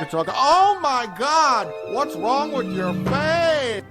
truck. Oh my God! What's wrong with your face?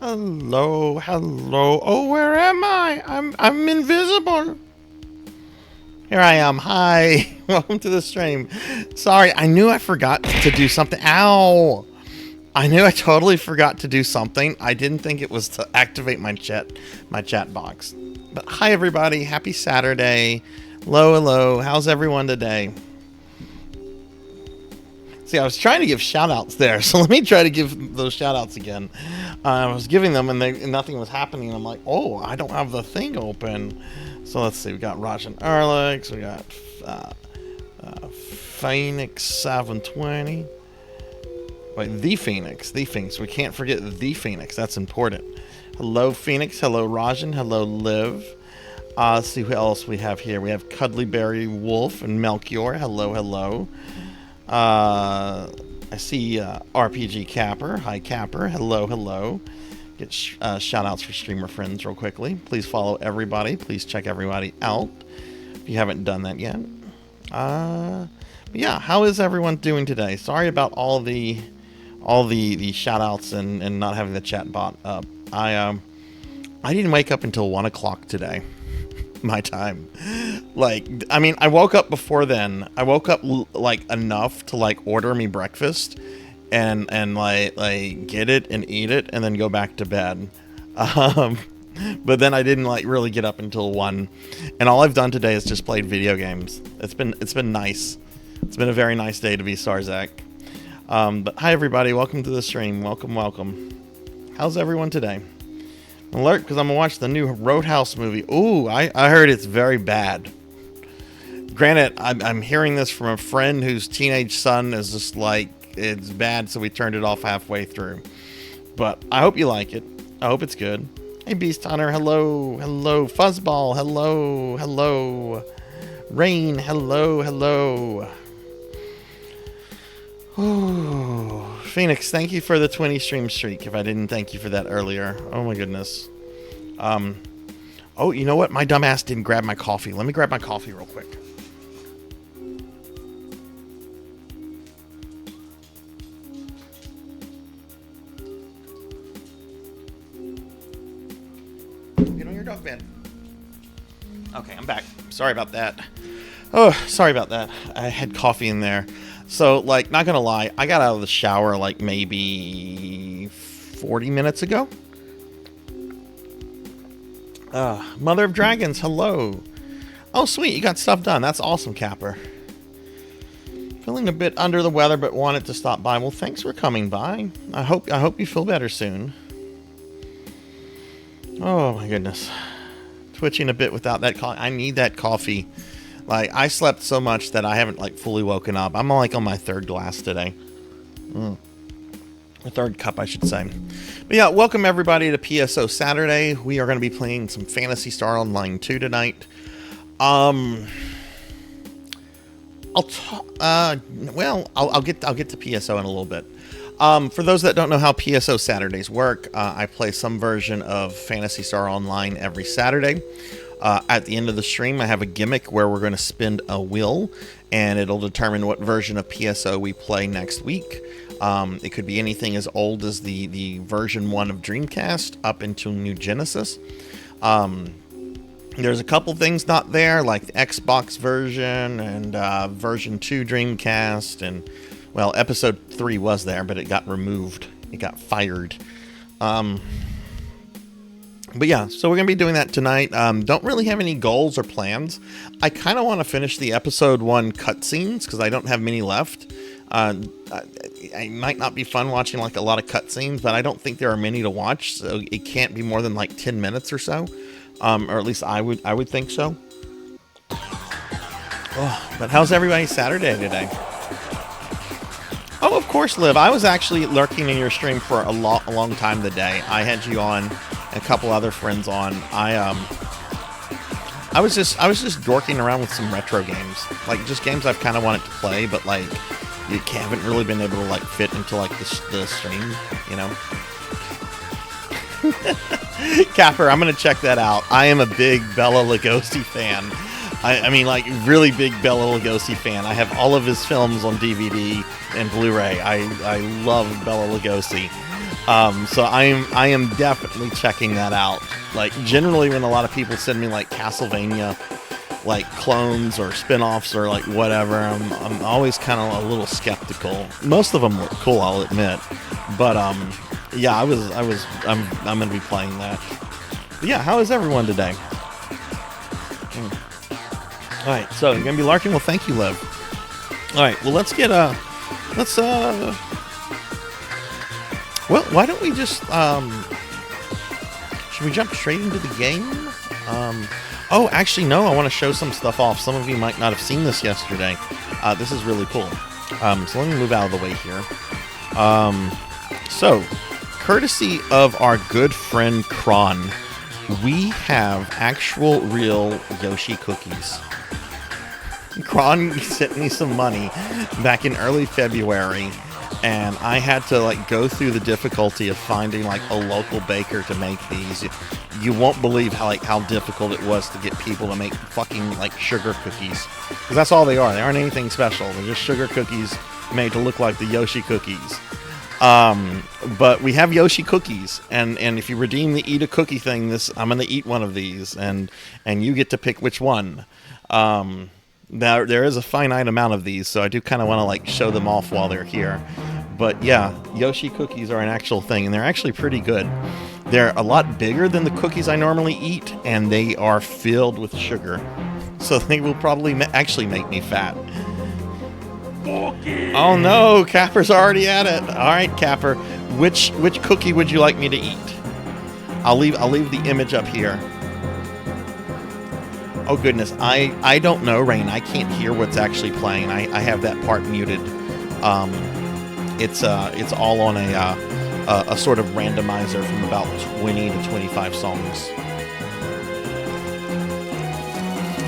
Hello, hello. Oh, where am I? I'm invisible. Here I am. Hi. Welcome to the stream. Sorry, I knew I forgot to do something. Ow. I knew I totally forgot to do something. I didn't think it was to activate my chat box. But hi everybody. Happy Saturday. Hello, hello. How's everyone today? See, I was trying to give shout-outs there, so let me try to give those shout-outs again. I was giving them, and nothing was happening. I'm like, oh, I don't have the thing open. So let's see. We got Raj and Alex. We got Phoenix 720. Wait, the Phoenix. We can't forget the Phoenix. That's important. Hello, Phoenix. Hello, Rajan. Hello, Liv. Let's see who else we have here. We have Cuddlyberry Wolf and Melchior. Hello, hello. I see RPG Capper. Hi, Capper. Hello, hello. Get shout outs for streamer friends real quickly. Please follow everybody. Please check everybody out if you haven't done that yet. Yeah, how is everyone doing today? Sorry about all the shout outs and not having the chat bot up. I didn't wake up until 1 o'clock today. My time. Like, I mean, I woke up before then. I woke up like enough to like order me breakfast and like get it and eat it and then go back to bed. But then I didn't like really get up until 1. And all I've done today is just played video games. It's been nice. It's been a very nice day to be Sarzac. But hi everybody, welcome to the stream. Welcome. How's everyone today? Alert, because I'm gonna watch the new Roadhouse movie. Ooh, I heard it's very bad. Granted, I'm hearing this from a friend whose teenage son is just like, it's bad, so we turned it off halfway through. But I hope you like it. I hope it's good. Hey, Beast Hunter, hello. Fuzzball, hello. Rain, hello. Ooh. Phoenix, thank you for the 20 stream streak, if I didn't thank you for that earlier. Oh my goodness. Oh, you know what? My dumbass didn't grab my coffee. Let me grab my coffee real quick. Get on your dog bed. Okay, I'm back. Sorry about that. Oh, sorry about that. I had coffee in there. So, like, not gonna lie, I got out of the shower, like, maybe 40 minutes ago. Mother of Dragons, hello. Oh, sweet, you got stuff done. That's awesome, Capper. Feeling a bit under the weather, but wanted to stop by. Well, thanks for coming by. I hope you feel better soon. Oh, my goodness. Twitching a bit without that coffee. I need that coffee. Like, I slept so much that I haven't, like, fully woken up. I'm, like, on my 3rd glass today. A 3rd cup, I should say. But, yeah, welcome, everybody, to PSO Saturday. We are going to be playing some Phantasy Star Online 2 tonight. I'll get to PSO in a little bit. For those that don't know how PSO Saturdays work, I play some version of Phantasy Star Online every Saturday. At the end of the stream, I have a gimmick where we're going to spin a wheel, and it'll determine what version of PSO we play next week. It could be anything as old as the version 1 of Dreamcast up into New Genesis. There's a couple things not there, like the Xbox version and version 2 Dreamcast, and, well, episode 3 was there, but it got removed. It got fired. But yeah, so we're going to be doing that tonight. Don't really have any goals or plans. I kind of want to finish the episode 1 cutscenes, because I don't have many left. It might not be fun watching like a lot of cutscenes, but I don't think there are many to watch, so it can't be more than like 10 minutes or so. Or at least I would think so. Oh, but how's everybody Saturday today? Oh, of course, Liv. I was actually lurking in your stream for a long time today. I had you on, and a couple other friends on. I was just dorking around with some retro games, like just games I've kind of wanted to play, but like you haven't really been able to like fit into like the stream, you know. Capper, I'm gonna check that out. I am a big Bela Lugosi fan. I mean, like, really big Bela Lugosi fan. I have all of his films on DVD and Blu-ray. I love Bela Lugosi. So I am definitely checking that out. Like, generally when a lot of people send me like Castlevania, like clones or spin-offs or like whatever, I'm always kind of a little skeptical. Most of them look cool, I'll admit. But yeah, I'm gonna be playing that. But yeah, how is everyone today? All right, so you're gonna be larking. Well, thank you, Liv. All right, well, well, why don't we just should we jump straight into the game? Oh, actually, no. I want to show some stuff off. Some of you might not have seen this yesterday. This is really cool. So let me move out of the way here. So, courtesy of our good friend Kron, we have actual real Yoshi cookies. Kron sent me some money back in early February, and I had to like go through the difficulty of finding like a local baker to make these. You won't believe how difficult it was to get people to make fucking like sugar cookies, because that's all they are. They aren't anything special. They're just sugar cookies made to look like the Yoshi cookies. But we have Yoshi cookies, and if you redeem the eat a cookie thing, I'm gonna eat one of these, and you get to pick which one. Now, there is a finite amount of these, so I do kind of want to like show them off while they're here. But yeah, Yoshi cookies are an actual thing, and they're actually pretty good. They're a lot bigger than the cookies I normally eat, and they are filled with sugar. So they will probably actually make me fat. Oh no, Capper's already at it. All right, Capper, which cookie would you like me to eat? I'll leave the image up here. Oh goodness, I don't know, Rain. I can't hear what's actually playing. I have that part muted. It's all on a sort of randomizer from about 20 to 25 songs.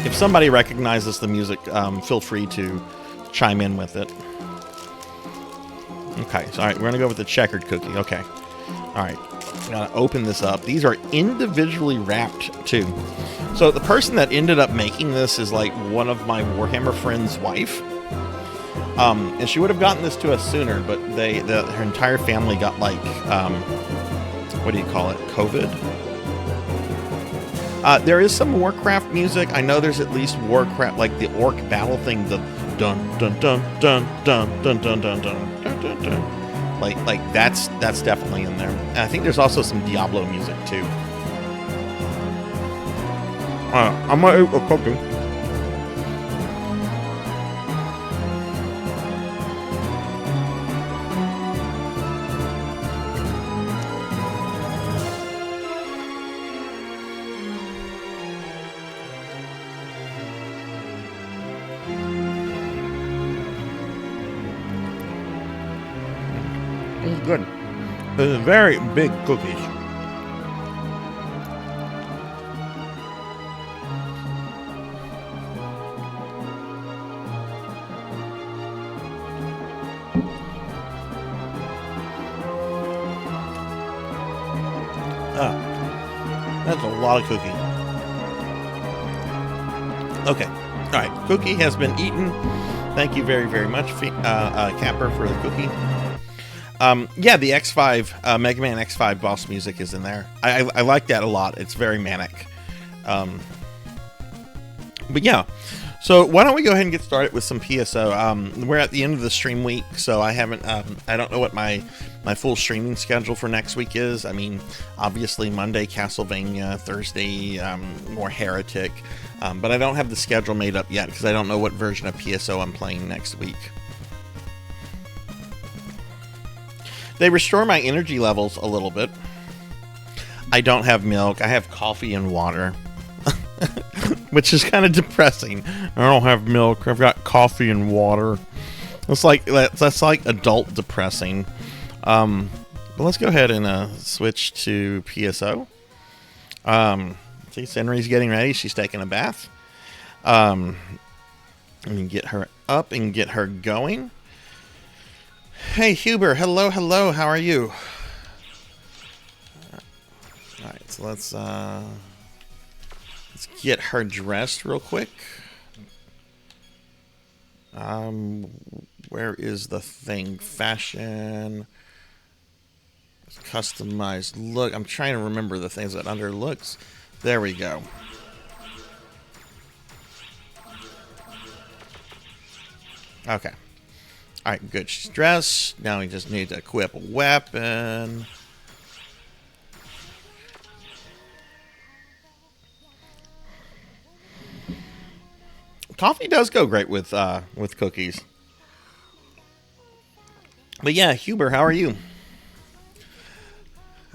If somebody recognizes the music, feel free to chime in with it. Okay, so all right, we're gonna go with the checkered cookie. Okay, all right. I'm gonna open this up. These are individually wrapped too. So the person that ended up making this is like one of my Warhammer friends' wife. And she would have gotten this to us sooner, but her entire family got like, what do you call it? COVID? There is some Warcraft music. I know there's at least Warcraft, like the orc battle thing, the dun dun dun dun dun dun dun dun dun dun dun dun. Like that's definitely in there. And I think there's also some Diablo music too. I'm gonna eat a cookie. It's good. It's very big cookies. That's a lot of cookie. Okay. All right. Cookie has been eaten. Thank you very, very much, Capper, for the cookie. Yeah, the X5, Mega Man X5 boss music is in there. I like that a lot. It's very manic. But yeah, so why don't we go ahead and get started with some PSO. We're at the end of the stream week, so I haven't, I don't know what my full streaming schedule for next week is. I mean, obviously Monday, Castlevania, Thursday, more Heretic, but I don't have the schedule made up yet because I don't know what version of PSO I'm playing next week. They restore my energy levels a little bit. I don't have milk. I have coffee and water, which is kind of depressing. I don't have milk. I've got coffee and water. It's like that's like adult depressing. But let's go ahead and switch to PSO. See, Senri's getting ready. She's taking a bath. Let me get her up and get her going. Hey, Huber. Hello, hello. How are you? All right, so let's get her dressed real quick. Where is the thing? Fashion, customized look. I'm trying to remember the things that under looks. There we go. Okay. All right, good. She's dressed. Now we just need to equip a weapon. Coffee does go great with cookies. But yeah, Huber, how are you?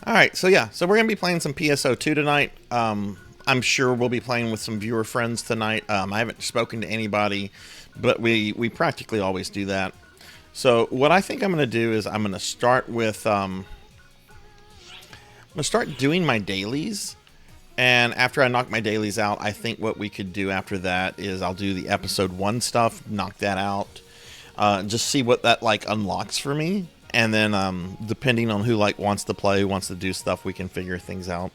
All right, so yeah, so we're gonna be playing some PSO2 tonight. I'm sure we'll be playing with some viewer friends tonight. I haven't spoken to anybody, but we practically always do that. So what I think I'm gonna do is I'm gonna start with I'm gonna start doing my dailies. And after I knock my dailies out, I think what we could do after that is I'll do the episode 1 stuff, knock that out, just see what that like unlocks for me, and then depending on who like wants to play, who wants to do stuff, we can figure things out.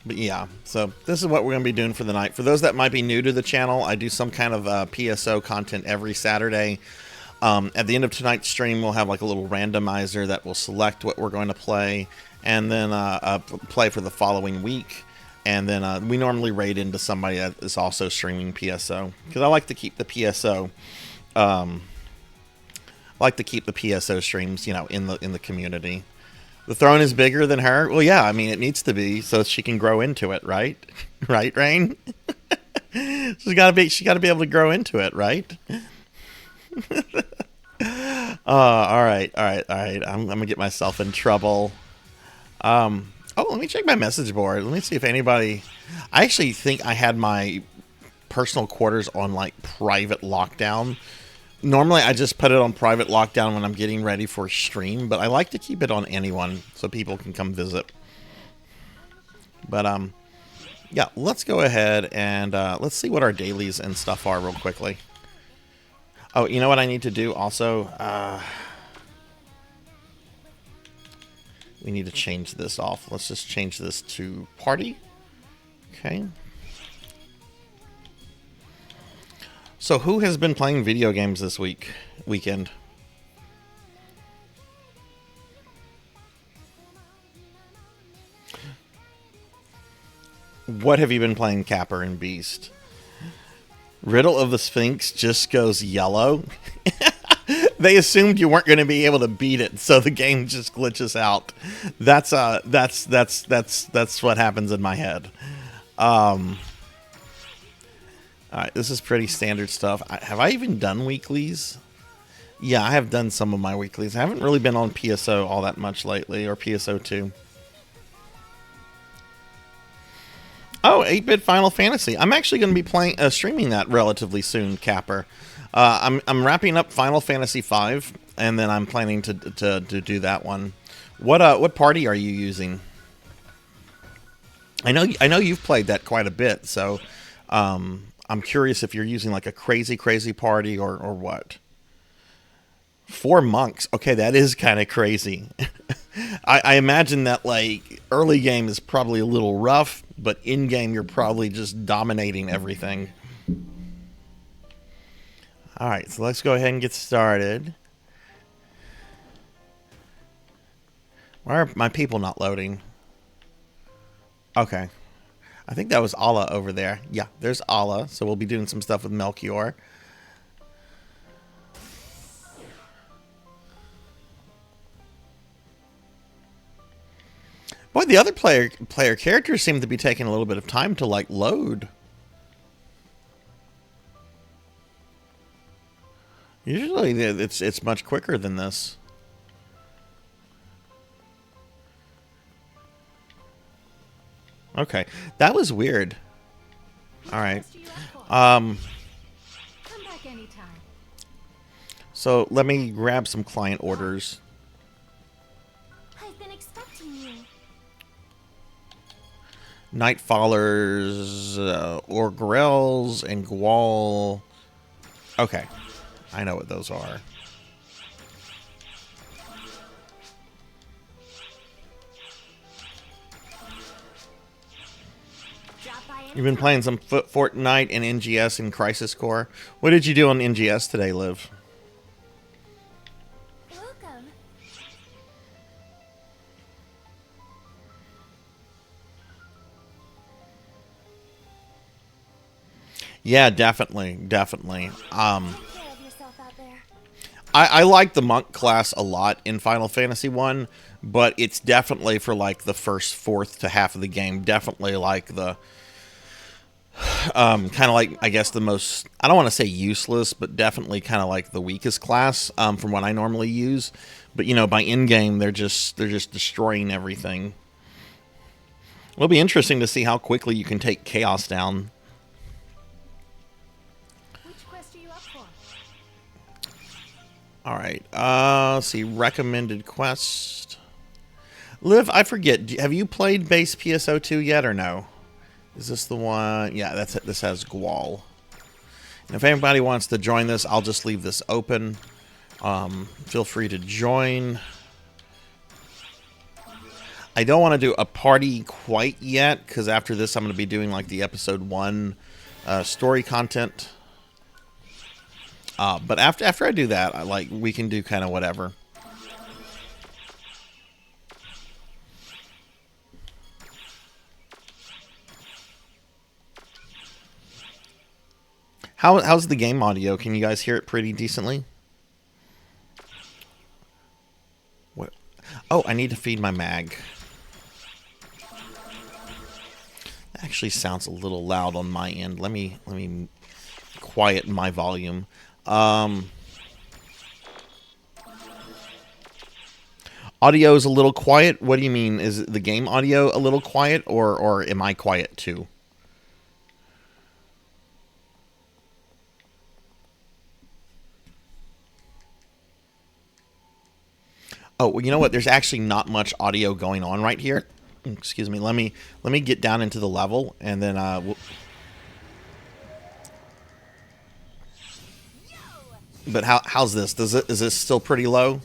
But yeah, so this is what we're going to be doing for the night. For those that might be new to the channel, I do some kind of PSO content every Saturday. At the end of tonight's stream, we'll have like a little randomizer that will select what we're going to play, and then play for the following week. And then we normally raid into somebody that is also streaming PSO, because I like to keep the PSO, streams, you know, in the community. The throne is bigger than her. Well, yeah, I mean it needs to be so she can grow into it, right? Right, Rain? She's got to be able to grow into it, right? All right. I'm gonna get myself in trouble. Oh, let me check my message board. Let me see if anybody. I actually think I had my personal quarters on like private lockdown. Normally, I just put it on private lockdown when I'm getting ready for a stream, but I like to keep it on anyone so people can come visit. But yeah, let's go ahead and let's see what our dailies and stuff are real quickly. Oh, you know what I need to do also? We need to change this off. Let's just change this to party. Okay. So who has been playing video games this weekend? What have you been playing, Capper and Beast? Riddle of the Sphinx just goes yellow. They assumed you weren't going to be able to beat it, so the game just glitches out. That's what happens in my head. All right, this is pretty standard stuff. Have I even done weeklies? Yeah, I have done some of my weeklies. I haven't really been on PSO all that much lately, or PSO2. Oh, 8-bit Final Fantasy. I'm actually going to be streaming that relatively soon, Capper. I'm wrapping up Final Fantasy V, and then I'm planning to do that one. What party are you using? I know you've played that quite a bit, so I'm curious if you're using like a crazy party or what. 4 monks. Okay, that is kind of crazy. I imagine that like early game is probably a little rough, but in game you're probably just dominating everything. All right, so let's go ahead and get started. Why are my people not loading? Okay. I think that was Allah over there. Yeah, there's Allah, so we'll be doing some stuff with Melchior. Boy, the other player characters seem to be taking a little bit of time to like load. Usually it's much quicker than this. Okay, that was weird. All right. So let me grab some client orders. I've been expecting you. Nightfallers, Orgrels, and Gwal. Okay, I know what those are. Drop by You've been playing some Fortnite and NGS and Crisis Core. What did you do on NGS today, Liv? Welcome. Yeah, definitely. Take care of yourself out there. I like the monk class a lot in Final Fantasy 1, but it's definitely for like the first fourth to half of the game. Definitely like the kind of like, I guess, the most, I don't want to say useless, but definitely kind of like the weakest class from what I normally use. But, you know, by end game, they're just destroying everything. It'll be interesting to see how quickly you can take Chaos down. Which quest are you up for? All right. Let's see. Recommended quest. Liv, I forget. Have you played base PSO2 yet or no? Is this the one? Yeah, that's it. This has Gual. And if anybody wants to join this, I'll just leave this open. Feel free to join. I don't want to do a party quite yet, because after this I'm going to be doing like the episode 1 story content. But after I do that, we can do kind of whatever. How's the game audio? Can you guys hear it pretty decently? What? Oh, I need to feed my mag. That actually sounds a little loud on my end. Let me quiet my volume. Audio is a little quiet. What do you mean? Is the game audio a little quiet, or am I quiet too? Oh, well, you know what? There's actually not much audio going on right here. Excuse me. Let me get down into the level, and then But how's this? Is this still pretty low?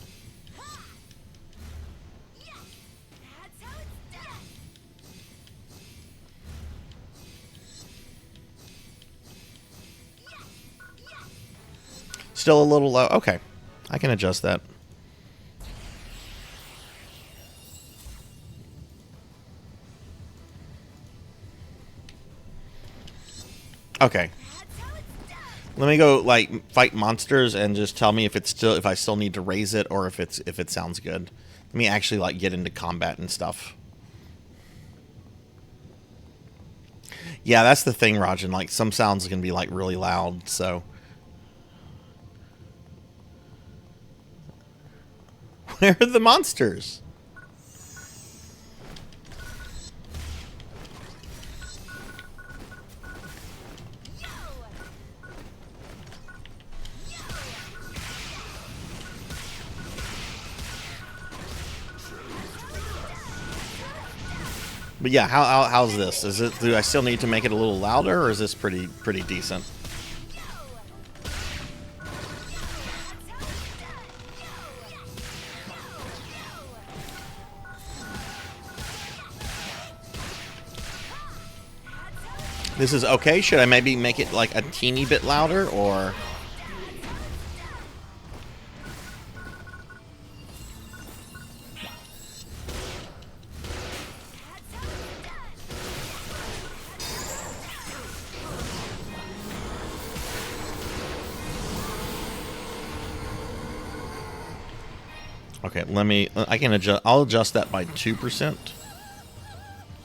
Still a little low. Okay, I can adjust that. Okay. Let me go like fight monsters and just tell me if I still need to raise it, or if it sounds good. Let me actually like get into combat and stuff. Yeah, that's the thing, Rajan. Like some sounds can be like really loud, so. Where are the monsters? But yeah, how's this? Do I still need to make it a little louder, or is this pretty decent? This is okay. Should I maybe make it like a teeny bit louder, or? Okay, I can adjust, I'll adjust that by 2%.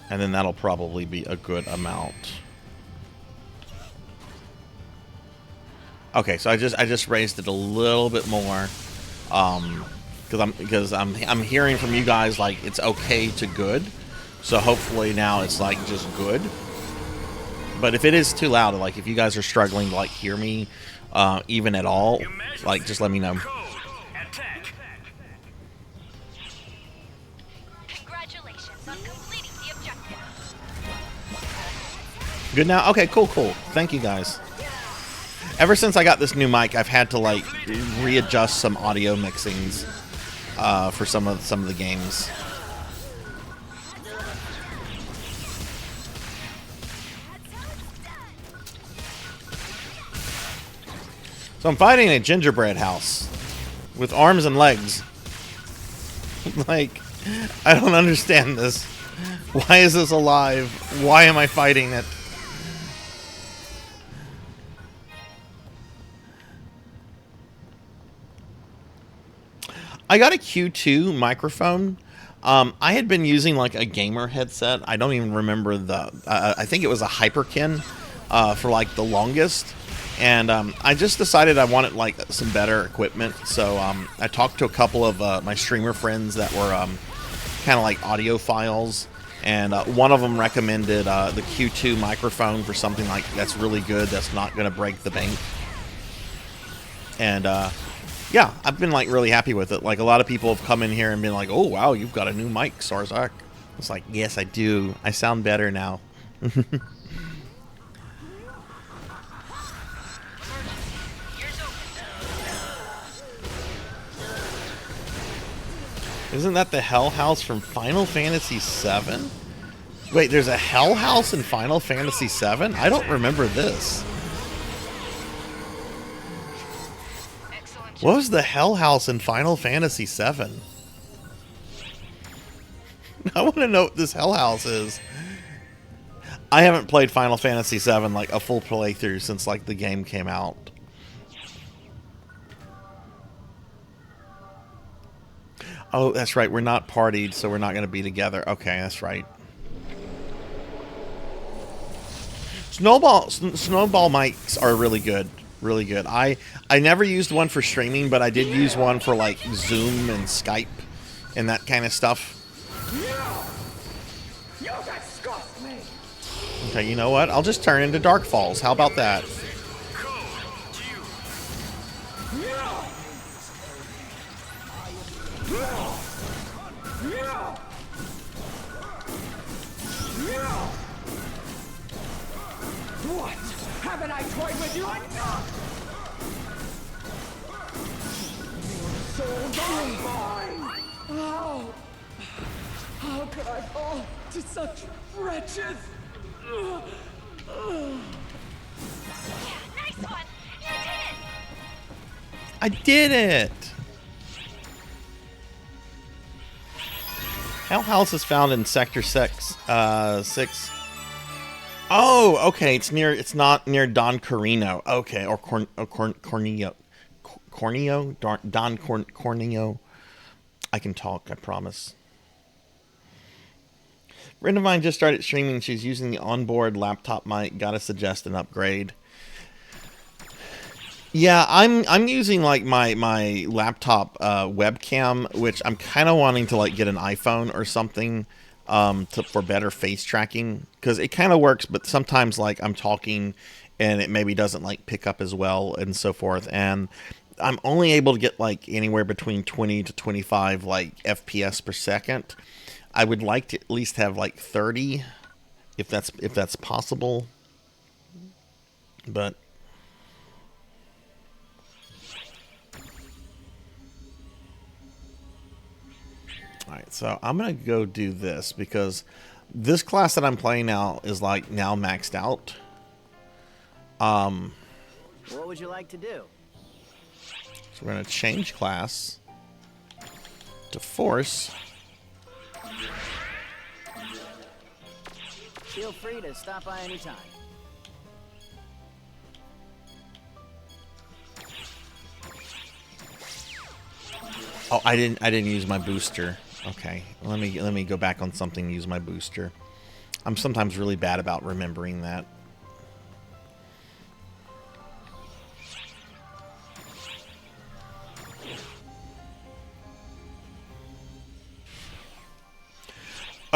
And then that'll probably be a good amount. Okay, so I just raised it a little bit more. Because I'm hearing from you guys like it's okay to good. So hopefully now it's like just good. But if it is too loud, like if you guys are struggling to like hear me even at all, like just let me know. Good now? Okay, cool. Thank you guys. Ever since I got this new mic, I've had to like readjust some audio mixings for some of the games. So I'm fighting a gingerbread house with arms and legs. Like, I don't understand this. Why is this alive? Why am I fighting it? I got a Q2 microphone. I had been using like a gamer headset. I don't even remember the. I think it was a Hyperkin for like the longest. And I just decided I wanted like some better equipment. So I talked to a couple of my streamer friends that were kind of like audiophiles. And one of them recommended the Q2 microphone for something like that's really good. That's not going to break the bank. And yeah, I've been like really happy with it. Like a lot of people have come in here and been like, "Oh wow, you've got a new mic, Sarzac." It's like, yes, I do. I sound better now. Isn't that the Hell House from Final Fantasy VII? Wait, there's a Hell House in Final Fantasy VII? I don't remember this. What was the Hell House in Final Fantasy VII? I want to know what this Hell House is. I haven't played Final Fantasy VII like a full playthrough since like the game came out. Oh, that's right. We're not partied, so we're not going to be together. Okay, that's right. Snowball mics are really good. Really good. I never used one for streaming, but I did use one for like Zoom and Skype and that kind of stuff. Okay, you know what? I'll just turn into Dark Falls. How about that? What? Haven't I toyed with you enough? So mine. How could I fall to such wretches? Nice one! You did it! I did it! Hell House is found in Sector 6. 6. Oh, okay. It's not near Don Corneo. Okay, or Corneo. Corneo? Don Corneo. I can talk, I promise. A friend of mine just started streaming. She's using the onboard laptop mic. Gotta suggest an upgrade. Yeah, I'm using like my laptop webcam, which I'm kind of wanting to like get an iPhone or something for better face tracking, because it kind of works, but sometimes like I'm talking and it maybe doesn't like pick up as well and so forth, and I'm only able to get like anywhere between 20 to 25 like FPS per second. I would like to at least have like 30 if that's possible, but alright, so I'm going to go do this because this class that I'm playing now is like now maxed out. What would you like to do? So we're going to change class to Force. Feel free to stop by anytime. Oh, I didn't use my booster. Okay, let me go back on something and use my booster. I'm sometimes really bad about remembering that.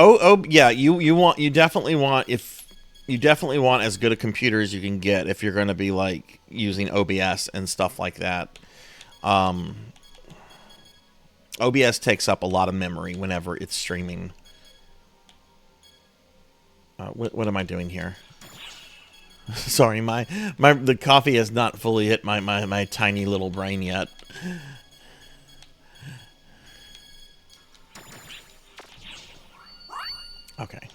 Oh yeah, you definitely want as good a computer as you can get if you're going to be like using OBS and stuff like that. OBS takes up a lot of memory whenever it's streaming. What am I doing here? Sorry, the coffee has not fully hit my tiny little brain yet. Okay.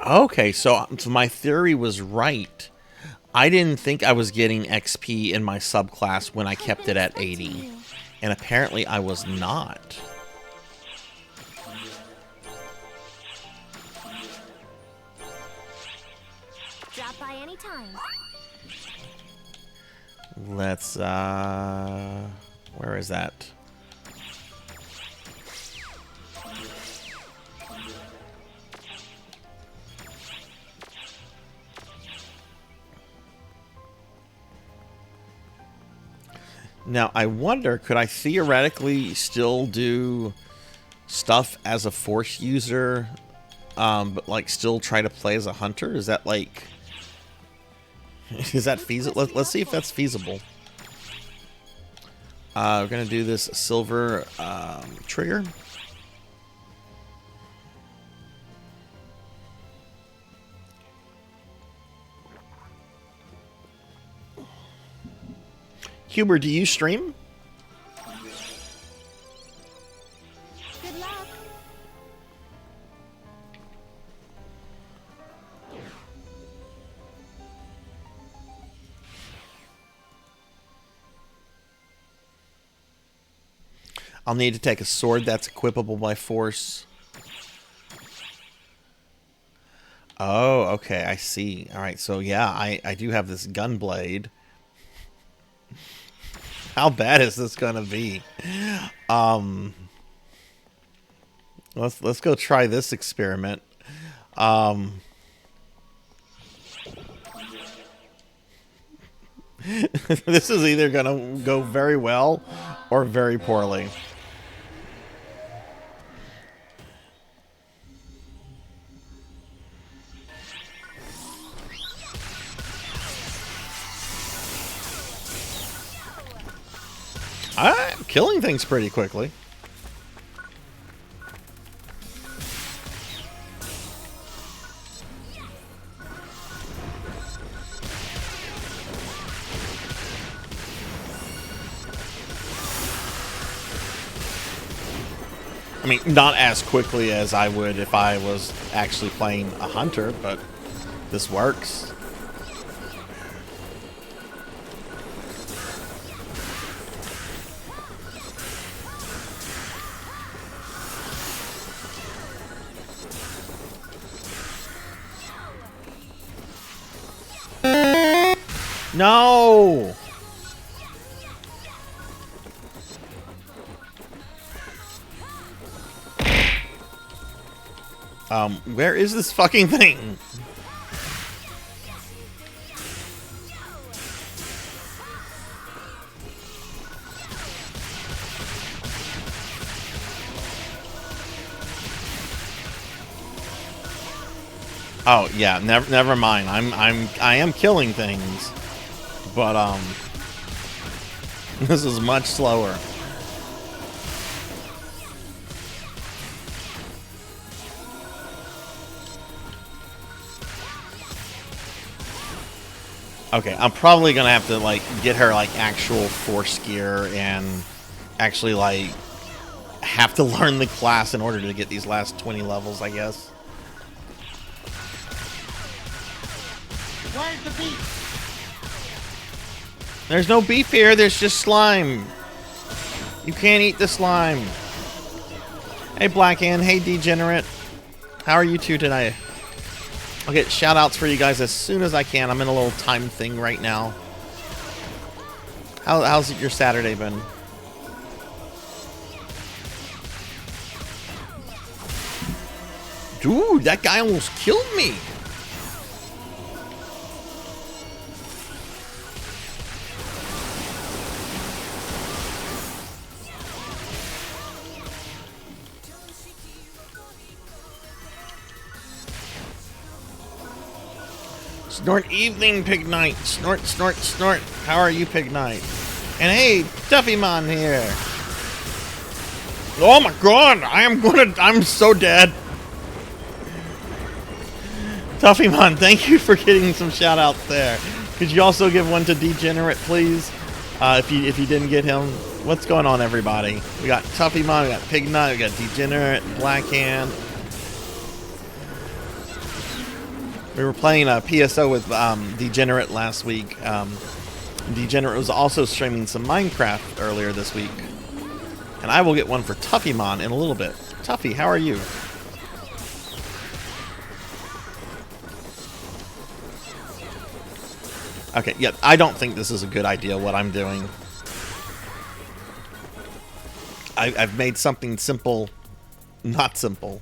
Okay, so my theory was right. I didn't think I was getting XP in my subclass when I kept it at 80. And apparently I was not. Drop by any time. Let's, where is that? Now, I wonder, could I theoretically still do stuff as a Force user, but, like, still try to play as a hunter? Is that, like... is that feasible? Let's see if that's feasible. We're going to do this silver trigger. Huber, do you stream? Good luck. I'll need to take a sword that's equipable by force. Oh, okay, I see. All right, so yeah, I do have this gun blade. How bad is this gonna be? Let's go try this experiment. This is either gonna go very well or very poorly. I'm killing things pretty quickly. I mean, not as quickly as I would if I was actually playing a hunter, but this works. No! Where is this fucking thing? Oh yeah, never mind. I am killing things, but this is much slower. Okay, I'm probably gonna have to like get her like actual force gear and actually like have to learn the class in order to get these last 20 levels, I guess. Where's the beef? There's no beef here, there's just slime. You can't eat the slime. Hey Blackhand, hey Degenerate. How are you two today? I'll get shout outs for you guys as soon as I can. I'm in a little time thing right now. How's your Saturday been? Dude, that guy almost killed me. Snort evening, Pig Knight. Snort, snort, snort. How are you, Pig Knight? And hey, Duffymon here. Oh my god, I'm so dead. Duffymon, thank you for getting some shout outs there. Could you also give one to Degenerate, please? If you didn't get him. What's going on, everybody? We got Tuffymon, we got Pig Knight, we got Degenerate, Blackhand. We were playing a PSO with Degenerate last week. Degenerate was also streaming some Minecraft earlier this week. And I will get one for Tuffymon in a little bit. Tuffy, how are you? Okay, yeah, I don't think this is a good idea, what I'm doing. I've made something simple not simple.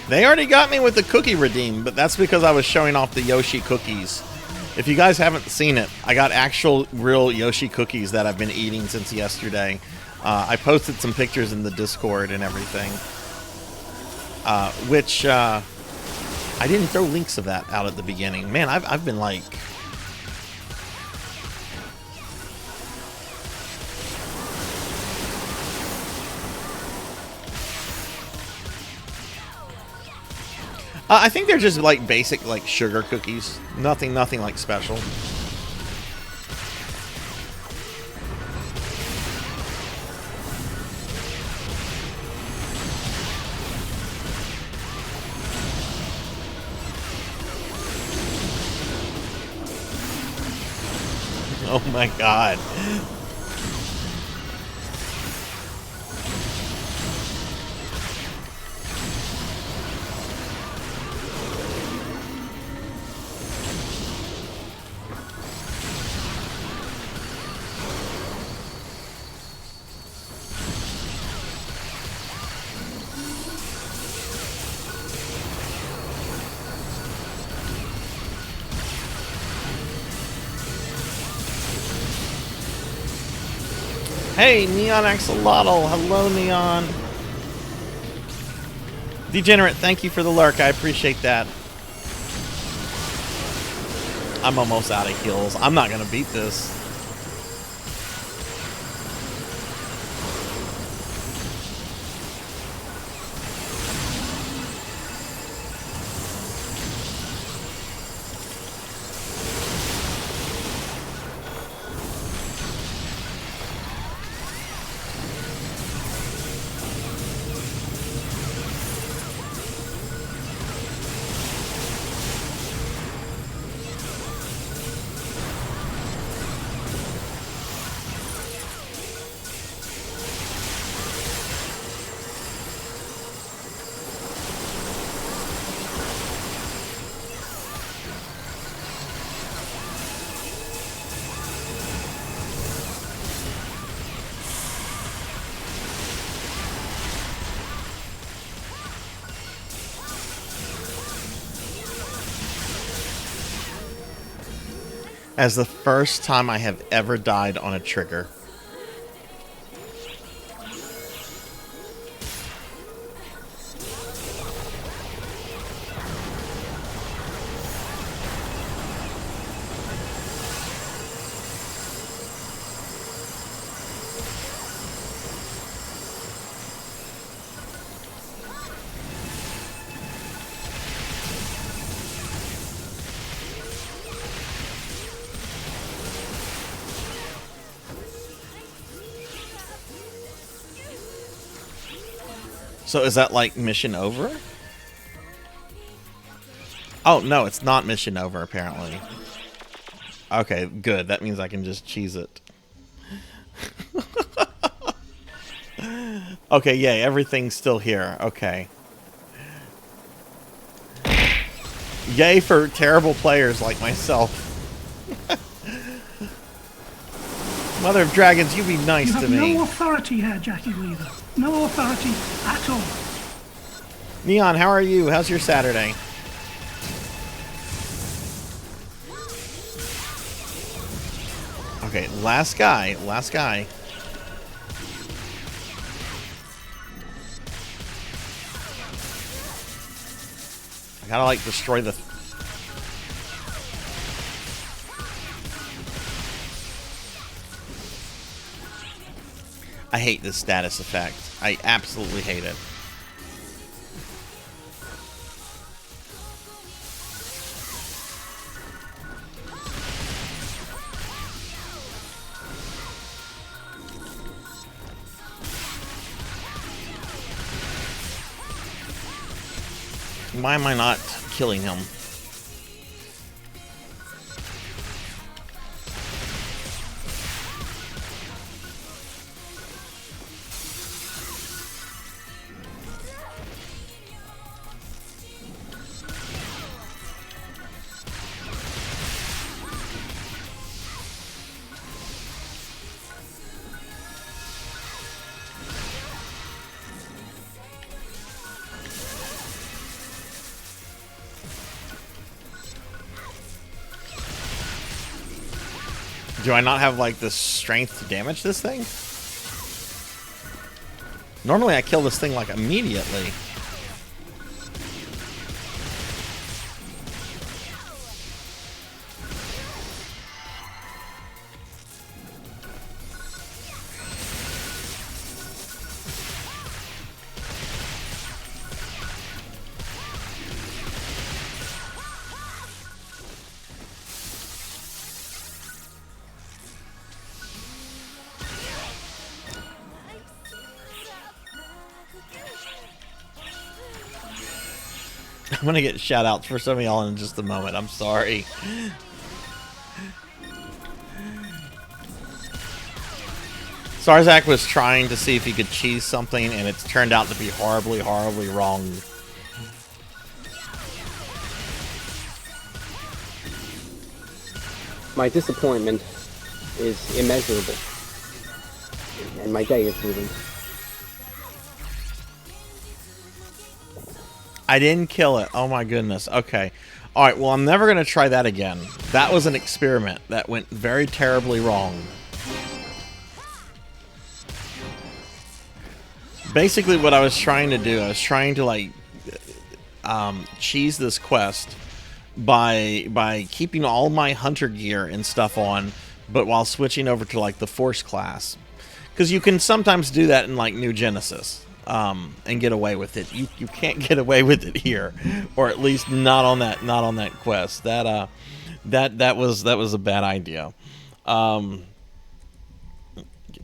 They already got me with the cookie redeem, but that's because I was showing off the Yoshi cookies. If you guys haven't seen it, I got actual real Yoshi cookies that I've been eating since yesterday. I posted some pictures in the Discord and everything. Which I didn't throw links of that out at the beginning. Man, I've been like... I think they're just like basic like sugar cookies. Nothing like special. Oh my god. Hey, Neon Axolotl. Hello, Neon. Degenerate, thank you for the lurk. I appreciate that. I'm almost out of heals. I'm not going to beat this. As the first time I have ever died on a trigger. So is that like mission over? Oh, no, it's not mission over, apparently. Okay, good. That means I can just cheese it. Okay, yay, everything's still here. Okay. Yay for terrible players like myself. Mother of Dragons, you be nice to me. You have no authority here, Jackie Weaver. No authority at all. Neon, how are you? How's your Saturday? Okay, last guy. Last guy. I gotta, like, destroy the... I hate this status effect. I absolutely hate it. Why am I not killing him? Do I not have, like, the strength to damage this thing? Normally I kill this thing, like, immediately. I'm gonna get shout outs for some of y'all in just a moment. I'm sorry. Sarzac was trying to see if he could cheese something, and it's turned out to be horribly, horribly wrong. My disappointment is immeasurable, and my day is ruined. I didn't kill it. Oh my goodness. Okay. Alright, well, I'm never going to try that again. That was an experiment that went very terribly wrong. Basically, what I was trying to do, I was trying to, like, cheese this quest by keeping all my hunter gear and stuff on, but while switching over to, like, the force class. Because you can sometimes do that in, like, New Genesis. And get away with it. You can't get away with it here, or at least not on that quest. That was a bad idea.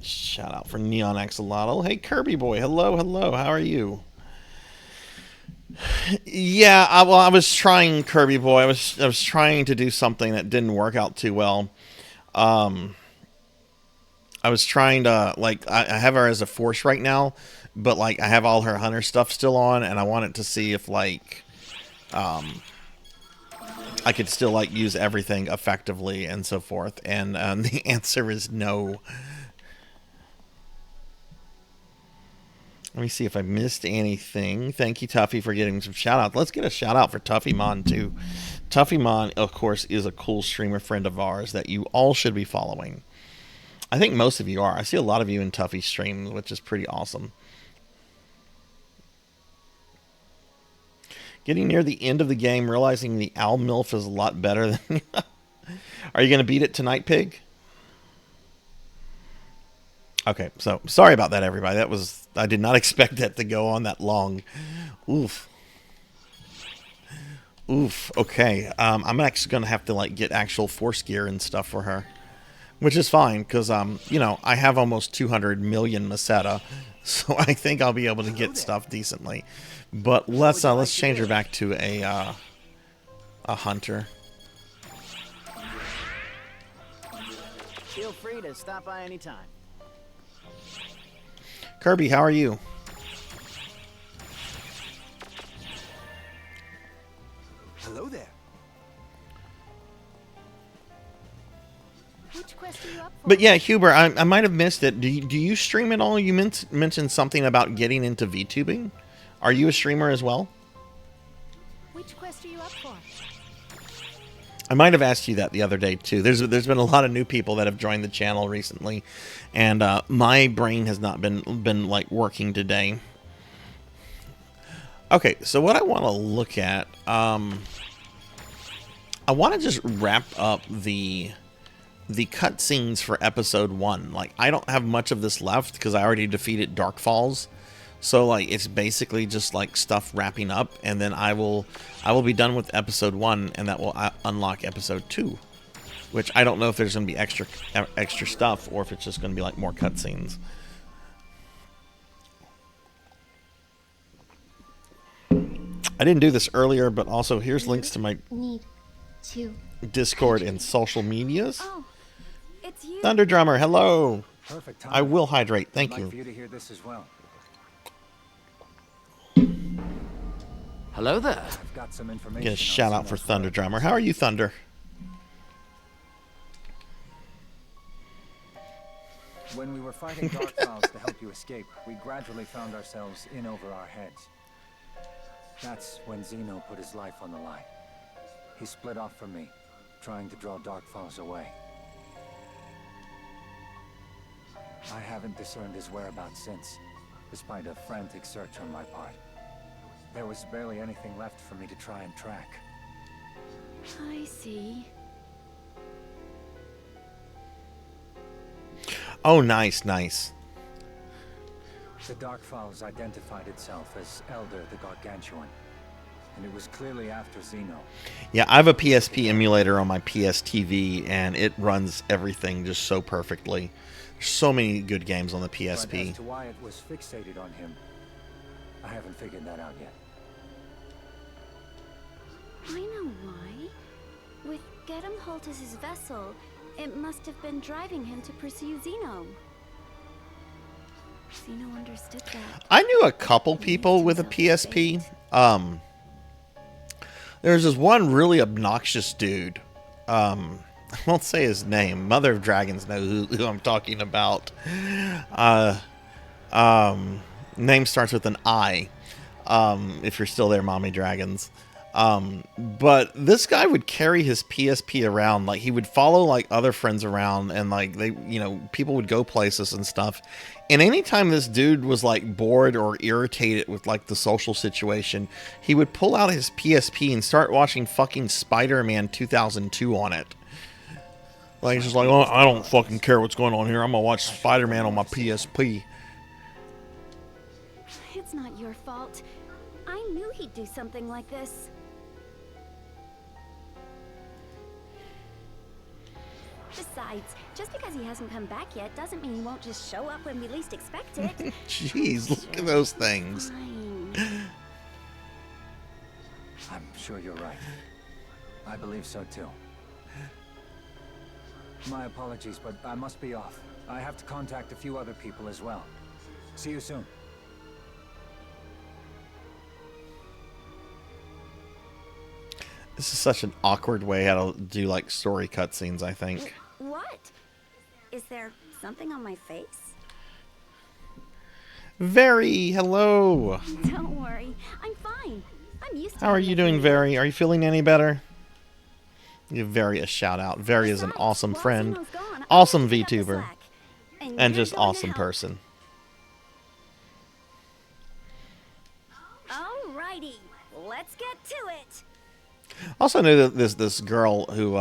Shout out for Neon Axolotl. Hey Kirby boy, hello, how are you? Yeah, I was trying, Kirby boy. I was trying to do something that didn't work out too well. I was trying to, like, I have her as a force right now. But, like, I have all her hunter stuff still on, and I wanted to see if, like, I could still, like, use everything effectively and so forth. And the answer is no. Let me see if I missed anything. Thank you, Tuffy, for getting some shout-out. Let's get a shout-out for Tuffymon, too. Tuffymon, of course, is a cool streamer friend of ours that you all should be following. I think most of you are. I see a lot of you in Tuffy streams, which is pretty awesome. Getting near the end of the game, realizing the Owl MILF is a lot better than... Are you going to beat it tonight, Pig? Okay, so sorry about that, everybody. That was... I did not expect that to go on that long. Oof. Oof, okay. I'm actually going to have to, like, get actual force gear and stuff for her. Which is fine, because, you know, I have almost 200 million Meseta. So I think I'll be able to get stuff decently. But let's change her back to a hunter. Feel free to stop by anytime. Kirby, how are you? Hello there. Which quest are you up for? But yeah, Huber, I might have missed it. Do you stream at all? You mentioned something about getting into VTubing. Are you a streamer as well? Which quest are you up for? I might have asked you that the other day too. There's been a lot of new people that have joined the channel recently, and my brain has not been like working today. Okay, so what I want to look at, I want to just wrap up the cutscenes for episode 1. Like, I don't have much of this left because I already defeated Dark Falls. So, like, it's basically just, like, stuff wrapping up, and then I will be done with episode 1, and that will unlock episode 2. Which, I don't know if there's going to be extra stuff, or if it's just going to be, like, more cutscenes. I didn't do this earlier, but also here's links to my Need to. Discord and social medias. Oh, it's you. Thunder Drummer, hello. Perfect time. I will hydrate. I'd Thank like you. for you to hear this as well. Hello there. I've got some information. Get a on shout out for Xeno's Thunder whereabouts. Drummer. How are you, Thunder? When we were fighting Dark Files to help you escape, we gradually found ourselves in over our heads. That's when Xeno put his life on the line. He split off from me, trying to draw Dark Files away. I haven't discerned his whereabouts since, despite a frantic search on my part. There was barely anything left for me to try and track. I see. Oh, nice, nice. The Dark Files identified itself as Elder the Gargantuan, and it was clearly after Xeno. Yeah, I have a PSP emulator on my PS TV, and it runs everything just so perfectly. There's so many good games on the But as PSP. to why it was fixated on him, I haven't figured that out yet. I know why. With Gedemholt as his vessel, it must have been driving him to pursue Xeno. Xeno understood that. I knew a couple people with a PSP. There's this one really obnoxious dude. I won't say his name. Mother of Dragons knows who I'm talking about. Name starts with an I. If you're still there, Mommy Dragons. But this guy would carry his PSP around. Like, he would follow like other friends around, and like they, people would go places and stuff. And anytime this dude was like bored or irritated with like the social situation, he would pull out his PSP and start watching fucking Spider-Man 2002 on it. Like, he's just like, oh, I don't fucking care what's going on here. I'm gonna watch Spider-Man on my PSP. It's not your fault. I knew he'd do something like this. Besides, just because he hasn't come back yet doesn't mean he won't just show up when we least expect it. Jeez, look at those things. Fine. I'm sure you're right. I believe so too. My apologies, but I must be off. I have to contact a few other people as well. See you soon. This is such an awkward way how to do like story cutscenes, I think. What? Is there something on my face? Very, hello. Don't worry, I'm fine. I'm used to How are it. you doing, Very? Are you feeling any better? Give Very a shout out. Very is an Besides, awesome while friend, Xeno's gone, awesome I'll pick up the VTuber, slack. and you're just going to awesome help. person. Alrighty, let's get to it. Also knew that this girl who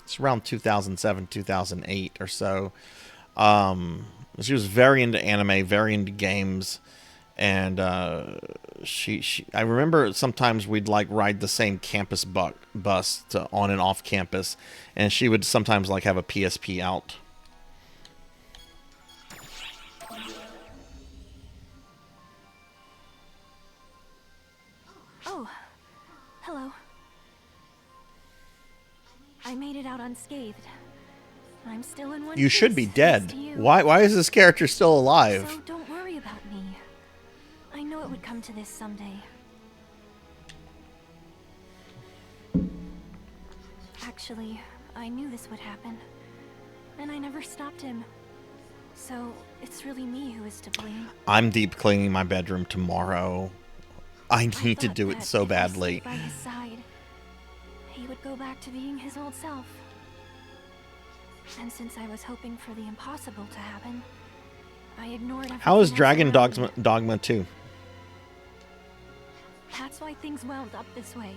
it's around 2007, 2008 or so. She was very into anime, very into games, and she I remember sometimes we'd like ride the same campus bus to on and off campus, and she would sometimes like have a PSP out. Oh, hello. I made it out unscathed. I'm still in one You should piece, be dead. thanks to you. Why is this character still alive? So don't worry about me. I know it would come to this someday. Actually, I knew this would happen. And I never stopped him. So, it's really me who is to blame. I'm deep cleaning my bedroom tomorrow. I need to thought do it that so if I badly. stayed by his side, he would go back to being his old self. And since I was hoping for the impossible to happen, I ignored everything How is else Dragon around me. Dogma 2? That's why things wound up this way.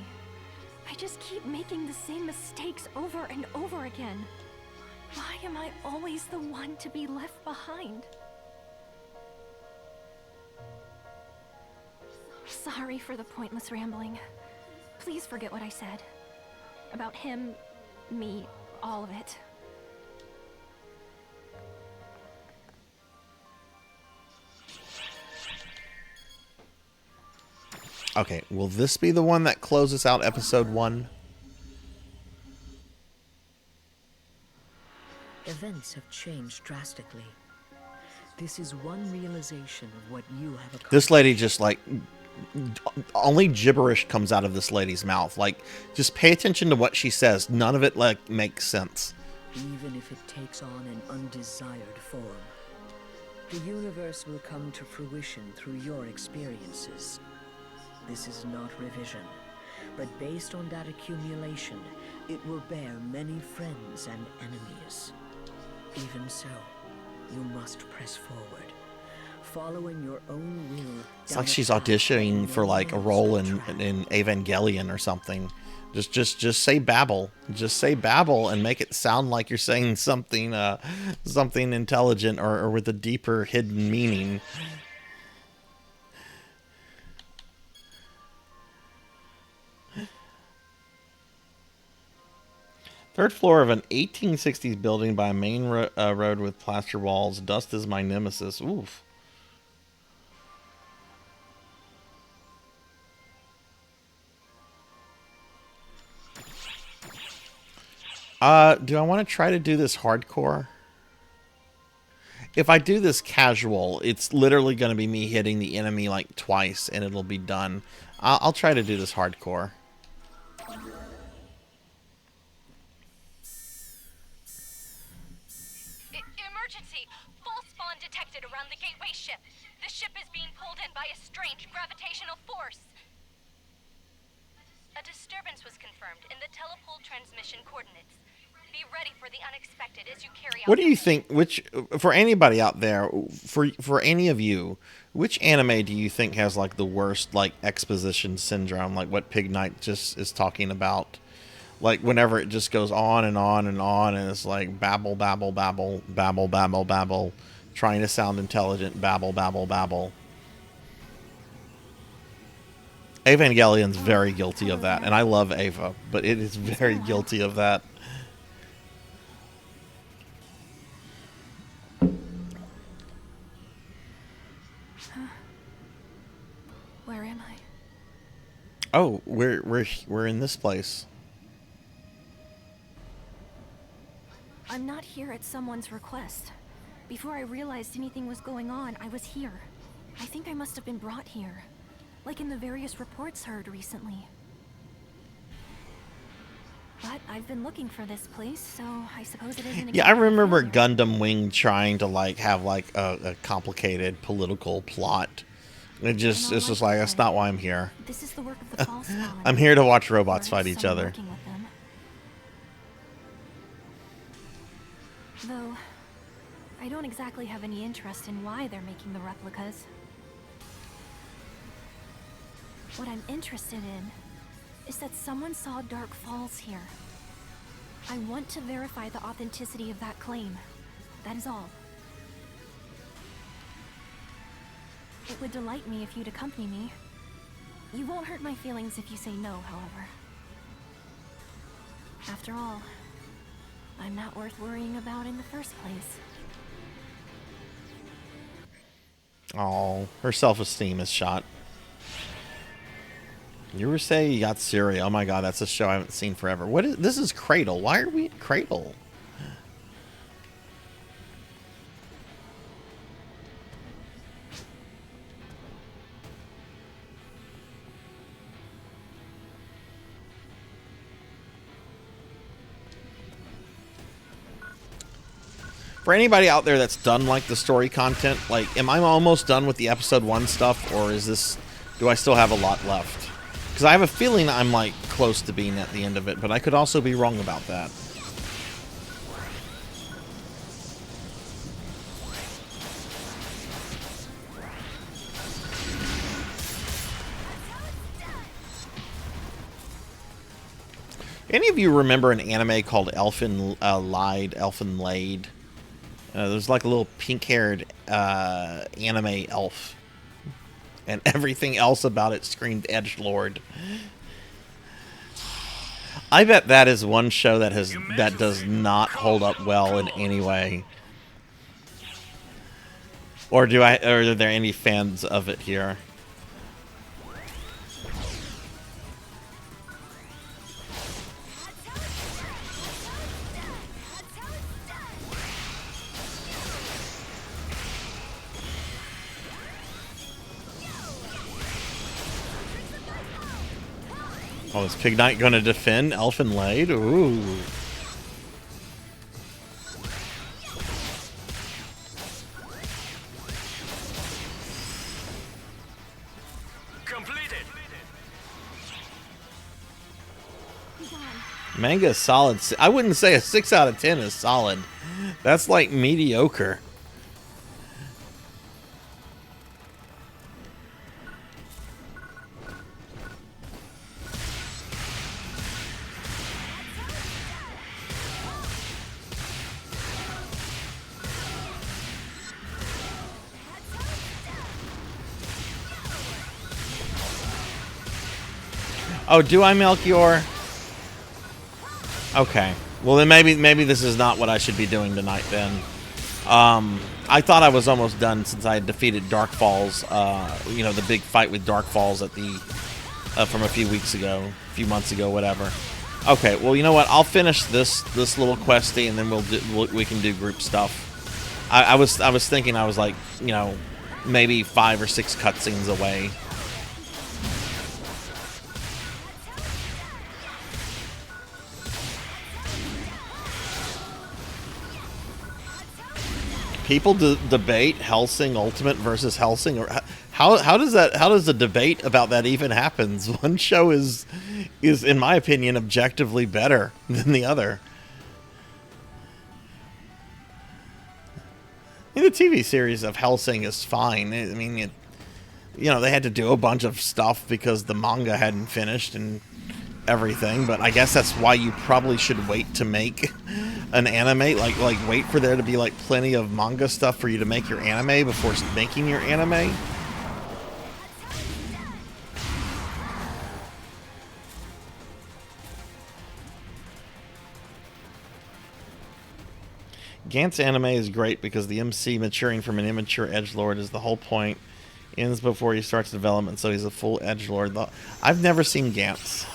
I just keep making the same mistakes over and over again. Why am I always the one to be left behind? Sorry for the pointless rambling. Please forget what I said. About him, me, all of it. Okay, will this be the one that closes out episode 1? Events have changed drastically. This is one realization of what you have accomplished. This lady just like only gibberish comes out of this lady's mouth. Like, just pay attention to what she says. None of it like makes sense. Even if it takes on an undesired form, the universe will come to fruition through your experiences. This is not revision, but based on that accumulation, it will bear many friends and enemies. Even so, you must press forward, following your own will. It's like she's auditioning for like a role in Evangelion or something. Just say babble. Just say babble and make it sound like you're saying something something intelligent or with a deeper hidden meaning. Third floor of an 1860s building by a main road with plaster walls. Dust is my nemesis. Oof. Do I want to try to do this hardcore? If I do this casual, it's literally going to be me hitting the enemy like twice and it'll be done. I'll try to do this hardcore. Emergency! False spawn detected around the gateway ship. The ship is being pulled in by a strange gravitational force. A disturbance was confirmed in the telepole transmission coordinates. Be ready for the unexpected as you carry out. What do you think? Which, for anybody out there, for any of you, which anime do you think has like the worst like exposition syndrome? Like what Pig Knight just is talking about. Like whenever it just goes on and on and on, and it's like babble, babble, babble, babble, babble, babble, trying to sound intelligent, babble, babble, babble. Evangelion's very guilty of that, and I love Ava, but it is very guilty of that. Where am I? Oh, we're in this place. I'm not here at someone's request. Before I realized anything was going on, I was here. I think I must have been brought here, like in the various reports heard recently. But I've been looking for this place, so I suppose it isn't. Yeah, I remember Gundam Wing trying to like have like a complicated political plot. It's just like, that's not why I'm here. This is the work of the false spawn. I'm here to watch robots fight each other. Though, I don't exactly have any interest in why they're making the replicas. What I'm interested in is that someone saw Dark Falls here. I want to verify the authenticity of that claim. That is all. It would delight me if you'd accompany me. You won't hurt my feelings if you say no, however. After all, I'm not worth worrying about in the first place. Oh, her self-esteem is shot. You were saying you got Siri. Oh my god, that's a show I haven't seen forever. What is this? Is Cradle? Why are we at Cradle? For anybody out there that's done like the story content, like, am I almost done with the episode 1 stuff, or is this, do I still have a lot left? Because I have a feeling I'm like close to being at the end of it, but I could also be wrong about that. Any of you remember an anime called Elfen Laid? There's like a little pink-haired anime elf, and everything else about it screamed edgelord. I bet that is one show that does not hold up well in any way. Or are there any fans of it here? Oh, is Pig Knight gonna defend Elfin Lade? Ooh. Manga is solid. I wouldn't say a 6 out of 10 is solid. That's like mediocre. Oh, do I, Melchior? Okay. Well, then maybe this is not what I should be doing tonight then. I thought I was almost done since I had defeated Dark Falls, you know, the big fight with Dark Falls at the from a few weeks ago, a few months ago, whatever. Okay, well, you know what? I'll finish this little questy, and then we can do group stuff. I was thinking I was like, you know, maybe 5 or 6 cutscenes away. People debate Hellsing Ultimate versus Hellsing, or how does the debate about that even happens? One show is in my opinion objectively better than the other. I mean, the TV series of Hellsing is fine. I mean, you know, they had to do a bunch of stuff because the manga hadn't finished and everything, but I guess that's why you probably should wait to make an anime, like wait for there to be like plenty of manga stuff for you to make your anime before making your anime. Gant's anime is great because the MC maturing from an immature edgelord is the whole point. Ends before he starts development, so he's a full edgelord. I've never seen Gant's.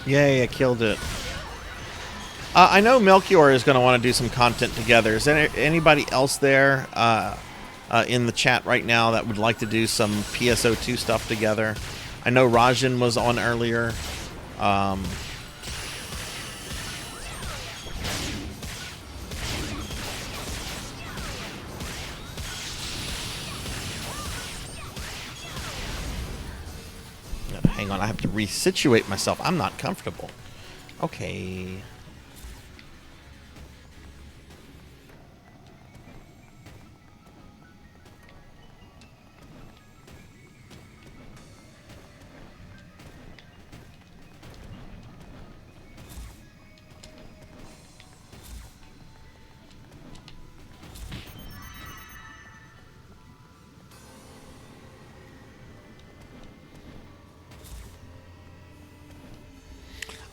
Yay, I killed it. I know Melchior is going to want to do some content together. Is there anybody else there in the chat right now that would like to do some PSO2 stuff together? I know Rajan was on earlier. Hang on, I have to resituate myself. I'm not comfortable. Okay.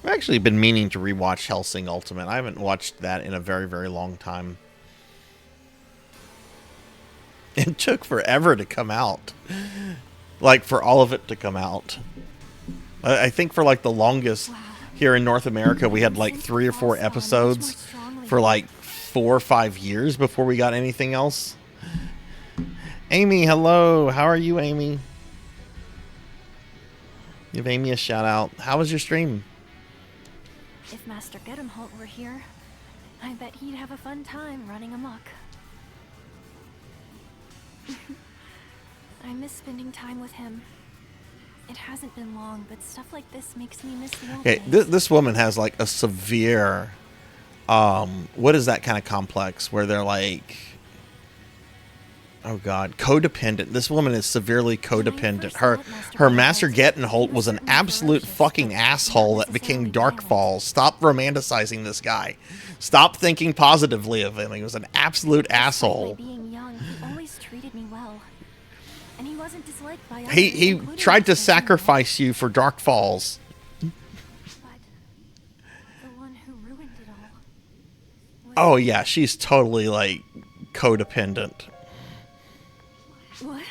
I've actually been meaning to rewatch Hellsing Ultimate. I haven't watched that in a very, very long time. It took forever to come out. Like, for all of it to come out. I think for, like, the longest here in North America, we had, like, 3 or 4 episodes for, like, 4 or 5 years before we got anything else. Amy, hello. How are you, Amy? Give Amy a shout out. How was your stream? If Master Gedemholt were here, I bet he'd have a fun time running amok. I miss spending time with him. It hasn't been long, but stuff like this makes me miss the old days. This woman has like a severe, what is that kind of complex where they're like, oh god, codependent. This woman is severely codependent. Her Master Gedemholt was an absolute fucking asshole that became Dark Falls. Stop romanticizing this guy. Stop thinking positively of him. He was an absolute asshole. Being young, he And he wasn't disliked by others, He including tried to Mr. Zeno. sacrifice you for Dark Falls. But the one who ruined it all was... Oh yeah, she's totally like codependent. What?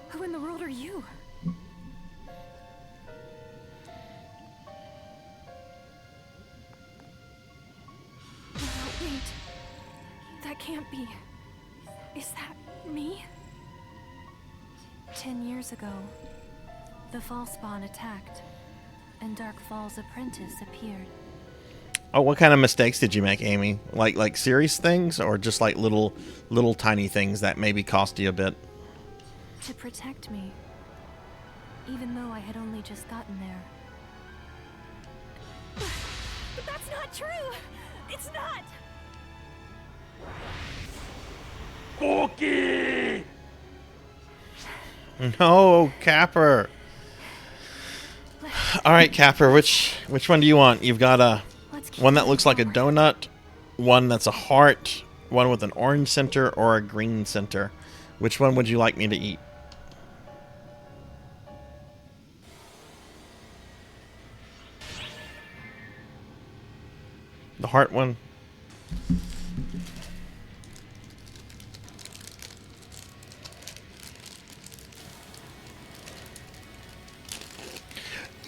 Who in the world are you? No, wait. That can't be. Is that me? 10 years ago, the Fallspawn attacked, and Dark Fall's apprentice appeared. Oh, what kind of mistakes did you make, Amy? Like serious things, or just like little tiny things that maybe cost you a bit? To protect me, even though I had only just gotten there. But that's not true! It's not! Cookie! No, Capper. All right, Capper. Which one do you want? You've got a one that looks like a donut, one that's a heart, one with an orange center, or a green center. Which one would you like me to eat? The heart one.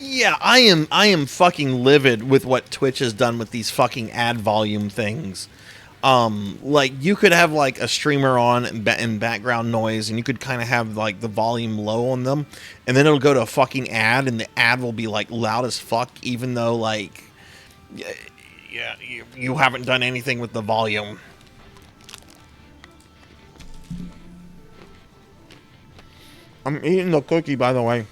Yeah, I am fucking livid with what Twitch has done with these fucking ad volume things. Like you could have like a streamer on and background noise, and you could kind of have like the volume low on them, and then it'll go to a fucking ad, and the ad will be like loud as fuck, even though like, yeah, you haven't done anything with the volume. I'm eating the cookie, by the way.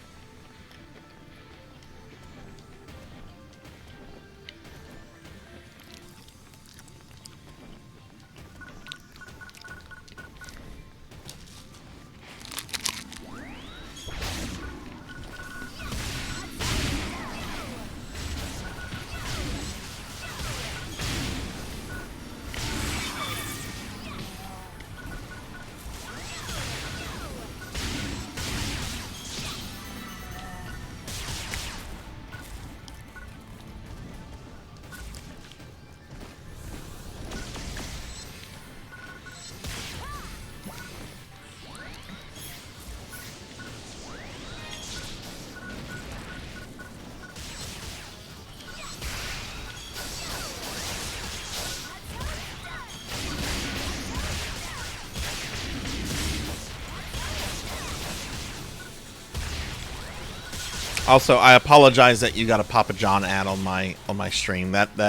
Also, I apologize that you got a Papa John ad on my stream. That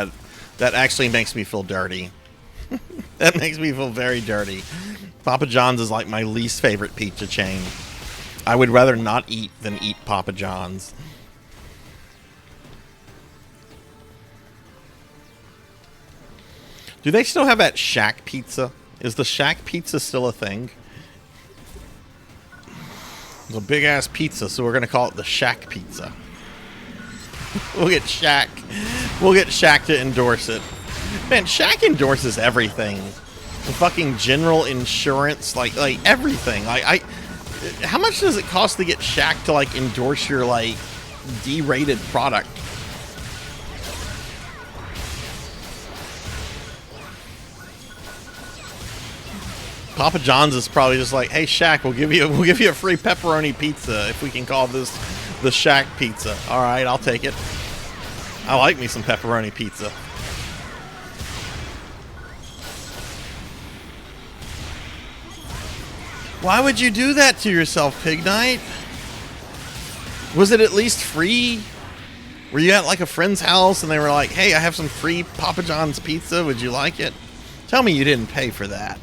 actually makes me feel dirty. That makes me feel very dirty. Papa John's is like my least favorite pizza chain. I would rather not eat than eat Papa John's. Do they still have that Shack pizza? Is the Shack pizza still a thing? It's a big ass pizza, so we're gonna call it the Shack pizza. We'll get Shack to endorse it. Man, Shack endorses everything. The fucking general insurance, like everything. How much does it cost to get Shack to like endorse your like D-rated product? Papa John's is probably just like, hey Shaq, we'll give you a free pepperoni pizza if we can call this the Shaq pizza. All right, I'll take it. I like me some pepperoni pizza. Why would you do that to yourself, Pig Knight? Was it at least free? Were you at like a friend's house and they were like, hey, I have some free Papa John's pizza, would you like it? Tell me you didn't pay for that.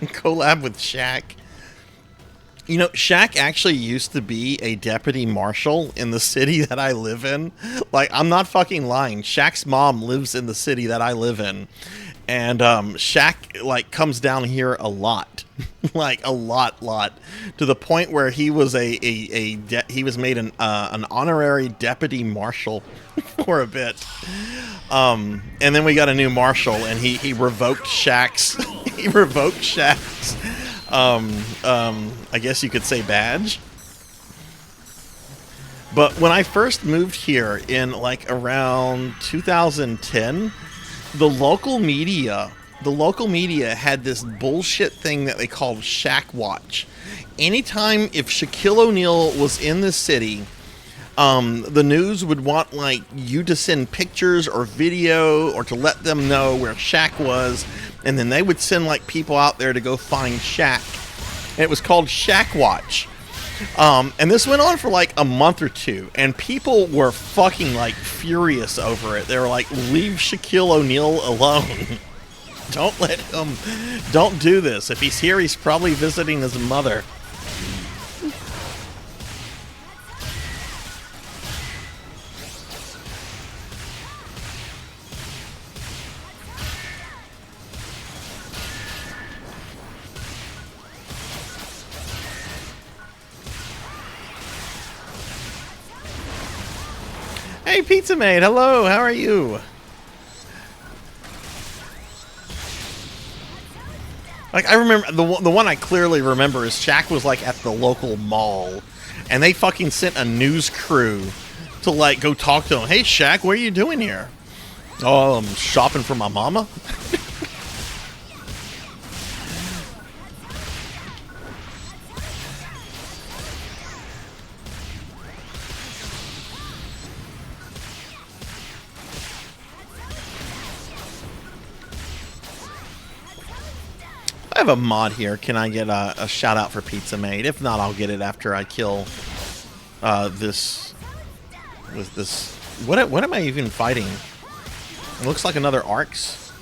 Collab with Shaq. You know, Shaq actually used to be a deputy marshal in the city that I live in. Like, I'm not fucking lying. Shaq's mom lives in the city that I live in. And Shaq, like, comes down here a lot. Like, a lot. To the point where he was he was made an honorary deputy marshal for a bit. And then we got a new marshal, and he revoked Shaq's I guess you could say badge. But when I first moved here in like around 2010, the local media had this bullshit thing that they called Shack Watch. Anytime if Shaquille O'Neal was in the city, the news would want like you to send pictures or video or to let them know where Shaq was, and then they would send like people out there to go find Shaq. And it was called Shaq Watch. And this went on for like a month or two, and people were fucking like furious over it. They were like, leave Shaquille O'Neal alone. Don't do this. If he's here, he's probably visiting his mother. Hey, Pizza Maid, hello, how are you? Like, I remember, the one I clearly remember is Shaq was, like, at the local mall, and they fucking sent a news crew to, like, go talk to him. Hey, Shaq, what are you doing here? Oh, I'm shopping for my mama? I have a mod here. Can I get a shout out for Pizza Maid? If not, I'll get it after I kill this. With this, what am I even fighting? It looks like another Arcs.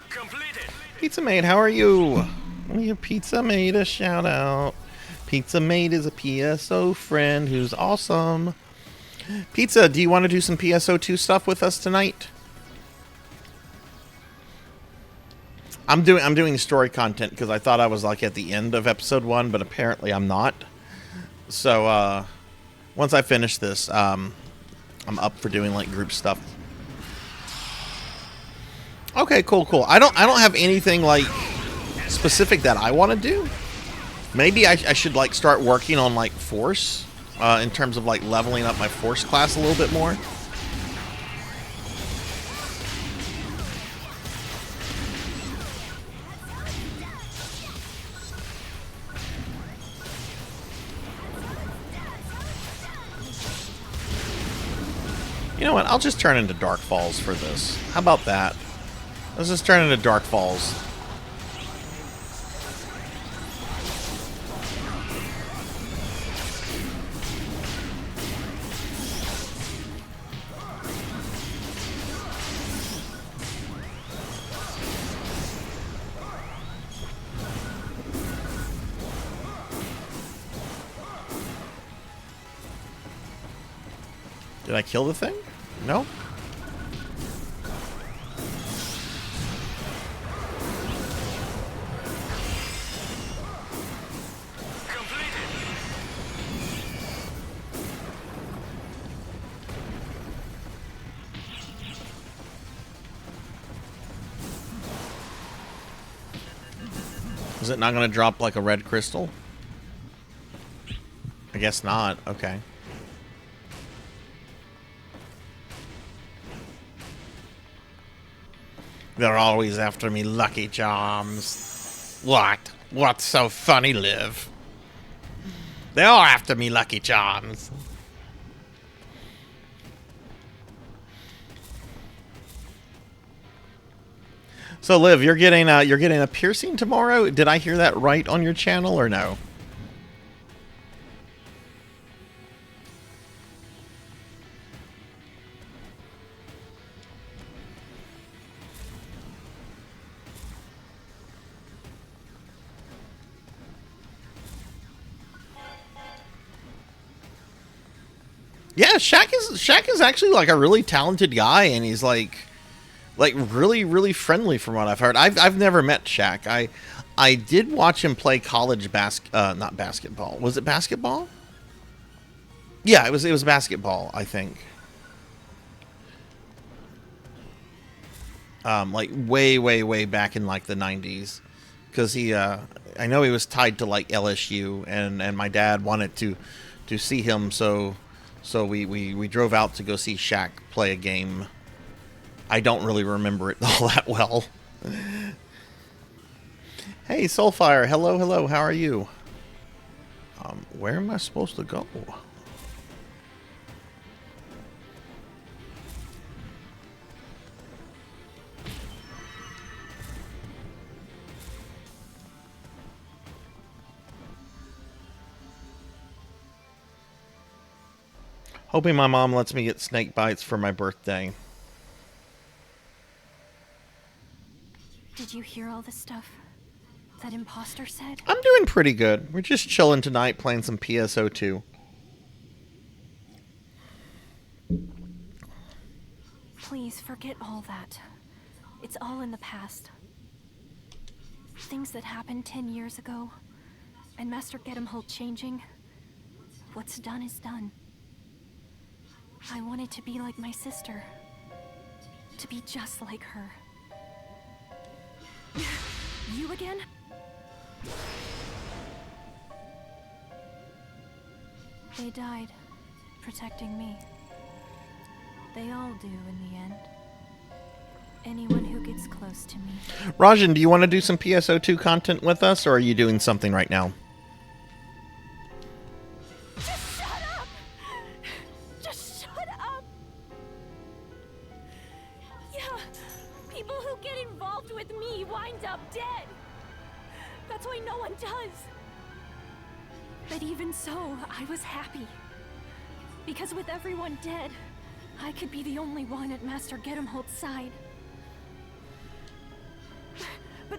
Completed. Pizza Maid, how are you? Let me give Pizza Maid a shout out. Pizza Maid is a PSO friend who's awesome. Pizza, do you want to do some PSO2 stuff with us tonight? I'm doing story content because I thought I was like at the end of episode 1, but apparently I'm not. So once I finish this, I'm up for doing like group stuff. Okay, cool. I don't have anything like specific that I want to do. Maybe I should like start working on like Force in terms of like leveling up my Force class a little bit more. You know what? I'll just turn into Dark Falls for this. How about that? Let's just turn into Dark Falls. Did I kill the thing? No? Is it not going to drop like a red crystal? I guess not. Okay. They're always after me, Lucky Charms. What? What's so funny, Liv? They're all after me, Lucky Charms. So, Liv, you're getting a piercing tomorrow. Did I hear that right on your channel or no? Yeah, Shaq is actually like a really talented guy, and he's like really friendly from what I've heard. I've never met Shaq. I did watch him play college not basketball. Was it basketball? Yeah, it was basketball, I think. like way back in like the 90s, because I know he was tied to like LSU, and my dad wanted to see him, so we drove out to go see Shaq play a game. I don't really remember it all that well. Hey, Soulfire, hello, how are you? Where am I supposed to go? Hoping my mom lets me get snake bites for my birthday. Did you hear all the stuff that imposter said? I'm doing pretty good. We're just chilling tonight, playing some PSO2. Please forget all that. It's all in the past. Things that happened 10 years ago, and Master Gedemholt changing. What's done is done. I wanted to be like my sister. To be just like her. You again? They died, protecting me. They all do in the end. Anyone who gets close to me. Rajan, do you want to do some PSO2 content with us, or are you doing something right now? Just shut up! Just shut up! Yeah, people who get involved with me wind up dead. That's why no one does. But even so, I was happy. Because with everyone dead, I could be the only one at Master Gedemholt's side. But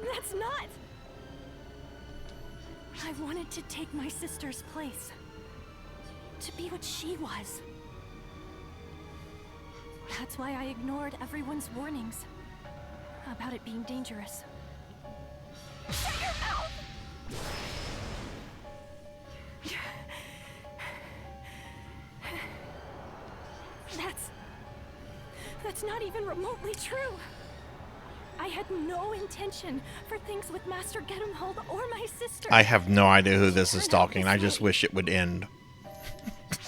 that's not... I wanted to take my sister's place. To be what she was. That's why I ignored everyone's warnings about it being dangerous. Shut your mouth! That's not even remotely true. I had no intention for things with Master Gedemholt or my sister. I have no idea who this is talking. I just wish it would end.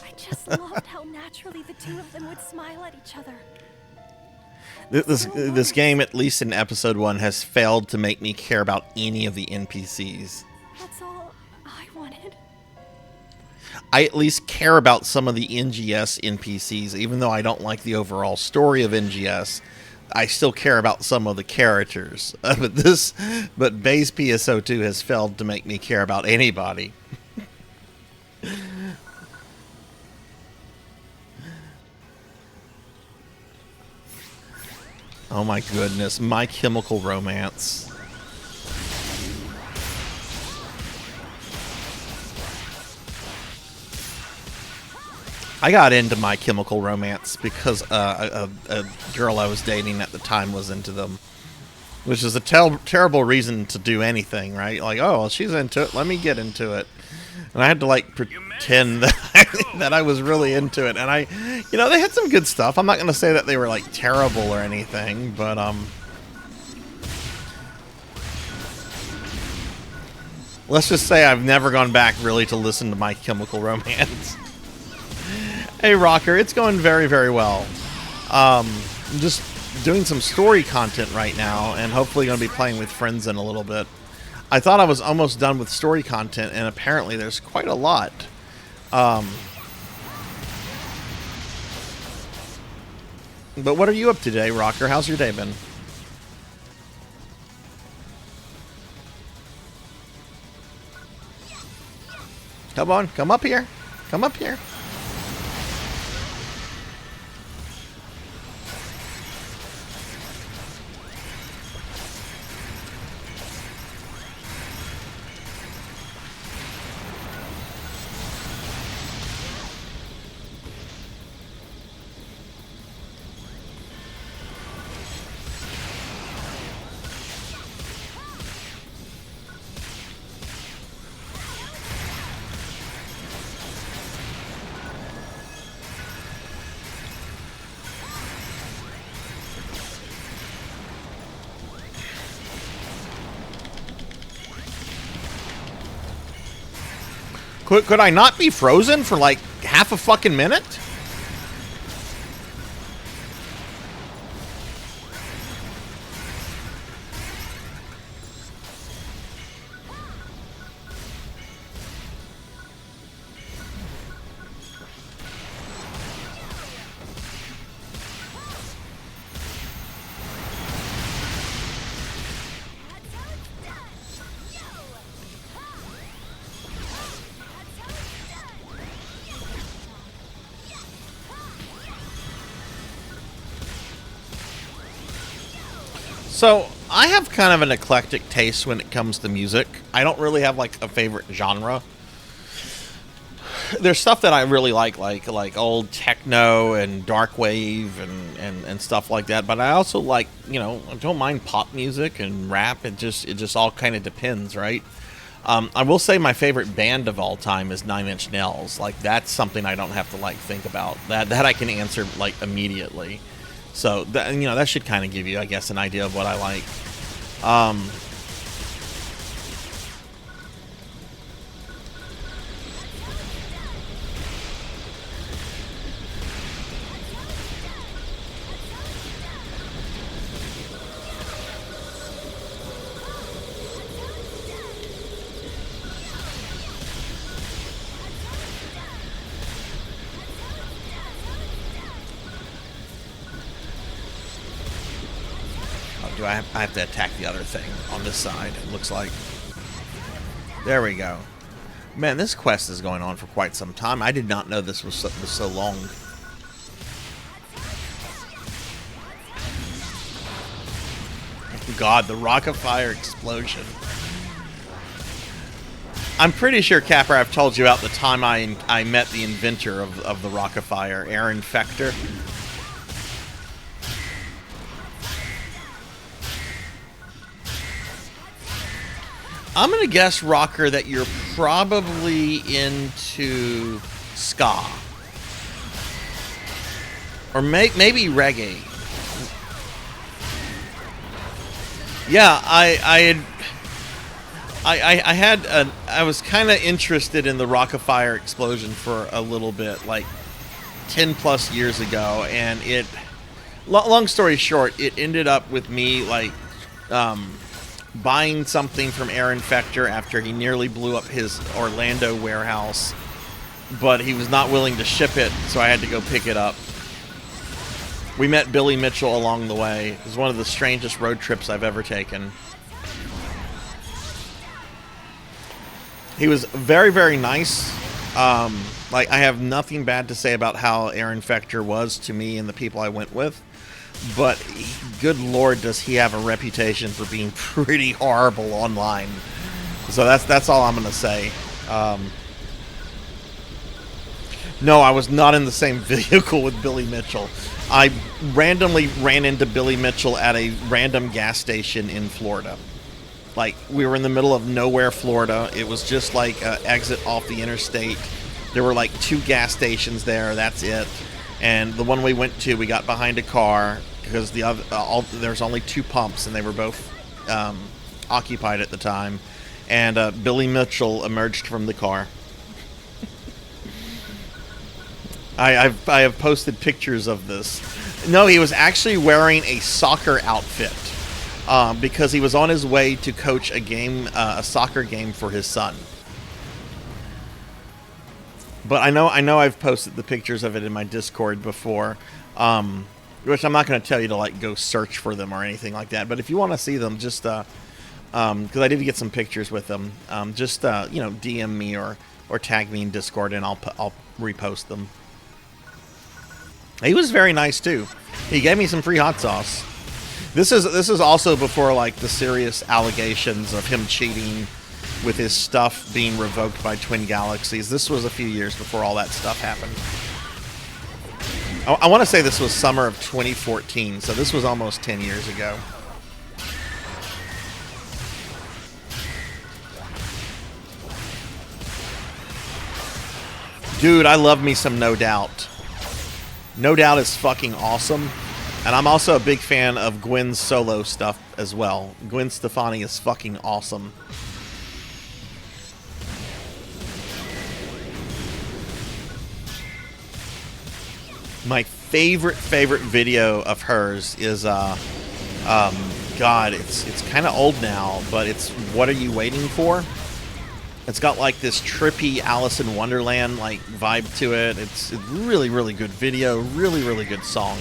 I just loved how naturally the two of them would smile at each other. This game, at least in episode 1, has failed to make me care about any of the NPCs. That's all I wanted. I at least care about some of the NGS NPCs, even though I don't like the overall story of NGS. I still care about some of the characters. But base PSO2 has failed to make me care about anybody. Oh my goodness, My Chemical Romance. I got into My Chemical Romance because a girl I was dating at the time was into them. Which is a terrible reason to do anything, right? Like, oh, she's into it, let me get into it. And I had to, like, pretend that I was really into it. And they had some good stuff. I'm not going to say that they were, like, terrible or anything, but, let's just say I've never gone back really to listen to My Chemical Romance. Hey, Rocker, it's going very, very well. I'm just doing some story content right now, and hopefully going to be playing with friends in a little bit. I thought I was almost done with story content, and apparently there's quite a lot. But what are you up to today, Rocker? How's your day been? Come on, come up here. Come up here. Could I not be frozen for like half a fucking minute? So, I have kind of an eclectic taste when it comes to music. I don't really have, like, a favorite genre. There's stuff that I really like old techno and dark wave and stuff like that. But I also like, you know, I don't mind pop music and rap. It just all kind of depends, right? I will say my favorite band of all time is 9 Inch Nails. Like, that's something I don't have to, like, think about. That I can answer, like, immediately. So, that, you know, that should kind of give you, I guess, an idea of what I like. I have to attack the other thing on this side, it looks like. There we go. Man, this quest is going on for quite some time. I did not know this was so long. God, the rock of fire explosion. I'm pretty sure, Capper, I've told you about the time I met the inventor of the rock of fire, Aaron Fector. I'm going to guess, Rocker, that you're probably into ska. Or maybe reggae. Yeah, I was kind of interested in the Rock of Fire explosion for a little bit, like 10 plus years ago, and long story short, it ended up with me, like, buying something from Aaron Fector after he nearly blew up his Orlando warehouse, but he was not willing to ship it, so I had to go pick it up. We met Billy Mitchell along the way. It was one of the strangest road trips I've ever taken. He was very, very nice. Like, I have nothing bad to say about how Aaron Fector was to me and the people I went with. But, good lord, does he have a reputation for being pretty horrible online. So that's all I'm going to say. No, I was not in the same vehicle with Billy Mitchell. I randomly ran into Billy Mitchell at a random gas station in Florida. Like, we were in the middle of nowhere, Florida. It was just like an exit off the interstate. There were like 2 gas stations there, that's it. And the one we went to, we got behind a car because the other, there's only 2 pumps, and they were both occupied at the time. And Billy Mitchell emerged from the car. I have posted pictures of this. No, he was actually wearing a soccer outfit because he was on his way to coach a game, a soccer game for his son. But I know I've posted the pictures of it in my Discord before, which I'm not going to tell you to like go search for them or anything like that. But if you want to see them, just because I did get some pictures with them, just you know, DM me or tag me in Discord, and I'll repost them. He was very nice too. He gave me some free hot sauce. This is also before like the serious allegations of him cheating with his stuff being revoked by Twin Galaxies. This was a few years before all that stuff happened. I want to say this was summer of 2014, so this was almost 10 years ago. Dude, I love me some No Doubt. No Doubt is fucking awesome. And I'm also a big fan of Gwen's solo stuff as well. Gwen Stefani is fucking awesome. My favorite video of hers is God, it's kind of old now, but it's What Are You Waiting For? It's got like this trippy Alice in Wonderland like vibe to it. It's a really, really good video, really, really good song.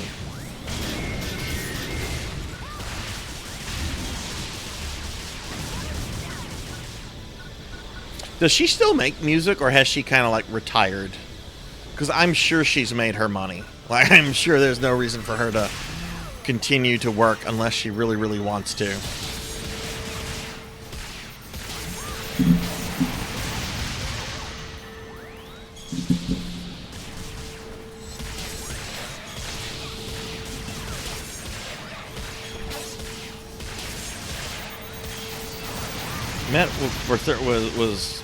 Does she still make music, or has she kind of like retired? Because I'm sure she's made her money. Like, I'm sure there's no reason for her to continue to work unless she really, really wants to. Met was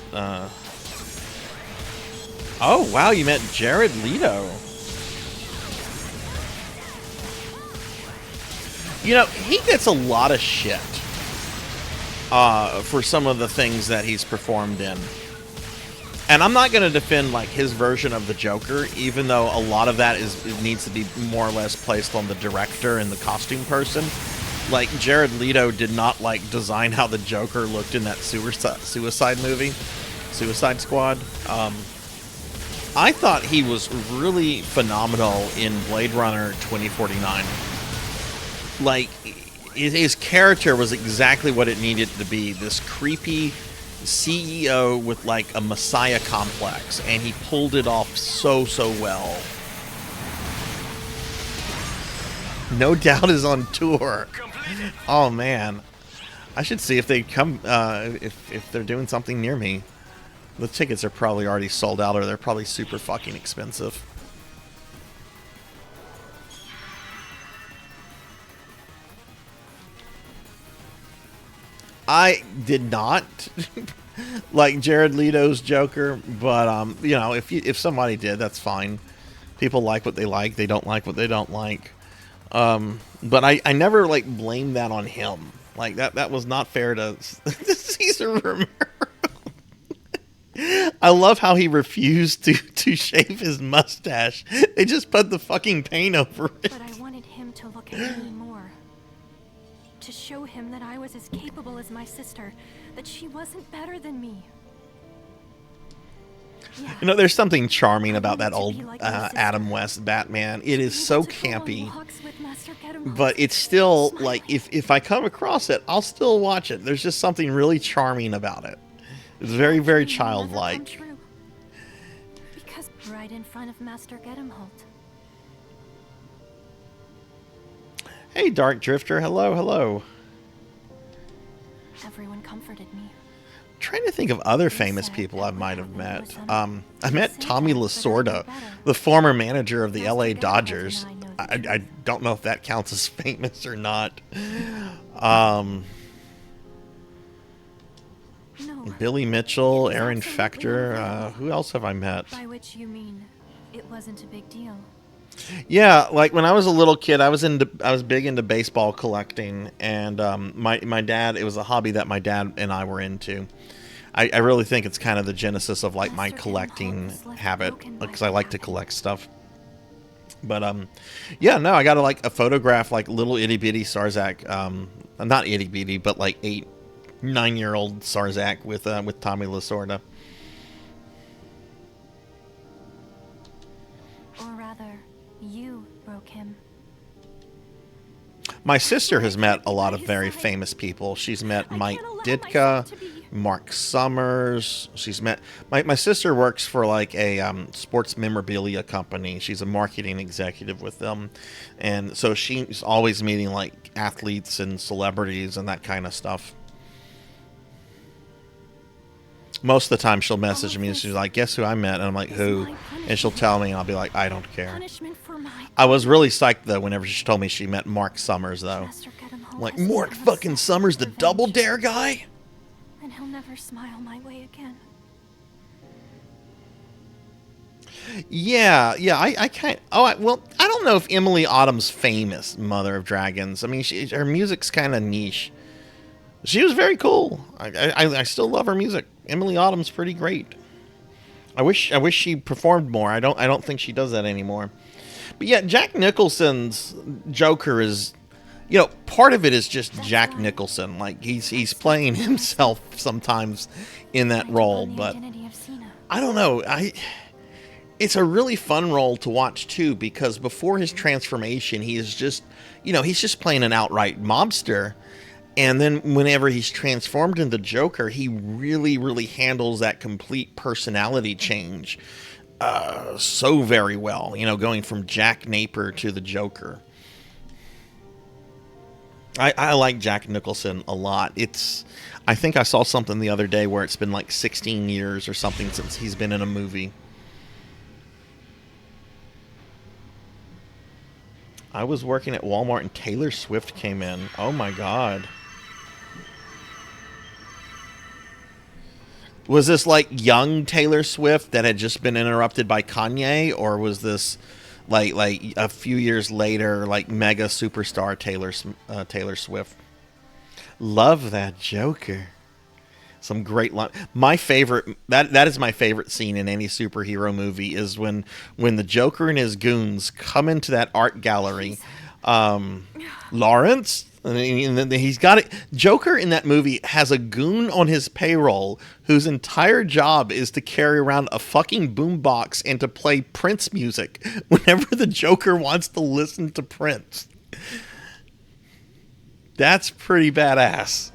oh wow, you met Jared Leto. You know, he gets a lot of shit for some of the things that he's performed in. And I'm not going to defend like his version of the Joker, even though a lot of that it needs to be more or less placed on the director and the costume person. Like, Jared Leto did not like design how the Joker looked in that Suicide movie, Suicide Squad. I thought he was really phenomenal in Blade Runner 2049. Like, his character was exactly what it needed to be. This creepy CEO with like a messiah complex, and he pulled it off so well. No Doubt is on tour. Oh man, I should see if they come. If they're doing something near me. The tickets are probably already sold out, or they're probably super fucking expensive. I did not like Jared Leto's Joker, but you know, if somebody did, that's fine. People like what they like; they don't like what they don't like. But I never like blamed that on him. Like that was not fair to Caesar Romero. I love how he refused to shave his mustache. They just put the fucking paint over it. But I wanted him to look at me more. To show him that I was as capable as my sister, that she wasn't better than me. Yeah. You know, there's something charming about that old Adam West Batman. It is so campy, but it's still like, if I come across it, I'll still watch it. There's just something really charming about it. It's very, very childlike. Because right in front of Master Gedemholt. Hey, Dark Drifter. Hello, hello. Everyone comforted me. I'm trying to think of other famous people I might have met. I met Tommy Lasorda, the former manager of the LA Dodgers. I don't know if that counts as famous or not. Billy Mitchell, Aaron Fecter. Who else have I met? By which you mean it wasn't a big deal. Yeah, like when I was a little kid, I was big into baseball collecting, and my dad. It was a hobby that my dad and I were into. I really think it's kind of the genesis of like my collecting habit, because I like to collect stuff. But yeah, no, I got a photograph like little itty bitty Sarzac, not itty bitty, but like 8-9-year-old Sarzac with Tommy Lasorda. Or rather, you broke him. My sister has met a lot of very famous people. She's met Mike Ditka, Mark Summers. She's met my sister works for like a sports memorabilia company. She's a marketing executive with them, and so she's always meeting like athletes and celebrities and that kind of stuff. Most of the time she'll message me and she's like, guess who I met? And I'm like, who? And she'll tell me and I'll be like, I don't care. I was really psyched though whenever she told me she met Mark Summers though. I'm like, Mark fucking Summers, the Double Dare guy? And he'll never smile my way again. Yeah, I can't. Well, I don't know if Emily Autumn's famous, Mother of Dragons. I mean, her music's kind of niche. She was very cool. I still love her music. Emily Autumn's pretty great. I wish she performed more. I don't think she does that anymore. But yeah, Jack Nicholson's Joker is, you know, part of it is just Jack Nicholson. Like he's playing himself sometimes in that role, but I don't know. It's a really fun role to watch too, because before his transformation, he is just, you know, he's just playing an outright mobster. And then whenever he's transformed into Joker, he really, really handles that complete personality change so very well. You know, going from Jack Napier to the Joker. I like Jack Nicholson a lot. I think I saw something the other day where it's been like 16 years or something since he's been in a movie. I was working at Walmart and Taylor Swift came in. Oh my God. Was this like young Taylor Swift that had just been interrupted by Kanye, or was this like a few years later, like mega superstar Taylor Swift? Love that Joker. Some great line. My favorite, that is my favorite scene in any superhero movie, is when the Joker and his goons come into that art gallery. Lawrence, and he's got it. Joker in that movie has a goon on his payroll whose entire job is to carry around a fucking boombox and to play Prince music whenever the Joker wants to listen to Prince. That's pretty badass.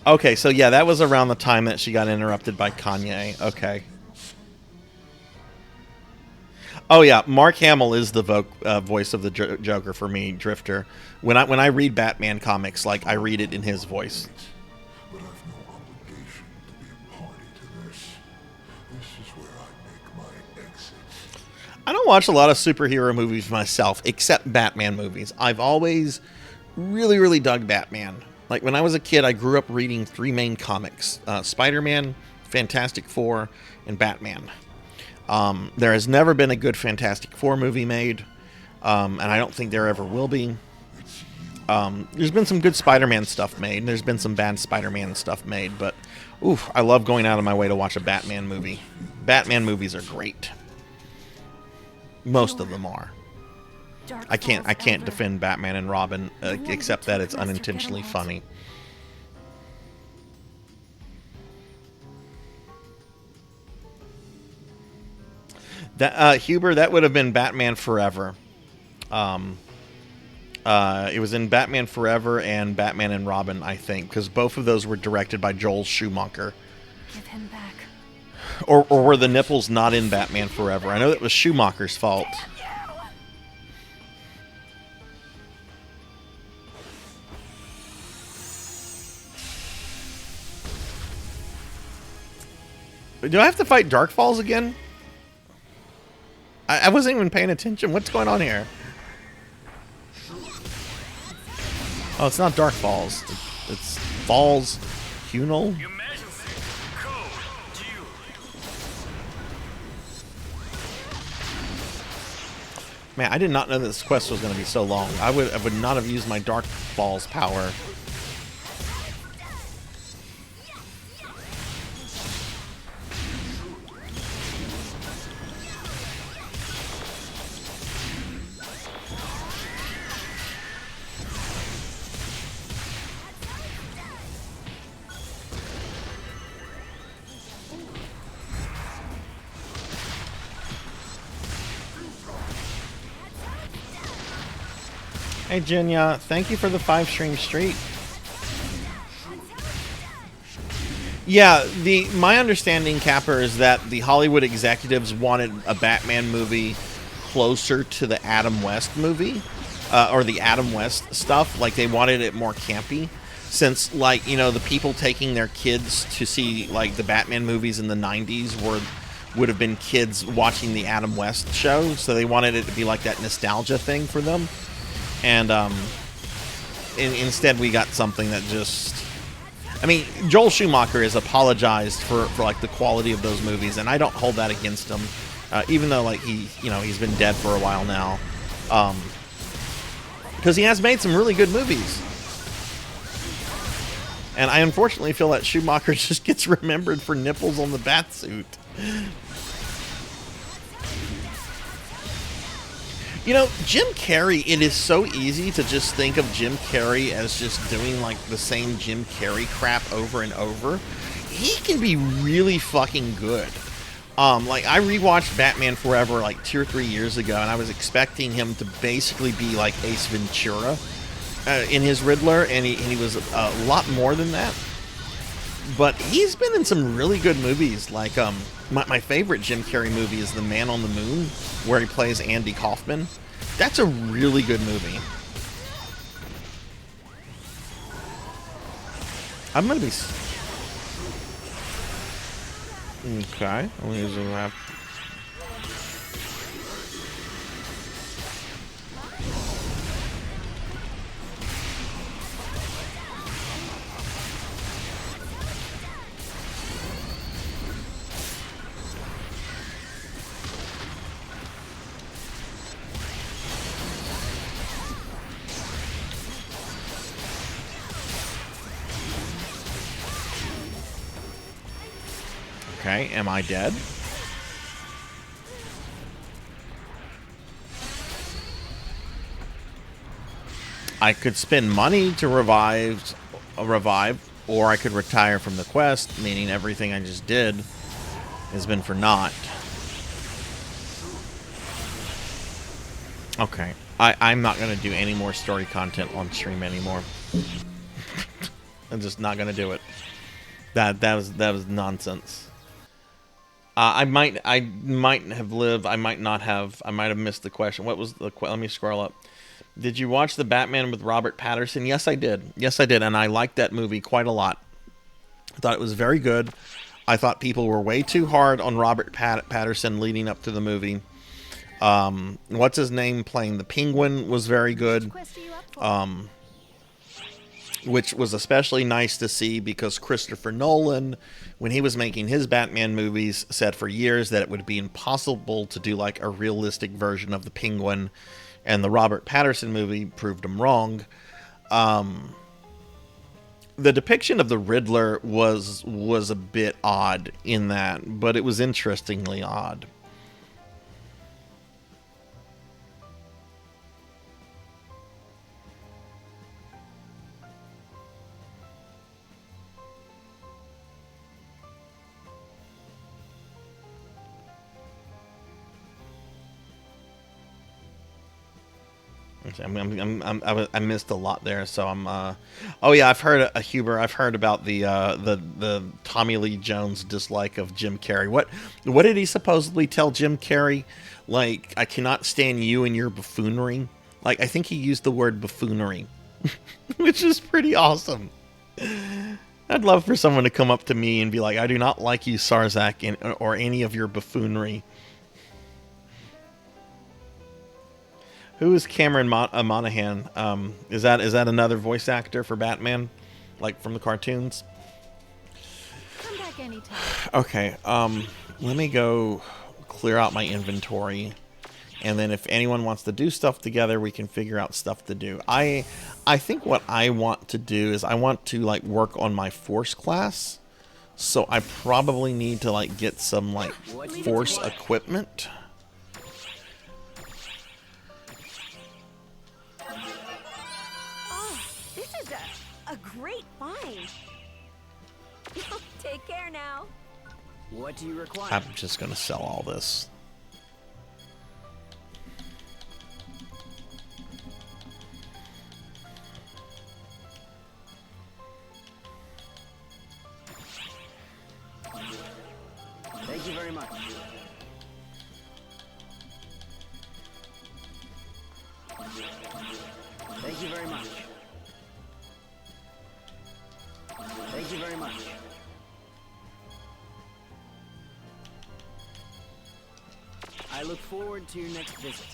Okay, so yeah, that was around the time that she got interrupted by Kanye. Okay. Oh yeah, Mark Hamill is the voice of the Joker for me, Drifter. When I read Batman comics, like I read it in his voice. But I've no obligation to be a party to this. This is where I make my exit. I don't watch a lot of superhero movies myself, except Batman movies. I've always really, really dug Batman. Like when I was a kid, I grew up reading 3 main comics: Spider-Man, Fantastic Four, and Batman. There has never been a good Fantastic Four movie made, and I don't think there ever will be. There's been some good Spider-Man stuff made, and there's been some bad Spider-Man stuff made, but oof, I love going out of my way to watch a Batman movie. Batman movies are great. Most of them are. I can't defend Batman and Robin, except that it's unintentionally funny. That Huber, that would have been Batman Forever. It was in Batman Forever and Batman and Robin, I think, because both of those were directed by Joel Schumacher. Give him back. Or were the nipples not in Batman Forever? I know that was Schumacher's fault. Do I have to fight Dark Falls again? I wasn't even paying attention. What's going on here? Oh, it's not Dark Falls. It's Falls Hunal. Man, I did not know this quest was going to be so long. I would not have used my Dark Falls power. Hey Jinya, thank you for the 5-stream streak. Yeah, my understanding, Capper, is that the Hollywood executives wanted a Batman movie closer to the Adam West movie, or the Adam West stuff. Like, they wanted it more campy, since, like, you know, the people taking their kids to see, like, the Batman movies in the 90s would have been kids watching the Adam West show, so they wanted it to be like that nostalgia thing for them. And instead we got something that just... I mean, Joel Schumacher has apologized for like the quality of those movies, and I don't hold that against him, even though like he's been dead for a while now, because he has made some really good movies. And I unfortunately feel that Schumacher just gets remembered for nipples on the bat suit. You know, Jim Carrey, it is so easy to just think of Jim Carrey as just doing like the same Jim Carrey crap over and over. He can be really fucking good. Like I rewatched Batman Forever like 2 or 3 years ago, and I was expecting him to basically be like Ace Ventura in his Riddler, and he was a lot more than that. But he's been in some really good movies. Like my favorite Jim Carrey movie is The Man on the Moon, where he plays Andy Kaufman. That's a really good movie. I'm gonna be okay. Okay, am I dead? I could spend money to revive, or I could retire from the quest, meaning everything I just did has been for naught. Okay, I'm not going to do any more story content on stream anymore. I'm just not going to do it. That was nonsense. I might have lived. I might not have. I might have missed the question. What was the? Let me scroll up. Did you watch The Batman with Robert Pattinson? Yes, I did. Yes, I did, and I liked that movie quite a lot. I thought it was very good. I thought people were way too hard on Robert Pattinson leading up to the movie. What's his name playing the Penguin was very good. Which was especially nice to see because Christopher Nolan, when he was making his Batman movies, said for years that it would be impossible to do like a realistic version of the Penguin, and the Robert Pattinson movie proved him wrong. The depiction of the Riddler was a bit odd in that, but it was interestingly odd. I missed a lot there, so I'm. Oh yeah, I've heard Huber. I've heard about the Tommy Lee Jones dislike of Jim Carrey. What did he supposedly tell Jim Carrey? Like, I cannot stand you and your buffoonery. Like, I think he used the word buffoonery, which is pretty awesome. I'd love for someone to come up to me and be like, I do not like you, Sarzac, or any of your buffoonery. Who is Cameron Monaghan? Is that another voice actor for Batman, like from the cartoons? Come back anytime. Okay. Let me go clear out my inventory, and then if anyone wants to do stuff together, we can figure out stuff to do. I think what I want to do is I want to like work on my Force class, so I probably need to like get some like Force equipment. A great find. Take care now. What do you require? I'm just gonna sell all this. Thank you very much. Thank you very much. Thank you very much. I look forward to your next visit.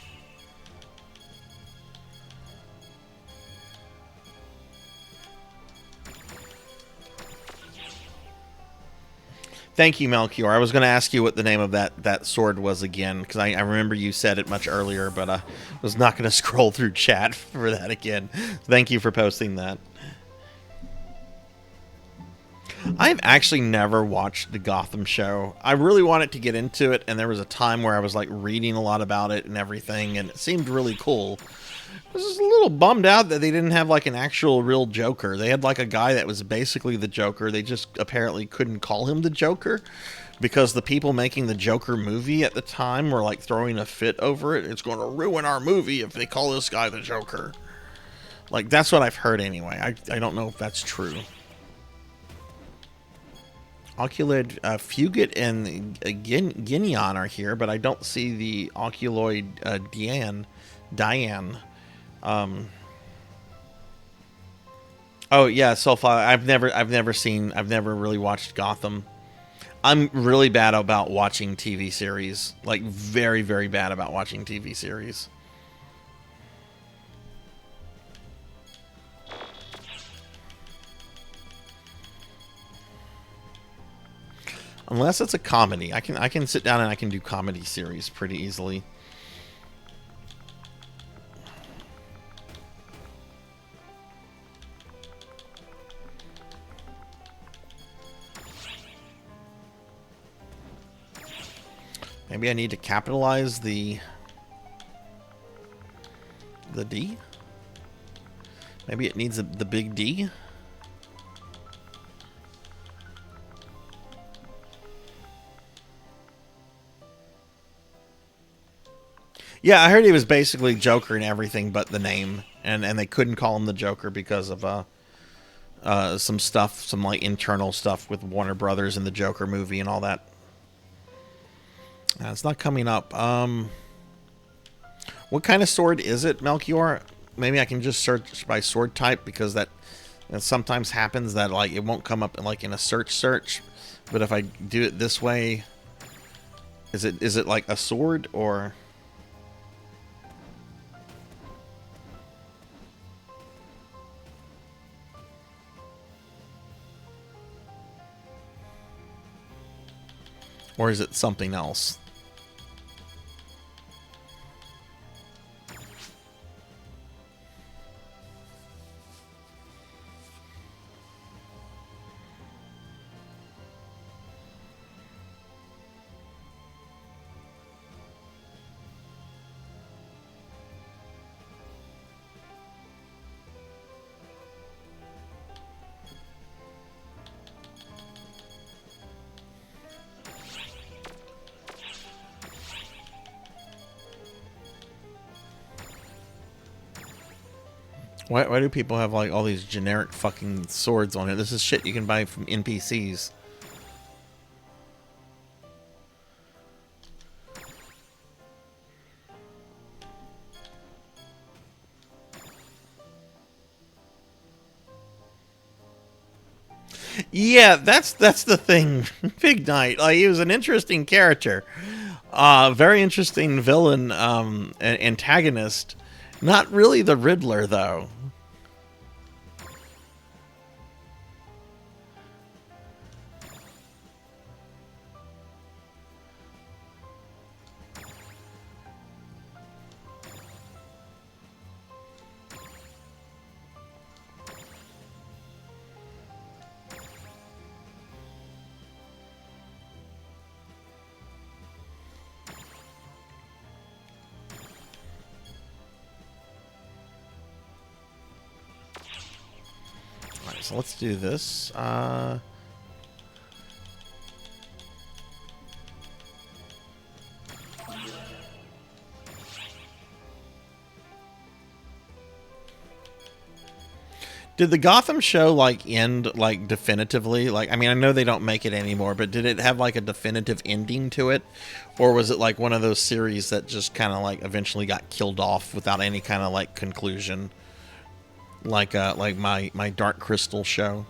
Thank you, Melchior. I was going to ask you what the name of that sword was again, because I remember you said it much earlier, but I was not going to scroll through chat for that again. Thank you for posting that. I've actually never watched the Gotham show. I really wanted to get into it, and there was a time where I was like reading a lot about it and everything, and it seemed really cool. I was just a little bummed out that they didn't have like an actual real Joker. They had like a guy that was basically the Joker. They just apparently couldn't call him the Joker because the people making the Joker movie at the time were like throwing a fit over it. It's going to ruin our movie if they call this guy the Joker. Like, that's what I've heard anyway. I don't know if that's true. Oculoid Fugit and Guignon are here, but I don't see the Oculoid Diane. Oh yeah, so far I've never really watched Gotham. I'm really bad about watching TV series. Like, very, very bad about watching TV series. Unless it's a comedy. I can sit down and I can do comedy series pretty easily. Maybe I need to capitalize the D? Maybe it needs the big D? Yeah, I heard he was basically Joker and everything but the name. And they couldn't call him the Joker because of some stuff, some like internal stuff with Warner Brothers and the Joker movie and all that. It's not coming up. What kind of sword is it, Melchior? Maybe I can just search by sword type, because that sometimes happens that like it won't come up in, like, in a search. But if I do it this way, is it like a sword or? Or is it something else? Why do people have like all these generic fucking swords on it? This is shit you can buy from NPCs. Yeah, that's the thing. Big Knight, like, he was an interesting character. Very interesting villain, antagonist. Not really the Riddler, though. So let's do this. Did the Gotham show like end like definitively? Like, I mean, I know they don't make it anymore, but did it have like a definitive ending to it? Or was it like one of those series that just kind of like eventually got killed off without any kind of like conclusion? Like my Dark Crystal show,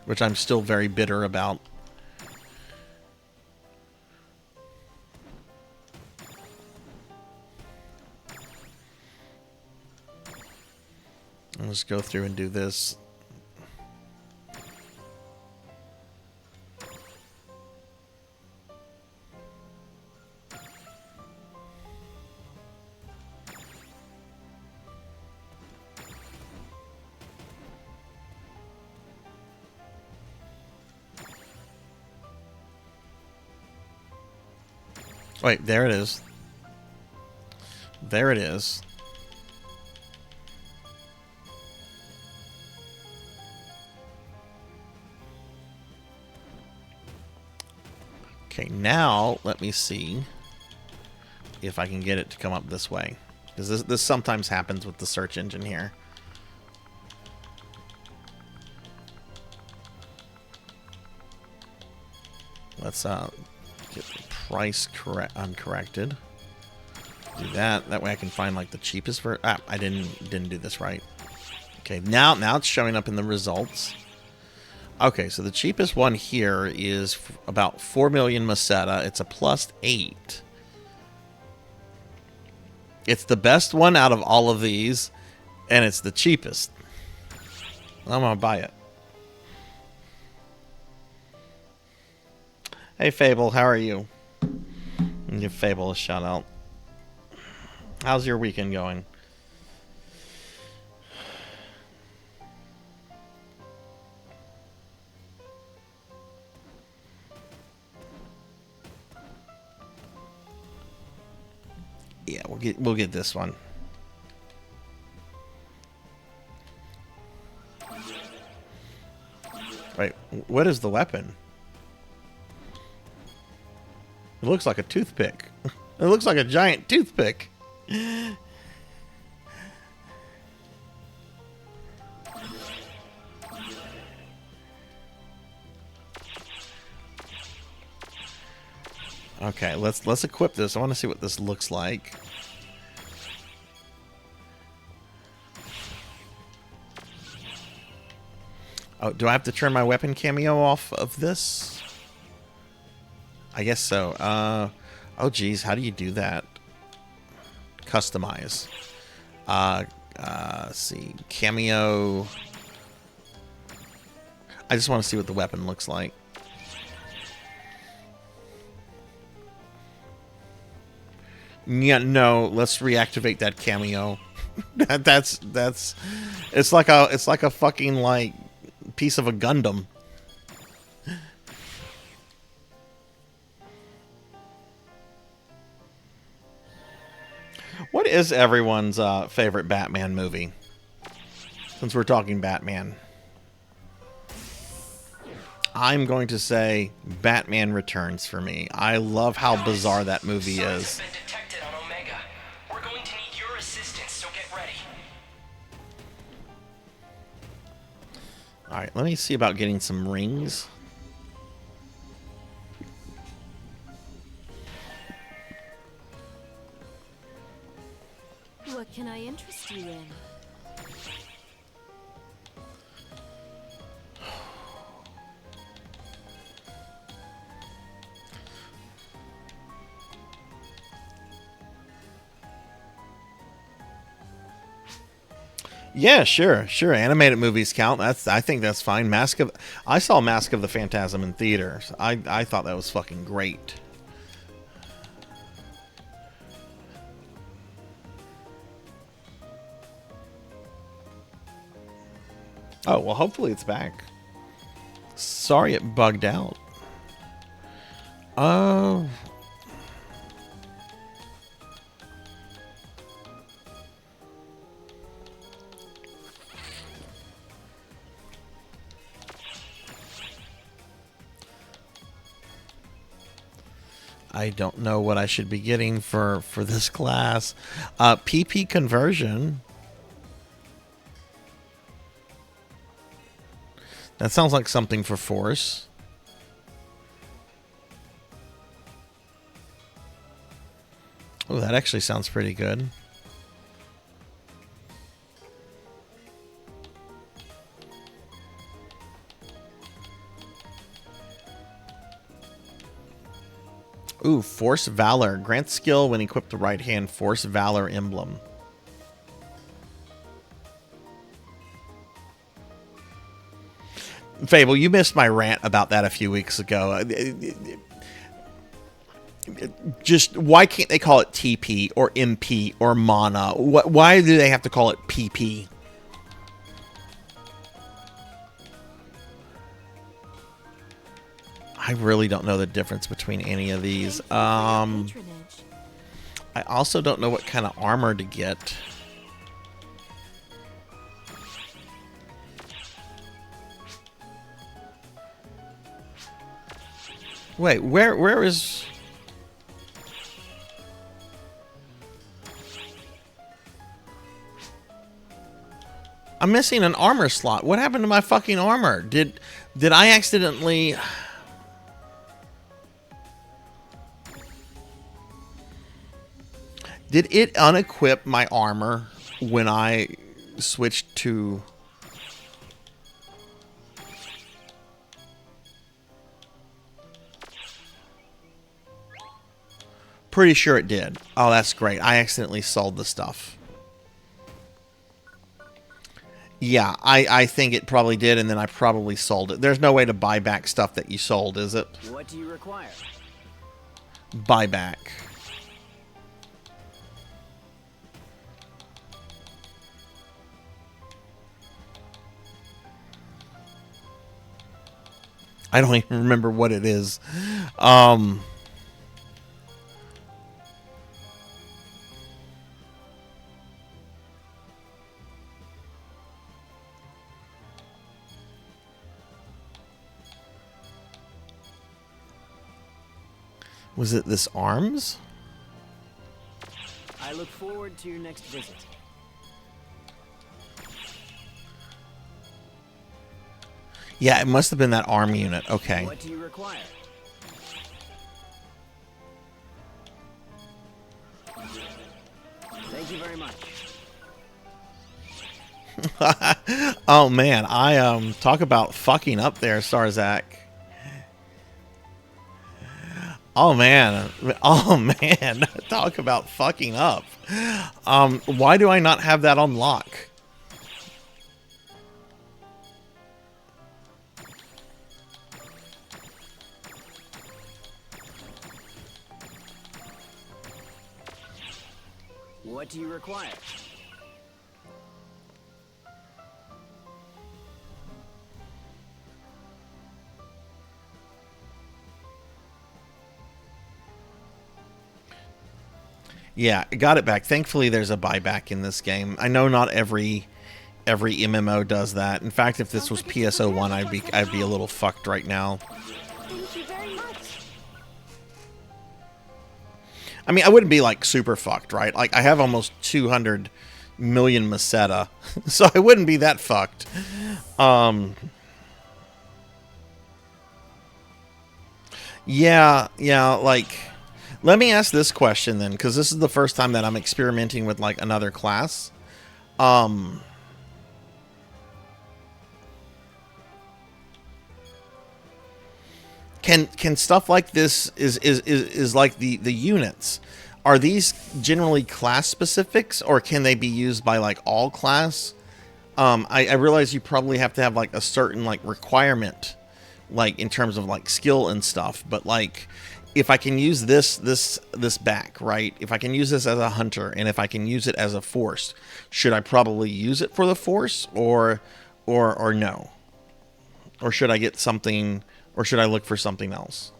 which I'm still very bitter about. Let's go through and do this. Wait, there it is. There it is. Okay, now let me see if I can get it to come up this way. Because this sometimes happens with the search engine here. Let's get the price uncorrected. Do that. That way I can find like the cheapest version. Ah, I didn't do this right. Okay, now it's showing up in the results. Okay, so the cheapest one here is about 4 million Meseta. It's a +8. It's the best one out of all of these, and it's the cheapest. I'm gonna buy it. Hey Fable, how are you? Give Fable a shout out. How's your weekend going? Yeah, we'll get this one. Wait, what is the weapon? It looks like a toothpick. It looks like a giant toothpick. Okay, let's equip this. I want to see what this looks like. Oh, do I have to turn my weapon cameo off of this? I guess so. Oh geez, how do you do that? Customize. Let's see. Cameo. I just want to see what the weapon looks like. Yeah, no, let's reactivate that cameo. that's it's like a fucking like piece of a Gundam. What is everyone's favorite Batman movie? Since we're talking Batman. I'm going to say Batman Returns for me. I love how bizarre that movie is. Alright, let me see about getting some rings. What can I interest you in? Yeah, sure. Animated movies count. I think that's fine. I saw Mask of the Phantasm in theaters. I thought that was fucking great. Oh, well, hopefully it's back. Sorry it bugged out. Oh. I don't know what I should be getting for this class. PP conversion. That sounds like something for force. Oh, that actually sounds pretty good. Ooh, Force Valor. Grant skill when equipped the right hand Force Valor emblem. Fable, you missed my rant about that a few weeks ago. Just, why can't they call it TP or MP or Mana? Why do they have to call it PP? I really don't know the difference between any of these. I also don't know what kind of armor to get. Wait, where is... I'm missing an armor slot. What happened to my fucking armor? Did I accidentally... Did it unequip my armor when I switched to... Pretty sure it did. Oh, that's great. I accidentally sold the stuff. Yeah, I think it probably did, and then I probably sold it. There's no way to buy back stuff that you sold, is it? What do you require? Buy back. I don't even remember what it is. Was it this arms? I look forward to your next visit. Yeah, it must have been that arm unit. Okay. What do you require? Thank you very much. Oh man, I talk about fucking up there, Sarzac. Oh man, talk about fucking up. Why do I not have that on lock? What do you require? Yeah, got it back. Thankfully, there's a buyback in this game. I know not every MMO does that. In fact, if this was PSO1, I'd be a little fucked right now. Thank you very much. I mean, I wouldn't be like super fucked, right? Like I have almost 200 million Meseta, so I wouldn't be that fucked. Yeah, like, let me ask this question then, because this is the first time that I'm experimenting with like another class. Can stuff like this is like the units? Are these generally class specifics, or can they be used by like all class? I realize you probably have to have like a certain like requirement, like in terms of like skill and stuff. But like, if I can use this back, right? If I can use this as a hunter, and if I can use it as a force, should I probably use it for the force, or no? Or should I get something? Or should I look for something else?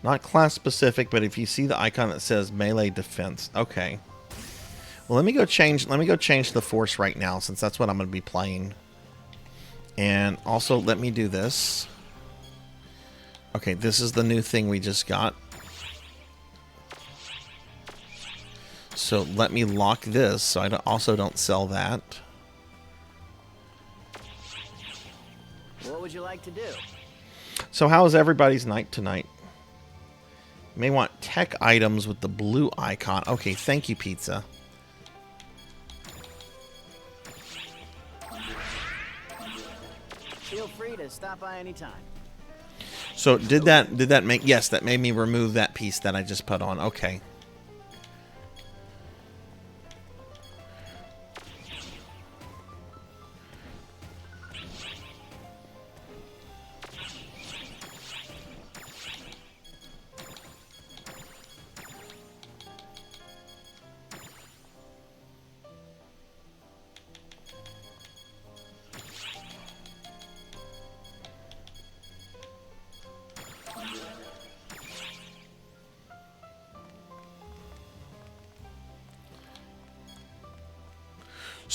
Not class specific, but if you see the icon that says melee defense, okay. Well, let me go change the force right now, since that's what I'm going to be playing. And also, let me do this. Okay, this is the new thing we just got. So let me lock this, so I also don't sell that. What would you like to do? So how is everybody's night tonight? You may want tech items with the blue icon. Okay, thank you, pizza. Feel free to stop by anytime. So did that make... Yes, that made me remove that piece that I just put on. Okay.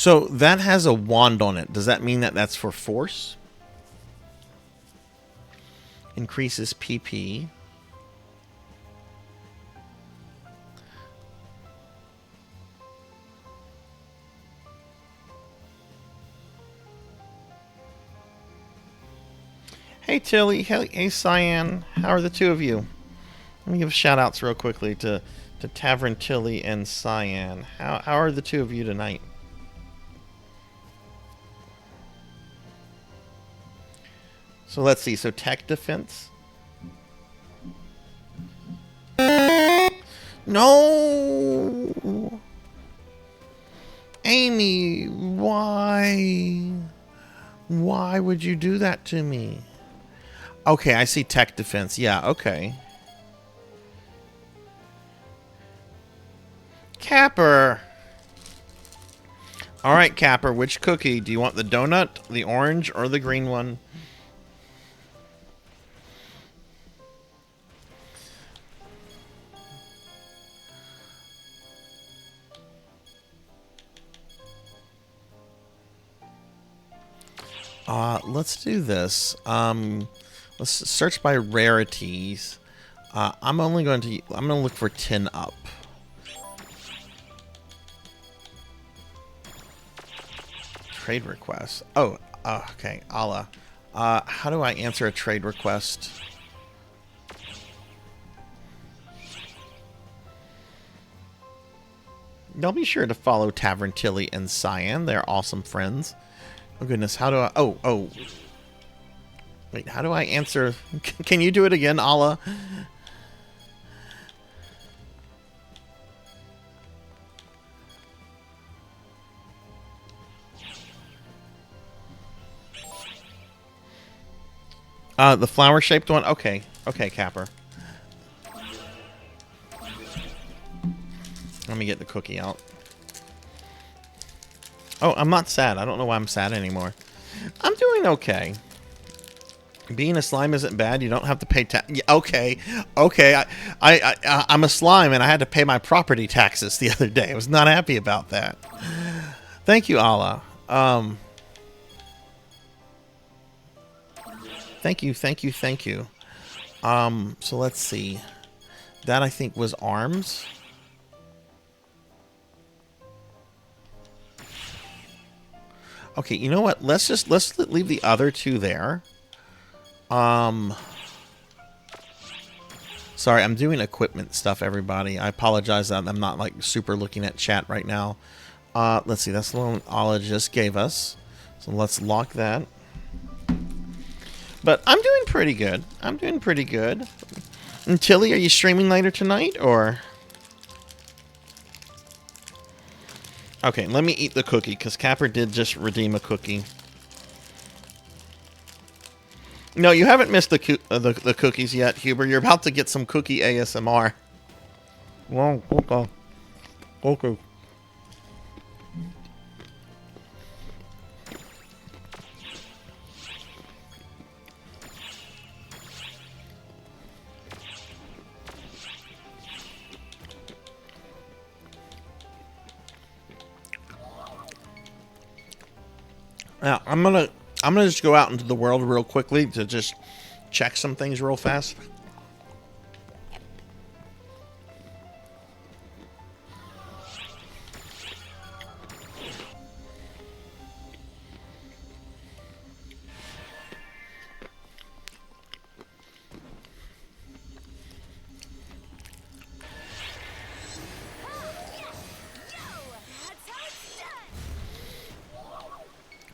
So that has a wand on it. Does that mean that that's for force? Increases PP. Hey Tilly, hey Cyan, how are the two of you? Let me give shout outs real quickly to Tavern Tilly and Cyan. How are the two of you tonight? So let's see, so tech defense. No! Amy, why? Why would you do that to me? Okay, I see tech defense. Yeah, okay. Capper! Alright, Capper, which cookie? Do you want the donut, the orange, or the green one? Let's do this. Let's search by rarities. I'm gonna look for 10 up. Trade request. Oh, okay. Allah. How do I answer a trade request? Y'all be sure to follow Tavern Tilly and Cyan. They're awesome friends. Oh goodness, how do I... Oh. Wait, how do I answer... Can you do it again, Allah? The flower-shaped one? Okay. Okay, Capper. Let me get the cookie out. Oh, I'm not sad. I don't know why I'm sad anymore. I'm doing okay. Being a slime isn't bad. You don't have to pay tax. Yeah, okay. Okay. I'm a slime and I had to pay my property taxes the other day. I was not happy about that. Thank you, Allah. Thank you. So let's see. That I think was arms. Okay, you know what? Let's leave the other two there. Sorry, I'm doing equipment stuff, everybody. I apologize that I'm not like super looking at chat right now. Let's see, that's the one Allah just gave us. So let's lock that. But I'm doing pretty good. And Tilly, are you streaming later tonight or? Okay, let me eat the cookie, because Capper did just redeem a cookie. No, you haven't missed the cookies yet, Huber. You're about to get some cookie ASMR. Wow, okay. Now, I'm gonna just go out into the world real quickly to just check some things real fast.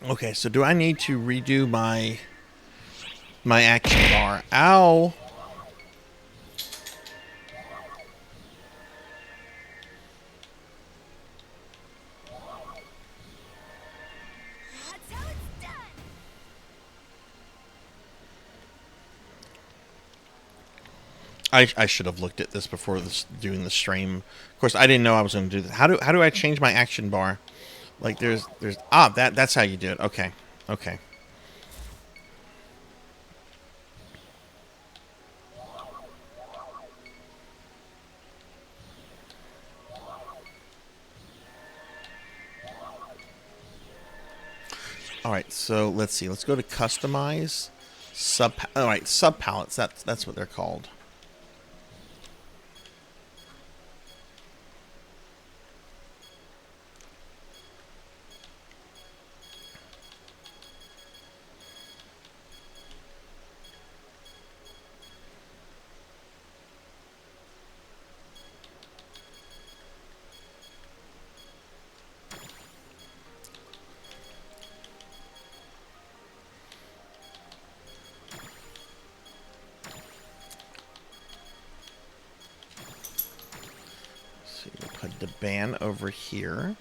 Okay, so do I need to redo my action bar? Ow! I should have looked at this before doing the stream. Of course, I didn't know I was going to do this. How do I change my action bar? Like there's that's how you do it. Okay. All right, so let's see. Let's go to customize sub. All right, sub palettes. That's what they're called. So we'll put the band over here.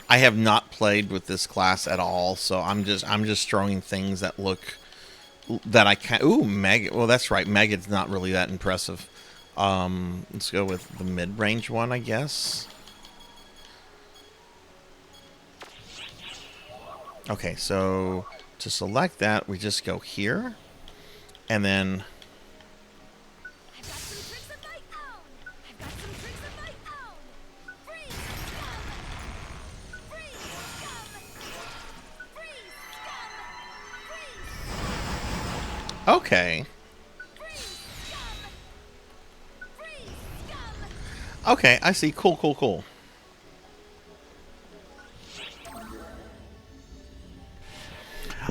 I have not played with this class at all, so I'm just throwing things that look that I can. Ooh, Meg. Well, that's right. Megad's not really that impressive. Let's go with the mid-range one, I guess. Okay, so to select that, we just go here, and then. Okay. Okay, I see. Cool, cool, cool.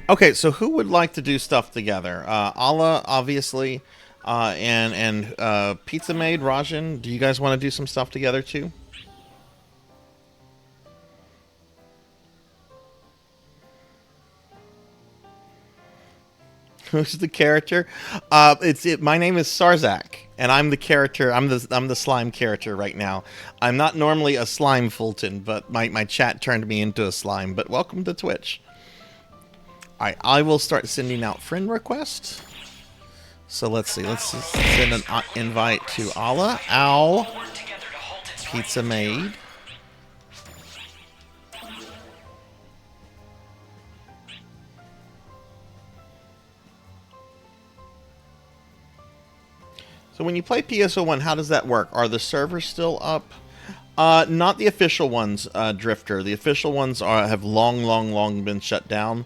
Okay, so who would like to do stuff together? Allah, obviously, and Pizza Maid, Rajan. Do you guys want to do some stuff together too? Who's the character? My name is Sarzac, and I'm the character. I'm the slime character right now. I'm not normally a slime Fulton, but my chat turned me into a slime. But welcome to Twitch. All right, I will start sending out friend requests. So let's see. Let's send an invite to Allah, Al, Pizza Maid. So when you play PSO1, how does that work? Are the servers still up? Not the official ones, Drifter. The official ones have long been shut down.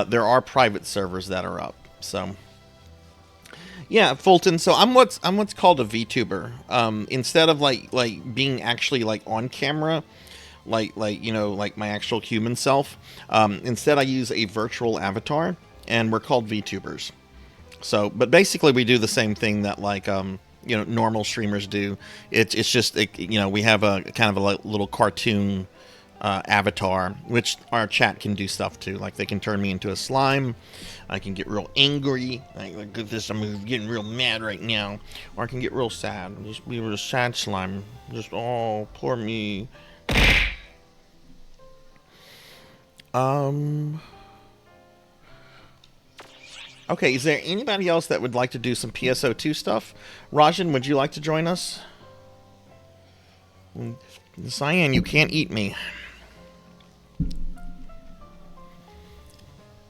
There are private servers that are up. So, yeah, Fulton. So I'm what's called a VTuber. Instead of like being actually like on camera, like my actual human self. Instead, I use a virtual avatar, and we're called VTubers. So, but basically we do the same thing that like, normal streamers do. It's just, we have a kind of a little cartoon avatar, which our chat can do stuff to. Like they can turn me into a slime. I can get real angry. Like this, I'm getting real mad right now. Or I can get real sad. Just be a sad slime. Just, oh, poor me. Okay, is there anybody else that would like to do some PSO2 stuff? Rajan, would you like to join us? Cyan, you can't eat me.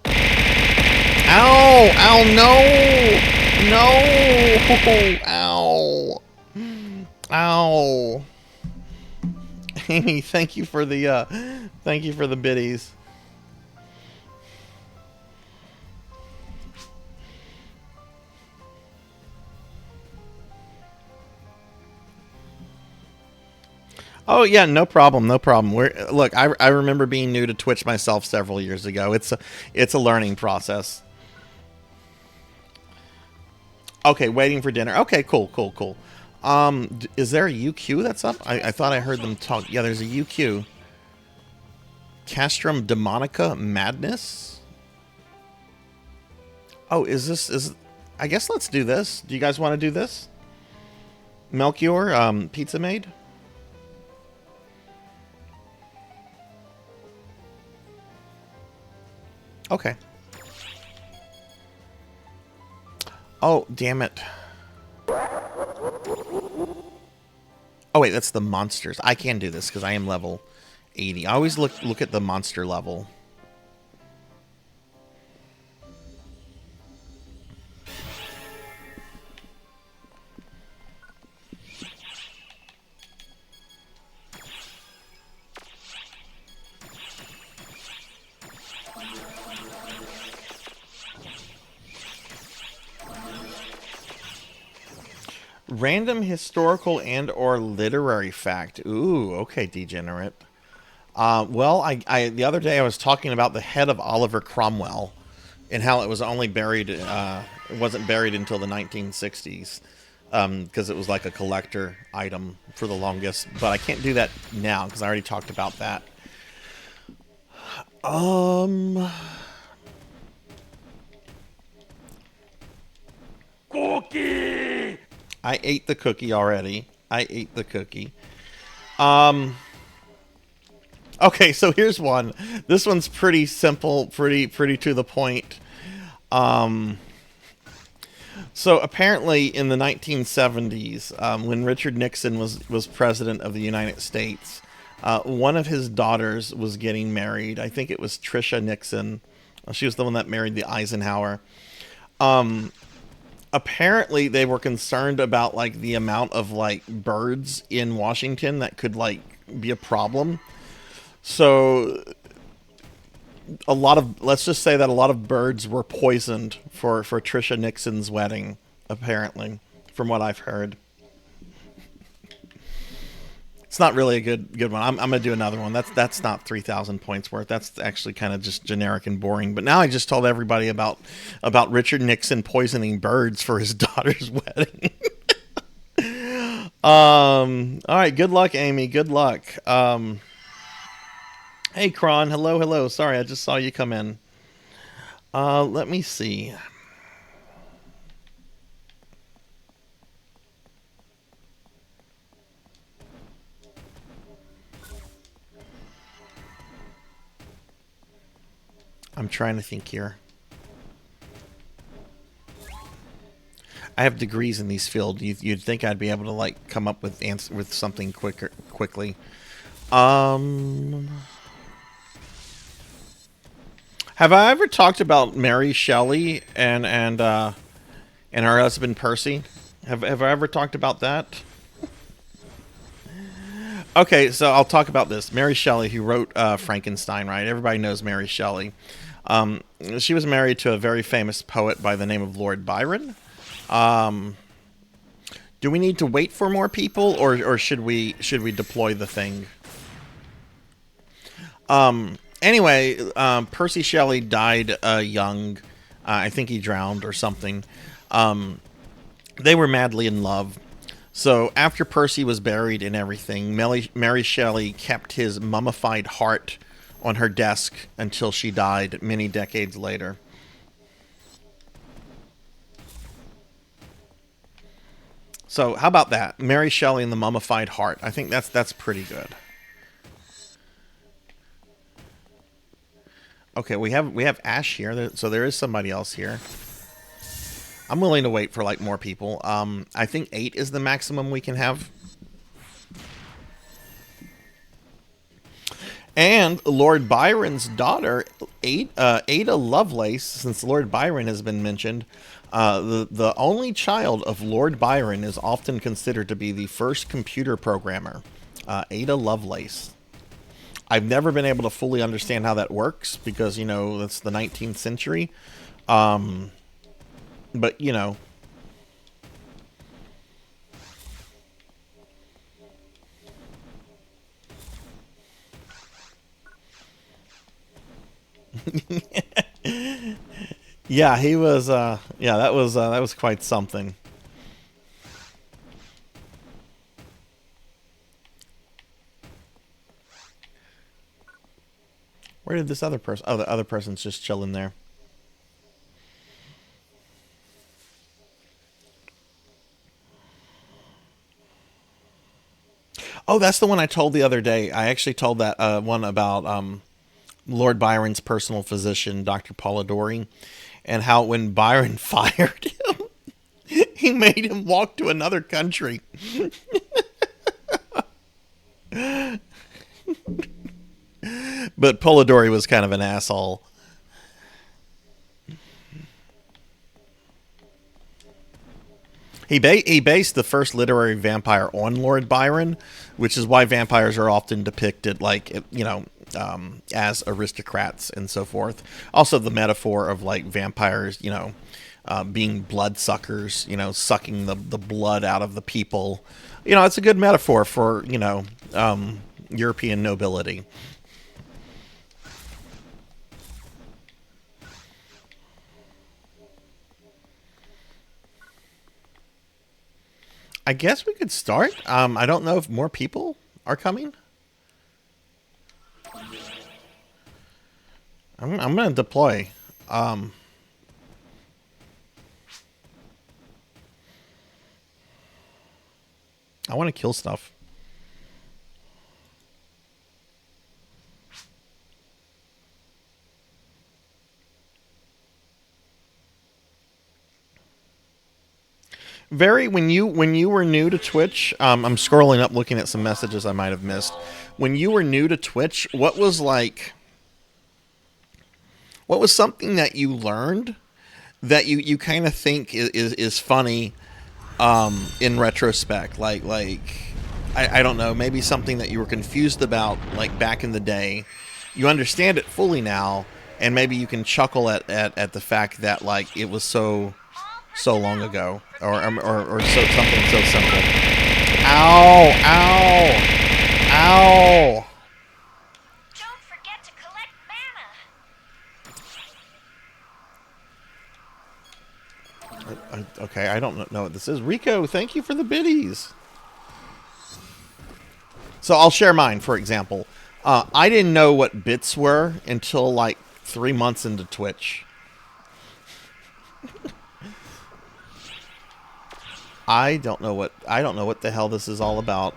Ow! Ow, no! No! Ow! Ow! Amy, thank you for the biddies. Oh yeah, no problem, no problem. Look, I remember being new to Twitch myself several years ago. It's a learning process. Okay, waiting for dinner. Okay, cool. Is there a UQ that's up? I thought I heard them talk. Yeah, there's a UQ. Castrum Demonica Madness. Oh, I guess let's do this. Do you guys want to do this? Melchior, Pizza Maid. Okay. Oh, damn it. Oh, wait, that's the monsters. I can do this because I am level 80. I always look at the monster level. Random historical and or literary fact. Ooh, okay, degenerate. Well, I the other day I was talking about the head of Oliver Cromwell and how it was only buried, it wasn't buried until the 1960s because it was like a collector item for the longest. But I can't do that now because I already talked about that. Cookie! I ate the cookie already. I ate the cookie. Okay, so here's one. This one's pretty simple, pretty to the point. So apparently in the 1970s, when Richard Nixon was president of the United States, one of his daughters was getting married. I think it was Tricia Nixon. She was the one that married the Eisenhower. Apparently they were concerned about like the amount of like birds in Washington that could like be a problem. So let's just say that a lot of birds were poisoned for Tricia Nixon's wedding, apparently, from what I've heard. It's not really a good one. I'm gonna do another one. That's not 3,000 points worth. That's actually kind of just generic and boring. But now I just told everybody about Richard Nixon poisoning birds for his daughter's wedding. All right. Good luck, Amy. Good luck. Hey, Kron. Hello. Sorry, I just saw you come in. Let me see. I'm trying to think here. I have degrees in these fields. You'd think I'd be able to like come up with something quickly. Have I ever talked about Mary Shelley and her husband Percy? Have I ever talked about that? Okay, so I'll talk about this. Mary Shelley, who wrote Frankenstein, right? Everybody knows Mary Shelley. She was married to a very famous poet by the name of Lord Byron. Do we need to wait for more people, or should we deploy the thing? Anyway, Percy Shelley died young. I think he drowned or something. They were madly in love. So after Percy was buried and everything, Mary Shelley kept his mummified heart on her desk until she died many decades later. So how about that? Mary Shelley and the mummified heart. I think that's pretty good. Okay, we have Ash here, so there is somebody else here. I'm willing to wait for like more people. I think 8 is the maximum we can have. And Lord Byron's daughter, Ada Lovelace, since Lord Byron has been mentioned, the only child of Lord Byron is often considered to be the first computer programmer, Ada Lovelace. I've never been able to fully understand how that works because, you know, that's the 19th century. But, you know. Yeah, he was, yeah, that was quite something. Where did this other person? Oh, the other person's just chilling there. Oh, that's the one I told the other day. I actually told that one about Lord Byron's personal physician, Dr. Polidori, and how when Byron fired him, he made him walk to another country. But Polidori was kind of an asshole. He based the first literary vampire on Lord Byron, which is why vampires are often depicted like, you know, as aristocrats and so forth. Also, the metaphor of like vampires, you know, being bloodsuckers, you know, sucking the blood out of the people. You know, it's a good metaphor for, you know, European nobility. I guess we could start. I don't know if more people are coming. I'm going to deploy. I want to kill stuff. When you were new to Twitch, I'm scrolling up looking at some messages I might have missed. When you were new to Twitch, what was something that you learned that you kind of think is funny in retrospect? Like I don't know, maybe something that you were confused about like back in the day. You understand it fully now, and maybe you can chuckle at the fact that like it was so long ago, or something so simple. Ow! Ow! Ow! Don't forget to collect mana. Okay, I don't know what this is. Rico, thank you for the biddies. So I'll share mine, for example. I didn't know what bits were until like 3 months into Twitch. I don't know what the hell this is all about.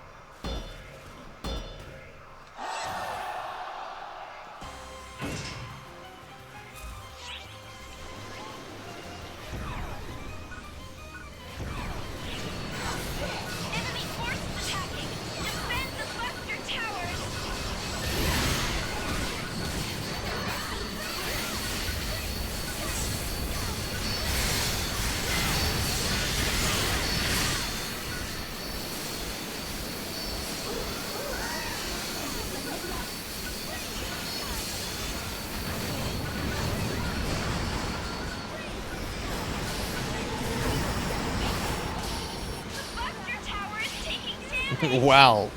Wow.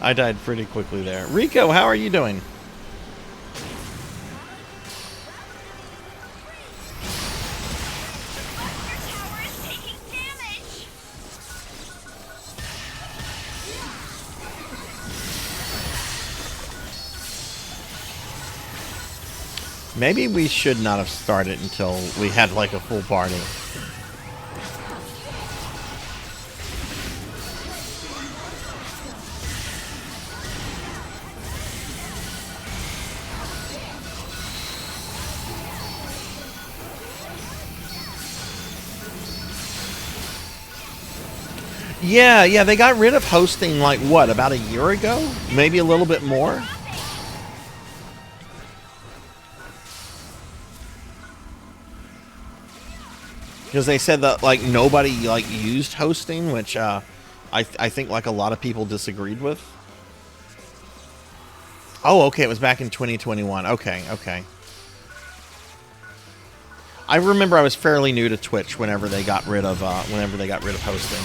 I died pretty quickly there. Rico, how are you doing? Maybe we should not have started until we had like a full party. Yeah, they got rid of hosting like what, about a year ago? Maybe a little bit more? Because they said that like nobody like used hosting, which I think like a lot of people disagreed with. Oh, okay, it was back in 2021. Okay. I remember I was fairly new to Twitch whenever they got rid of hosting.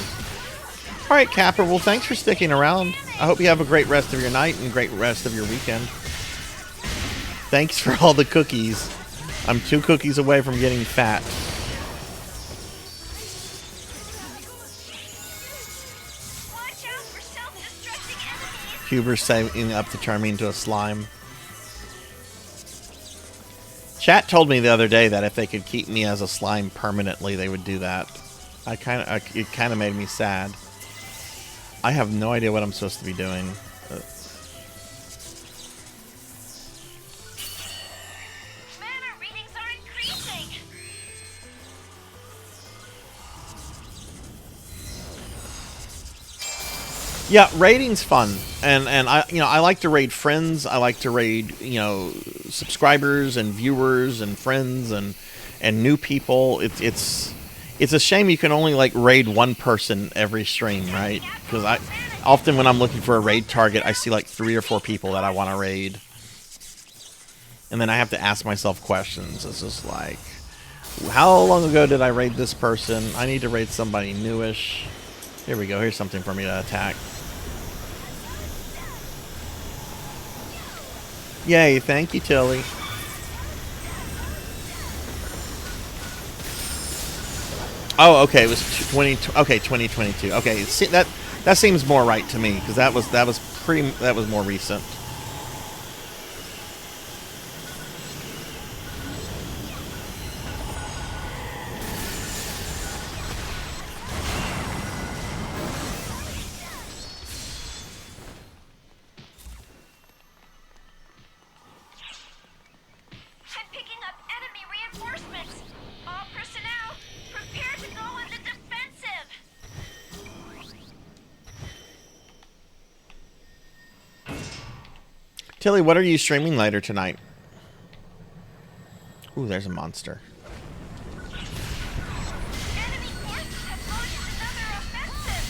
All right, Capper. Well, thanks for sticking around. I hope you have a great rest of your night and great rest of your weekend. Thanks for all the cookies. I'm 2 cookies away from getting fat. Huber saving up to turn me into a slime. Chat told me the other day that if they could keep me as a slime permanently, they would do that. It kind of made me sad. I have no idea what I'm supposed to be doing. Mana readings are increasing. Yeah, raiding's fun, and I like to raid friends. I like to raid subscribers and viewers and friends and new people. It's a shame you can only like raid one person every stream, right? Because often when I'm looking for a raid target, I see like 3 or 4 people that I want to raid, and then I have to ask myself questions. It's just like, How long ago did I raid this person? I need to raid somebody newish. Here we go. Here's something for me to attack. Yay, thank you, Tilly. Oh, okay, it was 2022. Okay, see, that seems more right to me because that was more recent. I'm picking up enemy reinforcements. All personnel, prepare to go on the defensive. Tilly, what are you streaming later tonight? Ooh, there's a monster. Enemy forces have launched another offensive.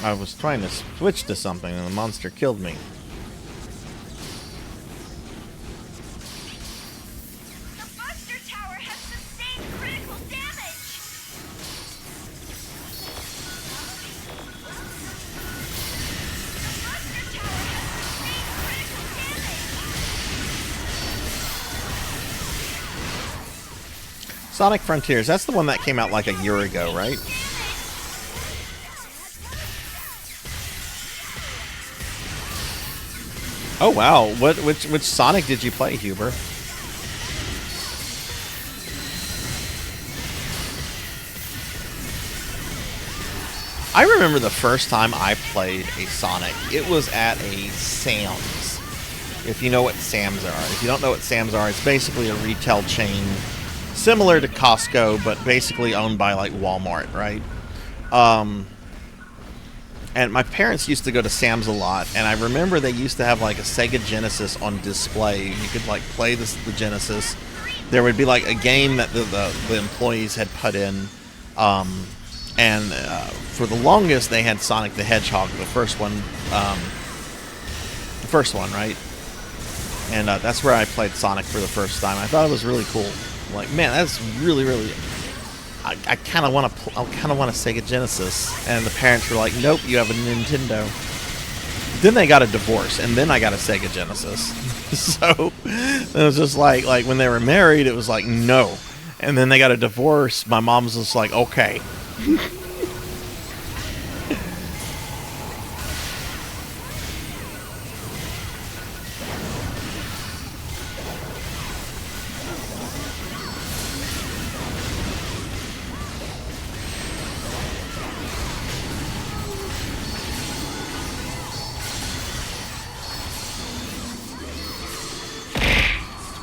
I was trying to switch to something and the monster killed me. The Buster Tower has sustained critical damage. The Buster Tower has sustained critical damage. Sonic Frontiers, that's the one that came out like a year ago, right? Oh wow, which Sonic did you play, Huber? I remember the first time I played a Sonic. It was at a Sam's. If you know what Sam's are. If you don't know what Sam's are, it's basically a retail chain similar to Costco, but basically owned by like Walmart, right? And my parents used to go to Sam's a lot, and I remember they used to have like a Sega Genesis on display. You could like play the Genesis. There would be like a game that the employees had put in, and for the longest they had Sonic the Hedgehog, the first one, right? And that's where I played Sonic for the first time. I thought it was really cool. Like, man, that's really. I kind of want a Sega Genesis, and the parents were like, "Nope, you have a Nintendo." Then they got a divorce, and then I got a Sega Genesis. So it was just like when they were married, it was like no, and then they got a divorce. My mom's just like, "Okay."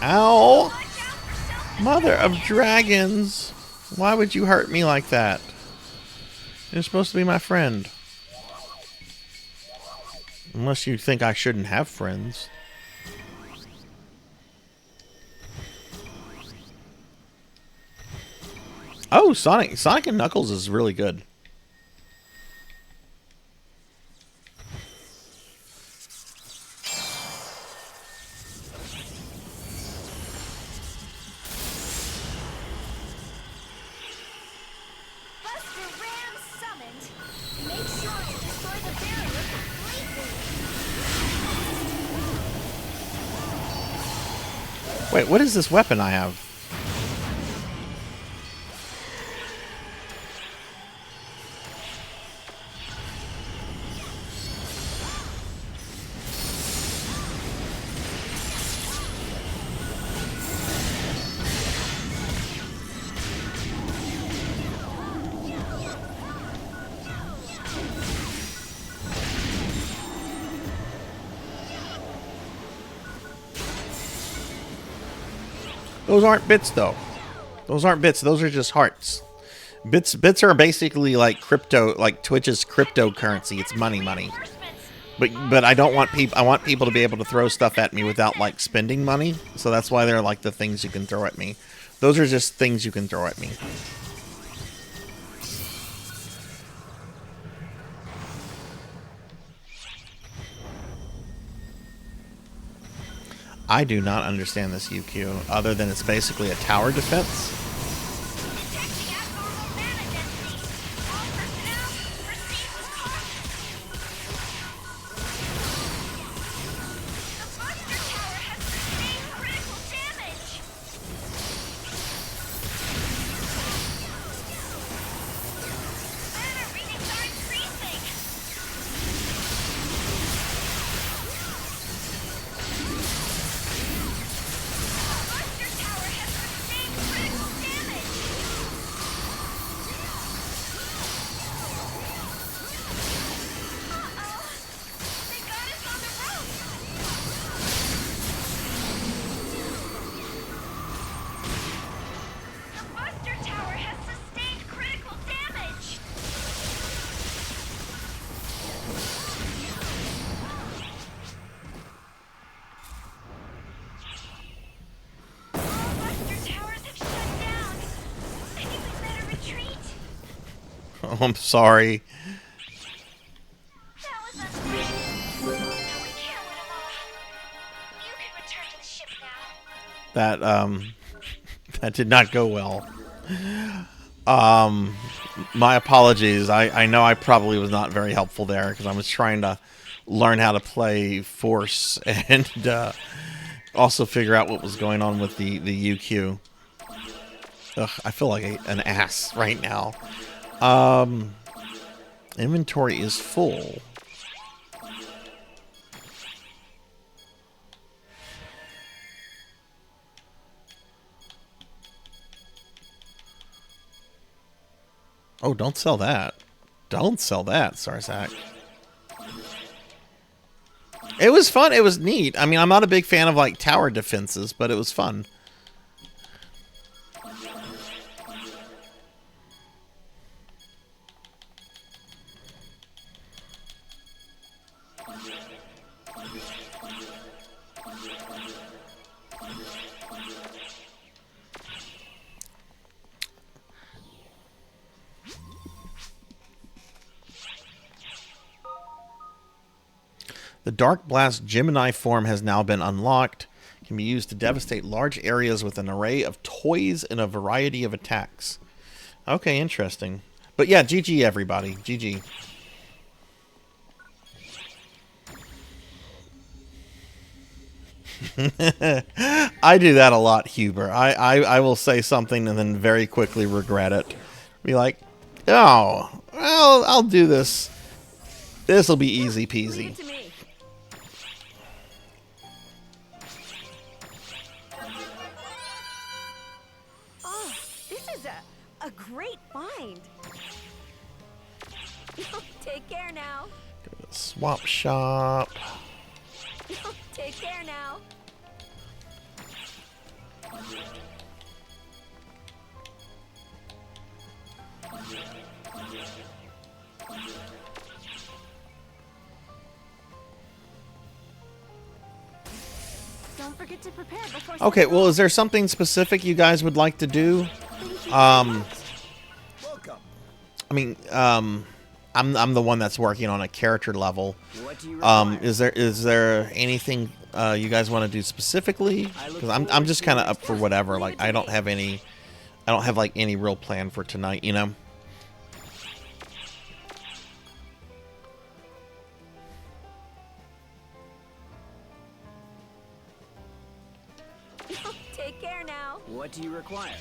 Ow! Mother of dragons! Why would you hurt me like that? You're supposed to be my friend. Unless you think I shouldn't have friends. Oh, Sonic and Knuckles is really good. Wait, what is this weapon I have? Those aren't bits, though. Those aren't bits. Those are just hearts. Bits are basically like crypto, like Twitch's cryptocurrency. It's money. But I don't want people. I want people to be able to throw stuff at me without like spending money. So that's why they're like the things you can throw at me. Those are just things you can throw at me. I do not understand this UQ, other than it's basically a tower defense. Oh, I'm sorry. That that did not go well. My apologies. I know I probably was not very helpful there because I was trying to learn how to play Force and also figure out what was going on with the UQ. Ugh, I feel like an ass right now. Inventory is full. Oh, don't sell that. Don't sell that, Sarzac. It was fun. It was neat. I mean, I'm not a big fan of, like, tower defenses, but it was fun. The Dark Blast Gemini form has now been unlocked. It can be used to devastate large areas with an array of toys and a variety of attacks. Okay, interesting. But yeah, GG everybody. GG. I do that a lot, Huber. I will say something and then very quickly regret it. Be like, oh, well, I'll do this. This'll be easy peasy. A great find. Take care now. Go to the swap shop. Take care now. Don't forget to prepare before. Okay, well, is there something specific you guys would like to do? I mean, I'm the one that's working on a character level. Is there anything you guys want to do specifically? Because I'm just kind of up for whatever. Like I don't have like any real plan for tonight, you know. Take care now. What do you require?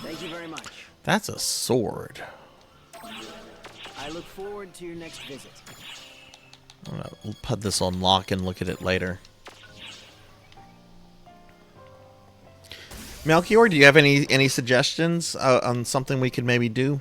Thank you very much. That's a sword. I look forward to your next visit. We'll put this on lock and look at it later. Melchior, do you have any suggestions on something we could maybe do?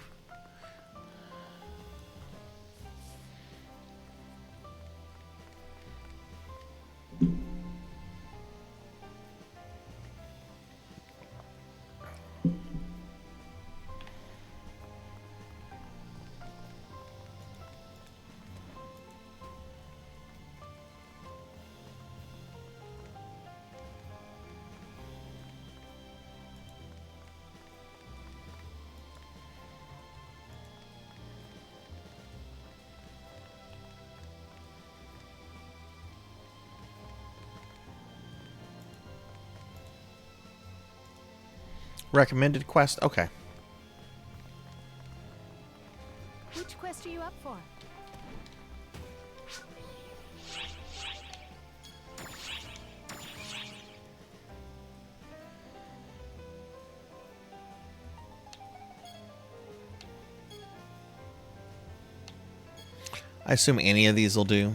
Recommended quest? Okay. Which quest are you up for? I assume any of these will do.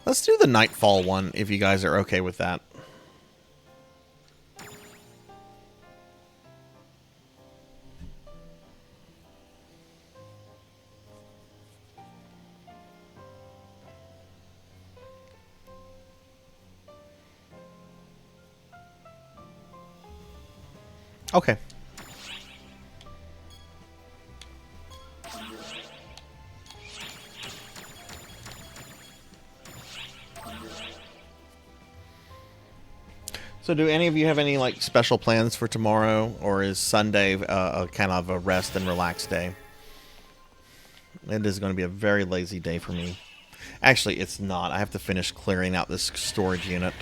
Let's do the Nightfall one, if you guys are okay with that. Okay. So do any of you have any like special plans for tomorrow, or is Sunday a kind of a rest and relax day? It is going to be a very lazy day for me. Actually, it's not. I have to finish clearing out this storage unit.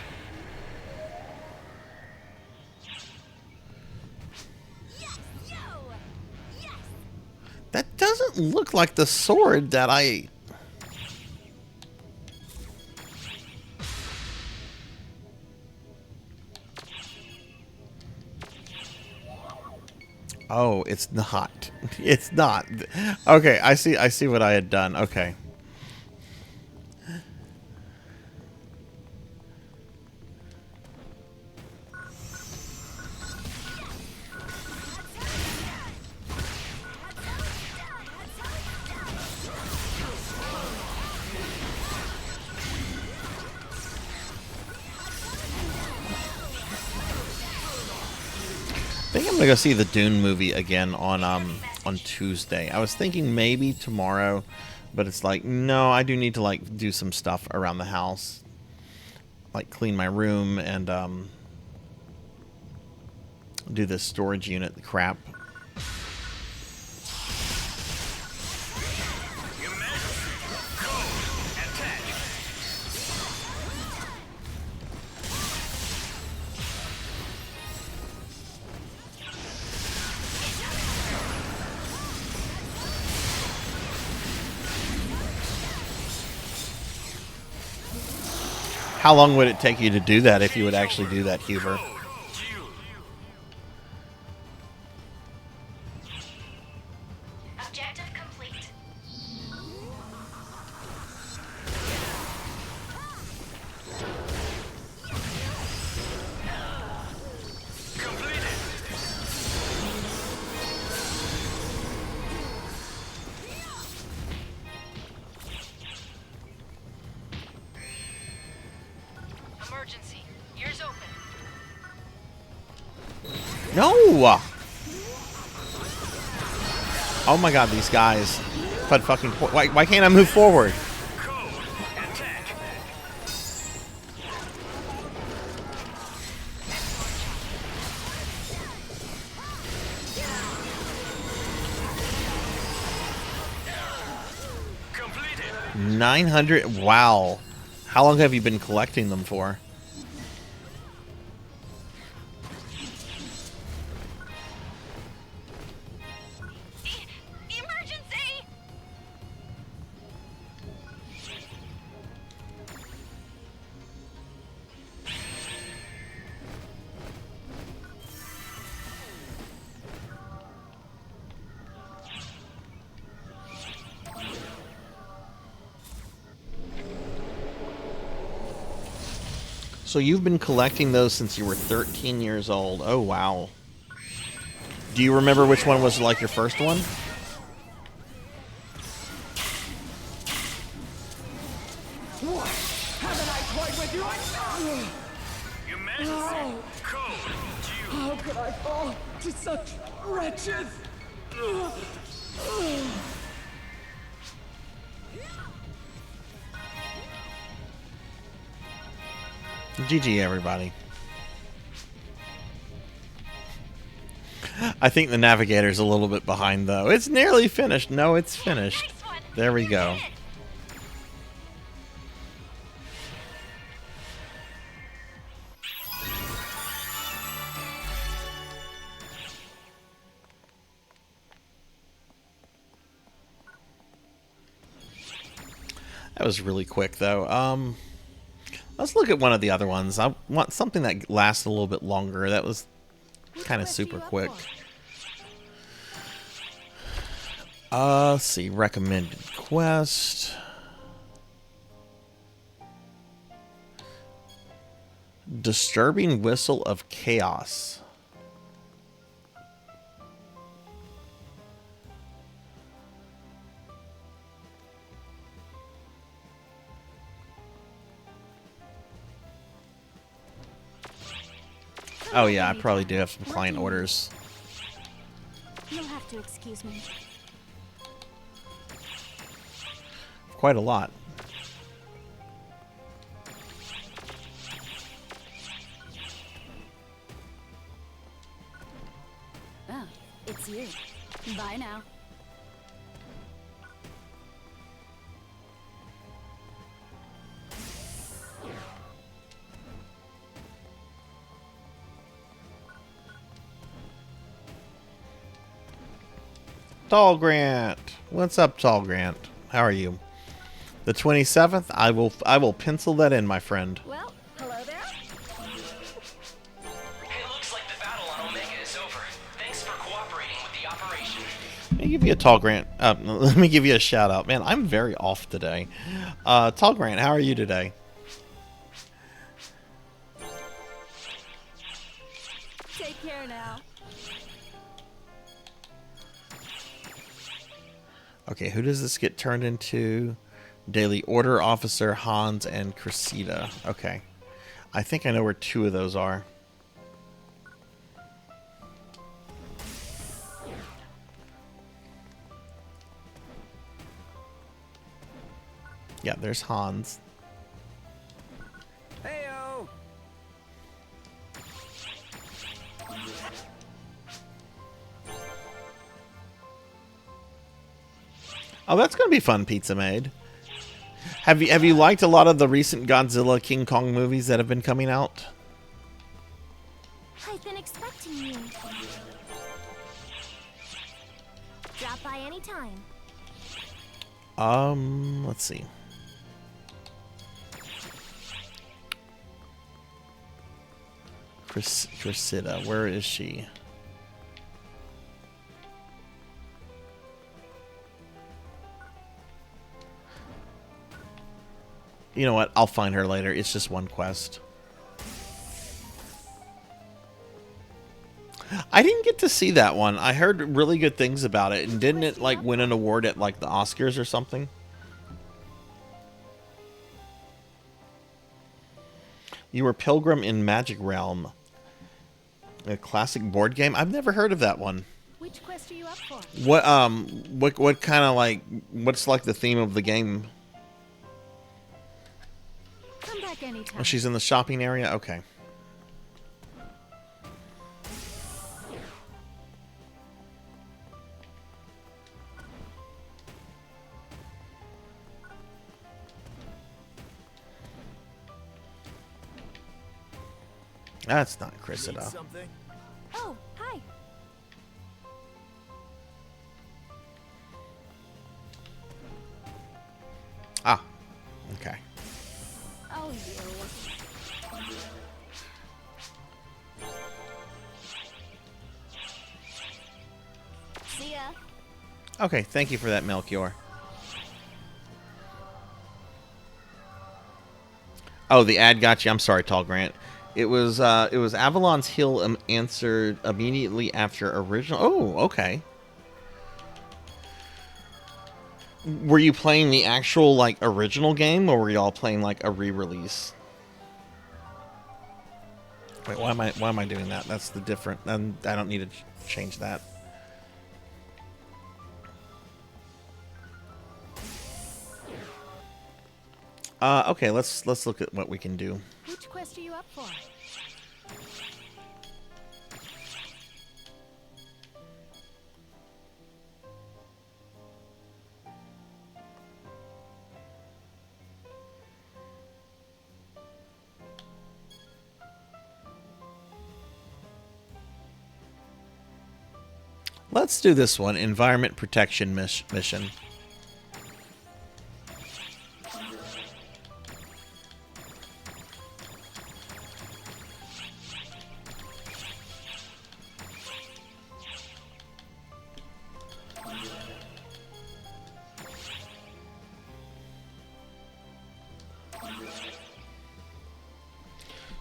That doesn't look like the sword that I... Oh, it's not. It's not. Okay, I see what I had done. Okay. I think I'm gonna go see the Dune movie again on Tuesday. I was thinking maybe tomorrow, but it's like, no, I do need to like do some stuff around the house, like clean my room and do this storage unit crap. How long would it take you to do that if you would actually do that, Huber? Objective complete. Emergency. Ears open. No! Oh my god, these guys. But fucking... Why can't I move forward? Completed. 900... Wow. How long have you been collecting them for? Emergency! So you've been collecting those since you were 13 years old. Oh, wow. Do you remember which one was like your first one? Haven't I toyed with you? Emergency. Code. How could I fall to such wretches? GG, everybody. I think the navigator's a little bit behind, though. It's nearly finished. No, it's finished. There we go. That was really quick, though. Let's look at one of the other ones. I want something that lasts a little bit longer. That was kind of super quick. Let's see. Recommended quest. Disturbing Whistle of Chaos. Oh yeah, I probably do have some client orders. You'll have to excuse me. Quite a lot. Oh, it's you. Bye now. Tall Grant. What's up, Tall Grant? How are you? The 27th? I will pencil that in, my friend. Well, hello there. It looks like the battle on Omega is over. Thanks for cooperating with the operation. Let me give you a Tall Grant. Let me give you a shout out. Man, I'm very off today. Tall Grant, how are you today? Take care now. Okay, who does this get turned into? Daily Order Officer, Hans, and Cressida. Okay. I think I know where two of those are. Yeah, there's Hans. Heyo. Oh, that's gonna be fun, Pizza Maid. Have you liked a lot of the recent Godzilla King Kong movies that have been coming out? I've been expecting you. Drop by anytime. Let's see. Cressida, where is she? You know what? I'll find her later. It's just one quest. I didn't get to see that one. I heard really good things about it. And didn't it like win an award at like the Oscars or something? You were Pilgrim in Magic Realm. A classic board game? I've never heard of that one. Which quest are you up for? What kind of like, what's like the theme of the game? Come back anytime. Oh, she's in the shopping area? Okay. That's not Cressida. Oh, hi. Ah, okay. Oh, you. See ya. Okay, thank you for that, Melchior. Oh, the ad got you. I'm sorry, Tall Grant. It was Avalon's Hill answered immediately after original. Oh, okay. Were you playing the actual like original game, or were y'all playing like a re-release? Wait, why am I doing that? That's the different. I don't need to change that. Okay, let's look at what we can do. Which quest are you up for? Let's do this one, Environment Protection Mission.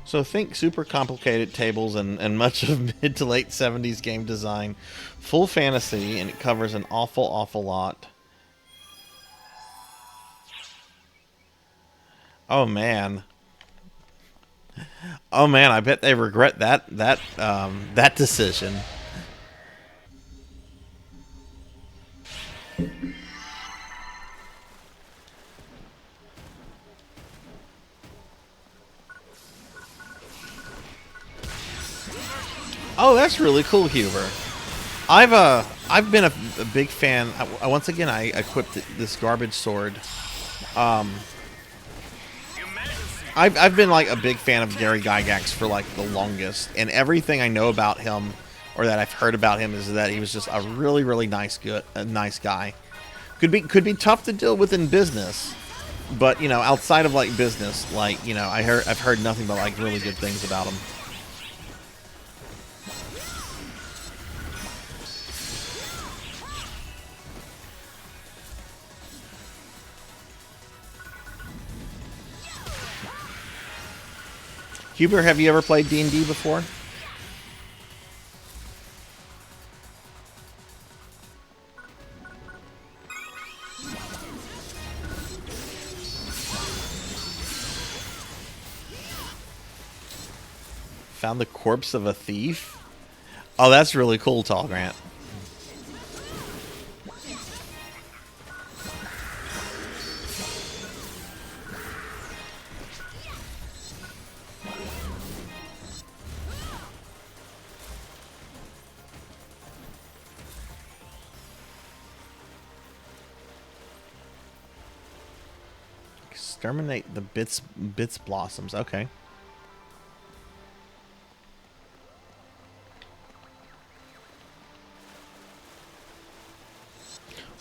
So think super complicated tables and much of mid to late 70s game design. Full fantasy, and it covers an awful lot. Oh man. Oh man, I bet they regret that decision. Oh, that's really cool, Huber. I've been a big fan. Once again, I equipped this garbage sword. I've been like a big fan of Gary Gygax for like the longest, and everything I know about him, or that I've heard about him, is that he was just a really nice guy. Could be tough to deal with in business, but you know, outside of like business, like, you know, I've heard nothing but like really good things about him. Huber, have you ever played D&D before? Found the corpse of a thief? Oh, that's really cool, Tall Grant. Exterminate the bits blossoms. Okay.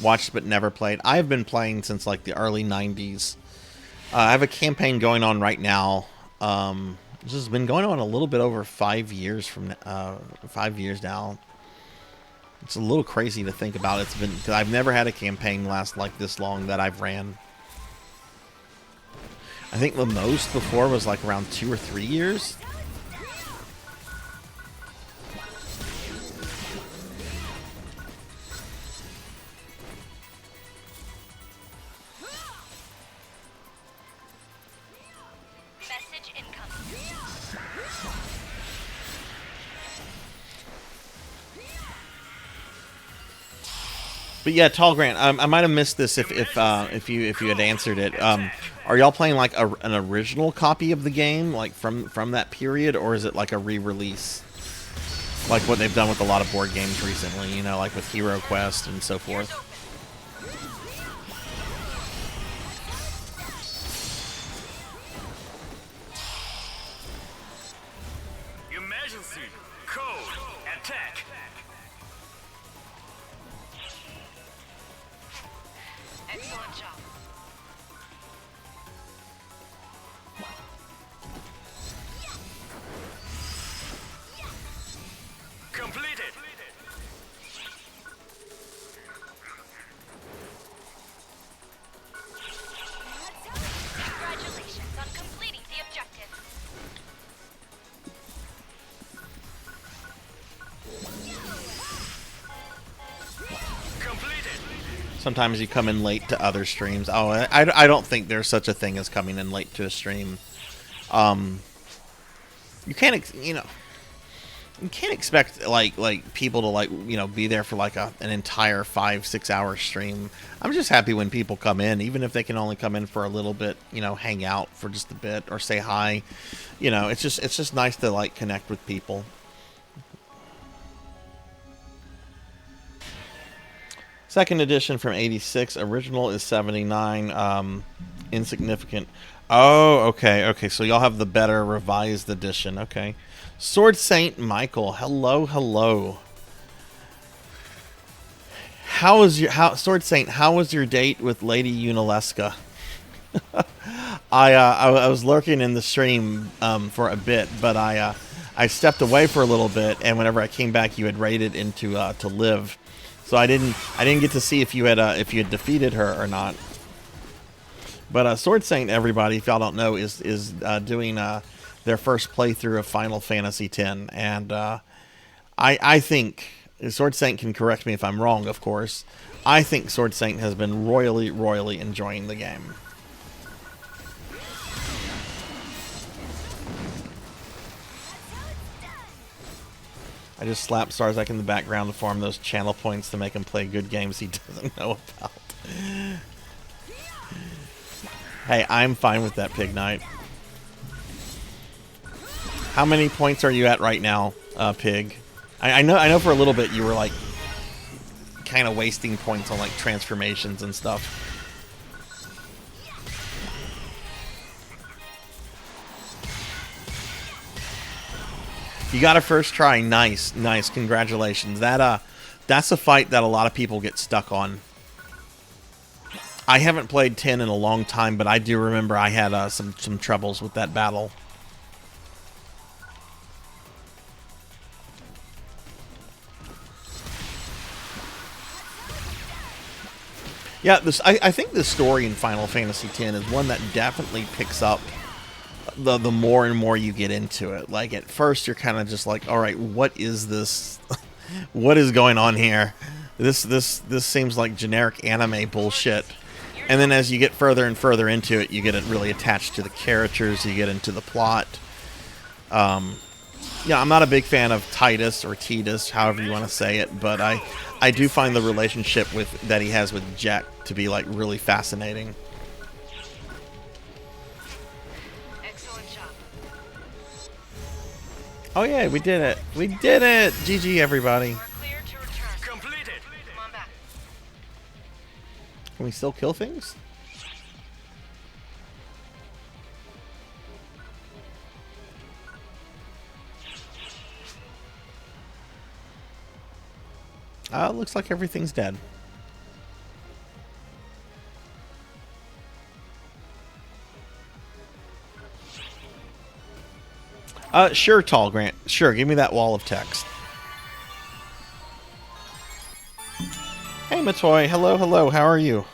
Watched but never played. I've been playing since like the early 90s. I have a campaign going on right now. This has been going on a little bit over 5 years from 5 years now. It's a little crazy to think about. It's been, 'cause I've never had a campaign last like this long that I've ran. I think the most before was like around 2 or 3 years. Message incoming. But yeah, Tall Grant, I might have missed this if you had answered it. Are y'all playing like an original copy of the game, like from that period, or is it like a re-release, like what they've done with a lot of board games recently? You know, like with Hero Quest and so forth. Emergency! Code! Attack! Excellent job. Completed! Congratulations on completing the objective. Sometimes you come in late to other streams. Oh, I don't think there's such a thing as coming in late to a stream. You can't, you know, you can't expect like people to like, you know, be there for like an entire 5-6 hour stream. I'm just happy when people come in, even if they can only come in for a little bit, you know, hang out for just a bit or say hi. You know, it's just nice to like connect with people. Second edition from 86. Original is 79. Insignificant. Oh, okay. So y'all have the better revised edition. Okay. Sword Saint Michael. Hello. Sword Saint? How was your date with Lady Unileska? I was lurking in the stream for a bit, but I stepped away for a little bit, and whenever I came back, you had raided into to live. So I didn't get to see if you had defeated her or not. But Sword Saint, everybody, if y'all don't know, is doing their first playthrough of Final Fantasy X, and I think Sword Saint can correct me if I'm wrong, of course. I think Sword Saint has been royally enjoying the game. I just slapped Sarzac in the background to farm those channel points to make him play good games he doesn't know about. Hey, I'm fine with that, Pig Knight. How many points are you at right now, Pig? I know for a little bit you were like kind of wasting points on like transformations and stuff. You got a first try. Nice. Congratulations. That's a fight that a lot of people get stuck on. I haven't played 10 in a long time, but I do remember I had some troubles with that battle. Yeah, I think the story in Final Fantasy X is one that definitely picks up the more and more you get into it. Like, at first you're kind of just like, all right, what is this? What is going on here? This seems like generic anime bullshit. And then as you get further and further into it, you get really attached to the characters, you get into the plot. Yeah, I'm not a big fan of Titus or Titus, however you want to say it, but I do find the relationship that he has with Jack to be like really fascinating. Oh yeah, we did it. We did it! GG, everybody. Can we still kill things? Looks like everything's dead. Sure, Tall Grant. Sure, give me that wall of text. Hey, Matoy. Hello. How are you?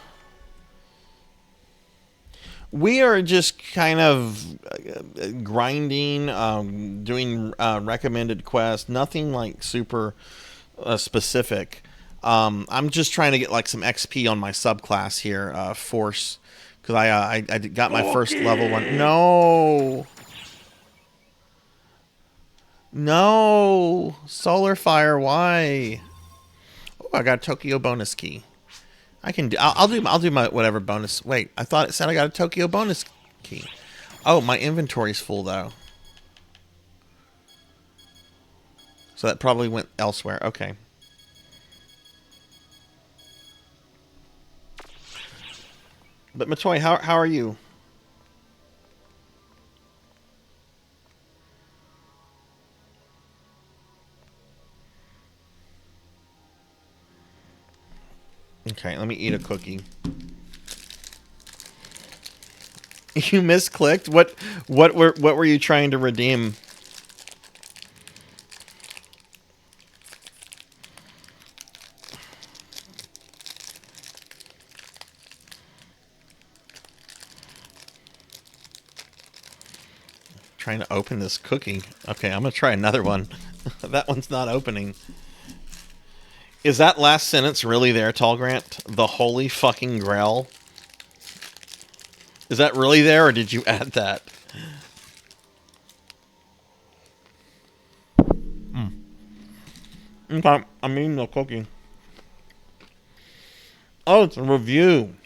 We are just kind of grinding, doing recommended quests. Nothing like super specific. I'm just trying to get like some XP on my subclass here, Force, because I got my first level one. No, Solar Fire. Why? Oh, I got a Tokyo bonus key. I can do. I'll do my whatever bonus. Wait, I thought it said I got a Tokyo bonus key. Oh, my inventory's full though. So that probably went elsewhere. Okay. But Matoy, how are you? Okay, let me eat a cookie. You misclicked? What were you trying to redeem? Trying to open this cookie. Okay, I'm gonna try another one. That one's not opening. Is that last sentence really there, Tall Grant? The holy fucking grail? Is that really there, or did you add that? Okay, I'm eating the cookie. Oh, it's a review.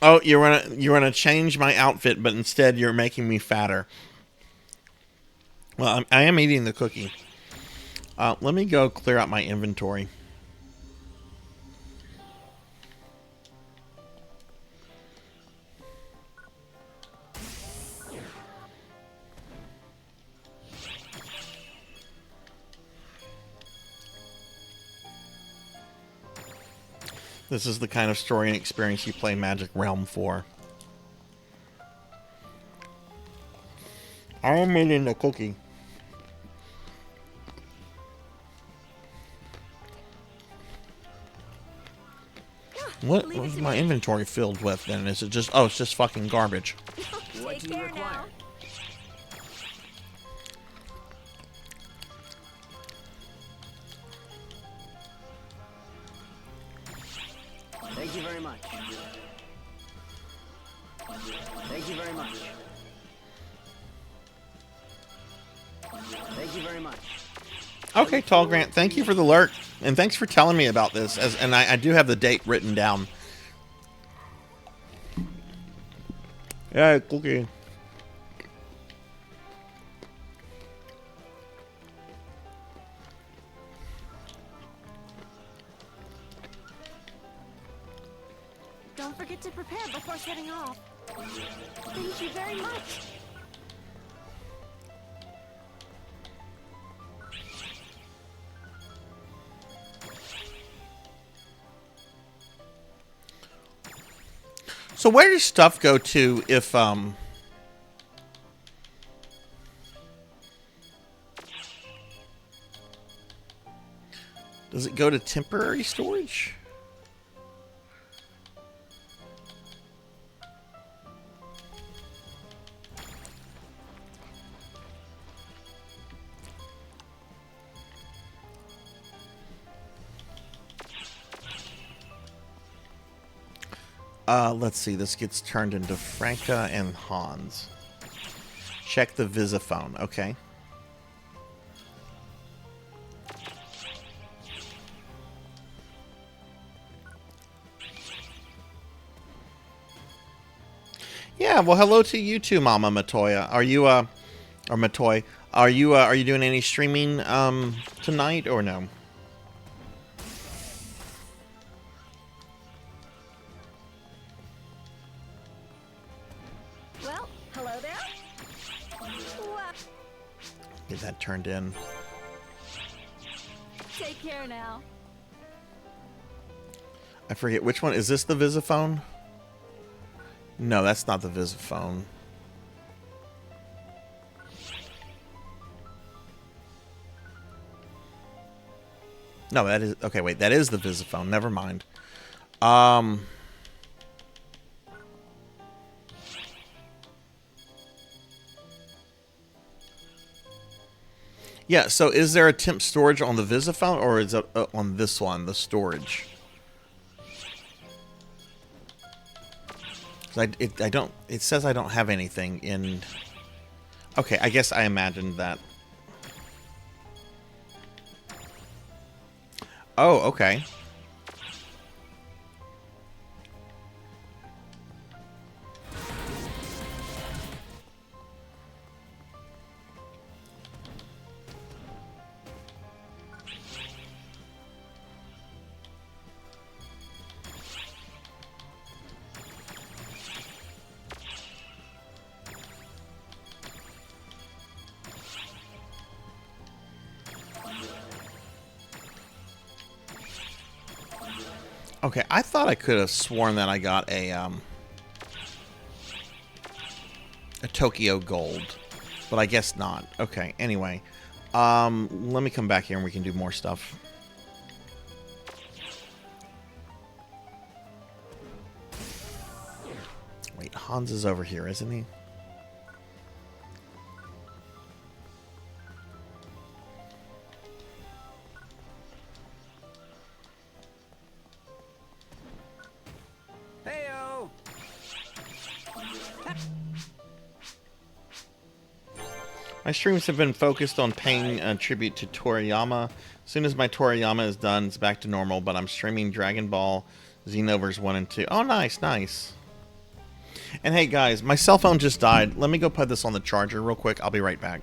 Oh, you're gonna change my outfit, but instead you're making me fatter. Well, I am eating the cookie. Let me go clear out my inventory. This is the kind of story and experience you play Magic Realm for. I am eating the cookie. What is my inventory filled with then? Is it just, oh, it's just fucking garbage. What do you require? Thank you very much. Thank you very much. Thank you very much. Okay, Tall Grant, thank you for the alert, and thanks for telling me about this. And I do have the date written down. Yeah, cookie. Don't forget to prepare before setting off. Thank you very much. So where does stuff go to if does it go to temporary storage? Let's see. This gets turned into Franca and Hans. Check the Visiphone. Okay. Yeah, well, hello to you too, Mama Matoya. Are you, or Matoy, are you doing any streaming, tonight or no? Well, hello there. Wow. Get that turned in. Take care now. I forget which one. Is this the Visiphone? No, that's not the Visiphone. No, that is... Okay, wait. That is the Visiphone. Never mind. Yeah, so is there a temp storage on the Visiphone, or is it on this one, the storage? It says I don't have anything in... Okay, I guess I imagined that. Oh, okay. Okay, I thought I could have sworn that I got a Tokyo Gold, but I guess not. Okay, anyway, let me come back here and we can do more stuff. Wait, Hans is over here, isn't he? My streams have been focused on paying tribute to Toriyama. As soon as my Toriyama is done, it's back to normal, but I'm streaming Dragon Ball Xenoverse 1 and 2. Oh, nice, nice. And hey, guys, my cell phone just died. Let me go put this on the charger real quick. I'll be right back.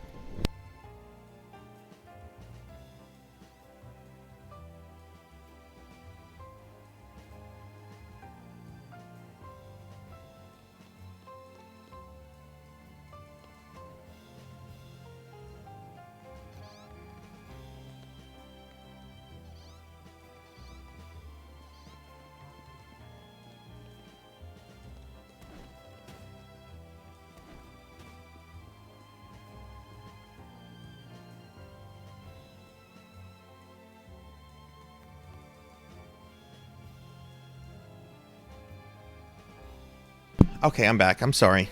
Okay, I'm back. I'm sorry.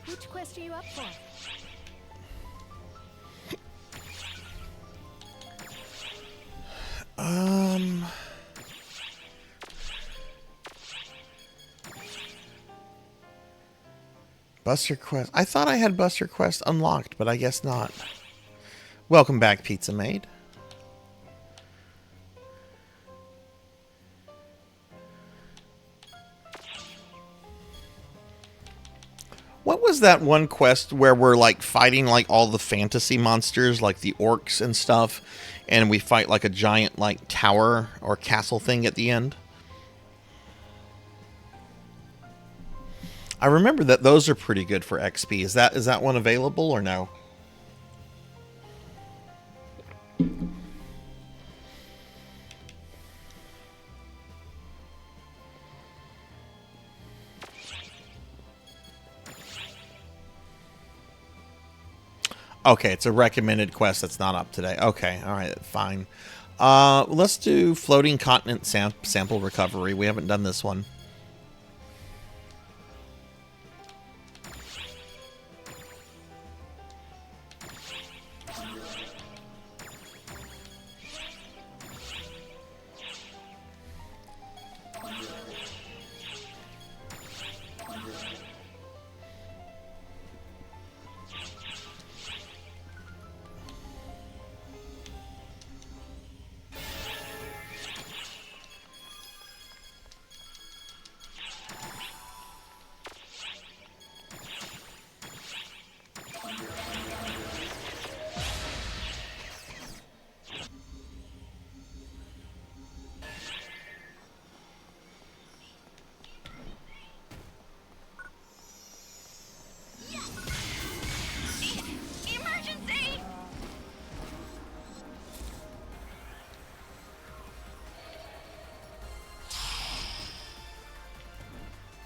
Which quest are you up for? Buster Quest. I thought I had Buster Quest unlocked, but I guess not. Welcome back, Pizza Maid. What was that one quest where we're like fighting like all the fantasy monsters, like the orcs and stuff, and we fight like a giant like tower or castle thing at the end? I remember that those are pretty good for XP. Is that one available or no? Okay, it's a recommended quest that's not up today. Okay, all right, fine. Let's do Floating Continent Sample Recovery. We haven't done this one.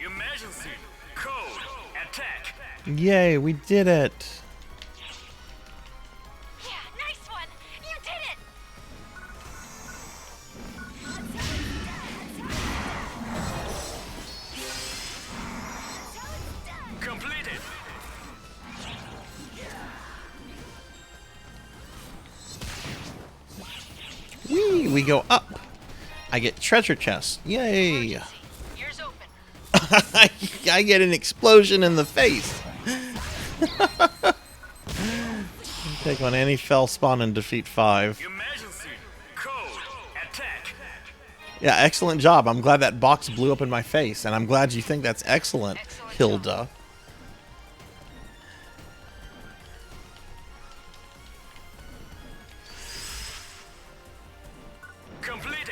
Emergency! Code! Attack! Yay, we did it! Yeah, nice one! You did it! Completed! Whee! We go up! I get treasure chests. Yay! Ears open. I get an explosion in the face. Take on any fell spawn and defeat 5. Emergency! Code! Attack! Yeah, excellent job. I'm glad that box blew up in my face, and I'm glad you think that's excellent, Hilda. Completed!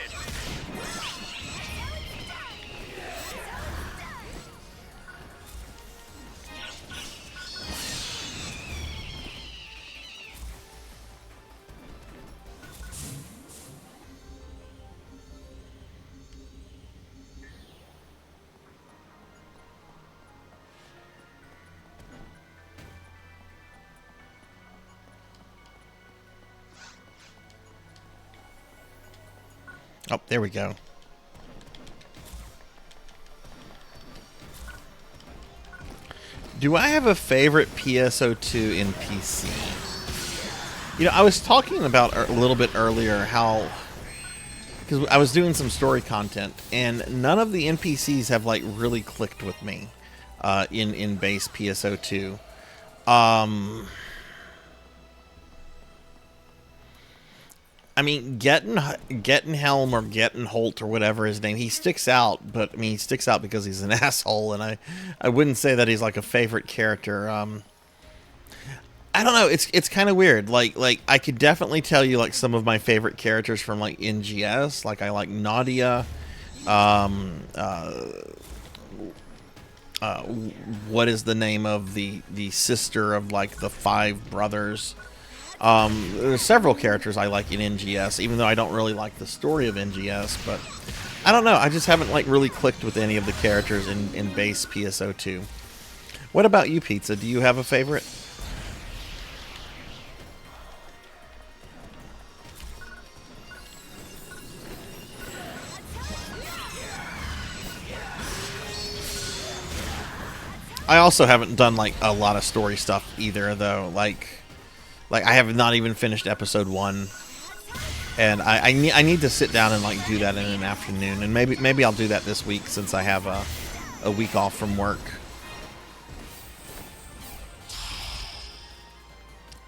Oh, there we go. Do I have a favorite PSO2 NPC? You know, I was talking about a little bit earlier how... because I was doing some story content, and none of the NPCs have, like, really clicked with me in base PSO2. I mean, Gettenhelm or Gettenholt or whatever his name, he sticks out, but I mean, he sticks out because he's an asshole, and I wouldn't say that he's like a favorite character. I don't know, it's kind of weird. Like I could definitely tell you like some of my favorite characters from like NGS. Like I like Nadia. What is the name of the sister of like the 5 brothers? There's several characters I like in NGS, even though I don't really like the story of NGS, but I don't know, I just haven't like really clicked with any of the characters in base PSO2. What about you, Pizza? Do you have a favorite? I also haven't done like a lot of story stuff either, though. Like I have not even finished episode 1, and I need to sit down and like do that in an afternoon, and maybe I'll do that this week since I have a week off from work.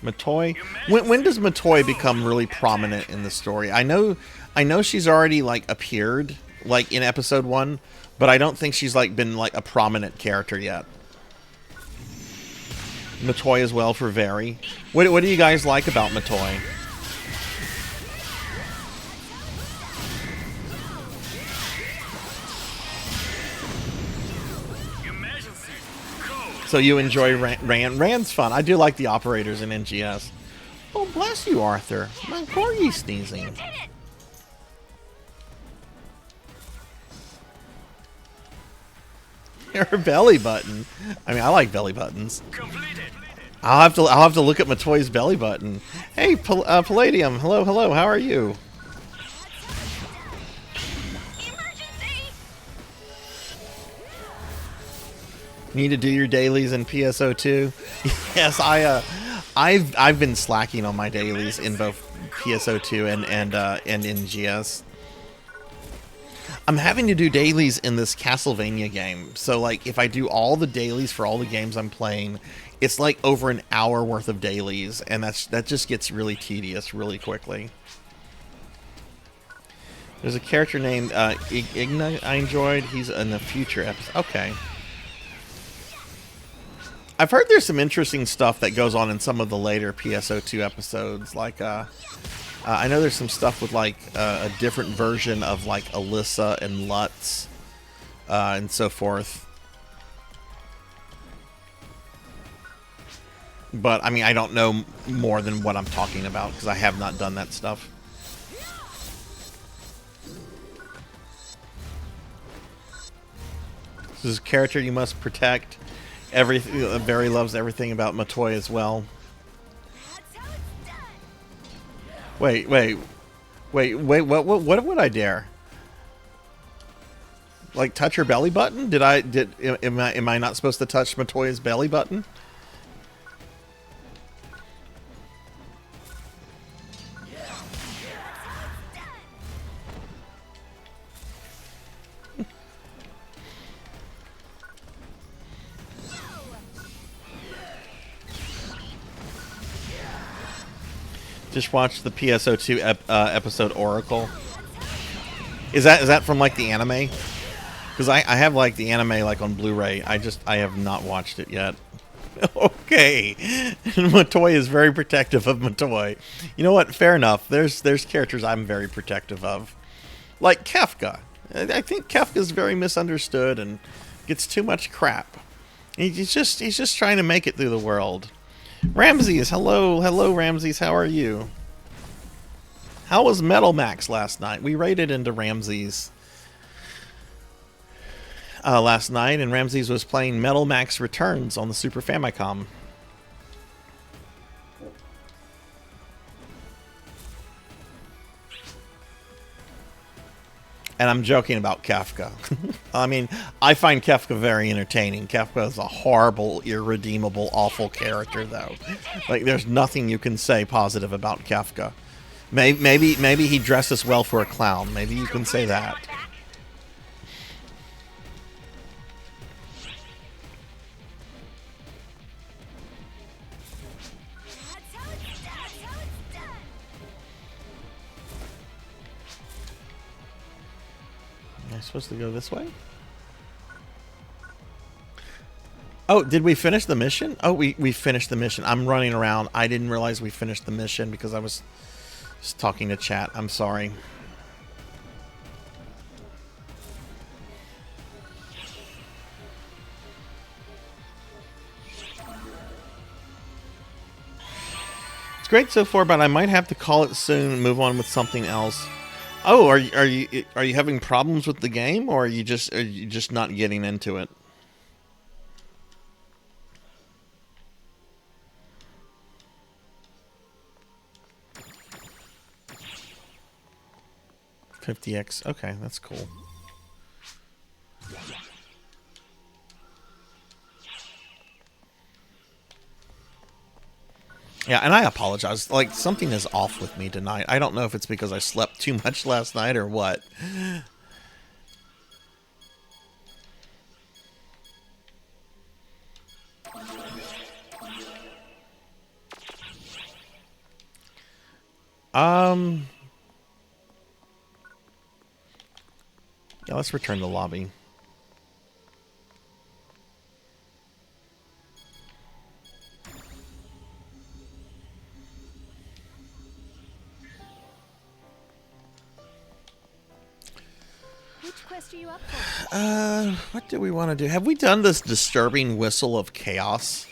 Matoy, when does Matoy become really prominent in the story? I know she's already like appeared like in episode 1, but I don't think she's like been like a prominent character yet. Matoy as well for Very. What do you guys like about Matoy? So you enjoy Rand? Rand's fun. I do like the operators in NGS. Oh, bless you, Arthur. My corgi sneezing. Her belly button. I mean, I like belly buttons. I'll have to look at Matoy's belly button. Hey, Palladium. Hello. How are you? Need to do your dailies in PSO2? Yes, I've been slacking on my dailies in both PSO2 and NGS. I'm having to do dailies in this Castlevania game. So like if I do all the dailies for all the games I'm playing, it's like over an hour worth of dailies, and that just gets really tedious really quickly. There's a character named Igna I enjoyed. He's in the future episode. Okay. I've heard there's some interesting stuff that goes on in some of the later PSO2 episodes. Like, I know there's some stuff with like a different version of like Alyssa and Lutz and so forth. But I mean, I don't know more than what I'm talking about because I have not done that stuff. This is a character you must protect. Everything. Barry loves everything about Matoy as well. Wait. What would I dare? Like touch her belly button? Am I not supposed to touch Matoy's belly button? Just watched the PSO2 episode Oracle. Is that from like the anime? Because I have like the anime like on Blu-ray. I have not watched it yet. Okay, Matoy is very protective of Matoy. You know what? Fair enough. There's characters I'm very protective of, like Kefka. I think Kefka's very misunderstood and gets too much crap. He's just trying to make it through the world. Ramses, hello Ramses, how are you? How was Metal Max last night? We raided into Ramses last night, and Ramses was playing Metal Max Returns on the Super Famicom. And I'm joking about Kefka. I mean, I find Kefka very entertaining. Kefka is a horrible, irredeemable, awful character, though. Like, there's nothing you can say positive about Kefka. Maybe he dresses well for a clown. Maybe you can say that. Am I supposed to go this way? Oh, did we finish the mission? Oh, we finished the mission. I'm running around. I didn't realize we finished the mission because I was just talking to chat. I'm sorry. It's great so far, but I might have to call it soon and move on with something else. Oh, are you having problems with the game, or are you just not getting into it? 50x. Okay, that's cool. Yeah, and I apologize. Like, something is off with me tonight. I don't know if it's because I slept too much last night or what. Yeah, let's return to the lobby. Which quest are you up for? What do we want to do? Have we done this disturbing whistle of chaos?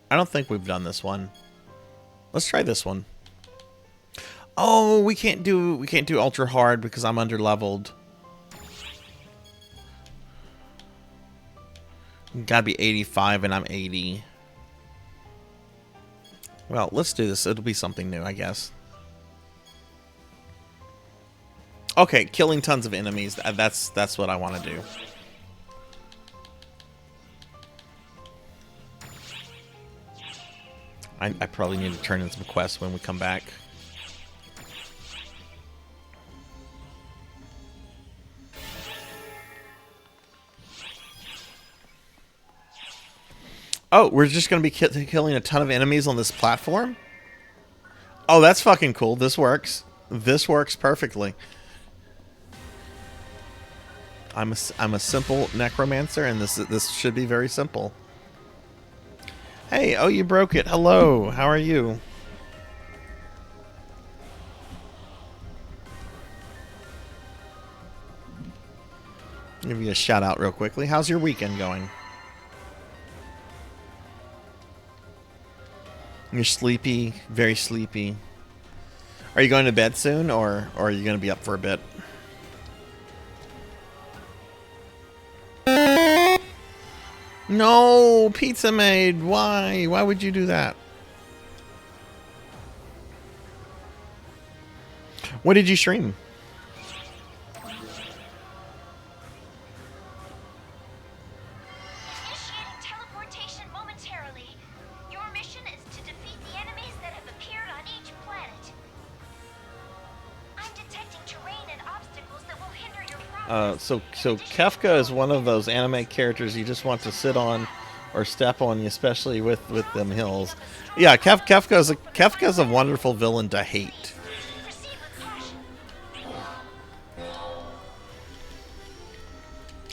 I don't think we've done this one. Let's try this one. Oh, we can't do ultra hard because I'm under leveled. Gotta be 85 and I'm 80. Well, let's do this. It'll be something new, I guess. Okay, killing tons of enemies. That's what I want to do. I probably need to turn in some quests when we come back. Oh, we're just going to be killing a ton of enemies on this platform? Oh, that's fucking cool. This works. This works perfectly. I'm a simple necromancer, and this should be very simple. Hey, oh, you broke it. Hello, how are you? Give you a shout out real quickly. How's your weekend going? You're sleepy, very sleepy. Are you going to bed soon, or are you going to be up for a bit? No, Pizza Maid, why? Why would you do that? What did you stream? Initiating teleportation momentarily. Your mission is to defeat the enemies that have appeared on each planet. I'm detecting terrain and obstacles that will hinder your progress. So Kefka is one of those anime characters you just want to sit on or step on, especially with them hills. Yeah, Kefka's a wonderful villain to hate.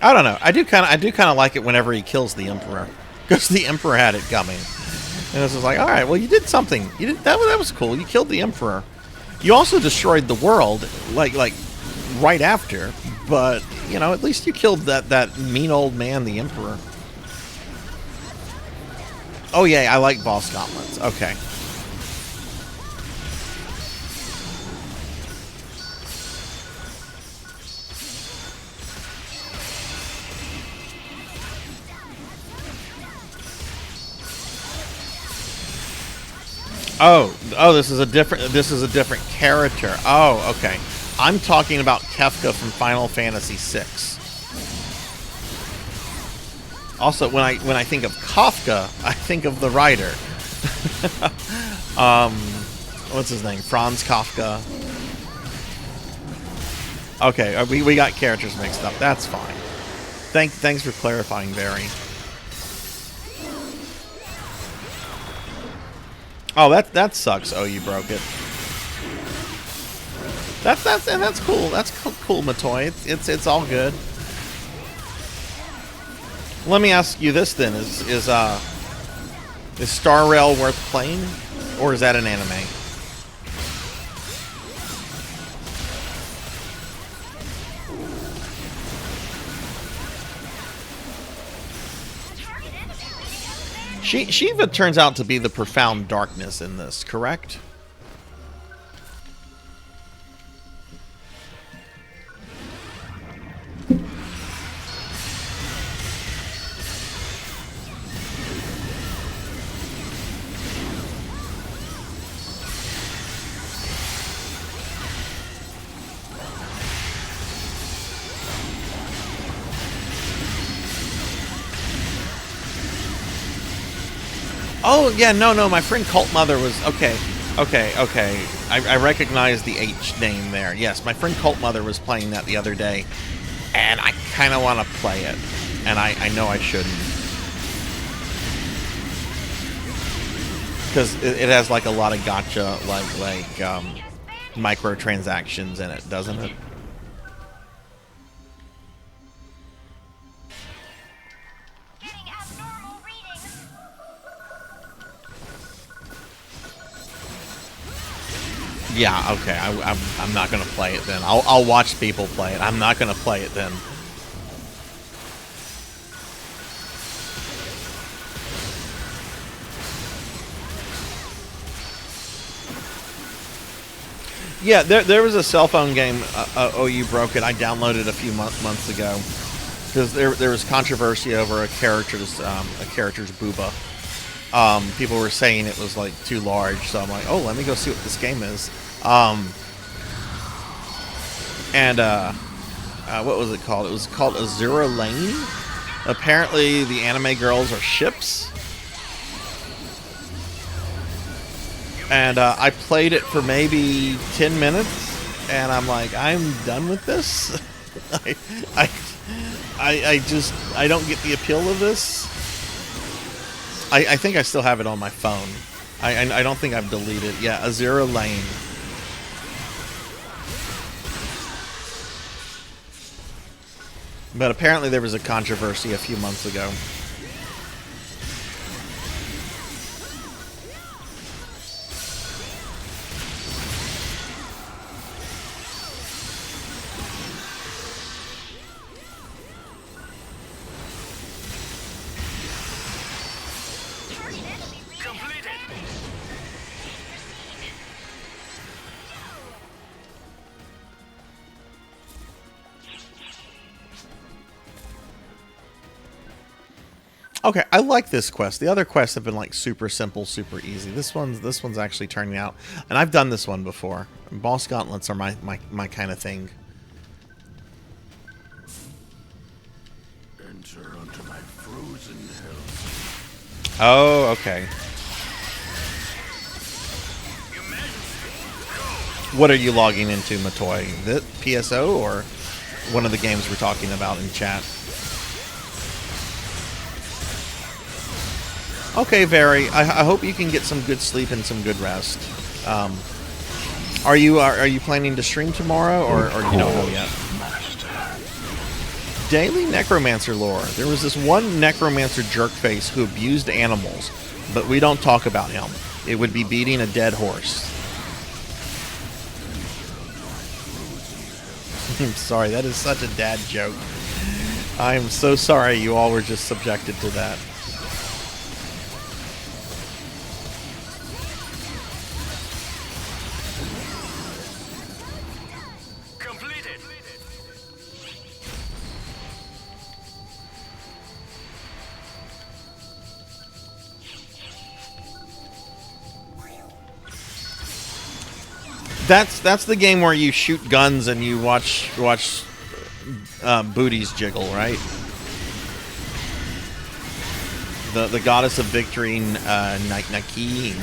I don't know. I do kind of like it whenever he kills the Emperor, because the Emperor had it coming, and it's just like, all right, well, you did something. You did that was cool. You killed the Emperor. You also destroyed the world, like right after. But you know, at least you killed that mean old man, the Emperor. Oh yeah, I like boss gauntlets. Okay. Oh, this is a different character. Oh, okay. I'm talking about Kefka from Final Fantasy VI. Also, when I think of Kafka, I think of the writer. What's his name? Franz Kafka. Okay, we got characters mixed up. That's fine. Thanks for clarifying, Barry. Oh, that sucks. Oh, you broke it. That's cool. That's cool, Matoy. It's all good. Let me ask you this then: is Star Rail worth playing, or is that an anime? Shiva turns out to be the profound darkness in this, correct? Oh, yeah, no, my friend Cult Mother was... Okay. I recognize the H name there. Yes, my friend Cult Mother was playing that the other day, and I kind of want to play it, and I know I shouldn't. Because it has, like, a lot of gacha, like microtransactions in it, doesn't it? Yeah, okay. I'm not gonna play it then. I'll watch people play it. I'm not gonna play it then. Yeah, there was a cell phone game. Oh, you broke it. I downloaded a few months ago because there was controversy over a character's booba. People were saying it was like too large, so I'm like, oh, let me go see what this game is. What was it called? It was called Azura Lane. Apparently, the anime girls are ships. And I played it for maybe 10 minutes, and I'm like, I'm done with this. I don't get the appeal of this. I think I still have it on my phone. I don't think I've deleted it. Yeah, Azura Lane. But apparently there was a controversy a few months ago. Okay, I like this quest. The other quests have been like super simple, super easy. This one's actually turning out, and I've done this one before. Boss gauntlets are my kind of thing. Enter unto my frozen hell. Oh, okay. What are you logging into, Matoy? The PSO or one of the games we're talking about in chat? Okay, Very. I hope you can get some good sleep and some good rest. Are you planning to stream tomorrow, or you don't know yet? Daily Necromancer lore. There was this one Necromancer jerkface who abused animals, but we don't talk about him. It would be beating a dead horse. I'm sorry, that is such a dad joke. I am so sorry you all were just subjected to that. That's the game where you shoot guns and you watch booties jiggle, right? The goddess of victory, Nike.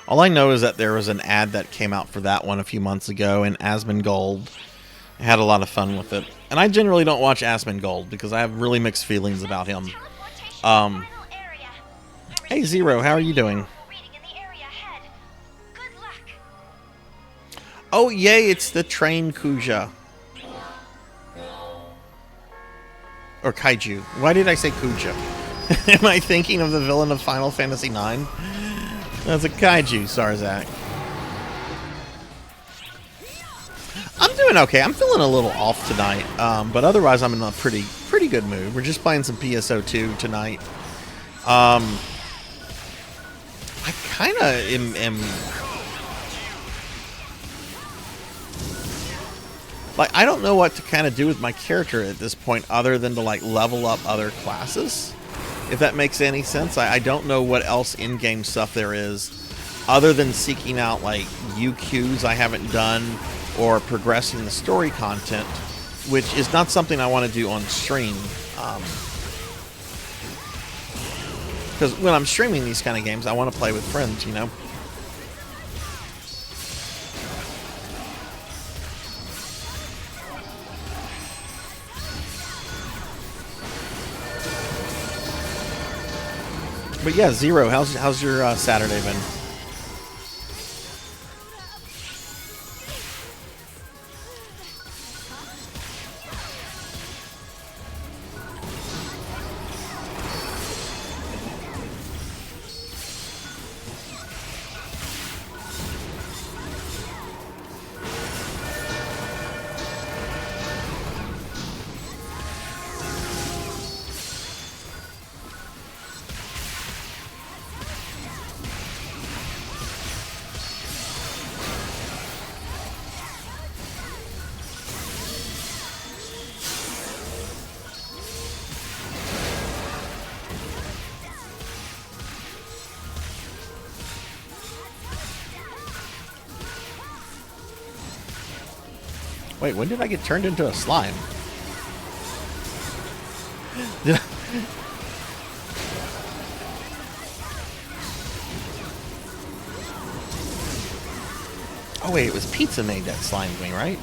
All I know is that there was an ad that came out for that one a few months ago, and Asmongold had a lot of fun with it. And I generally don't watch Asmongold because I have really mixed feelings about him. Hey Zero, how are you doing? Oh yay, it's the train Kuja. Or Kaiju. Why did I say Kuja? Am I thinking of the villain of Final Fantasy IX? That's a kaiju, Sarzac. I'm doing okay. I'm feeling a little off tonight, but otherwise I'm in a pretty good mood. We're just playing some PSO2 tonight. I kind of am Like, I don't know what to kind of do with my character at this point other than to, like, level up other classes. If that makes any sense. I don't know what else in-game stuff there is other than seeking out, like, UQs I haven't done or progressing the story content, which is not something I want to do on stream. Because when I'm streaming these kind of games, I want to play with friends, you know? But yeah, Zero, how's your Saturday been? Wait, when did I get turned into a slime? Did I... Oh wait, it was Pizza Maid that slimed me, right?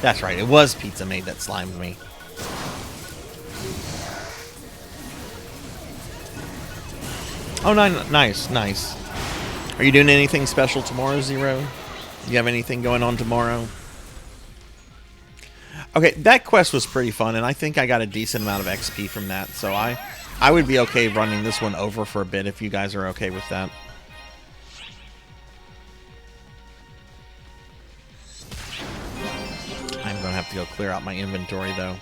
That's right, it was Pizza Maid that slimed me. Oh, nice, nice. Are you doing anything special tomorrow, Zero? Do you have anything going on tomorrow? Okay, that quest was pretty fun, and I think I got a decent amount of XP from that, so I would be okay running this one over for a bit if you guys are okay with that. I'm going to have to go clear out my inventory, though.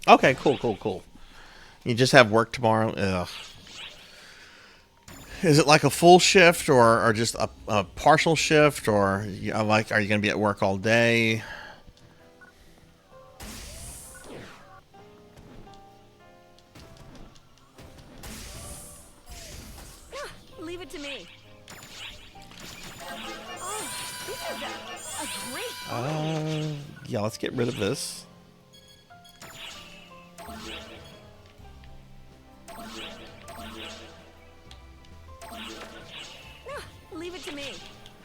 Okay, cool. You just have work tomorrow? Ugh. Is it like a full shift or just a partial shift? Or like, are you going to be at work all day? Leave it to me. Oh, this is a great. Yeah, let's get rid of this. Leave it to me.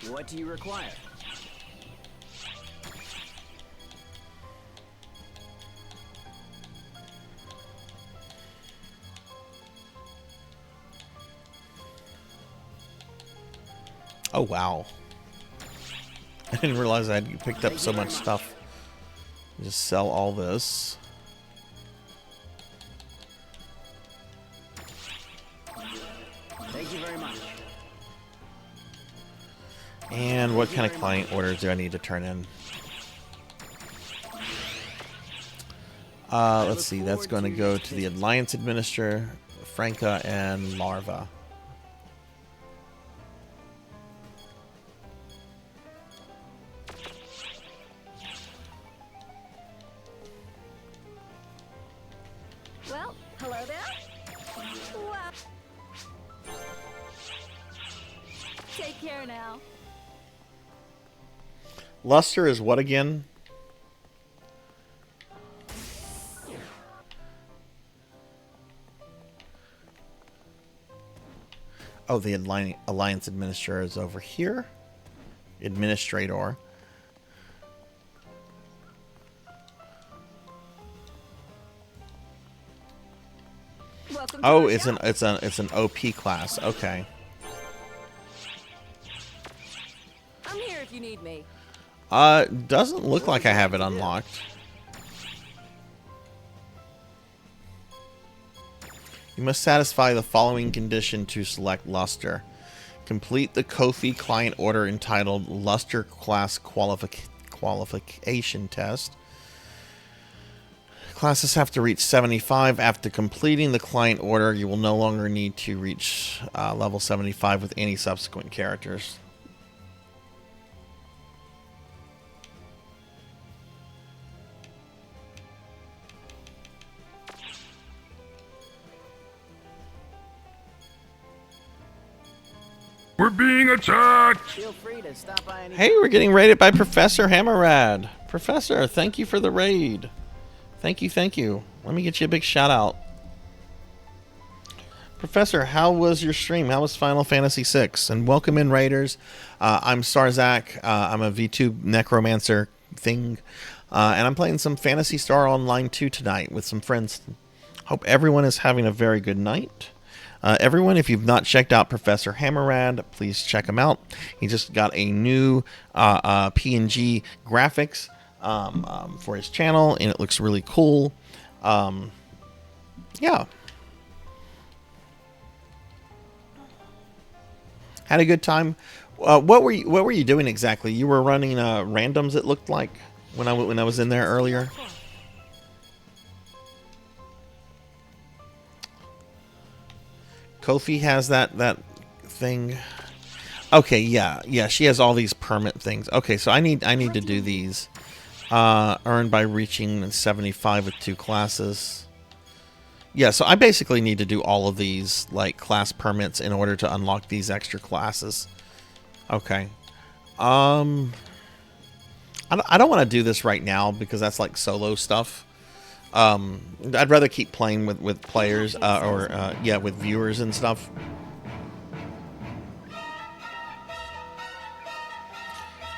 What do you require? Oh, wow. I didn't realize I had picked up so much stuff. Just sell all this. Thank you very much. And what kind of client orders do I need to turn in? Let's see. That's going to go to the Alliance Administrator, Franca, and Larva. Well, hello there. Wow. Take care now. Luster is what again? Oh, the Alliance Administrator is over here. Administrator. Oh, it's an OP class. Okay. I'm here if you need me. Doesn't look like I have it unlocked. You must satisfy the following condition to select Luster. Complete the Kofi client order entitled Luster Class Qualification Test. Classes have to reach 75. After completing the client order, you will no longer need to reach level 75 with any subsequent characters. We're being attacked! Feel free to stop by any Hey, we're getting raided by Professor Hammerrad. Professor, thank you for the raid. Thank you, thank you. Let me get you a big shout out. Professor, how was your stream? How was Final Fantasy VI? And welcome in, raiders. I'm Sarzac. I'm a VTuber necromancer thing. And I'm playing some Phantasy Star Online 2 tonight with some friends. Hope everyone is having a very good night. Everyone, if you've not checked out Professor Hammerrad, please check him out. He just got a new PNG graphics for his channel, and it looks really cool. Yeah. Had a good time. What were you doing exactly? You were running randoms, it looked like, when I was in there earlier. Kofi has that thing. Okay, yeah, she has all these permit things. Okay, so I need to do these. Earned by reaching 75 with 2 classes. Yeah, so I basically need to do all of these like class permits in order to unlock these extra classes. Okay. I don't want to do this right now because that's like solo stuff. I'd rather keep playing with players yeah, with viewers and stuff.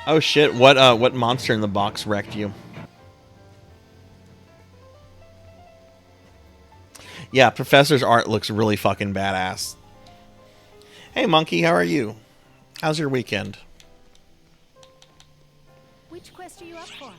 Oh shit, what monster in the box wrecked you? Yeah, Professor's art looks really fucking badass. Hey Monkey, how are you? How's your weekend? Which quest are you up for?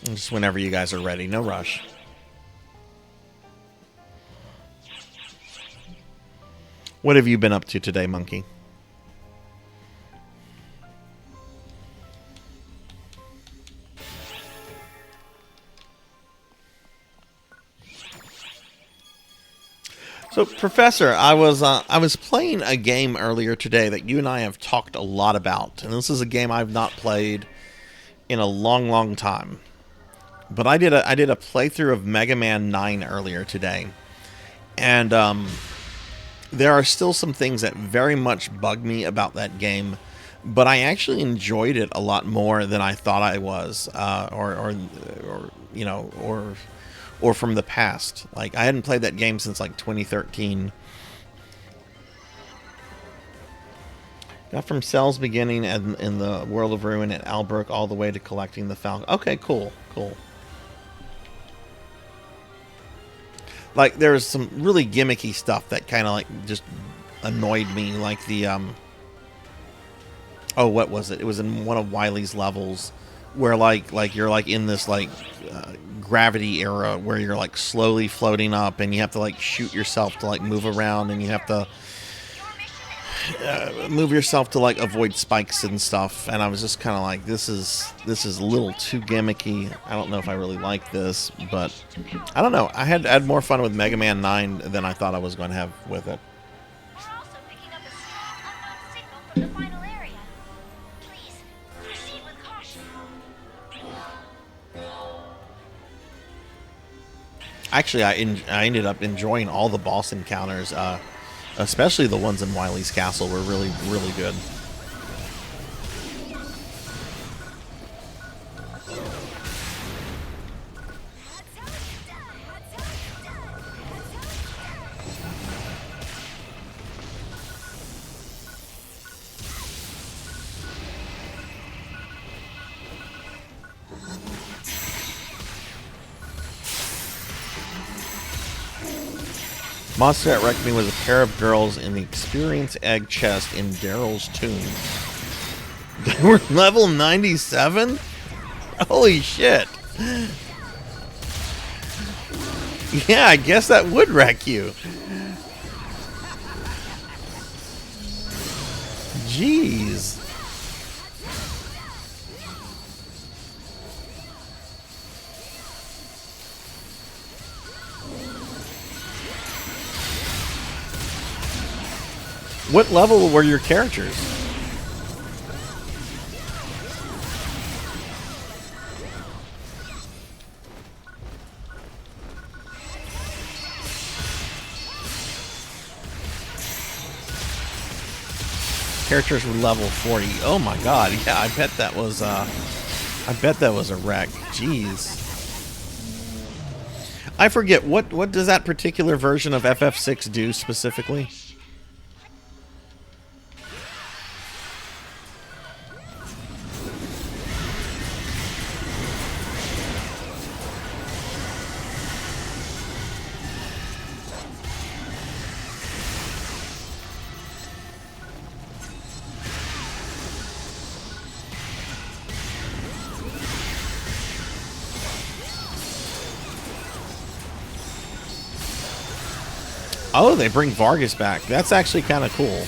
Just whenever you guys are ready, no rush. What have you been up to today, Monkey? So, Professor, I was playing a game earlier today that you and I have talked a lot about, and this is a game I've not played in a long time. But I did a playthrough of Mega Man 9 earlier today, and there are still some things that very much bug me about that game, but I actually enjoyed it a lot more than I thought I was, or you know, or from the past. Like, I hadn't played that game since like 2013. Got from Cell's beginning in the World of Ruin at Albrook all the way to collecting the Falcon. Okay, cool. Like, there's some really gimmicky stuff that kind of like just annoyed me, like the oh, what was it? It was in one of Wily's levels where like you're like in this like gravity era where you're like slowly floating up and you have to like shoot yourself to like move around, and you have to move yourself to like avoid spikes and stuff. And I was just kind of like, this is a little too gimmicky. I don't know if I really like this, but I don't know. I had more fun with Mega Man 9 than I thought I was going to have with it. We're also picking up a strong unknown signal from the final area. Please, proceed with caution. Actually, I ended up enjoying all the boss encounters, especially the ones in Wily's Castle were really good. Monster that wrecked me was a pair of girls in the experience egg chest in Daryl's tomb. They were level 97? Holy shit. Yeah, I guess that would wreck you. Jeez. What level were your characters? Characters were level 40. Oh my god, yeah, I bet that was a wreck. Jeez. I forget, what does that particular version of FF6 do specifically? Oh, they bring Vargas back. That's actually kind of cool.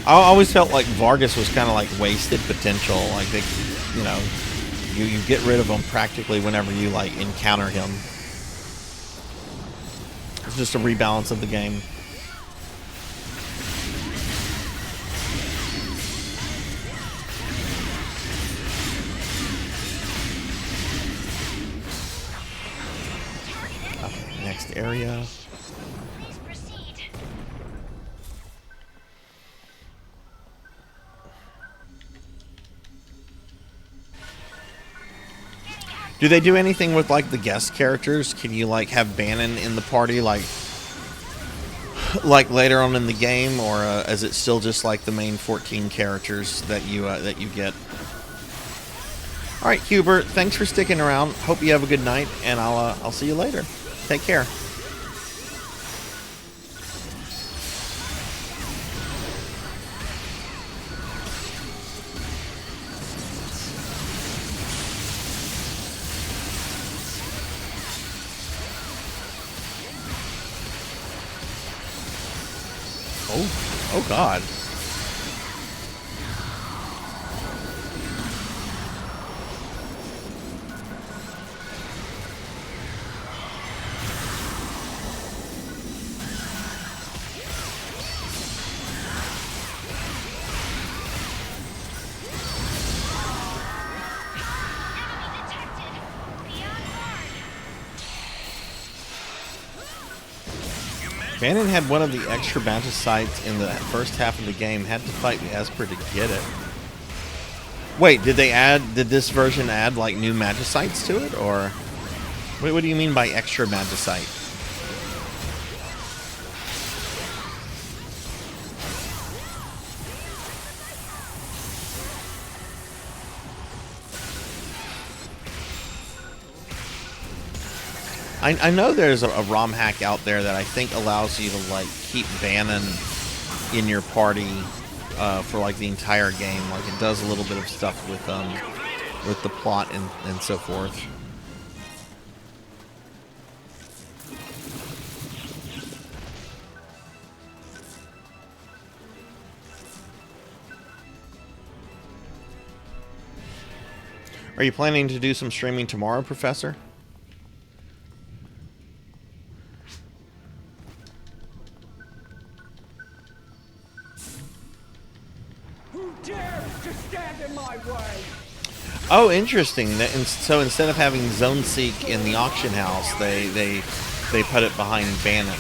I always felt like Vargas was kind of like wasted potential. Like they, you know, you get rid of him practically whenever you like encounter him. It's just a rebalance of the game. Next area. Do they do anything with like the guest characters? Can you like have Bannon in the party like later on in the game, or is it still just like the main 14 characters that you get? All right, Hubert, thanks for sticking around. Hope you have a good night, and I'll see you later. Take care. Oh God. Bannon had one of the extra Phantasy in the first half of the game. Had to fight Esper to get it. Wait, did this version add like new Magicites to it, or what do you mean by extra Magicite? I know there's a ROM hack out there that I think allows you to like keep Bannon in your party for like the entire game. Like it does a little bit of stuff with the plot and so forth. Are you planning to do some streaming tomorrow, Professor? Oh, interesting. So instead of having Zone Seek in the auction house, they put it behind Bannon.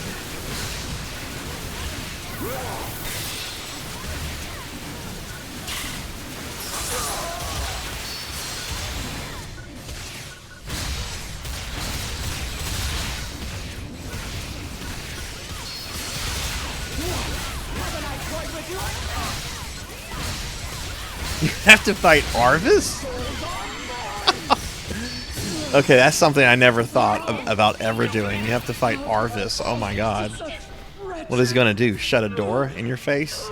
You have to fight Arvis? Okay, that's something I never thought about ever doing. You have to fight Arvis. Oh my god. What is he gonna do? Shut a door in your face?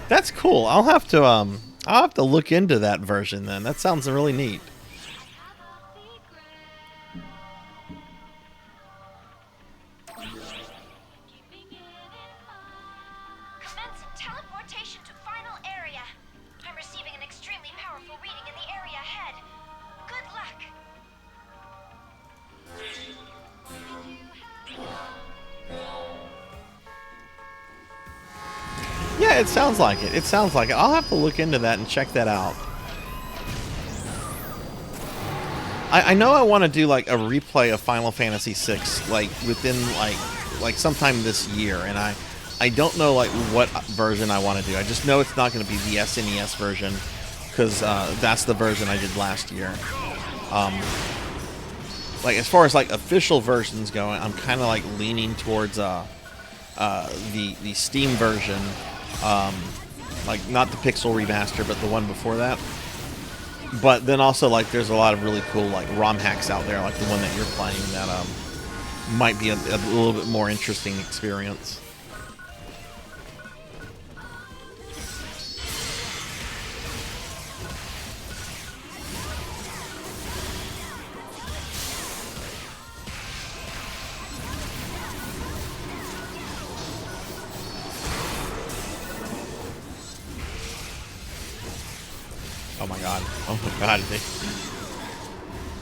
That's cool. I'll have to look into that version then. That sounds really neat. Commencing teleportation to final area. I'm receiving an extremely powerful reading in the area ahead. Good luck. Yeah, it sounds like it. It sounds like it. I'll have to look into that and check that out. I know I want to do like a replay of Final Fantasy VI, like within like sometime this year, and I don't know like what version I want to do. I just know it's not going to be the SNES version, because that's the version I did last year. Like as far as like official versions go, I'm kind of like leaning towards the Steam version, like not the Pixel remaster, but the one before that. But then also like there's a lot of really cool like ROM hacks out there, like the one that you're playing, that might be a little bit more interesting experience. Oh my god. Oh my god.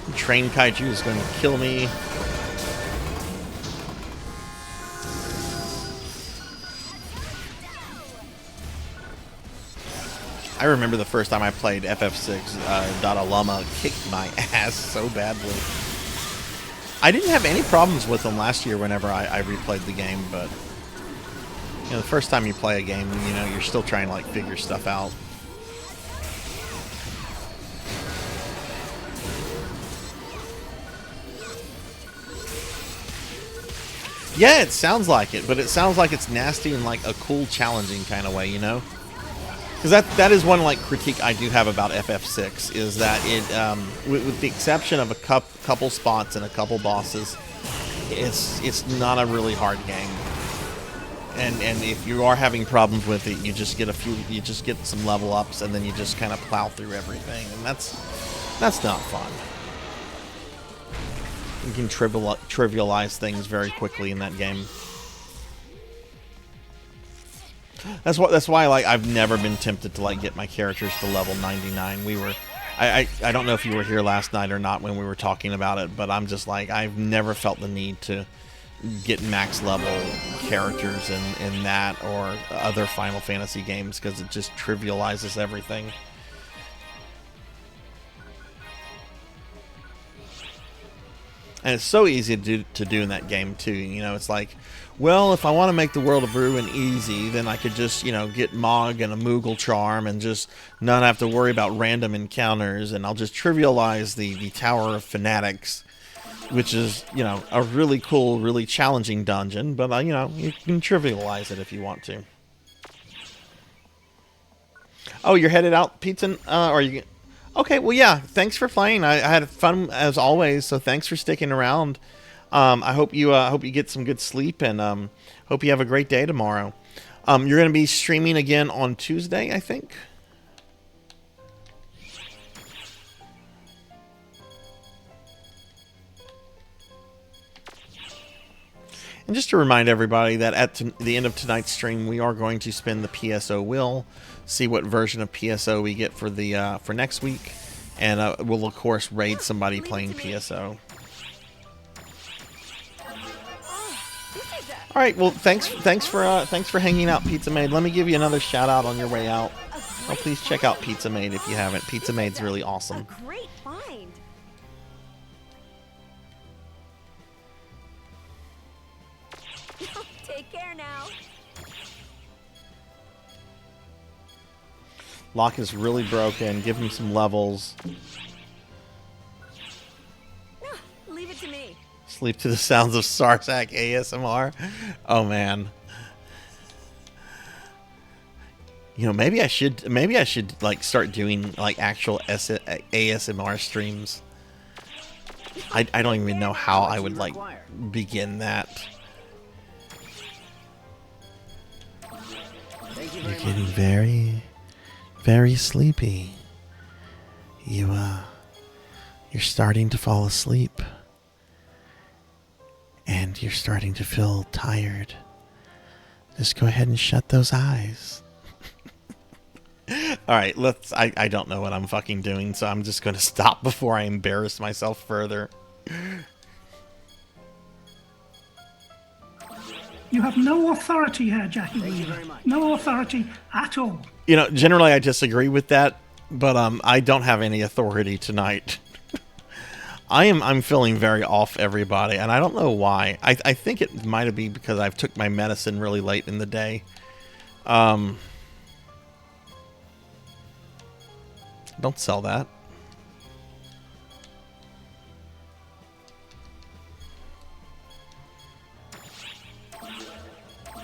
The train kaiju is going to kill me. I remember the first time I played FF6, Dada Llama kicked my ass so badly. I didn't have any problems with them last year whenever I replayed the game, but you know, the first time you play a game, you know, you're still trying to like figure stuff out. Yeah, it sounds like it, but it sounds like it's nasty in like a cool, challenging kind of way, you know? Because that is one like critique I do have about FF6, is that it, with the exception of a couple spots and a couple bosses, it's not a really hard game. And if you are having problems with it, you just get some level ups, and then you just kind of plow through everything, and that's not fun. You can trivialize things very quickly in that game. That's why like I've never been tempted to like get my characters to level 99. I don't know if you were here last night or not when we were talking about it, but I'm just like, I've never felt the need to get max level characters in that or other Final Fantasy games, because it just trivializes everything. And it's so easy to do in that game too. You know, it's like, well, if I want to make the World of Ruin easy, then I could just, you know, get Mog and a Moogle Charm and just not have to worry about random encounters, and I'll just trivialize the Tower of Fanatics, which is, you know, a really cool, really challenging dungeon, but you know, you can trivialize it if you want to. Oh, you're headed out, Pizza? Or you? Okay, well, yeah. Thanks for playing. I had fun as always, so thanks for sticking around. I hope you get some good sleep, and hope you have a great day tomorrow. You're going to be streaming again on Tuesday, I think. And just to remind everybody that at the end of tonight's stream, we are going to spin the PSO wheel, see what version of PSO we get for the for next week, and we'll of course raid somebody playing PSO. All right, well, thanks for hanging out, Pizza Maid. Let me give you another shout out on your way out. Oh, please check out Pizza Maid if you haven't. Pizza Maid's really awesome. Great find. Take care now. Locke is really broken. Give him some levels. Leave it to me. Sleep to the sounds of Sarzac ASMR. Oh man. You know, maybe I should like start doing like actual ASMR streams. I don't even know how I would like begin that. You're getting very, very sleepy. You're starting to fall asleep. And you're starting to feel tired. Just go ahead and shut those eyes. Alright, I don't know what I'm fucking doing, so I'm just going to stop before I embarrass myself further. You have no authority here, Jackie Weaver. No authority at all. You know, generally I disagree with that, but I don't have any authority tonight. I'm feeling very off, everybody, and I don't know why. I think it might have been because I've took my medicine really late in the day. Don't sell that.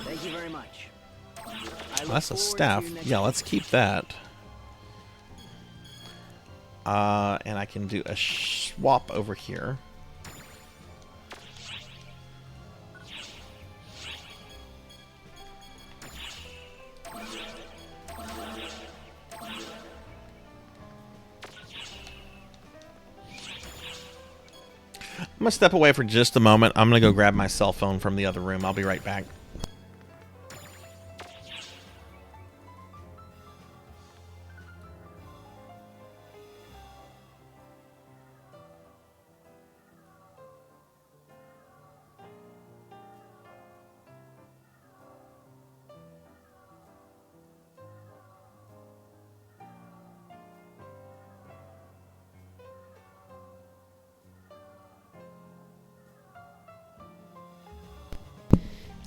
Thank you very much. That's a staff. Yeah, let's keep that. And I can do a swap over here. I'm gonna step away for just a moment. I'm gonna go grab my cell phone from the other room. I'll be right back.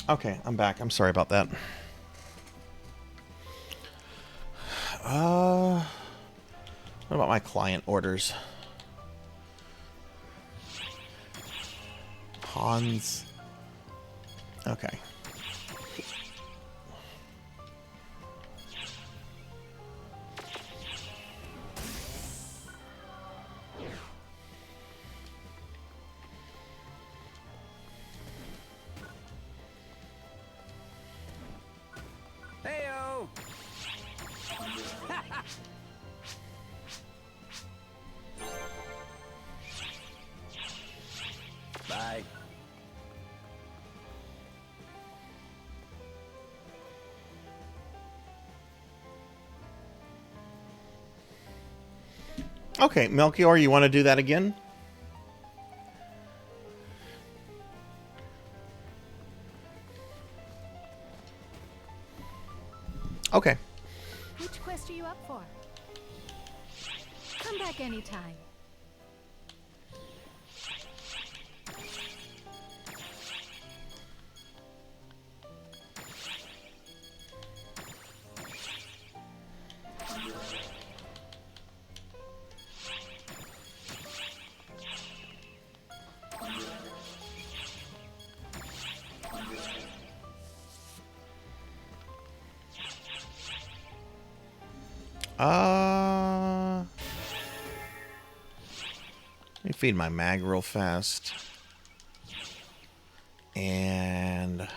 Okay, I'm back. I'm sorry about that. What about my client orders? Hans. Okay. Heyo! Bye. Okay, Melchior, you want to do that again? Okay. Which quest are you up for? Come back anytime. Let me feed my mag real fast. And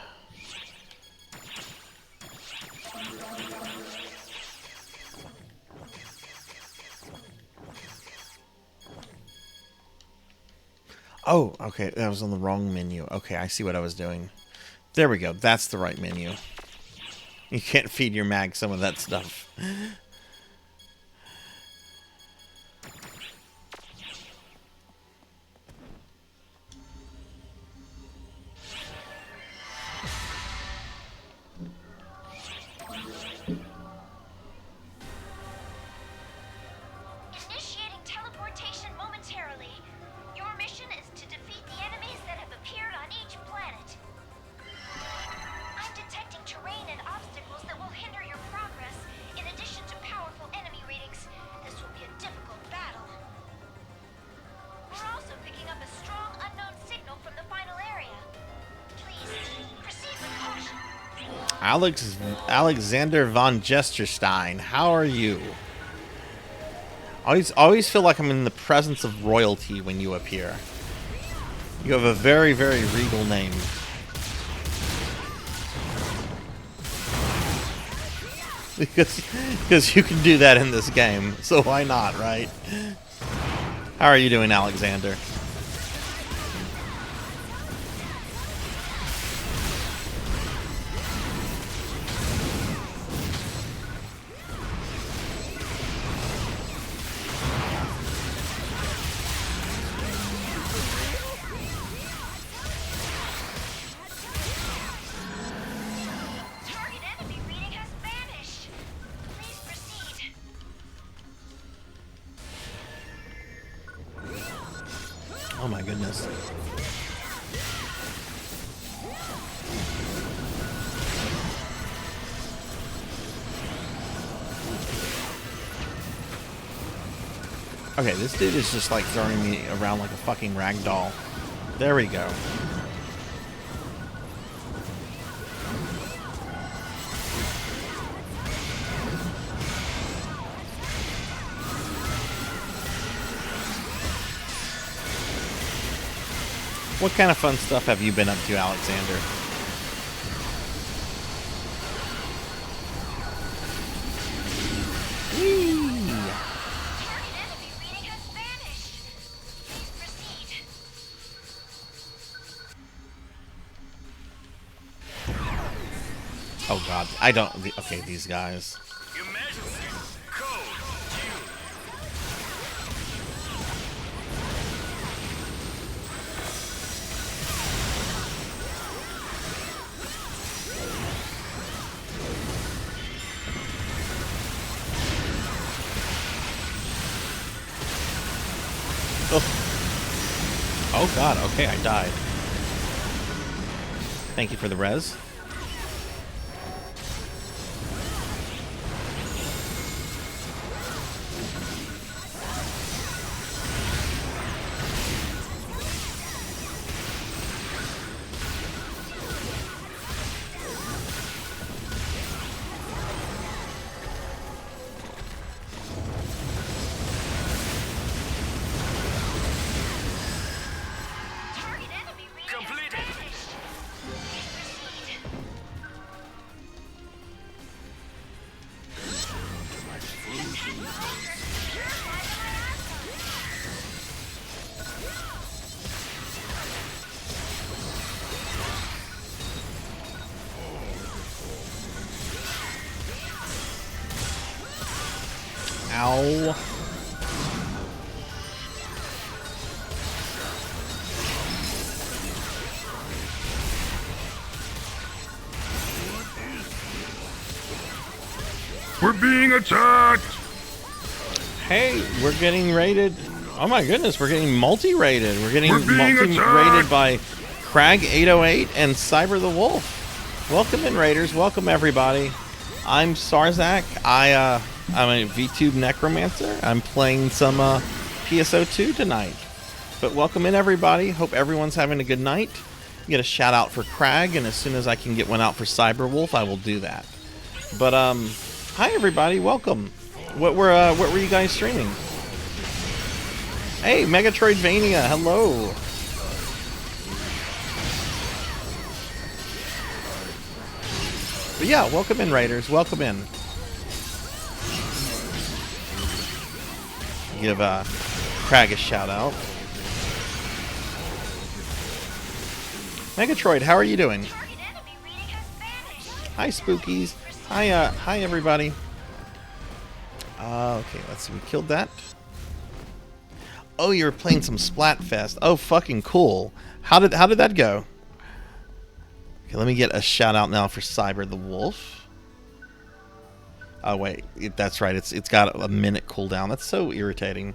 oh, okay, that was on the wrong menu. Okay, I see what I was doing. There we go. That's the right menu. You can't feed your mag some of that stuff. Initiating teleportation momentarily. Your mission is to defeat the enemies that have appeared on each planet. I'm detecting terrain and obstacles that will hinder your progress, in addition to Alexander von Jesterstein, how are you? Always feel like I'm in the presence of royalty when you appear. You have a very, very regal name. Because you can do that in this game, so why not, right? How are you doing, Alexander? Oh my goodness. Okay, this dude is just like throwing me around like a fucking rag doll. There we go. What kind of fun stuff have you been up to, Alexander? Oh god, I don't... Okay, these guys. Oh god, okay, I died. Thank you for the res. Ow. We're being attacked! Hey, we're getting raided. Oh my goodness, we're getting multi-raided. We're getting multi-raided by Crag808 and Cyber the Wolf. Welcome in, raiders. Welcome, everybody. I'm Sarzac. I'm a VTuber necromancer. I'm playing some PSO2 tonight. But welcome in, everybody. Hope everyone's having a good night. Get a shout out for Crag, and as soon as I can get one out for Cyberwolf, I will do that. But hi everybody, welcome. What were you guys streaming? Hey, Megatroidvania, hello. But yeah, welcome in, raiders. Welcome in. Give Crag a shout out. Megatroid, how are you doing? Hi, Spookies. Hi, everybody. Okay, let's see. We killed that. Oh, you were playing some Splatfest. Oh, fucking cool. How did that go? Okay, let me get a shout out now for Cyber the Wolf. Oh wait, that's right. It's got a minute cooldown. That's so irritating.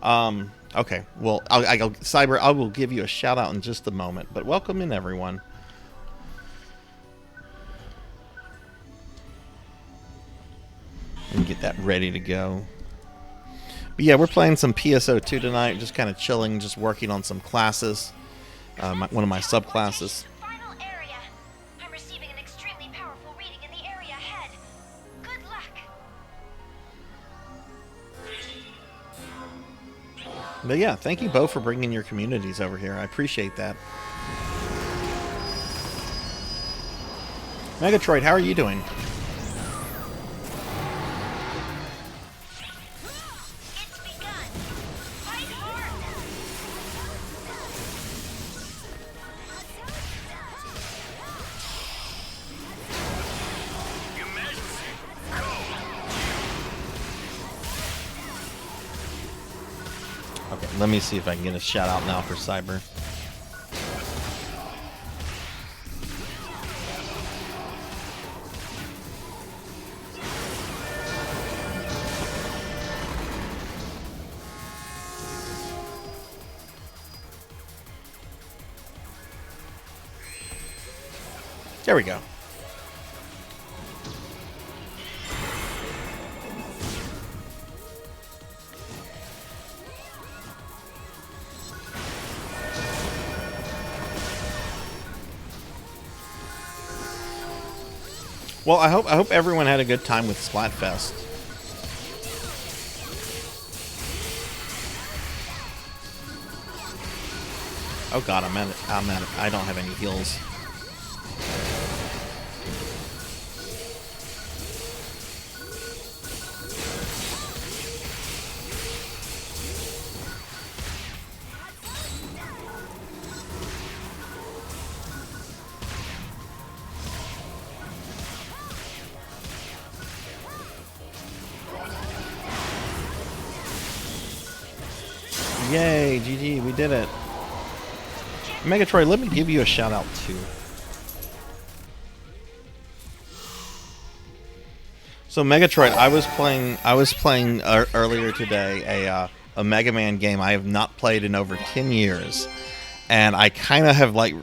Okay, well, Cyber, I will give you a shout out in just a moment. But welcome in, everyone. And get that ready to go. But yeah, we're playing some PSO2 tonight. Just kind of chilling, just working on some classes. One of my subclasses. But yeah, thank you both for bringing your communities over here. I appreciate that. Megatroid, how are you doing? Okay, let me see if I can get a shout out now for Cyber. There we go. Well, I hope everyone had a good time with Splatfest. Oh god, I don't have any heals. Yay, GG, we did it. Megatroid, let me give you a shout out too. So Megatroid, I was playing earlier today a Mega Man game I have not played in over 10 years, and I kind of have like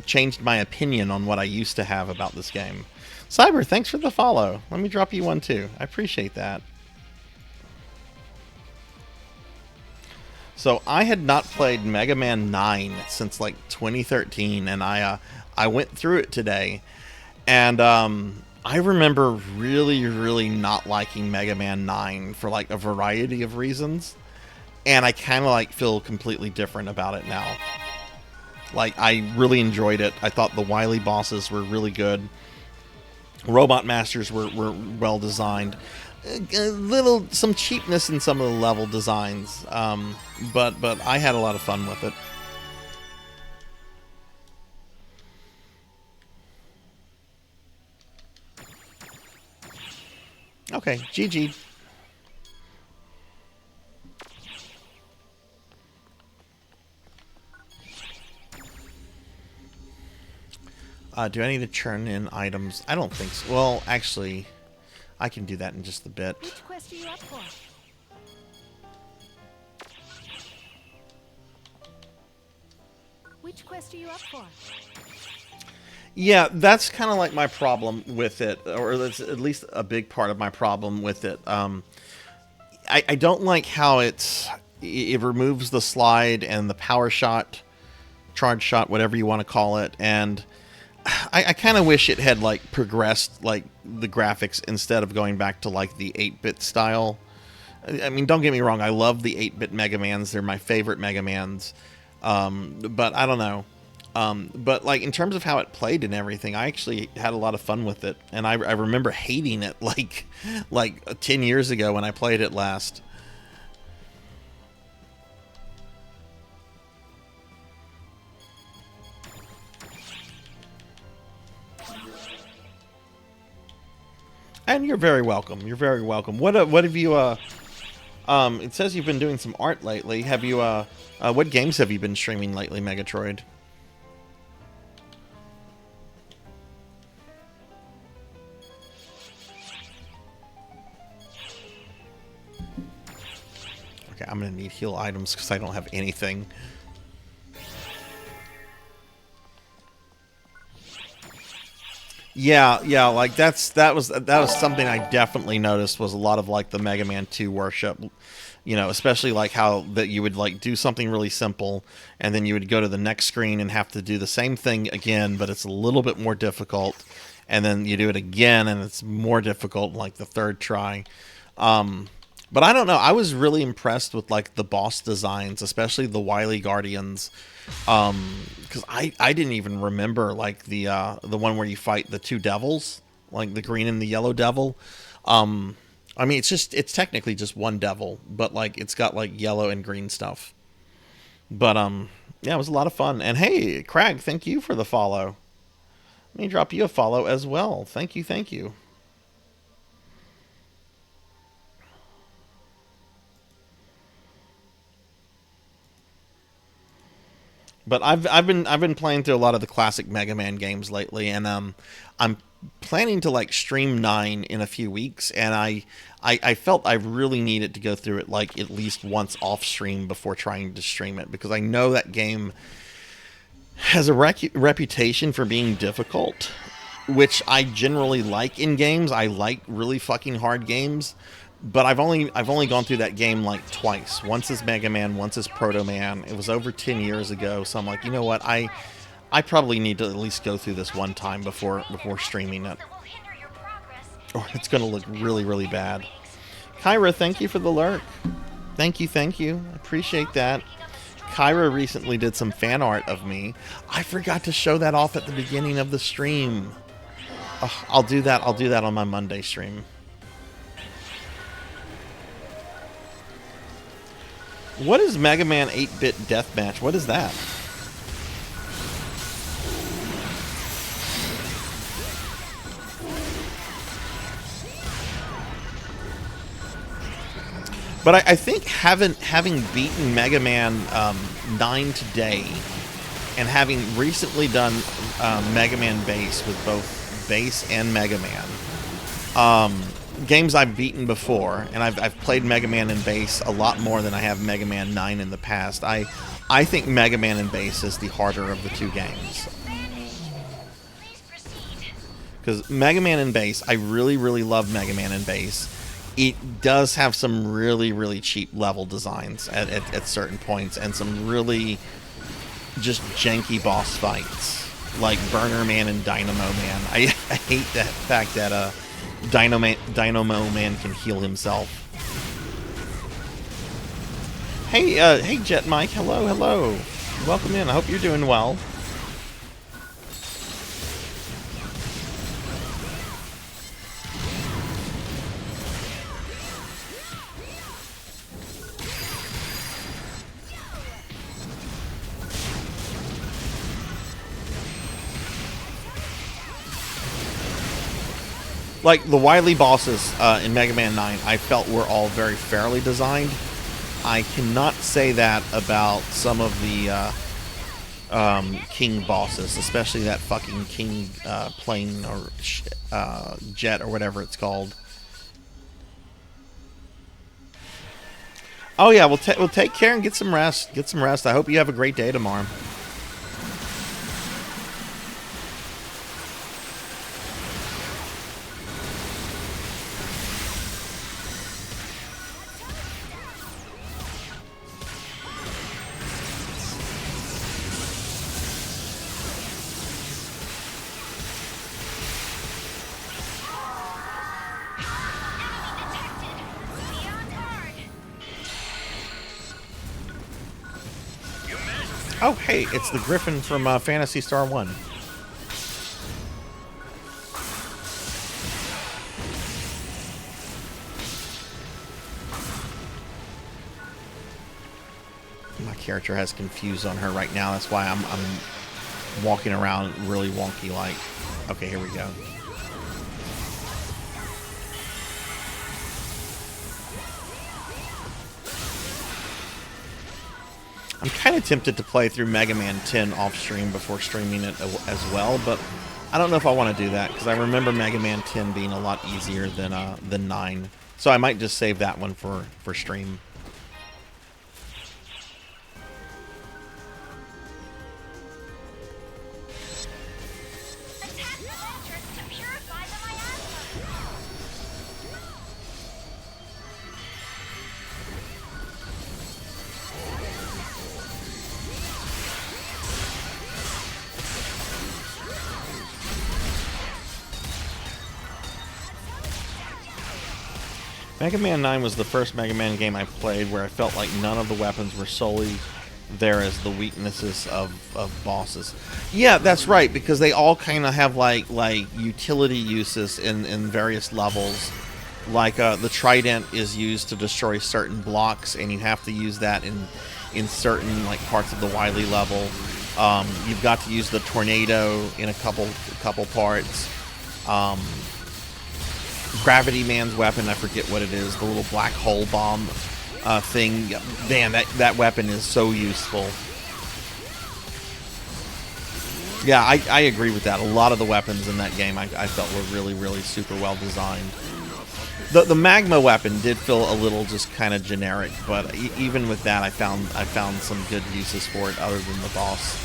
changed my opinion on what I used to have about this game. Cyber, thanks for the follow. Let me drop you one too. I appreciate that. So I had not played Mega Man 9 since like 2013, and I went through it today, and I remember really not liking Mega Man 9 for like a variety of reasons, and I kind of like feel completely different about it now. Like, I really enjoyed it. I thought the Wily bosses were really good. Robot Masters were well designed. Some cheapness in some of the level designs, but I had a lot of fun with it. Okay, GG. Do I need to churn in items? I don't think so. Well, actually, I can do that in just a bit. Which quest are you up for? Which quest are you up for? Yeah, that's kind of like my problem with it, or that's at least a big part of my problem with it. I don't like how it removes the slide and the power shot, charge shot, whatever you want to call it, and I kind of wish it had like progressed like the graphics instead of going back to like the 8-bit style. I mean, don't get me wrong, I love the 8-bit Mega Mans. They're my favorite Mega Mans. But I don't know. But like in terms of how it played and everything, I actually had a lot of fun with it. And I remember hating it like 10 years ago when I played it last. And you're very welcome. You're very welcome. What have you it says you've been doing some art lately. Have you what games have you been streaming lately, Megatroid? Okay, I'm gonna need heal items because I don't have anything. Yeah, like that was something I definitely noticed, was a lot of like the Mega Man 2 worship, you know, especially like how that you would like do something really simple and then you would go to the next screen and have to do the same thing again, but it's a little bit more difficult, and then you do it again and it's more difficult like the third try. But I don't know. I was really impressed with like the boss designs, especially the Wily Guardians, because I didn't even remember like the one where you fight the two devils, like the green and the yellow devil. I mean, it's technically just one devil, but like it's got like yellow and green stuff. But yeah, it was a lot of fun. And hey, Crag, thank you for the follow. Let me drop you a follow as well. Thank you, thank you. But I've been playing through a lot of the classic Mega Man games lately, and I'm planning to like stream 9 in a few weeks, and I felt I really needed to go through it like at least once off stream before trying to stream it, because I know that game has a reputation for being difficult, which I generally like in games. I like really fucking hard games. But I've only gone through that game like twice. Once as Mega Man, once as Proto Man. It was over 10 years ago, so I'm like, you know what? I probably need to at least go through this one time before streaming it, or it's going to look really, really bad. Kyra, thank you for the lurk. Thank you, thank you. I appreciate that. Kyra recently did some fan art of me. I forgot to show that off at the beginning of the stream. I'll do that on my Monday stream. What is Mega Man 8-bit Deathmatch? What is that? But I think having beaten Mega Man 9 today, and having recently done Mega Man Base with both Base and Mega Man, games I've beaten before, and I've played Mega Man and Base a lot more than I have Mega Man 9 in the past. I think Mega Man and Base is the harder of the two games. Because Mega Man and Base, I really, really love Mega Man and Base. It does have some really, really cheap level designs at certain points, and some really just janky boss fights, like Burner Man and Dynamo Man. I hate that fact that Dynamo Man can heal himself. Hey Jet Mike, hello, hello. Welcome in, I hope you're doing well. Like, the Wily bosses in Mega Man 9, I felt were all very fairly designed. I cannot say that about some of the King bosses, especially that fucking King plane or jet or whatever it's called. Oh yeah, we'll take care and get some rest. Get some rest. I hope you have a great day tomorrow. Oh, hey, it's the Griffin from Phantasy Star 1. My character has confused on her right now. That's why I'm walking around really wonky like. Okay, here we go. I'm kind of tempted to play through Mega Man 10 off stream before streaming it as well, but I don't know if I want to do that, because I remember Mega Man 10 being a lot easier than 9. So I might just save that one for stream. Mega Man 9 was the first Mega Man game I played where I felt like none of the weapons were solely there as the weaknesses of bosses. Yeah, that's right, because they all kind of have like utility uses in various levels. Like the trident is used to destroy certain blocks, and you have to use that in certain like parts of the Wily level. You've got to use the tornado in a couple parts. Gravity Man's weapon, I forget what it is, the little black hole bomb thing. Man, that weapon is so useful. Yeah, I agree with that. A lot of the weapons in that game I felt were really super well designed. The magma weapon did feel a little just kind of generic, but even with that, I found some good uses for it other than the boss.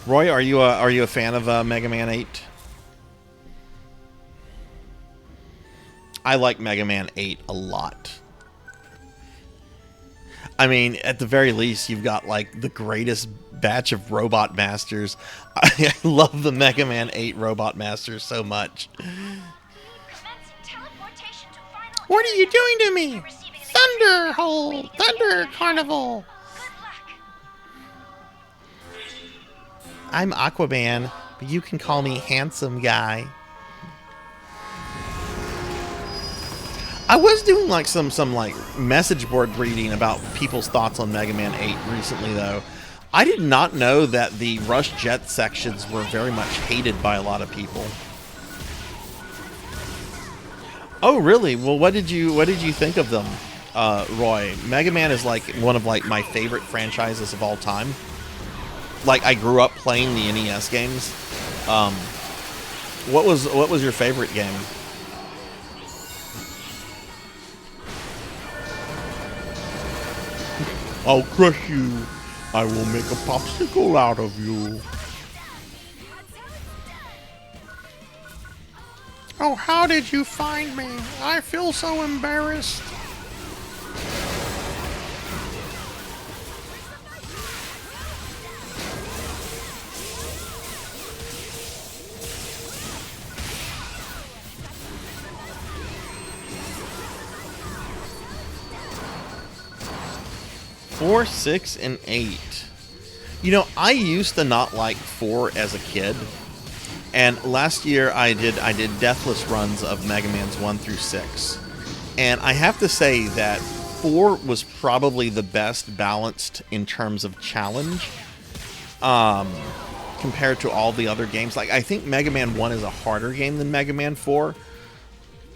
Roy, are you a fan of Mega Man 8? I like Mega Man 8 a lot. I mean, at the very least, you've got like the greatest batch of robot masters. I love the Mega Man 8 robot masters so much. What are you doing to me? Thunder hole! Thunder carnival! I'm Aquaman, but you can call me Handsome Guy. I was doing like some like message board reading about people's thoughts on Mega Man 8 recently, though. I did not know that the Rush Jet sections were very much hated by a lot of people. Oh, really? Well, what did you think of them, Roy? Mega Man is like one of like my favorite franchises of all time. Like, I grew up playing the NES games. What was your favorite game? I'll crush you. I will make a popsicle out of you. Oh, how did you find me? I feel so embarrassed. Four, 6, and 8. You know, I used to not like 4 as a kid, and last year I did deathless runs of Mega Man's 1 through 6, and I have to say that 4 was probably the best balanced in terms of challenge, compared to all the other games. Like, I think Mega Man 1 is a harder game than Mega Man 4,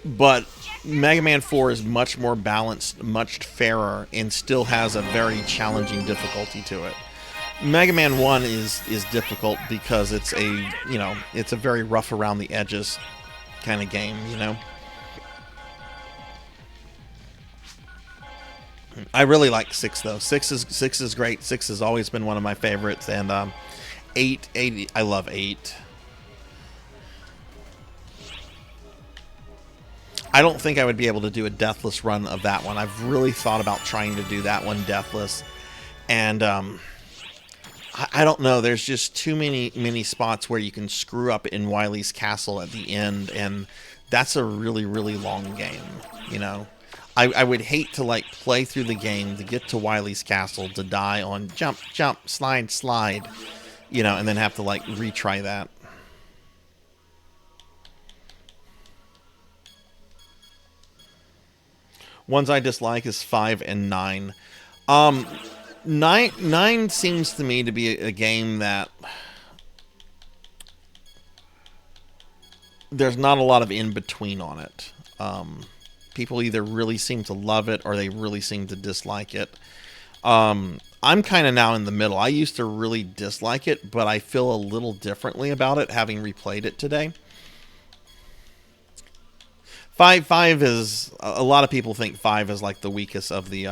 but Mega Man 4 is much more balanced, much fairer, and still has a very challenging difficulty to it. Mega Man 1 is difficult because it's a very rough around the edges kind of game, you know. I really like 6 though. 6 is great. 6 has always been one of my favorites, and 8 I love 8. I don't think I would be able to do a deathless run of that one. I've really thought about trying to do that one deathless, and I don't know. There's just too many spots where you can screw up in Wily's castle at the end, and that's a really long game. You know, I would hate to like play through the game to get to Wily's castle to die on jump, slide, you know, and then have to like retry that. Ones I dislike is 5 and 9. 9 seems to me to be a game that there's not a lot of in between on it. People either really seem to love it or they really seem to dislike it. I'm kind of now in the middle. I used to really dislike it, but I feel a little differently about it having replayed it today. 5 is, a lot of people think 5 is like the weakest of the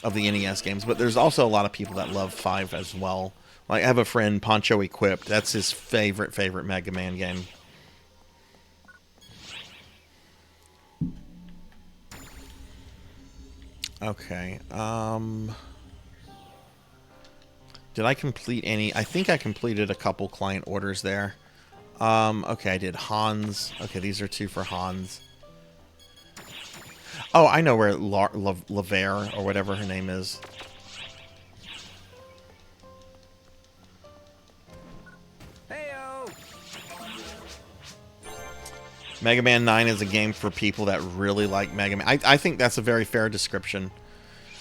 NES games, but there's also a lot of people that love 5 as well. Like, I have a friend, Poncho Equipped, that's his favorite Mega Man game. Okay. Did I complete any? I think I completed a couple client orders there. Okay, I did Hans. Okay, these are 2 for Hans. Oh, I know where Lavere, or whatever her name is. Mega Man 9 is a game for people that really like Mega Man. I think that's a very fair description.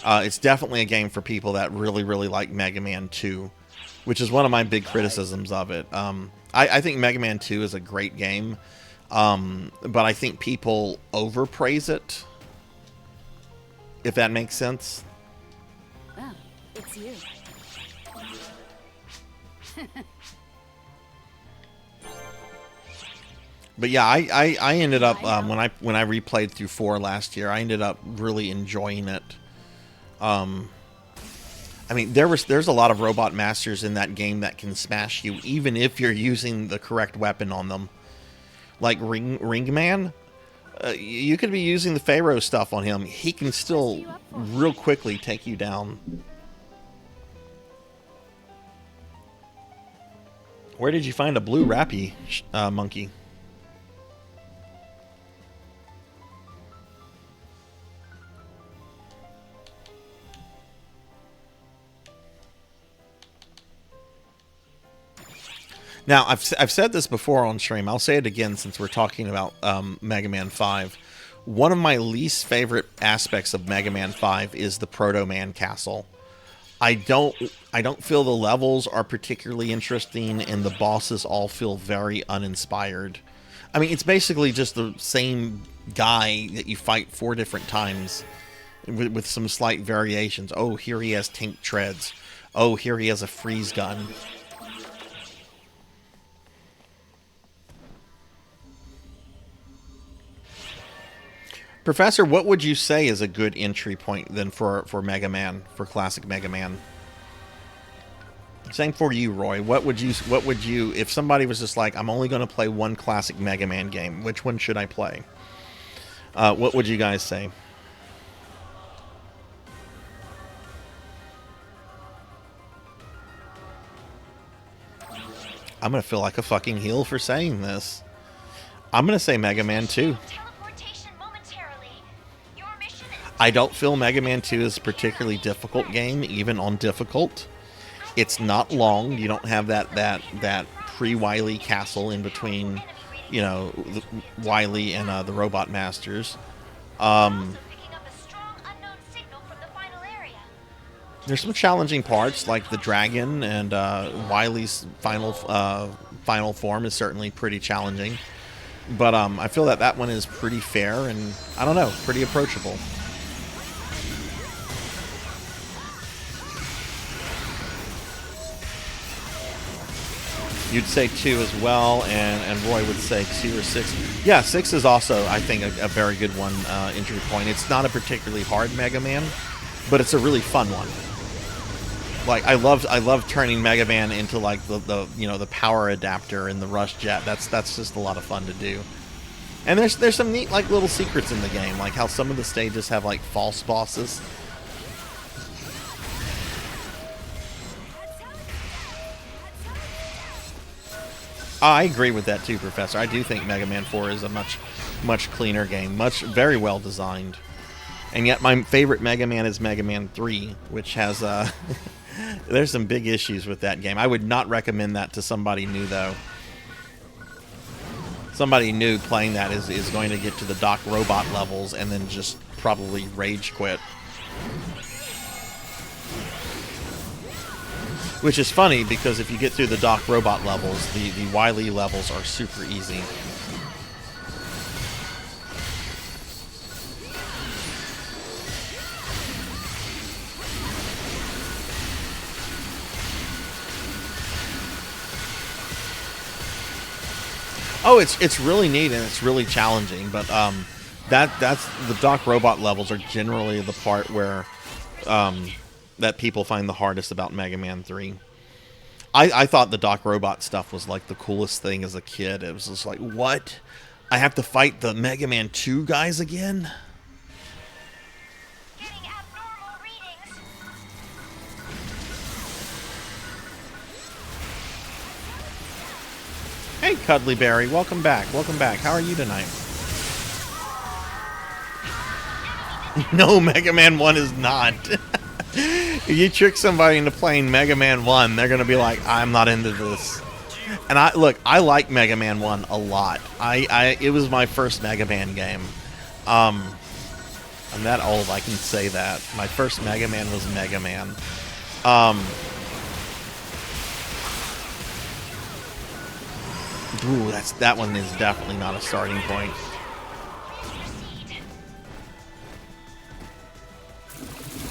It's definitely a game for people that really, really like Mega Man 2, which is one of my big criticisms of it. I think Mega Man 2 is a great game, but I think people overpraise it, if that makes sense. Oh, it's you. But yeah, I ended up when I replayed through 4 last year, I ended up really enjoying it. I mean, there's a lot of robot masters in that game that can smash you, even if you're using the correct weapon on them. Like Ringman, you could be using the Pharaoh stuff on him. He can still real quickly take you down. Where did you find a blue rappy monkey? Now, I've said this before on stream. I'll say it again since we're talking about Mega Man 5. One of my least favorite aspects of Mega Man 5 is the Proto Man Castle. I don't feel the levels are particularly interesting, and the bosses all feel very uninspired. I mean, it's basically just the same guy that you fight 4 different times with some slight variations. Oh, here he has tank treads. Oh, here he has a freeze gun. Professor, what would you say is a good entry point then for Mega Man, for classic Mega Man? Same for you, Roy. What would you, if somebody was just like, I'm only going to play one classic Mega Man game, which one should I play? What would you guys say? I'm going to feel like a fucking heel for saying this. I'm going to say Mega Man 2. I don't feel Mega Man 2 is a particularly difficult game, even on difficult. It's not long. You don't have that pre-Wily castle in between, you know, Wily and the Robot Masters. There's some challenging parts, like the dragon, and Wily's final form is certainly pretty challenging. But I feel that one is pretty fair and, I don't know, pretty approachable. You'd say 2 as well, and Roy would say 2 or 6. Yeah, 6 is also, I think, a very good one entry point. It's not a particularly hard Mega Man, but it's a really fun one. Like I love turning Mega Man into like the you know, the power adapter in the Rush Jet. That's just a lot of fun to do. And there's some neat like little secrets in the game, like how some of the stages have like false bosses. I agree with that too, Professor. I do think Mega Man 4 is a much cleaner game, very well designed. And yet my favorite Mega Man is Mega Man 3, which has there's some big issues with that game. I would not recommend that to somebody new though. Somebody new playing that is going to get to the Doc Robot levels and then just probably rage quit. Which is funny, because if you get through the Doc Robot levels, the Wily levels are super easy. Oh, it's really neat and it's really challenging, but that's the Doc Robot levels are generally the part where that people find the hardest about Mega Man 3. I thought the Doc Robot stuff was like the coolest thing as a kid. It was just like, what? I have to fight the Mega Man 2 guys again? Hey, Cuddlyberry, welcome back. Welcome back. How are you tonight? No, Mega Man 1 is not. If you trick somebody into playing Mega Man 1, they're going to be like, I'm not into this. And I like Mega Man 1 a lot. It was my first Mega Man game. I'm that old, I can say that. My first Mega Man was Mega Man. Ooh, that one is definitely not a starting point.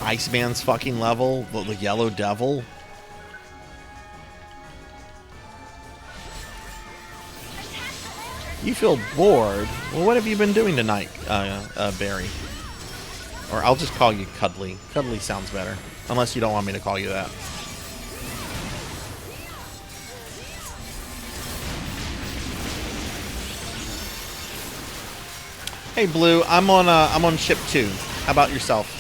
Iceman's fucking level, the Yellow Devil. You feel bored? Well, what have you been doing tonight, Barry? Or I'll just call you Cuddly. Cuddly sounds better. Unless you don't want me to call you that. Hey, Blue. I'm on ship 2. How about yourself?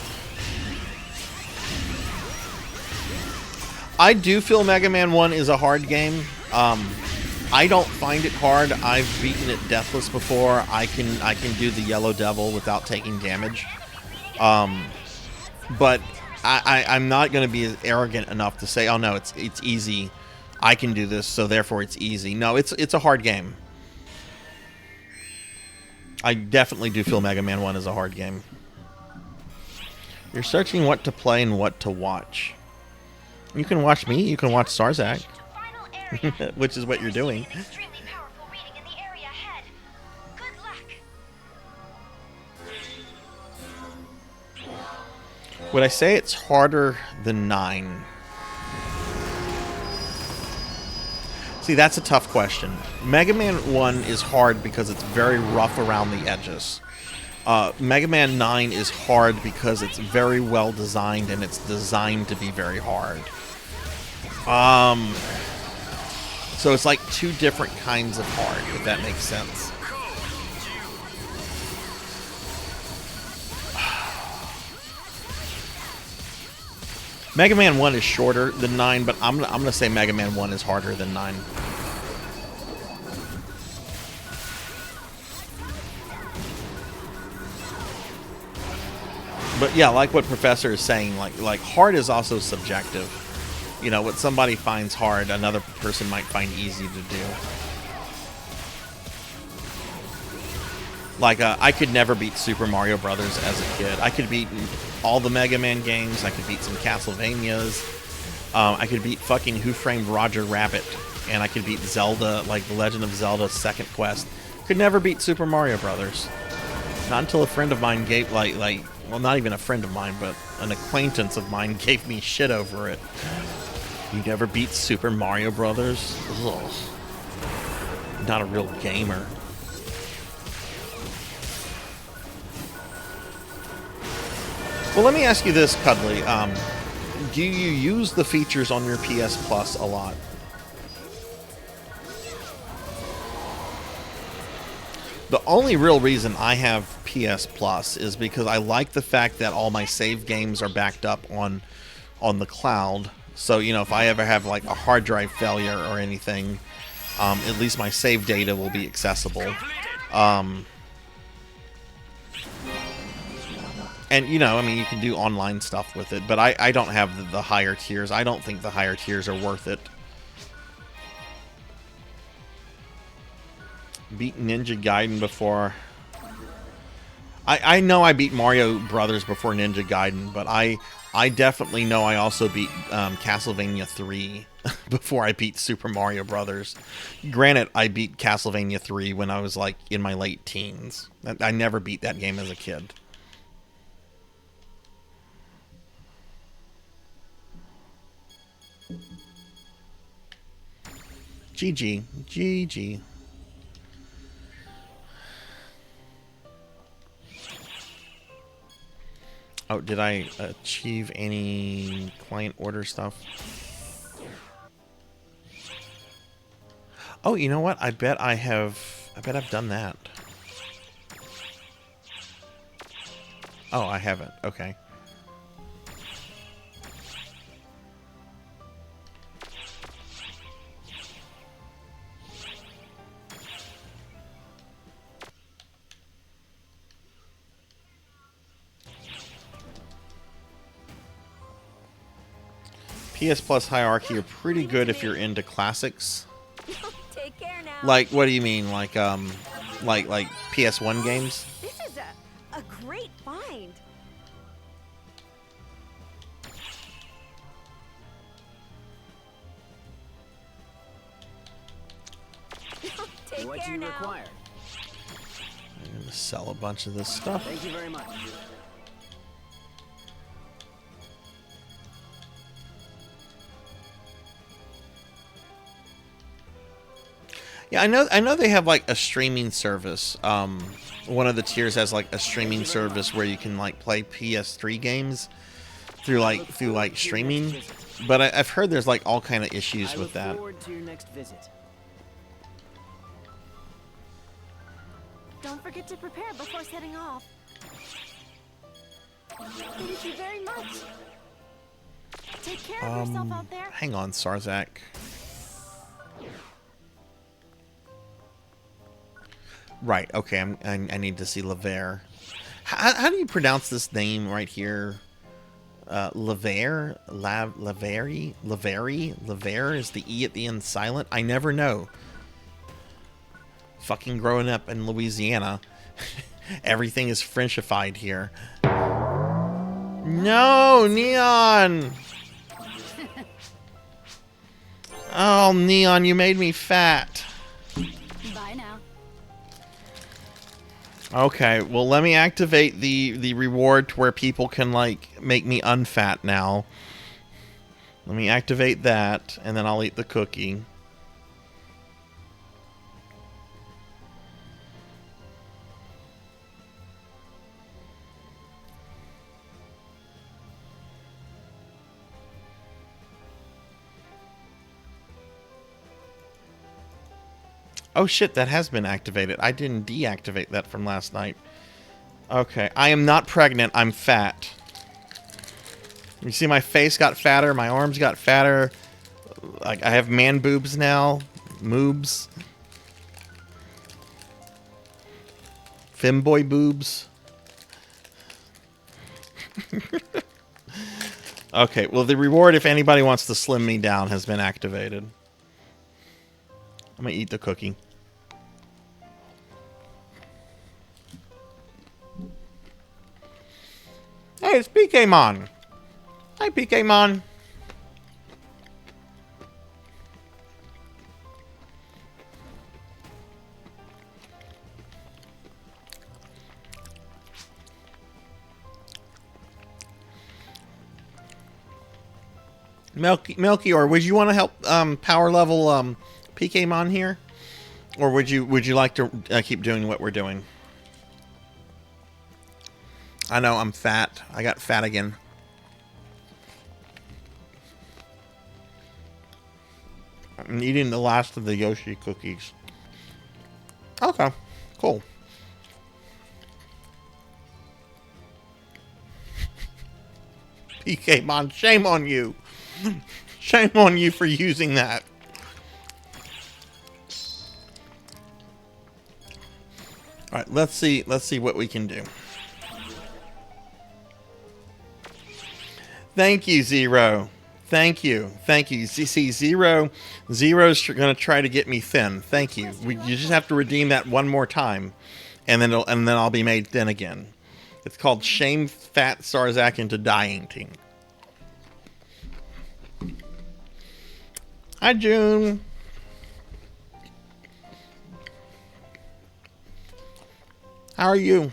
I do feel Mega Man 1 is a hard game. I don't find it hard. I've beaten it deathless before. I can do the Yellow Devil without taking damage. But I'm not going to be arrogant enough to say, oh no, it's easy. I can do this, so therefore it's easy. No, it's a hard game. I definitely do feel Mega Man 1 is a hard game. You're searching what to play and what to watch. You can watch me. You can watch Sarzac. Which is what you're doing. Would I say it's harder than 9? See, that's a tough question. Mega Man 1 is hard because it's very rough around the edges. Mega Man 9 is hard because it's very well designed and it's designed to be very hard. So it's like two different kinds of hard, if that makes sense. Mega Man 1 is shorter than 9, but I'm gonna say Mega Man 1 is harder than 9. But yeah, like what Professor is saying, like hard is also subjective. You know, what somebody finds hard, another person might find easy to do. Like, I could never beat Super Mario Brothers as a kid. I could beat all the Mega Man games. I could beat some Castlevanias. I could beat fucking Who Framed Roger Rabbit. And I could beat Zelda, like The Legend of Zelda Second Quest. Could never beat Super Mario Brothers. Not until a friend of mine gave, well, not even a friend of mine, but an acquaintance of mine gave me shit over it. You never beat Super Mario Brothers? Ugh. Not a real gamer. Well, let me ask you this, Cuddly. Do you use the features on your PS Plus a lot? The only real reason I have PS Plus is because I like the fact that all my save games are backed up on the cloud. So, you know, if I ever have like a hard drive failure or anything, at least my save data will be accessible. And, you know, I mean, you can do online stuff with it, but I don't have the higher tiers. I don't think the higher tiers are worth it. Beat Ninja Gaiden before. I know I beat Mario Brothers before Ninja Gaiden, but I definitely know I also beat Castlevania 3 before I beat Super Mario Brothers. Granted, I beat Castlevania 3 when I was like in my late teens. I never beat that game as a kid. GG. GG. Oh, did I achieve any client order stuff? Oh, you know what? I bet I've done that. Oh, I haven't. Okay. PS Plus hierarchy are pretty good if you're into classics. Take care now. Like, what do you mean? Like PS1 games? This is a great find. Take What do care you now. require? I'm gonna sell a bunch of this stuff. Thank you very much. Yeah, I know they have like a streaming service. One of the tiers has like a streaming service where you can like play PS3 games through like streaming. But I've heard there's like all kind of issues with that. I look forward to your next visit. Don't forget to prepare before setting off. Thank you very much. Take care of yourself out there. Hang on, Sarzac. Right, okay, I need to see Lever. How do you pronounce this name right here? Lever? Laveri? Lever? Is the E at the end silent? I never know. Fucking growing up in Louisiana. Everything is Frenchified here. No, Neon! Oh, Neon, you made me fat. Bye now. Okay, well, let me activate the reward to where people can, like, make me unfat now. Let me activate that, and then I'll eat the cookie. Oh shit, that has been activated. I didn't deactivate that from last night. Okay, I am not pregnant, I'm fat. You see my face got fatter, my arms got fatter. Like, I have man boobs now. Moobs. Femboy boobs. Okay, well the reward, if anybody wants to slim me down, has been activated. I'm gonna eat the cookie. Hey, it's PKmon. Hi, PKmon. Milky, or would you want to help power level PKmon here, or would you like to keep doing what we're doing? I know I'm fat. I got fat again. I'm eating the last of the Yoshi cookies. Okay, cool. PKmon, shame on you. Shame on you for using that. All right, let's see what we can do. Thank you, Zero. Thank you. See, Zero's gonna try to get me thin. Thank you. You just have to redeem that one more time, and then I'll be made thin again. It's called shame fat Sarzac into dieting. Hi, June. How are you?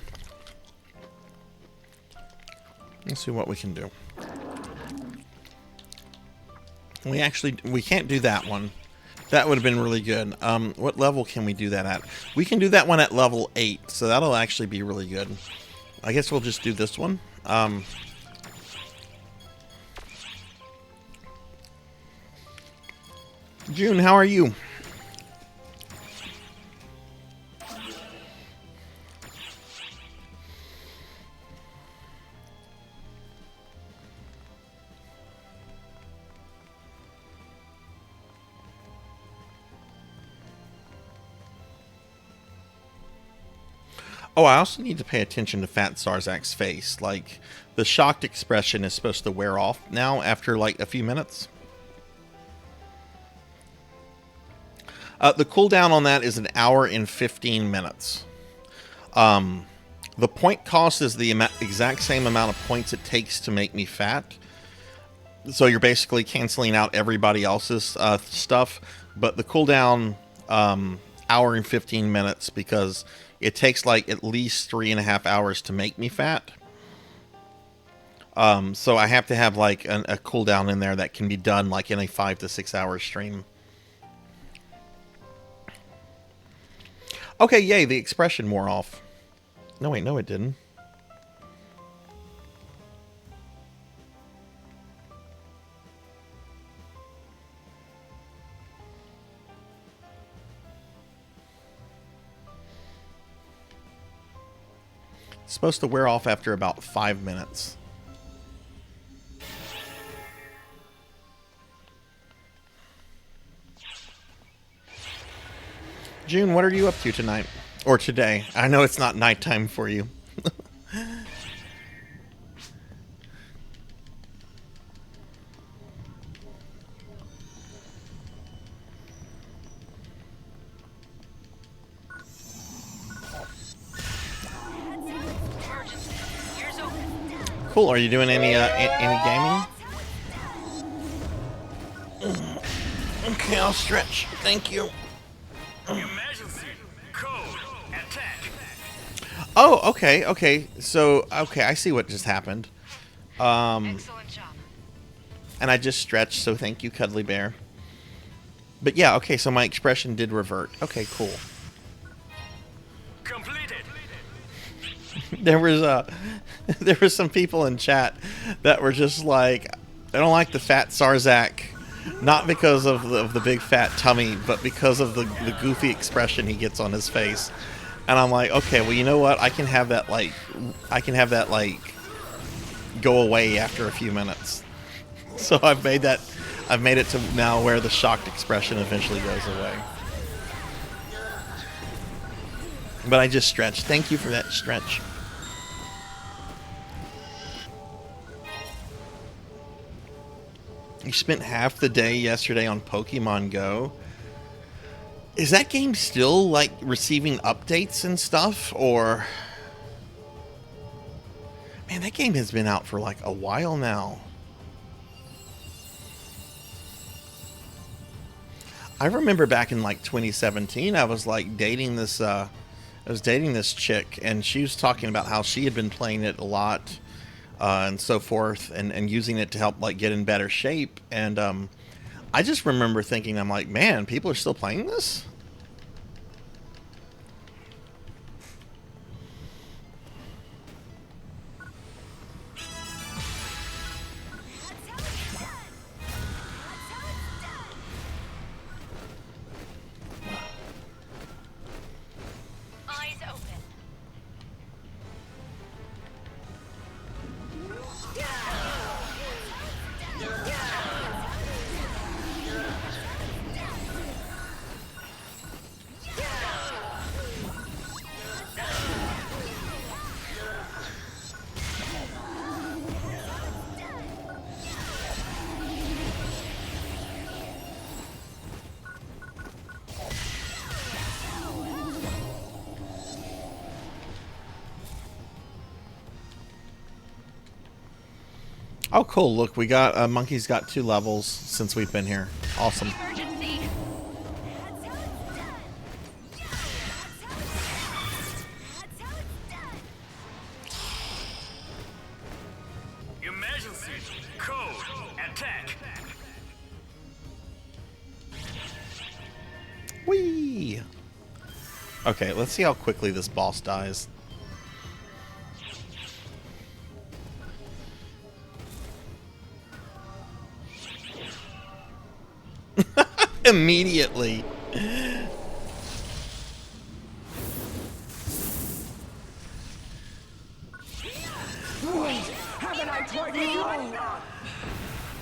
Let's see what we can do. We can't do that one. That would have been really good. What level can we do that at? We can do that one at level 8, so that'll actually be really good. I guess we'll just do this one. June, how are you? Oh, I also need to pay attention to Fat Sarzac's face. Like, the shocked expression is supposed to wear off now after, like, a few minutes. The cooldown on that is 1 hour and 15 minutes. The point cost is the exact same amount of points it takes to make me fat. So you're basically canceling out everybody else's stuff. But the cooldown, hour and 15 minutes, because it takes like at least 3.5 hours to make me fat. So I have to have like a cooldown in there that can be done like in a 5 to 6 hour stream. Okay, yay, the expression wore off. No, wait, no, it didn't. It's supposed to wear off after about 5 minutes. June, what are you up to tonight? Or today? I know it's not nighttime for you. Cool. Are you doing any gaming? Okay, I'll stretch. Thank you. Emergency. Code. Attack. Oh, okay, okay. So, okay, I see what just happened. Excellent job. And I just stretched, so thank you, Cuddly Bear. But yeah, okay, so my expression did revert. Okay, cool. Completed. There was some people in chat that were just like, I don't like the fat Sarzac, not because of the big fat tummy, but because of the goofy expression he gets on his face. And I'm like, okay, well, you know what? I can have that like go away after a few minutes. So I've made it to now where the shocked expression eventually goes away. But I just stretched. Thank you for that stretch. You spent half the day yesterday on Pokemon Go. Is that game still, like, receiving updates and stuff? Or... Man, that game has been out for, like, a while now. I remember back in, like, 2017, I was, like, dating this chick, and she was talking about how she had been playing it a lot, and so forth, and using it to help, like, get in better shape. And I just remember thinking, I'm like, man, people are still playing this? Eyes open. Oh, cool. Look, we got... Monkey's got 2 levels since we've been here. Awesome. Emergency. Emergency. Code. Attack. Whee! Okay, let's see how quickly this boss dies. Immediately. Wait, haven't I tried you all?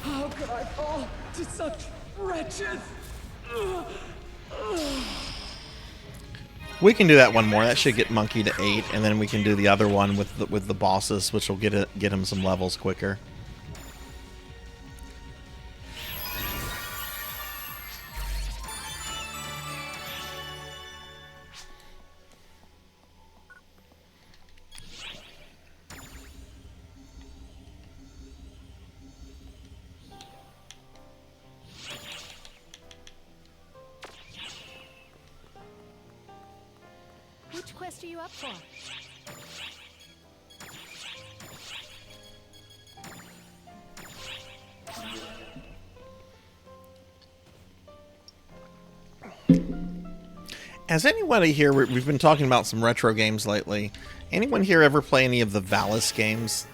How could I fall to such wretches? We can do that one more. That should get Monkey to 8, and then we can do the other one with the bosses, which will get him some levels quicker. quest are you up for? Has anybody here, we've been talking about some retro games lately. Anyone here ever play any of the Valis games?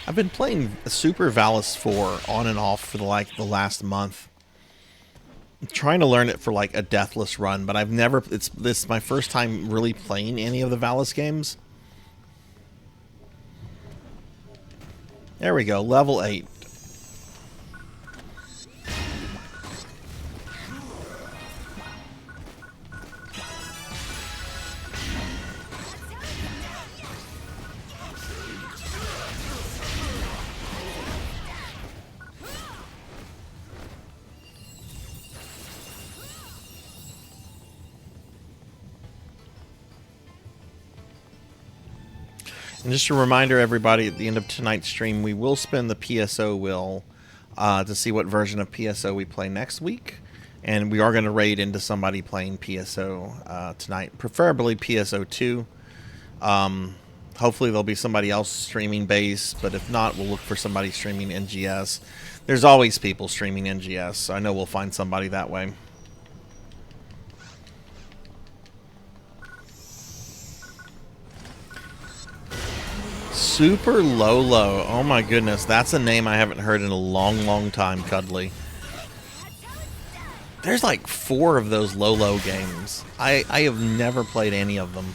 I've been playing Super Valis 4 on and off for the last month. I'm trying to learn it for like a deathless run, but I've never, this is my first time really playing any of the Valis games. There we go, level 8. And just a reminder, everybody, at the end of tonight's stream, we will spin the PSO wheel to see what version of PSO we play next week. And we are going to raid into somebody playing PSO tonight, preferably PSO 2. Hopefully there'll be somebody else streaming base, but if not, we'll look for somebody streaming NGS. There's always people streaming NGS, so I know we'll find somebody that way. Super Lolo. Oh my goodness, that's a name I haven't heard in a long, long time, Cuddly. There's like 4 of those Lolo games. I have never played any of them.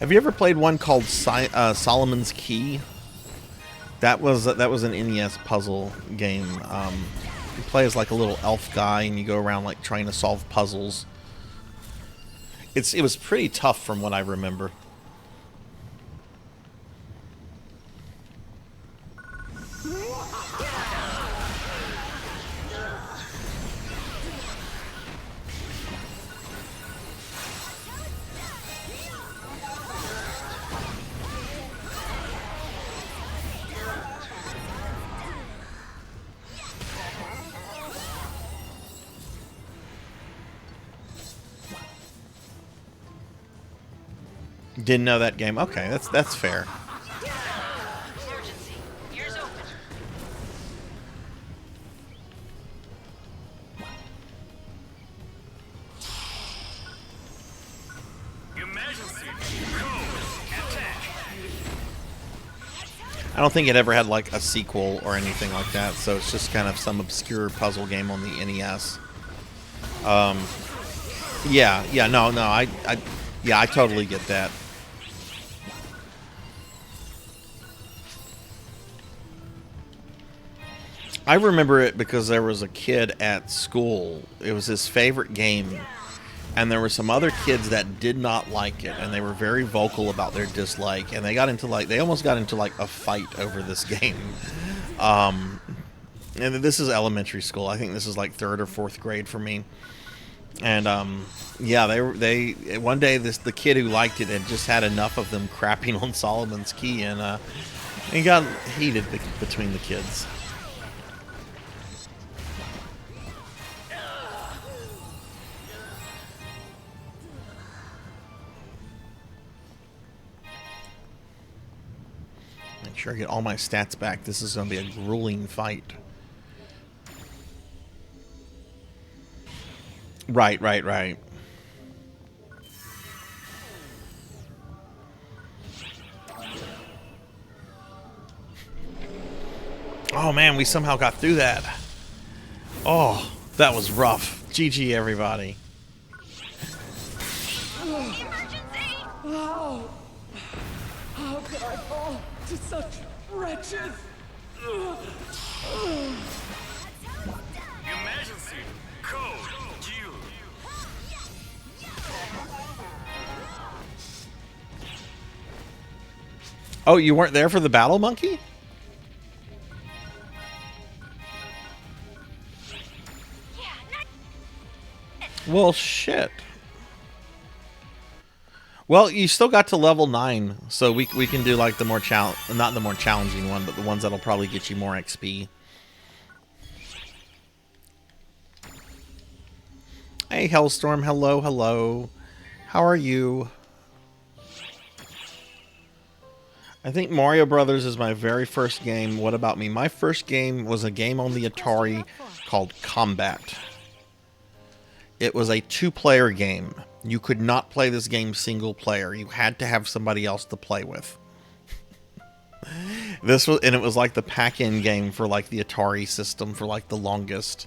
Have you ever played one called Solomon's Key? That was an NES puzzle game. You play as like a little elf guy and you go around like trying to solve puzzles. It was pretty tough from what I remember. Didn't know that game. Okay, that's fair. Emergency. Ears open. Emergency. Code. Attack. I don't think it ever had like a sequel or anything like that, so it's just kind of some obscure puzzle game on the NES. I totally get that. I remember it because there was a kid at school. It was his favorite game. And there were some other kids that did not like it. And they were very vocal about their dislike. And they almost got into like a fight over this game. And this is elementary school. I think this is like 3rd or 4th grade for me. And they one day the kid who liked it had just had enough of them crapping on Solomon's Key. And it got heated between the kids. Make sure I get all my stats back. This is going to be a grueling fight. Right. Oh man, we somehow got through that. Oh, that was rough. GG, everybody. How could I fall to such wretches? Emergency. Code. Q. Oh, you weren't there for the battle, Monkey? Well, shit. Well, you still got to level 9, so we can do like the more not the more challenging one, but the ones that'll probably get you more XP. Hey, Hellstorm. Hello, hello. How are you? I think Mario Brothers is my very first game. What about me? My first game was a game on the Atari called Combat. It was a two-player game. You could not play this game single player. You had to have somebody else to play with. It was like the pack-in game for like the Atari system for like the longest.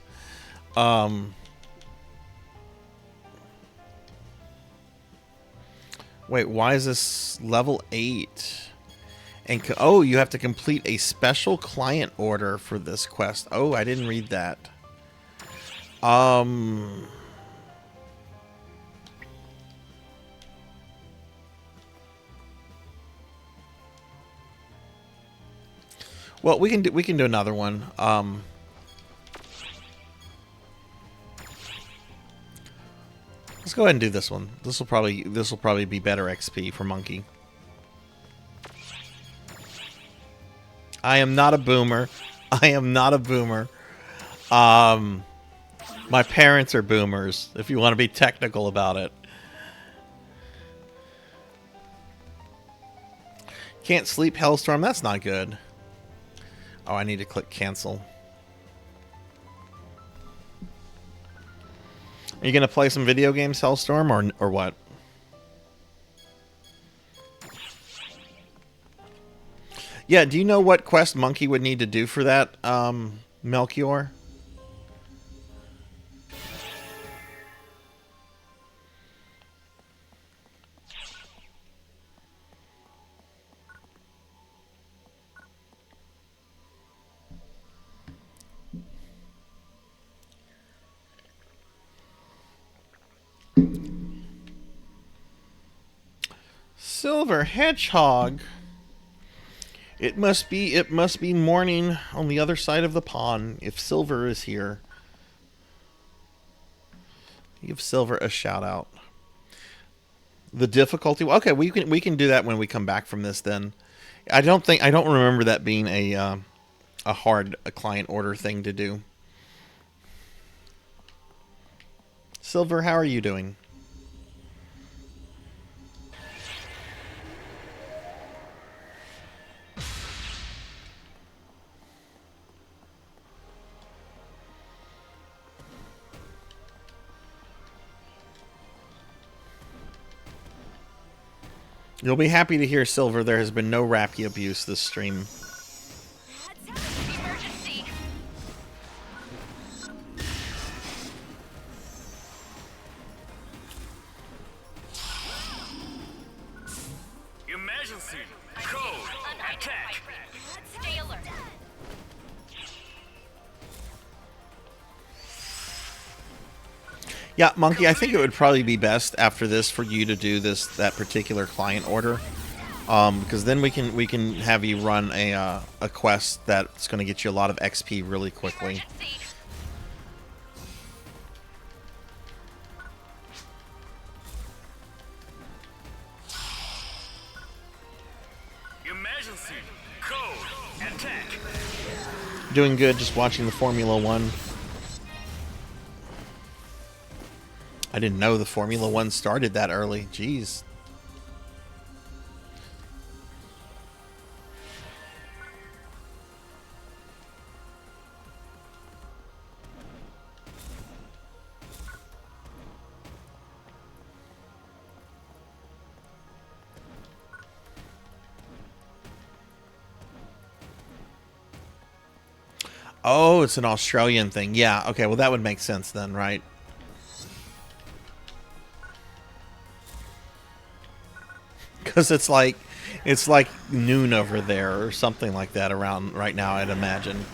Wait, why is this level 8? And oh, you have to complete a special client order for this quest. Oh, I didn't read that. Well, we can do another one. Let's go ahead and do this one. This will probably be better XP for Monkey. I am not a boomer. I am not a boomer. My parents are boomers, if you want to be technical about it. Can't sleep, Hellstorm. That's not good. Oh, I need to click cancel. Are you going to play some video games, Hellstorm, or what? Yeah, do you know what quest Monkey would need to do for that, Melchior? Silver Hedgehog. It must be morning on the other side of the pond if Silver is here. Give Silver a shout out. The difficulty. Okay, we can do that when we come back from this. Then, I don't remember that being a hard client order thing to do. Silver, how are you doing? You'll be happy to hear, Silver, there has been no Rappy abuse this stream. Emergency. Emergency. Code. Attack. Stay alert. Yeah, Monkey, I think it would probably be best after this for you to do that particular client order, because then we can have you run a quest that's going to get you a lot of XP really quickly. Emergency. Code. Attack. Doing good, just watching the Formula One. I didn't know the Formula One started that early. Jeez. Oh, it's an Australian thing. Yeah, okay, well that would make sense then, right? Because it's like noon over there or something like that around right now, I'd imagine.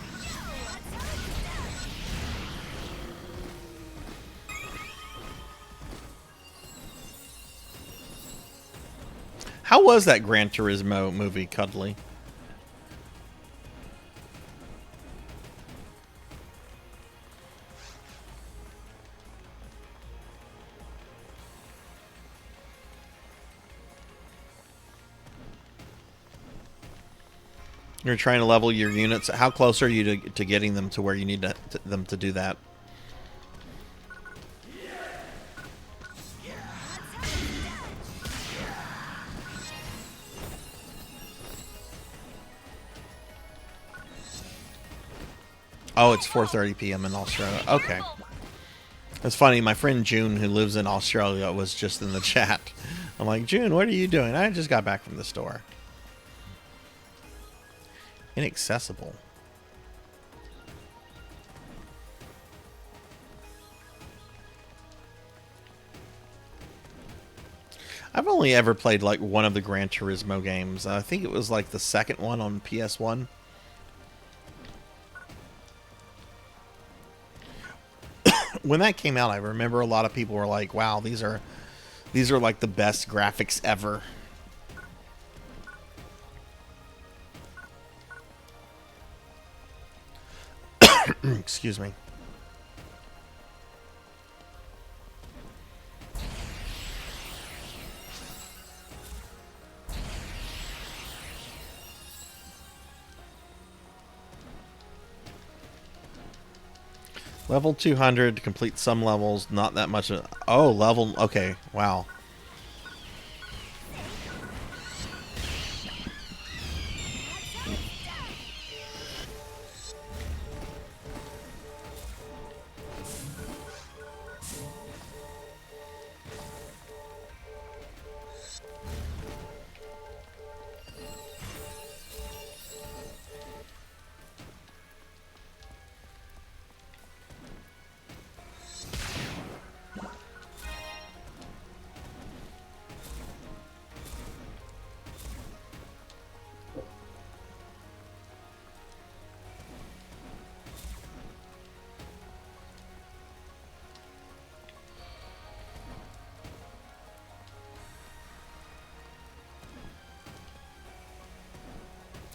How was that Gran Turismo movie, Cuddly? You're trying to level your units. How close are you to getting them to where you need them to do that? Oh, it's 4:30 p.m. in Australia. Okay. It's funny, my friend June, who lives in Australia, was just in the chat. I'm like, June, what are you doing? I just got back from the store. Inaccessible. I've only ever played like one of the Gran Turismo games. I think it was like the second one on PS1. When that came out, I remember a lot of people were like, wow, these are like the best graphics ever. Excuse me. Level 200 to complete some levels, not that much. Oh, level, okay, wow.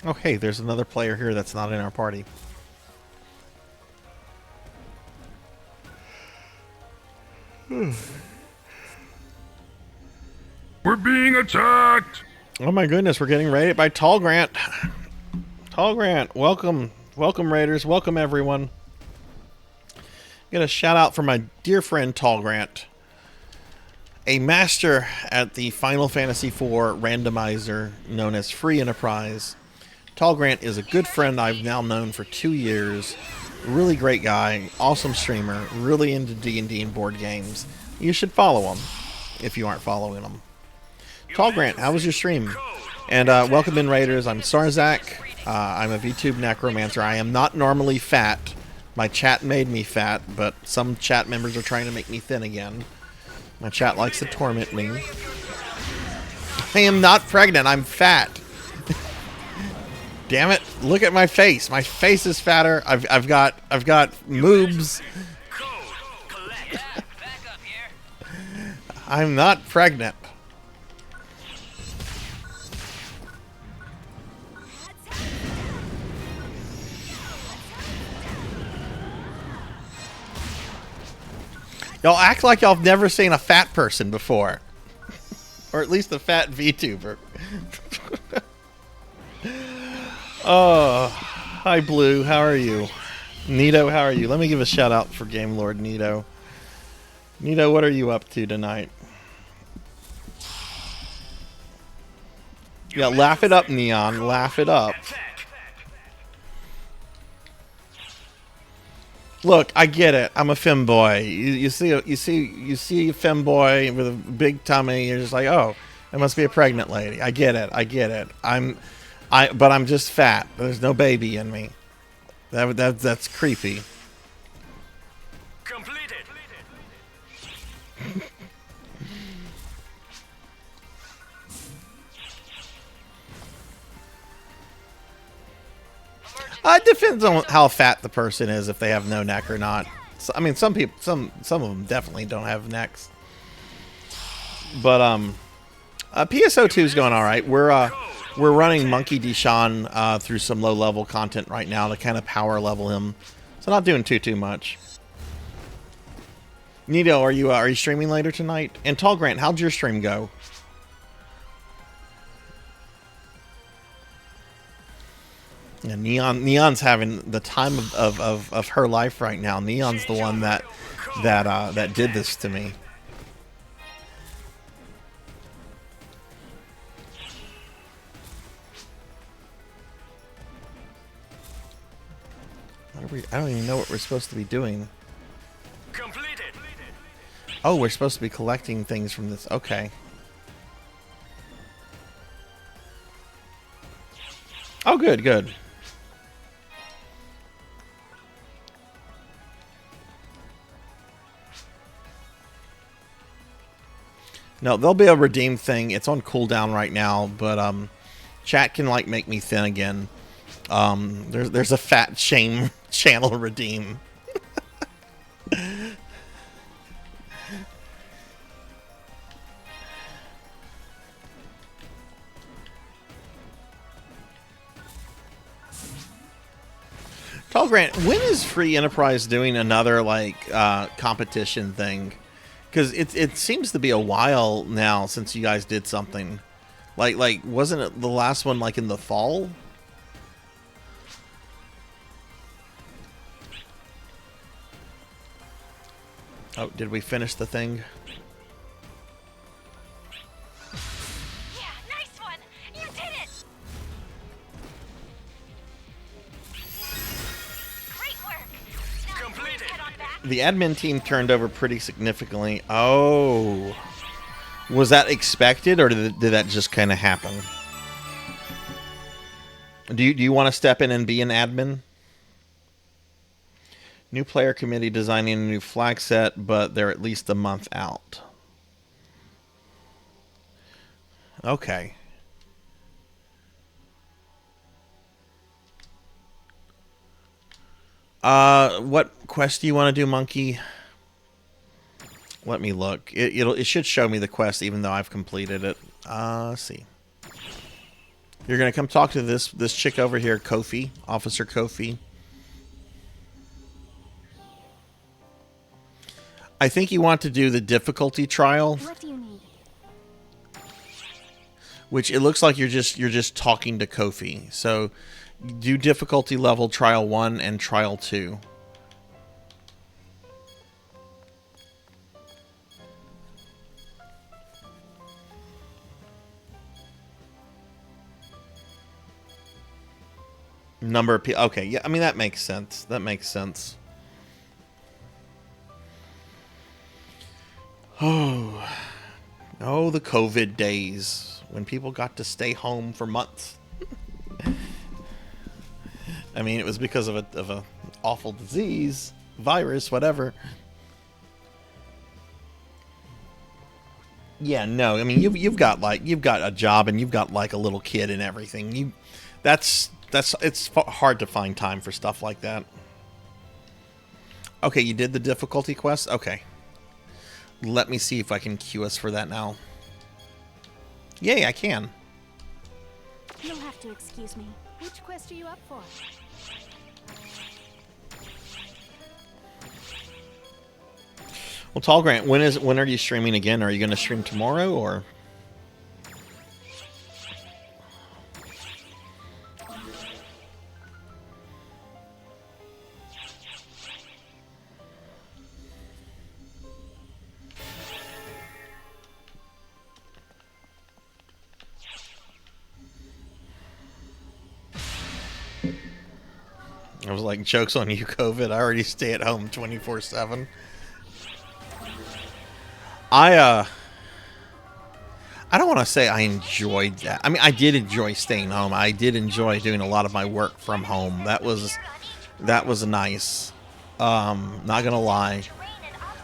Oh, hey, there's another player here that's not in our party. We're being attacked! Oh my goodness, we're getting raided by Tall Grant. Tall Grant, welcome. Welcome, Raiders. Welcome, everyone. Get a shout out for my dear friend Tall Grant, a master at the Final Fantasy IV randomizer known as Free Enterprise. Tall Grant is a good friend I've now known for 2 years. Really great guy, awesome streamer, really into D&D and board games. You should follow him if you aren't following him. Tall Grant, how was your stream? And welcome in, Raiders. I'm Sarzac. I'm a VTube necromancer. I am not normally fat. My chat made me fat, but some chat members are trying to make me thin again. My chat likes to torment me. I am not pregnant. I'm fat. Damn it! Look at my face. My face is fatter. I've got moobs. I'm not pregnant. Y'all act like y'all have never seen a fat person before. Or at least a fat VTuber. Oh, hi Blue, how are you? Nito, how are you? Let me give a shout out for Game Lord Nito. Nito, what are you up to tonight? Yeah, laugh it up, Neon. Laugh it up. Look, I get it. I'm a femboy. You see a femboy with a big tummy. You're just like, oh, it must be a pregnant lady. I get it. I get it. But I'm just fat. There's no baby in me. That's creepy. Completed. It depends on how fat the person is, if they have no neck or not. So, I mean, some people, some of them definitely don't have necks. But PSO2 is going all right. We're running Monkey Deshawn through some low level content right now to kind of power level him. So not doing too much. Nito, are you streaming later tonight? And Tall Grant, how'd your stream go? Yeah, Neon's having the time of her life right now. Neon's the one that did this to me. I don't even know what we're supposed to be doing. Completed. Oh, we're supposed to be collecting things from this. Okay. Oh, good, good. No, there'll be a redeem thing. It's on cooldown right now, but chat can like make me thin again. There's a fat shame channel redeem. Tall Grant, when is Free Enterprise doing another like competition thing? Because it seems to be a while now since you guys did something. Like wasn't it the last one like in the fall? Oh, did we finish the thing? Yeah, nice one. You did it. Great work. Now Completed. head on back. The admin team turned over pretty significantly. Oh. Was that expected, or did that just kind of happen? Do you want to step in and be an admin? New player committee designing a new flag set, but they're at least a month out. Okay. What quest do you want to do, Monkey? Let me look. It should show me the quest, even though I've completed it. Let's see. You're gonna come talk to this chick over here, Kofi, Officer Kofi. I think you want to do the difficulty trial. What do you need? Which it looks like you're just talking to Kofi. So do difficulty level trial 1 and trial 2. Number of people. Okay, yeah, I mean that makes sense. That makes sense. Oh, the COVID days when people got to stay home for months. I mean, it was because of a awful disease, virus, whatever. Yeah, no, I mean you've got a job and you've got like a little kid and everything. It's hard to find time for stuff like that. Okay, you did the difficulty quest? Okay. Let me see if I can queue us for that now. Yay, I can. You'll have to excuse me. Which quest are you up for? Well, Tall Grant, when are you streaming again? Are you going to stream tomorrow or? I was like, joke's on you, COVID. I already stay at home 24/7. I don't want to say I enjoyed that. I mean, I did enjoy staying home. I did enjoy doing a lot of my work from home. That was nice. Not gonna lie.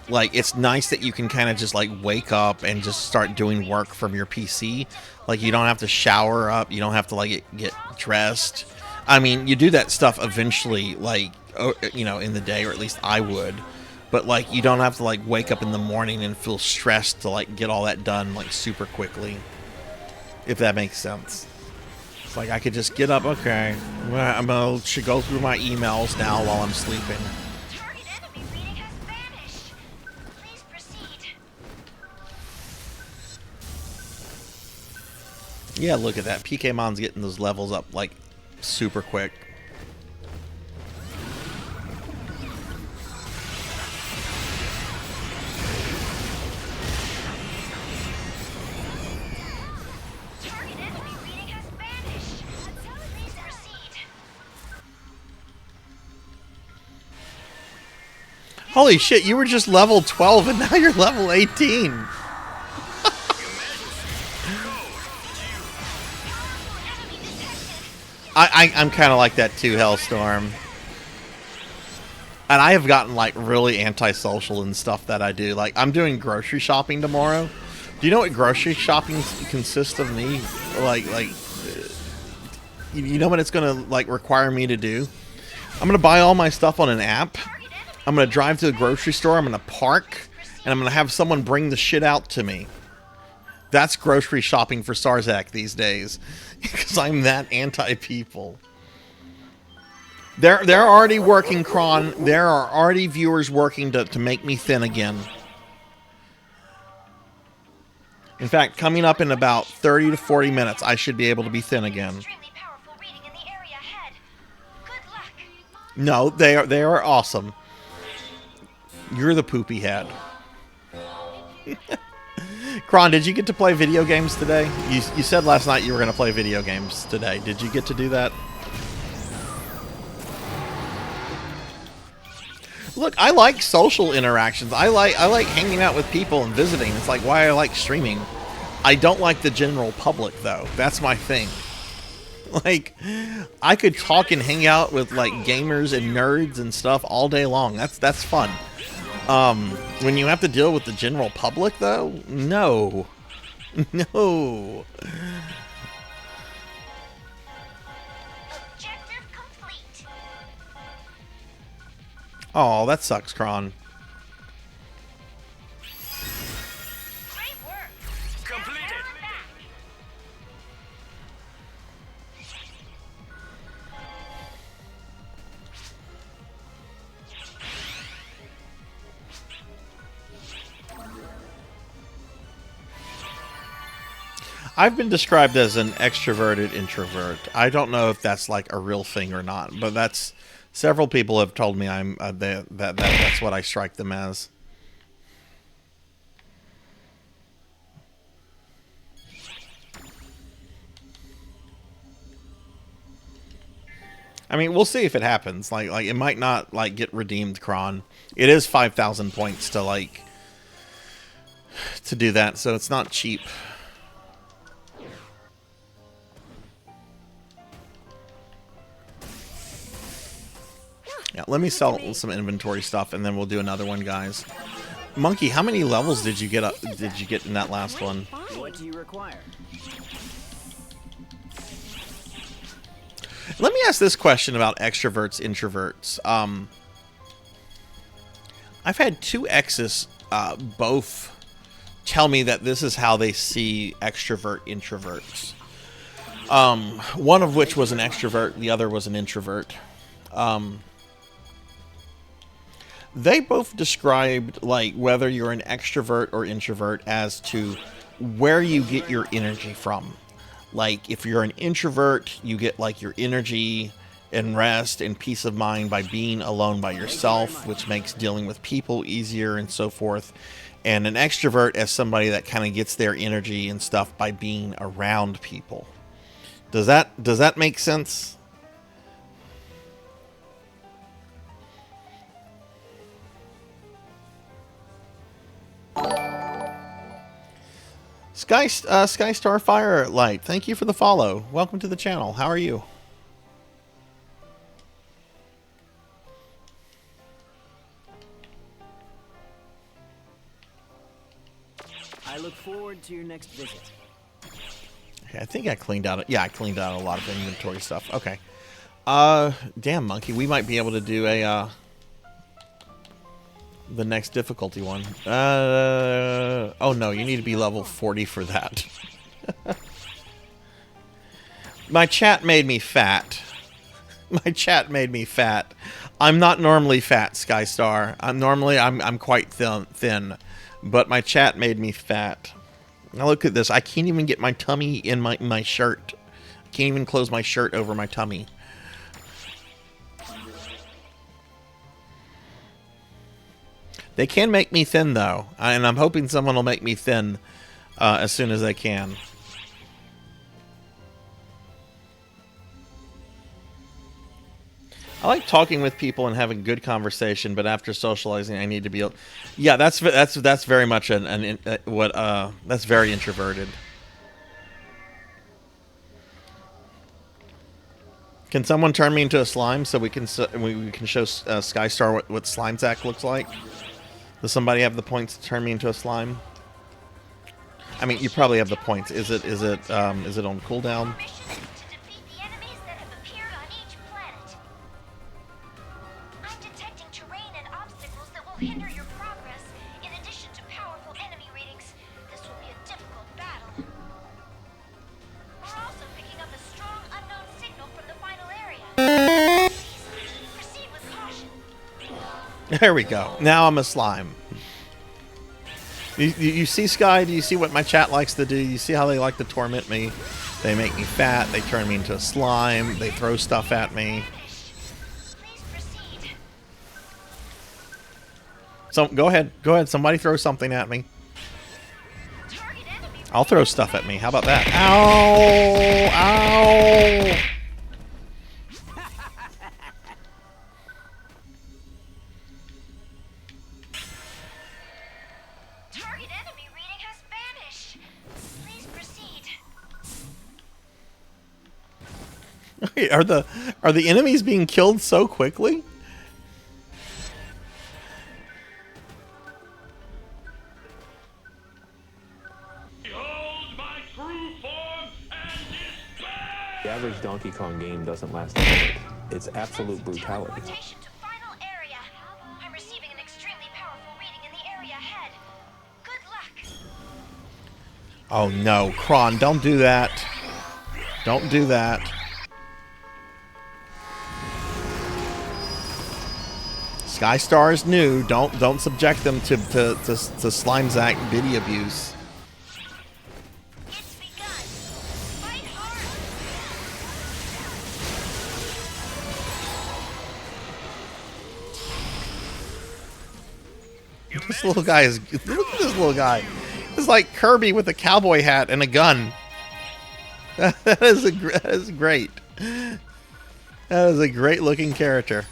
Like, it's nice that you can kind of just like wake up and just start doing work from your PC. Like, you don't have to shower up. You don't have to like get dressed. I mean, you do that stuff eventually, like, you know, in the day, or at least I would. But, like, you don't have to, like, wake up in the morning and feel stressed to, like, get all that done, like, super quickly. If that makes sense. It's like, I could just get up, okay. I'm going to go through my emails now while I'm sleeping. Target enemy reading has vanished. Please proceed. Yeah, look at that. PKmon's getting those levels up, like, super quick. Target enemy reading has vanished. Please proceed. Holy shit, you were just level 12 and now you're level 18. I'm kind of like that too, Hellstorm. And I have gotten like really antisocial and stuff that I do. Like I'm doing grocery shopping tomorrow. Do you know what grocery shopping consists of me? Like you know what it's gonna like require me to do? I'm gonna buy all my stuff on an app. I'm gonna drive to the grocery store. I'm gonna park, and I'm gonna have someone bring the shit out to me. That's grocery shopping for Sarzac these days, because I'm that anti-people. They're already working, Kron. There are already viewers working to make me thin again. In fact, coming up in about 30 to 40 minutes, I should be able to be thin again. No, they are awesome. You're the poopy head. Kron, did you get to play video games today? You said last night you were going to play video games today. Did you get to do that? Look, I like social interactions. I like hanging out with people and visiting. It's like why I like streaming. I don't like the general public though. That's my thing. Like, I could talk and hang out with like gamers and nerds and stuff all day long. That's fun. When you have to deal with the general public though, no. No. Oh, that sucks, Kron. I've been described as an extroverted introvert. I don't know if that's like a real thing or not, but that's several people have told me I'm that's what I strike them as. I mean, we'll see if it happens. Like it might not like get redeemed, Kron. It is 5,000 points to like to do that, so it's not cheap. Yeah, let me sell some inventory stuff, and then we'll do another one, guys. Monkey, how many levels did you get up? Did you get in that last one? What do you require? Let me ask this question about extroverts, introverts. I've had two exes both tell me that this is how they see extrovert introverts. One of which was an extrovert, the other was an introvert. They both described like whether you're an extrovert or introvert as to where you get your energy from. Like if you're an introvert, you get like your energy and rest and peace of mind by being alone by yourself, which makes dealing with people easier and so forth. And an extrovert as somebody that kind of gets their energy and stuff by being around people. Does that make sense? Skystar Firelight, thank you for the follow. Welcome to the channel. How are you? I look forward to your next visit. Okay, I think I cleaned out. Yeah, I cleaned out a lot of inventory stuff. Okay. Damn, Monkey, we might be able to do a the next difficulty one. Oh no, you need to be level 40 for that. My chat made me fat. My chat made me fat. I'm not normally fat, Skystar. I'm quite thin, but my chat made me fat. Now look at this. I can't even get my tummy in my shirt. I can't even close my shirt over my tummy. They can make me thin, though, and I'm hoping someone will make me thin as soon as they can. I like talking with people and having good conversation, but after socializing, I need to be. Yeah, that's very much that's very introverted. Can someone turn me into a slime so we can show Skystar what Sarzac looks like? Does somebody have the points to turn me into a slime? I mean, you probably have the points. Is it on cooldown? Hinder your progress. In addition to powerful enemy readings, this will be a difficult battle. We're also picking up a strong unknown signal from the final area. Please proceed with caution. There we go. Now I'm a slime. You see, Sky? Do you see what my chat likes to do? You see how they like to torment me? They make me fat. They turn me into a slime. They throw stuff at me. So go ahead. Somebody throw something at me. I'll throw stuff at me. How about that? Ow! Ow! Target enemy reading has vanished. Please proceed. Wait, are the enemies being killed so quickly? The average Donkey Kong game doesn't last a minute. It's absolute brutality. Teleportation to final area. I'm receiving an extremely powerful reading in the area ahead. Good luck. Oh no, Kron, don't do that. Don't do that. Skystar is new. Don't subject them to Sarzac video abuse. This little guy is. Look at this little guy. It's like Kirby with a cowboy hat and a gun. That is great. That is a great looking character.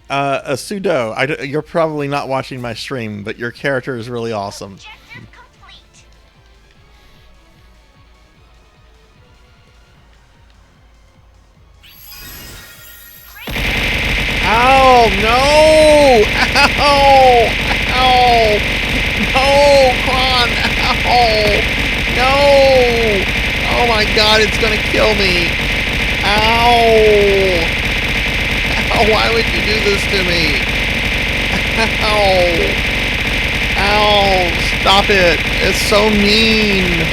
A pseudo. You're probably not watching my stream, but your character is really awesome. Ow! No! Ow! Ow! No! Kron! Ow! No! Oh my god, it's gonna kill me! Ow! Ow! Why would you do this to me? Ow! Ow! Stop it! It's so mean!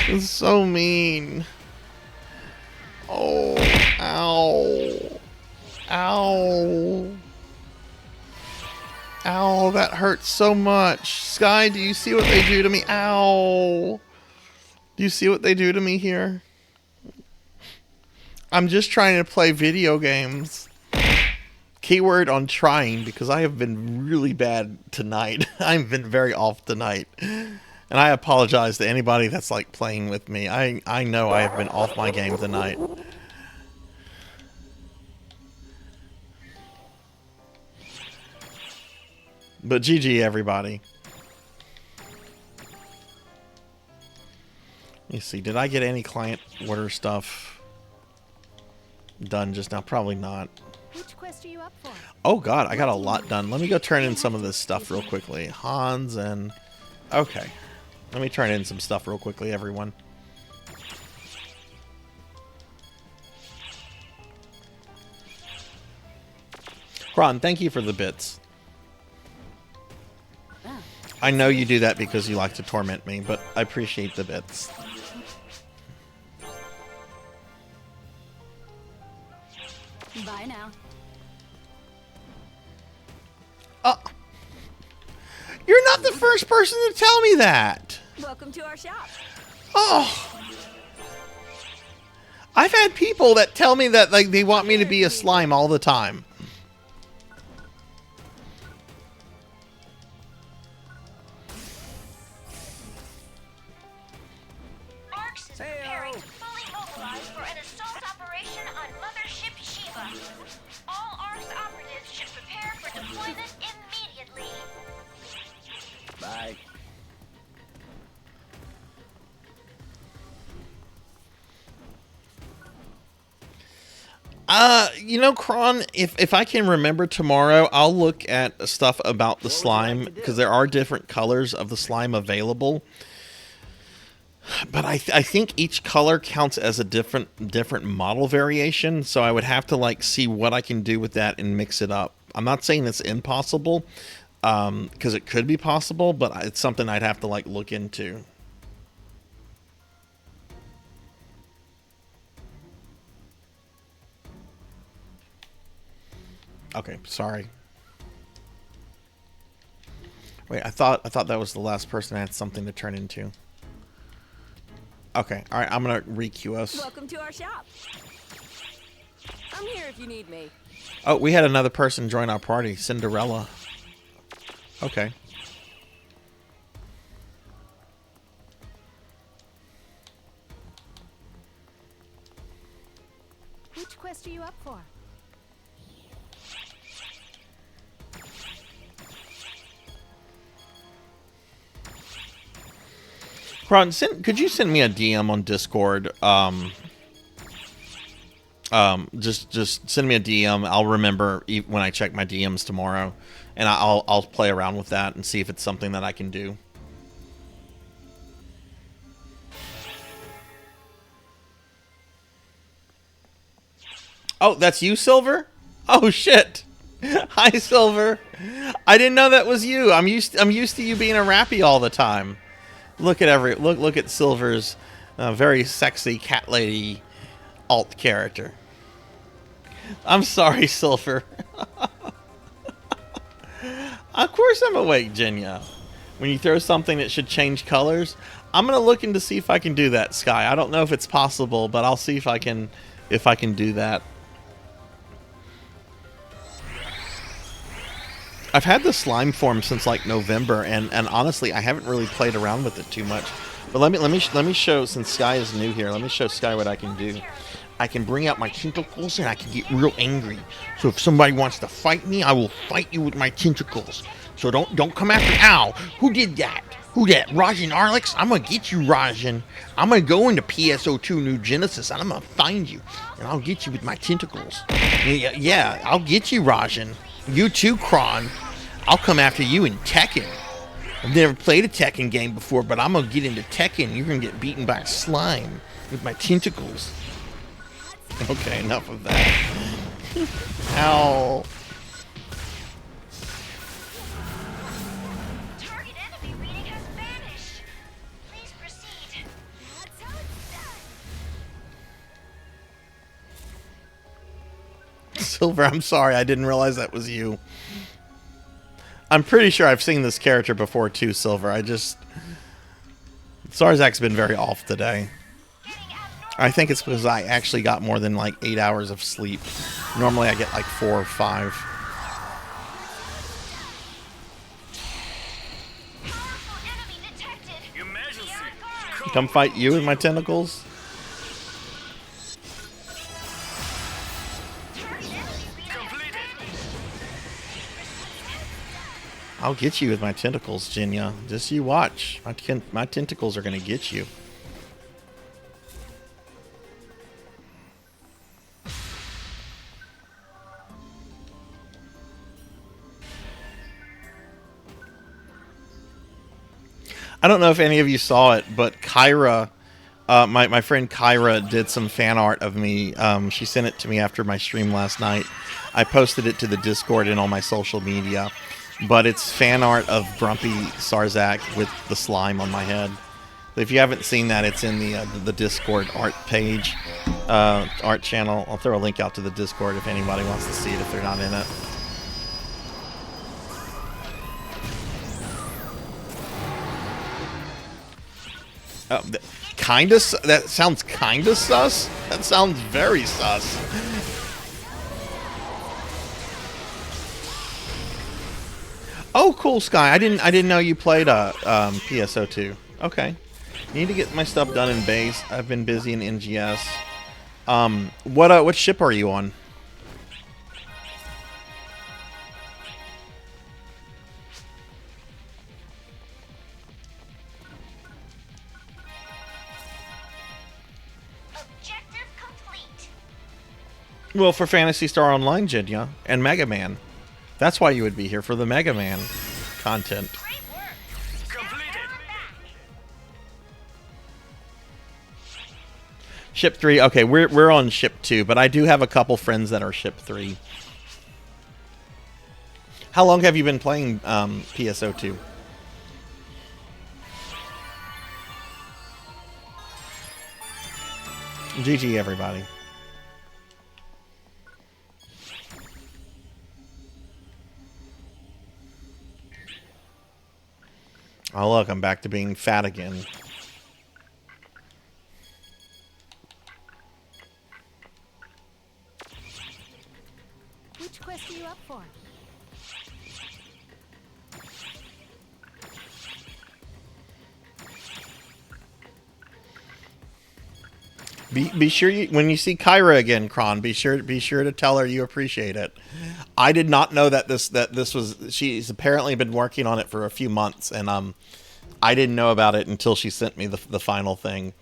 It's so mean! Oh! Ow! Ow. Ow, that hurts so much. Sky, do you see what they do to me? Ow. Do you see what they do to me here? I'm just trying to play video games. Keyword on trying, because I have been really bad tonight. I've been very off tonight. And I apologize to anybody that's like playing with me. I know I have been off my game tonight. But GG, everybody. Let me see. Did I get any client order stuff done just now? Probably not. Which quest are you up for? Oh, God. I got a lot done. Let me go turn in some of this stuff real quickly. Hans and... Okay. Let me turn in some stuff real quickly, everyone. Kron, thank you for the bits. I know you do that because you like to torment me, but I appreciate the bits. Bye now. Oh. You're not the first person to tell me that. Welcome to our shop. Oh. I've had people that tell me that like they want me to be a slime all the time. Arcs is preparing to Alpha. All ARC's operatives should prepare for deployment immediately. Bye. You know, Kron, if I can remember tomorrow, I'll look at stuff about the slime, because there are different colors of the slime available. But I think each color counts as a different model variation, so I would have to like see what I can do with that and mix it up. I'm not saying it's impossible, because it could be possible, but it's something I'd have to like look into. Okay, sorry. Wait, I thought that was the last person I had something to turn into. Okay, all right, I'm gonna re-queue us. Welcome to our shop. I'm here if you need me. Oh, we had another person join our party, Cinderella. Okay. Which quest are you up for? Ron, could you send me a DM on Discord? Just send me a DM. I'll remember when I check my DMs tomorrow, and I'll play around with that and see if it's something that I can do. Oh, that's you, Silver? Oh shit! Hi, Silver. I didn't know that was you. I'm used to you being a rappy all the time. Look at Silver's very sexy cat lady alt character. I'm sorry, Silver. Of course I'm awake, Jenya. When you throw something that should change colors, I'm gonna look into see if I can do that, Sky. I don't know if it's possible, but I'll see if I can do that. I've had the slime form since like November, and honestly, I haven't really played around with it too much. But let me show, since Sky is new here, let me show Sky what I can do. I can bring out my tentacles and I can get real angry. So if somebody wants to fight me, I will fight you with my tentacles. So don't come after. Ow! Who did that? Who that? Rajan Arlix? I'm gonna get you, Rajan. I'm gonna go into PSO2 New Genesis and I'm gonna find you, and I'll get you with my tentacles. Yeah, I'll get you, Rajan. You too, Kron. I'll come after you in Tekken. I've never played a Tekken game before, but I'm gonna get into Tekken. You're gonna get beaten by slime with my tentacles. Okay, enough of that. Ow. Target enemy reading has vanished. Please proceed. That's how it's done. Silver, I'm sorry. I didn't realize that was you. I'm pretty sure I've seen this character before too, Silver. Sarzac's been very off today. I think it's because I actually got more than like 8 hours of sleep. Normally I get like 4 or 5. Come fight you with my tentacles? I'll get you with my tentacles, Jenya. Just you watch. My tentacles are gonna get you. I don't know if any of you saw it, but Kyra, my friend Kyra did some fan art of me. She sent it to me after my stream last night. I posted it to the Discord and on my social media. But it's fan art of Grumpy Sarzac with the slime on my head. If you haven't seen that, it's in the Discord art page, art channel. I'll throw a link out to the Discord if anybody wants to see it if they're not in it. That sounds kinda sus? That sounds very sus. Oh, cool, Sky. I didn't know you played PSO2. Okay. Need to get my stuff done in base. I've been busy in NGS. What ship are you on? Well, for Phantasy Star Online, Jinya, and Mega Man. That's why you would be here, for the Mega Man content. Ship 3, okay, we're on Ship 2, but I do have a couple friends that are Ship 3. How long have you been playing PSO2? GG, everybody. Oh, look, I'm back to being fat again. Which quest are you up for? Be sure you, when you see Kyra again, Kron, be sure to tell her you appreciate it. I did not know that this was, she's apparently been working on it for a few months, and I didn't know about it until she sent me the final thing.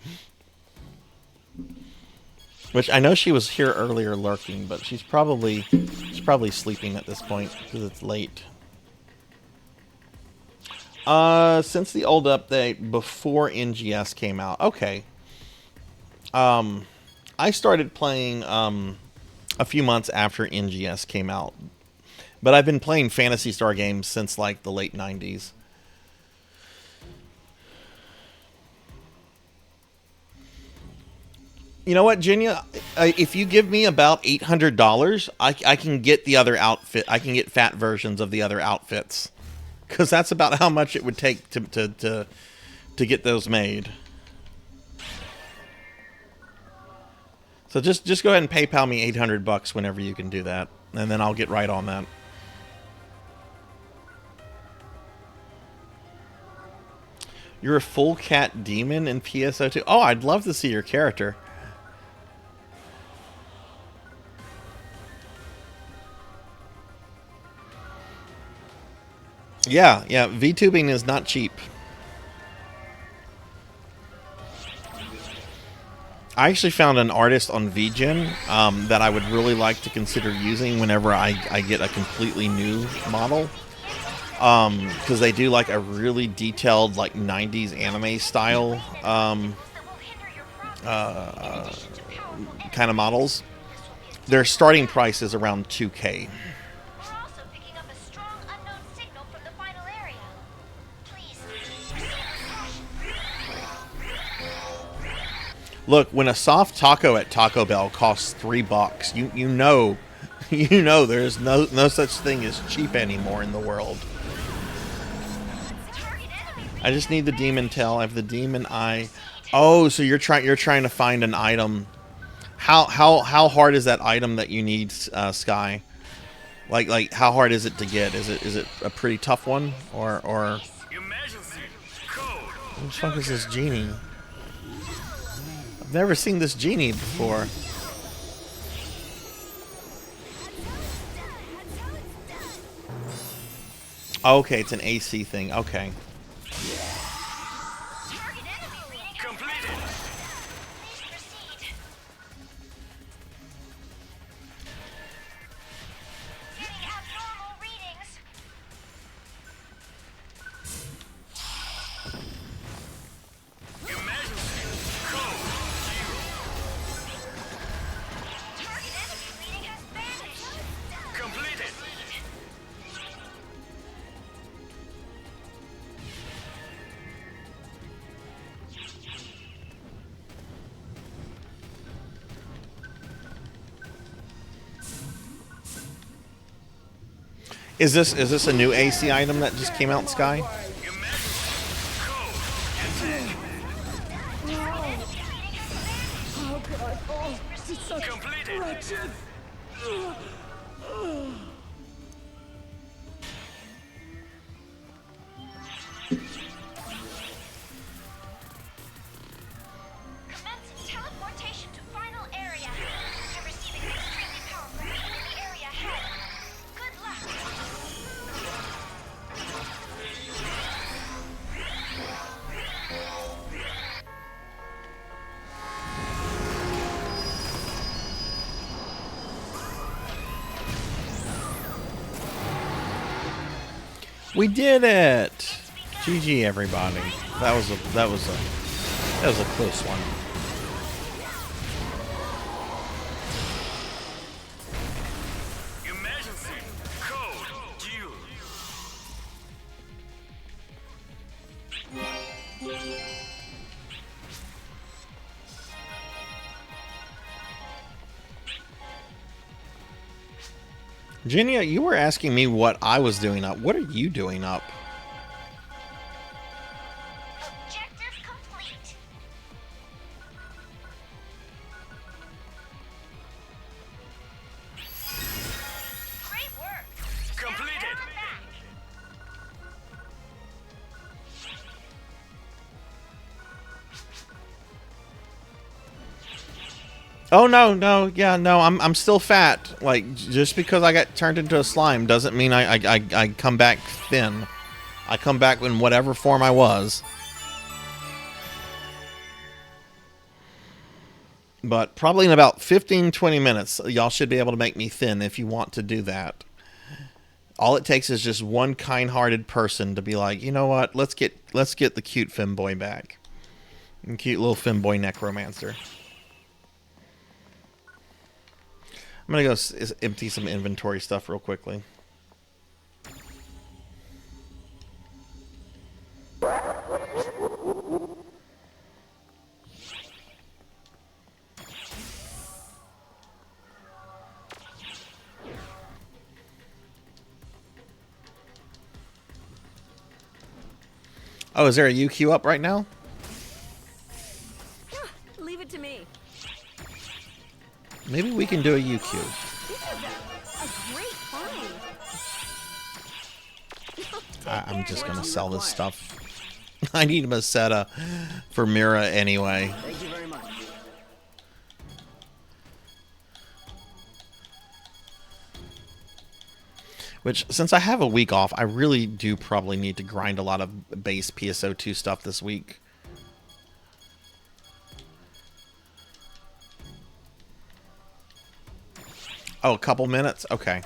Which I know she was here earlier lurking, but she's probably sleeping at this point because it's late. Since the old update before NGS came out. Okay. I started playing a few months after NGS came out, but I've been playing Phantasy Star games since like the late 90s. You know what, Jinya? If you give me about $800, I can get the other outfit. I can get fat versions of the other outfits, because that's about how much it would take to get those made. So just go ahead and PayPal me $800 whenever you can do that, and then I'll get right on that. You're a full cat demon in PSO2? Oh, I'd love to see your character. Yeah, VTubing is not cheap. I actually found an artist on VGen that I would really like to consider using whenever I get a completely new model. Because they do like a really detailed like 90s anime style kind of models. Their starting price is around 2K. Look, when a soft taco at Taco Bell costs $3, you know there's no such thing as cheap anymore in the world. I just need the demon tail. I have the demon eye. Oh, so you're trying to find an item. How hard is that item that you need, Sky? Like how hard is it to get? Is it a pretty tough one or? What the fuck is this genie? I've never seen this genie before. Okay, it's an AC thing. Okay. Is this a new AC item that just came out, Sky? How could I fall to such wretched? Commencing teleportation to final area. You're receiving extremely powerful reading in the area ahead. Good luck. We did it! GG, everybody. That was a close one. Emergency code due. Genia, you were asking me what I was doing up. What are you doing up? Objective complete. Great work. Completed. Oh no, yeah, no, I'm still fat. Like, just because I got turned into a slime doesn't mean I come back thin. I come back in whatever form I was. But probably in about 15-20 minutes, y'all should be able to make me thin if you want to do that. All it takes is just one kind-hearted person to be like, you know what, let's get the cute femboy back. And cute little femboy necromancer. I'm gonna go empty some inventory stuff real quickly. Oh, is there a UQ up right now? Leave it to me. Maybe we can do a UQ. This is a great find. I'm just gonna sell this stuff. I need a Meseta for Mira anyway. Thank you very much. Which, since I have a week off, I really do probably need to grind a lot of base PSO2 stuff this week. Oh, a couple minutes? Okay.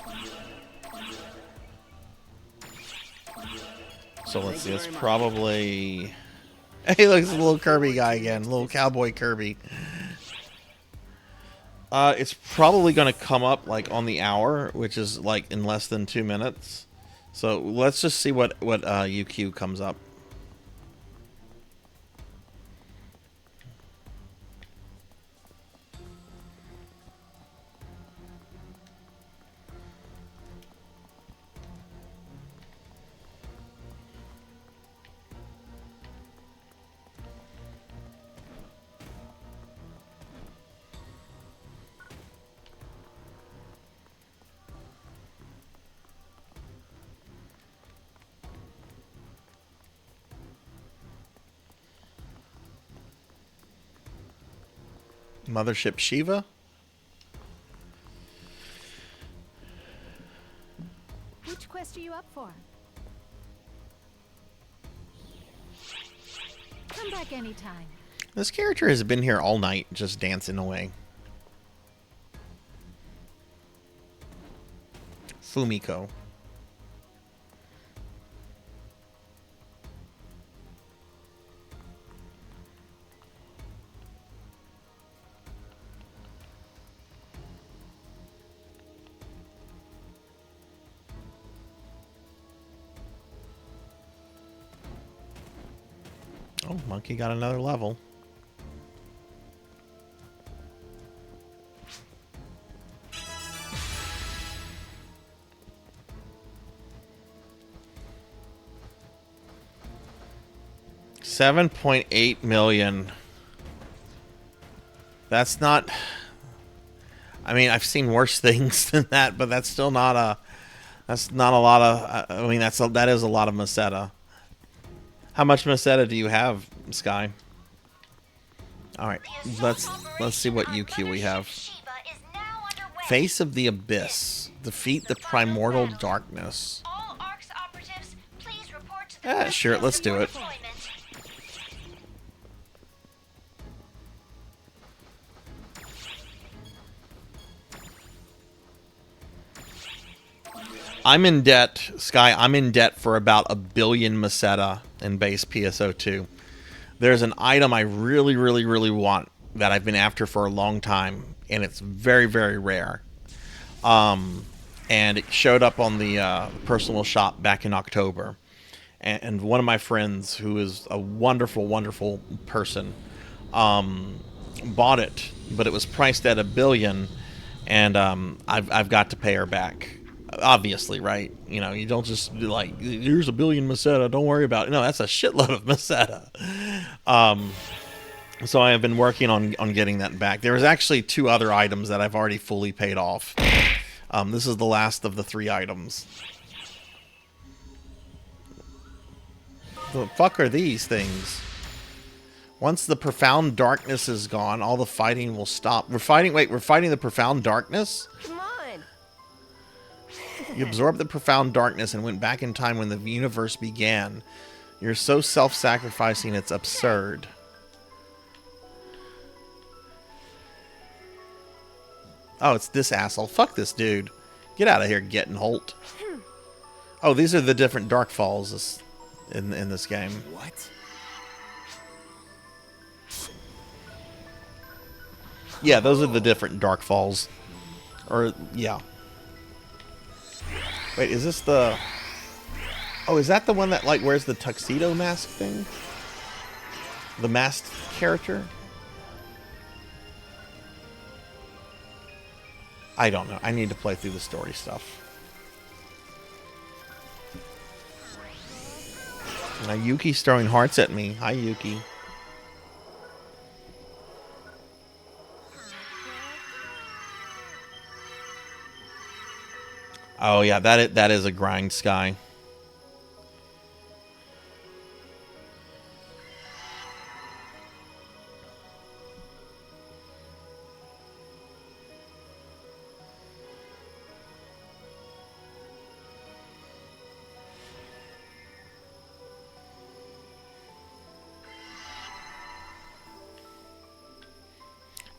So let's see, it's probably... Hey, look, it's a little Kirby guy again. Little cowboy Kirby. It's probably going to come up, like, on the hour, which is, like, in less than 2 minutes. So let's just see what UQ comes up. Mothership Shiva? Which quest are you up for? Come back anytime. This character has been here all night, just dancing away. Fumiko. Oh, Monkey got another level. $7.8 million. That's not... I mean, I've seen worse things than that, but that's still not a... That's not a lot of... I mean, that is a lot of Meseta. How much Meseta do you have, Sky? All right, let's see what UQ we have. Face of the Abyss. Defeat the primordial darkness. Sure, let's do it. I'm in debt, Sky. I'm in debt for about 1 billion Meseta in base PSO2. There's an item I really, really, really want that I've been after for a long time, and it's very, very rare. And it showed up on the personal shop back in October. And one of my friends, who is a wonderful, wonderful person, bought it, but it was priced at 1 billion, and I've got to pay her back. Obviously, right? You know, you don't just be like, here's 1 billion Meseta, don't worry about it. No, that's a shitload of Meseta. So I have been working on getting that back. There's actually 2 other items that I've already fully paid off. This is the last of the 3 items. The fuck are these things? Once the profound darkness is gone, all the fighting will stop. We're fighting the profound darkness? Come on. You absorbed the profound darkness and went back in time when the universe began. You're so self-sacrificing, it's absurd. Oh, it's this asshole. Fuck this dude. Get out of here, Getting Holt. Oh, these are the different dark falls in this game. What? Yeah, those are the different dark falls. Or, yeah. Wait, is this the... Oh, is that the one that, like, wears the tuxedo mask thing? The masked character? I don't know. I need to play through the story stuff. Now Yuki's throwing hearts at me. Hi, Yuki. Oh yeah, that is a grind, Sky.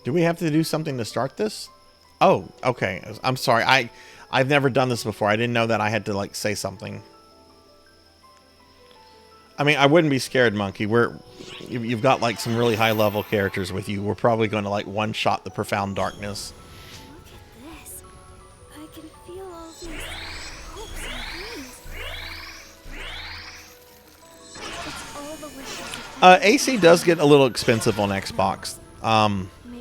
Do we have to do something to start this? Oh, okay. I'm sorry. I've never done this before. I didn't know that I had to, like, say something. I mean, I wouldn't be scared, Monkey. You've got, like, some really high-level characters with you. We're probably going to, like, one-shot the profound darkness. Look at this. I can feel all these hopes and dreams. It's all the wishes of AC does get a little expensive on Xbox.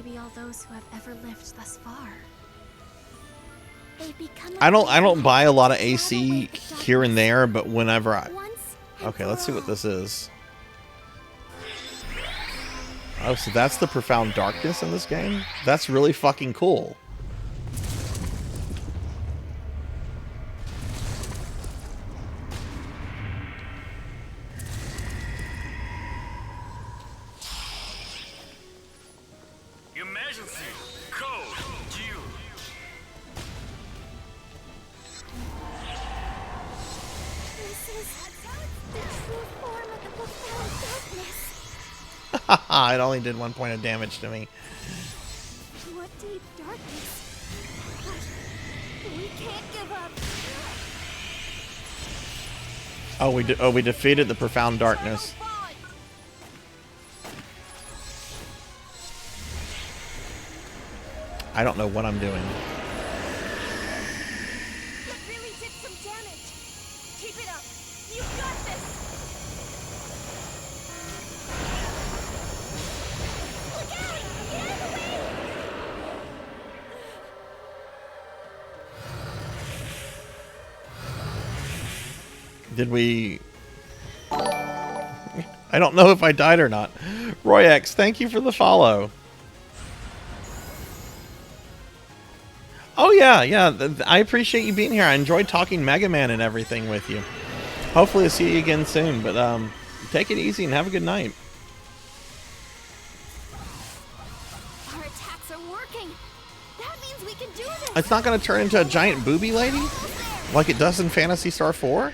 maybe all those who have ever lived thus far. They become I don't buy a lot of AC here and there, but whenever I... Okay, let's see what this is. Oh, so that's the profound darkness in this game? That's really fucking cool. Emergency code Q. This is the true form of the profound darkness. It only did 1 point of damage to me. What deep darkness. But we can't give up. Oh, we defeated the profound darkness. I don't know what I'm doing. That really did some damage. Keep it up. You've got this. Look out! Get out of the way! Did we... I don't know if I died or not. Royex, thank you for the follow. Oh yeah, I appreciate you being here. I enjoyed talking Mega Man and everything with you. Hopefully I'll see you again soon, but take it easy and have a good night. Our attacks are working. That means we can do this. It's not going to turn into a giant booby lady like it does in Phantasy Star 4?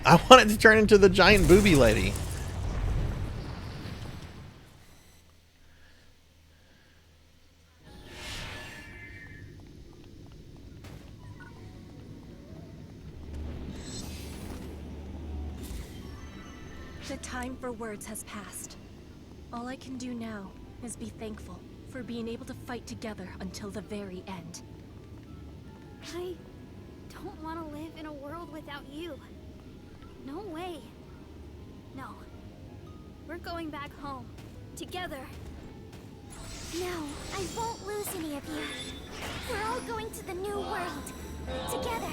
I want it to turn into the giant booby lady. The time for words has passed. All I can do now is be thankful for being able to fight together until the very end. I don't want to live in a world without you. No way. No. We're going back home. Together. No, I won't lose any of you. We're all going to the new world. Together.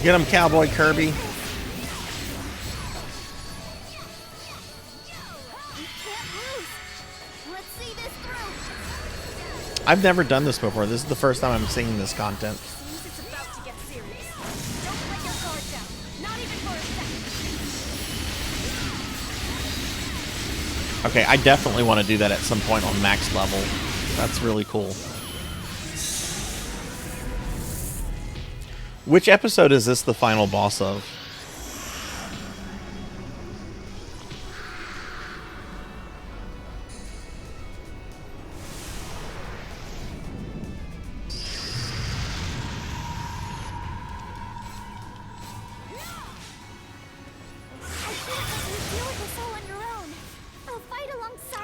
Get him, Cowboy Kirby. I've never done this before. This is the first time I'm seeing this content. Okay, I definitely want to do that at some point on max level. That's really cool. Which episode is this the final boss of?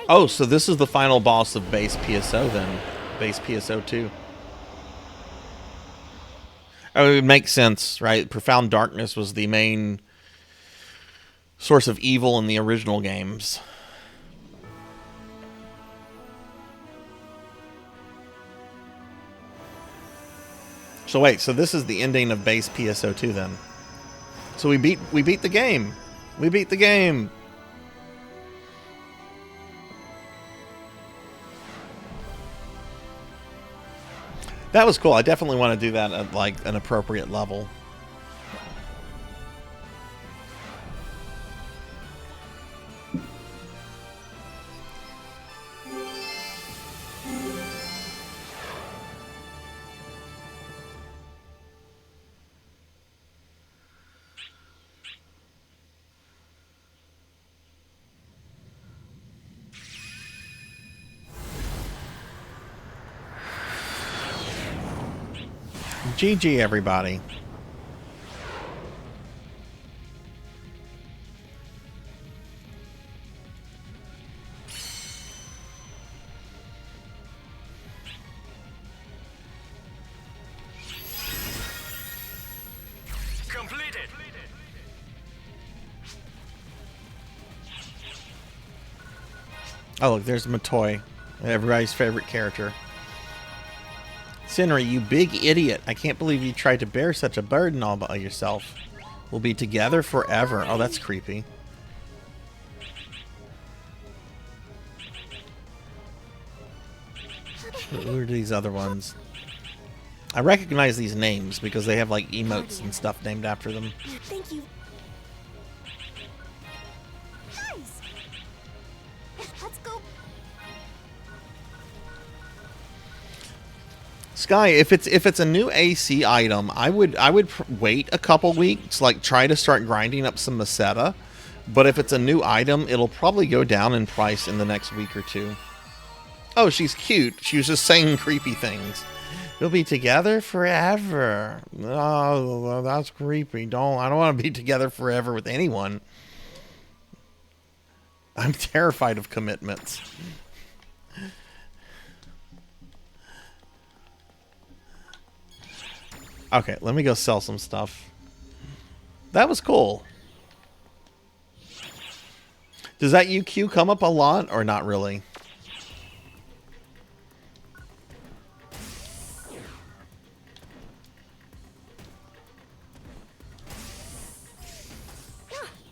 Oh, so this is the final boss of base PSO then. Base PSO 2. Oh, it makes sense, right? Profound Darkness was the main source of evil in the original games. So wait, so this is the ending of base PSO 2 then. So we beat the game. We beat the game. That was cool. I definitely want to do that at like an appropriate level. GG, everybody. Completed. Oh, look, there's Matoy, everybody's favorite character. Sinri, you big idiot. I can't believe you tried to bear such a burden all by yourself. We'll be together forever. Oh, that's creepy. Who are these other ones? I recognize these names because they have like emotes and stuff named after them. Thank you. Nice. Let's go. Sky, if it's a new AC item, I would wait a couple weeks, like try to start grinding up some Meseta. But if it's a new item, it'll probably go down in price in the next week or two. Oh, she's cute. She was just saying creepy things. We'll be together forever. Oh, that's creepy. I don't want to be together forever with anyone. I'm terrified of commitments. Okay, let me go sell some stuff. That was cool. Does that UQ come up a lot or not really?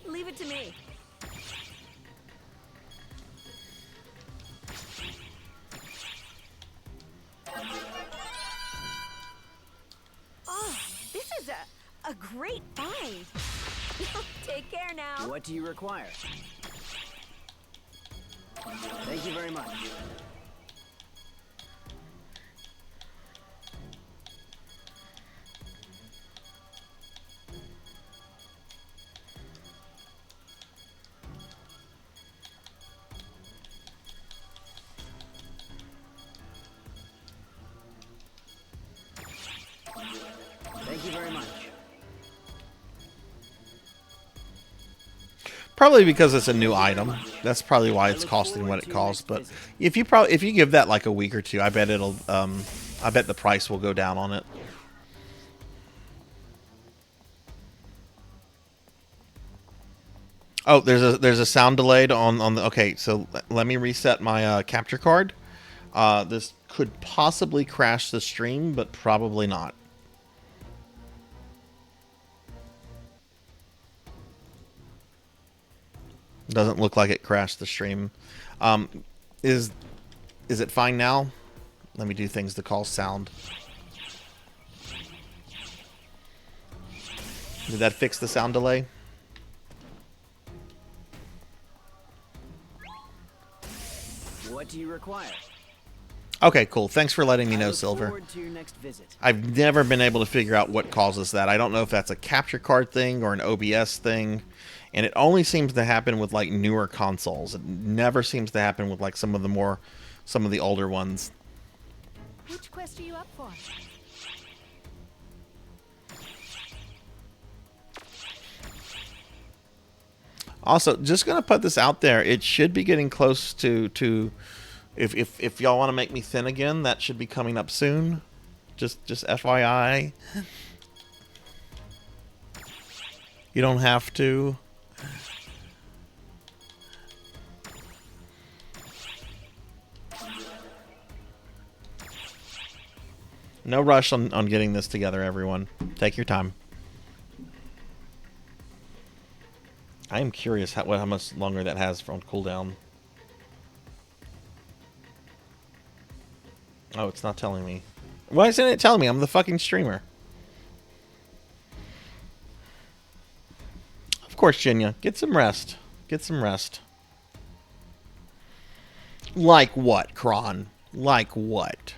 Leave it to me. Oh, this is a A great find. Take care now. What do you require? Thank you very much. Thank you very much. Probably because it's a new item. That's probably why it's costing what it costs. But if you give that like a week or two, I bet it'll I bet the price will go down on it. Oh, there's a sound delayed on the. Okay, so let me reset my capture card. This could possibly crash the stream, but probably not. Doesn't look like it crashed the stream. Is it fine now? Let me do things to call sound. Did that fix the sound delay? What do you require? Okay, cool. Thanks for letting me know, I look Silver. forward to your next visit. I've never been able to figure out what causes that. I don't know if that's a capture card thing or an OBS thing. And it only seems to happen with like newer consoles. It never seems to happen with like some of the older ones. Which quest are you up for? Also, just gonna put this out there. It should be getting close to if y'all want to make me thin again, that should be coming up soon. Just FYI. You don't have to. No rush on getting this together, everyone. Take your time. I am curious how much longer that has on cooldown. Oh, it's not telling me. Why isn't it telling me? I'm the fucking streamer. Of course, Jinya. Get some rest. Get some rest. Like what, Kron? Like what?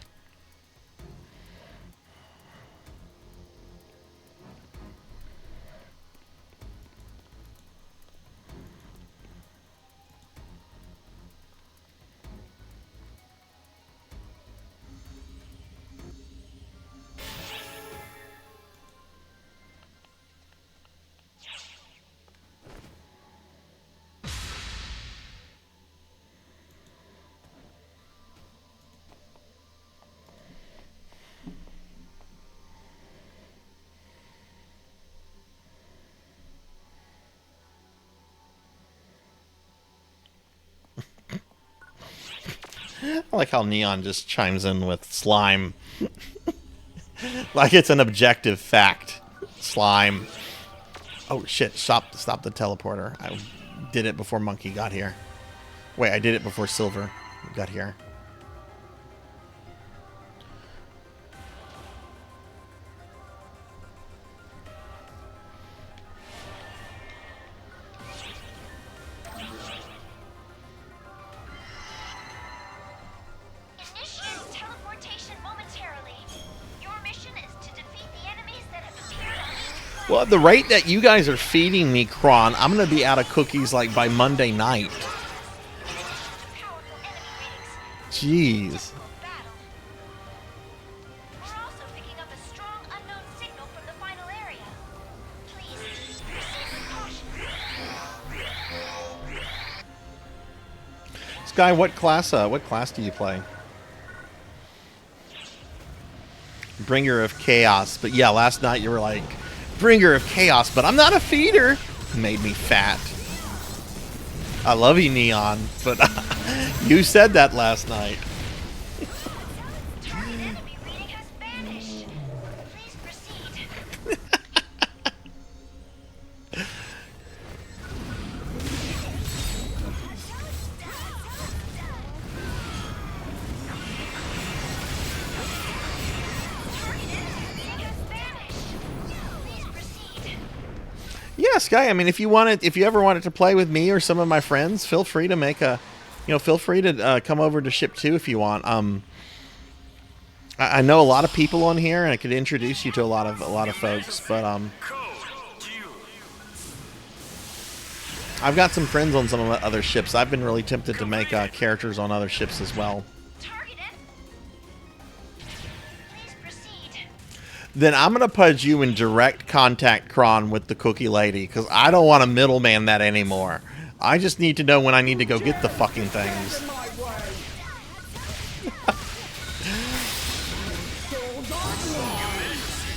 I like how Neon just chimes in with slime. Like it's an objective fact. Slime. Oh shit, stop the teleporter. I did it before Monkey got here. Wait, I did it before Silver got here. Well, at the rate that you guys are feeding me, Kron, I'm going to be out of cookies like by Monday night. Jeez. Sky, what class do you play? Bringer of Chaos. But yeah, last night you were like, Bringer of Chaos, but I'm not a feeder. Made me fat. I love you, Neon, but you said that last night. Yeah, Sky. I mean, if you ever wanted to play with me or some of my friends, feel free to make a, feel free to come over to Ship 2 if you want. I know a lot of people on here, and I could introduce you to a lot of folks. But I've got some friends on some of the other ships. I've been really tempted to make characters on other ships as well. Then I'm going to put you in direct contact, Kron, with the Cookie Lady, because I don't want to middleman that anymore. I just need to know when I need to go get the fucking things.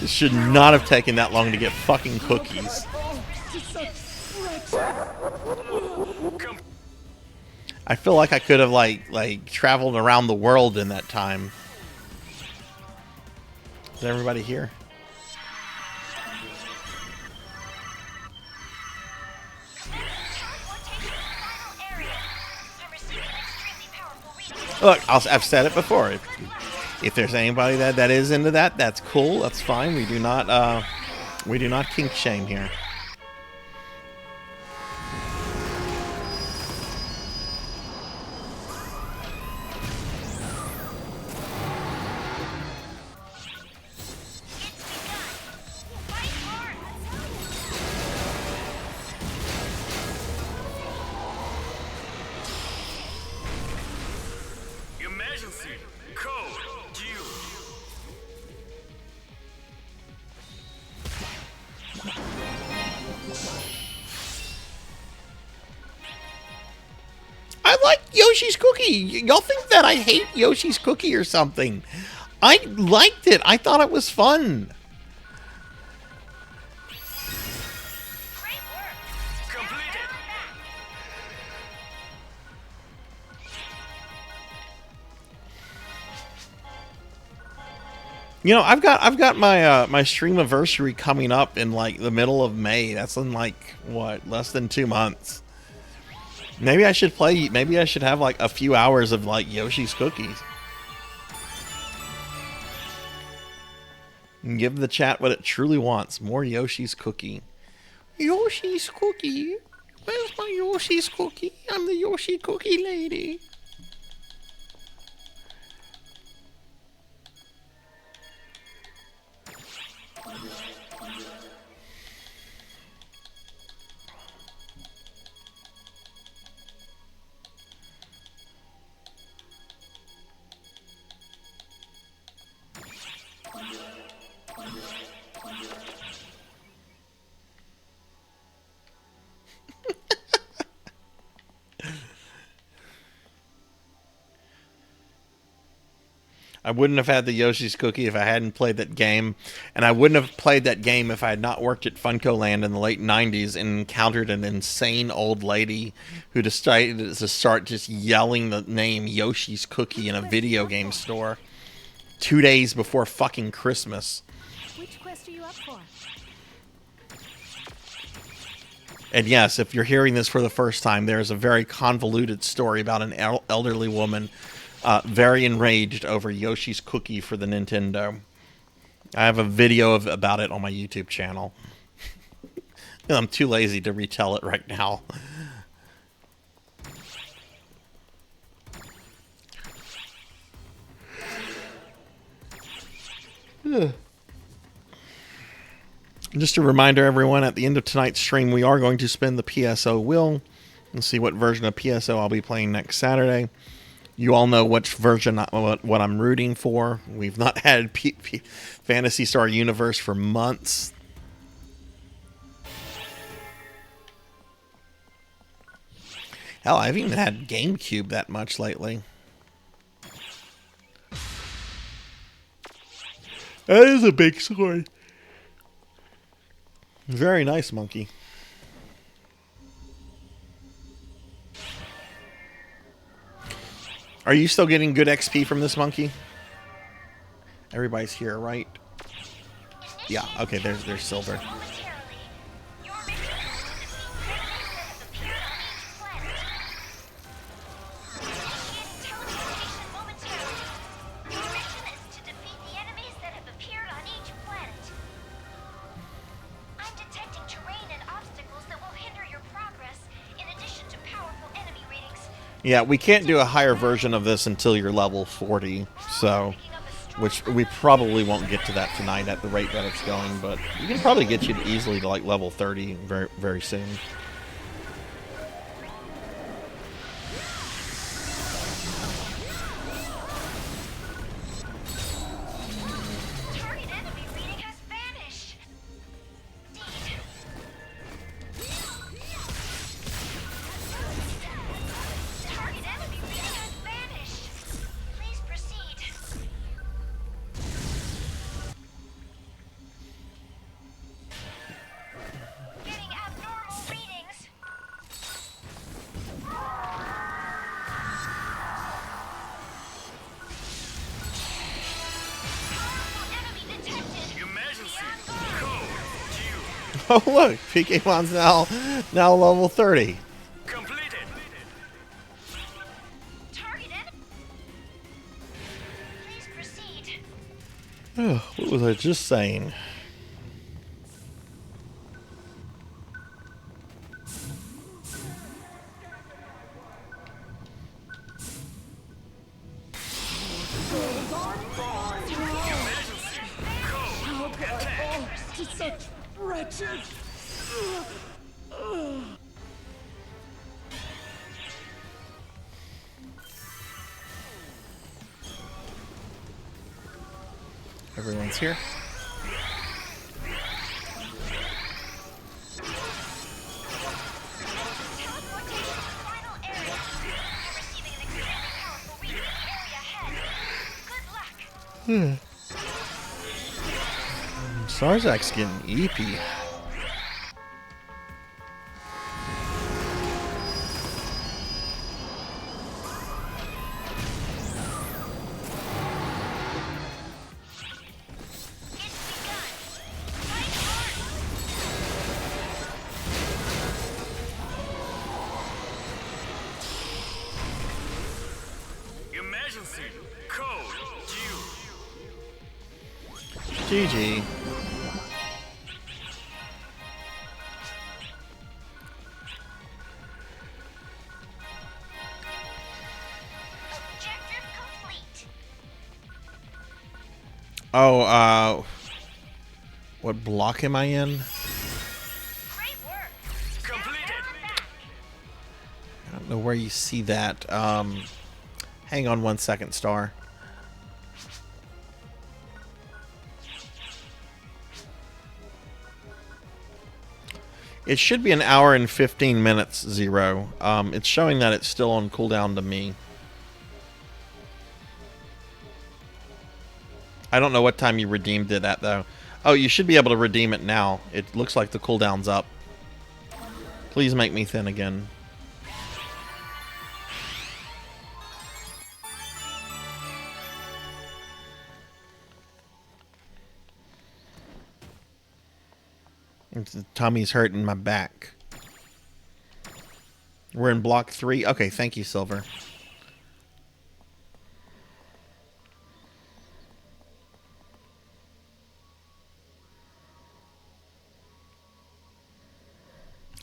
It should not have taken that long to get fucking cookies. I feel like I could have like traveled around the world in that time. Is everybody here? Look, I've said it before. If there's anybody that is into that, that's cool. That's fine. We do not kink shame here. I like Yoshi's Cookie. Y'all think that I hate Yoshi's Cookie or something. I liked it. I thought it was fun. You know, I've got my my stream anniversary coming up in like the middle of May. That's in like what, less than 2 months. Maybe I should play. Maybe I should have like a few hours of like Yoshi's Cookies. And give the chat what it truly wants: more Yoshi's Cookie. Yoshi's Cookie. Where's my Yoshi's Cookie? I'm the Yoshi Cookie Lady. I wouldn't have had the Yoshi's Cookie if I hadn't played that game, and I wouldn't have played that game if I had not worked at Funko Land in the late 90s and encountered an insane old lady who decided to start just yelling the name Yoshi's Cookie in a video game store 2 days before fucking Christmas. Which quest are you up for? And yes, if you're hearing this for the first time, there's a very convoluted story about an elderly woman very enraged over Yoshi's Cookie for the Nintendo. I have a video about it on my YouTube channel. I'm too lazy to retell it right now. Just a reminder, everyone, at the end of tonight's stream, we are going to spin the PSO wheel and see what version of PSO I'll be playing next Saturday. You all know which version, what I'm rooting for. We've not had Phantasy Star Universe for months. Hell, I haven't even had GameCube that much lately. That is a big sword. Very nice, monkey. Are you still getting good XP from this monkey? Everybody's here, right? Yeah, okay, there's silver. Yeah, we can't do a higher version of this until you're level 40, so... Which we probably won't get to that tonight at the rate that it's going, but you can probably get you easily to like level 30 very, very soon. Oh look, PKmon's now level 30. Completed. Please proceed. What was I just saying? How could I fall to such wretched? Everyone's here. Sarzac's getting eepy. Emergency. Code due. GG. Oh, what block am I in? I don't know where you see that. Hang on 1 second, Star. It should be an hour and 15 minutes, Zero. It's showing that it's still on cooldown to me. I don't know what time you redeemed it at, though. Oh, you should be able to redeem it now. It looks like the cooldown's up. Please make me thin again. Tommy's hurting my back. We're in block 3. Okay, thank you, Silver.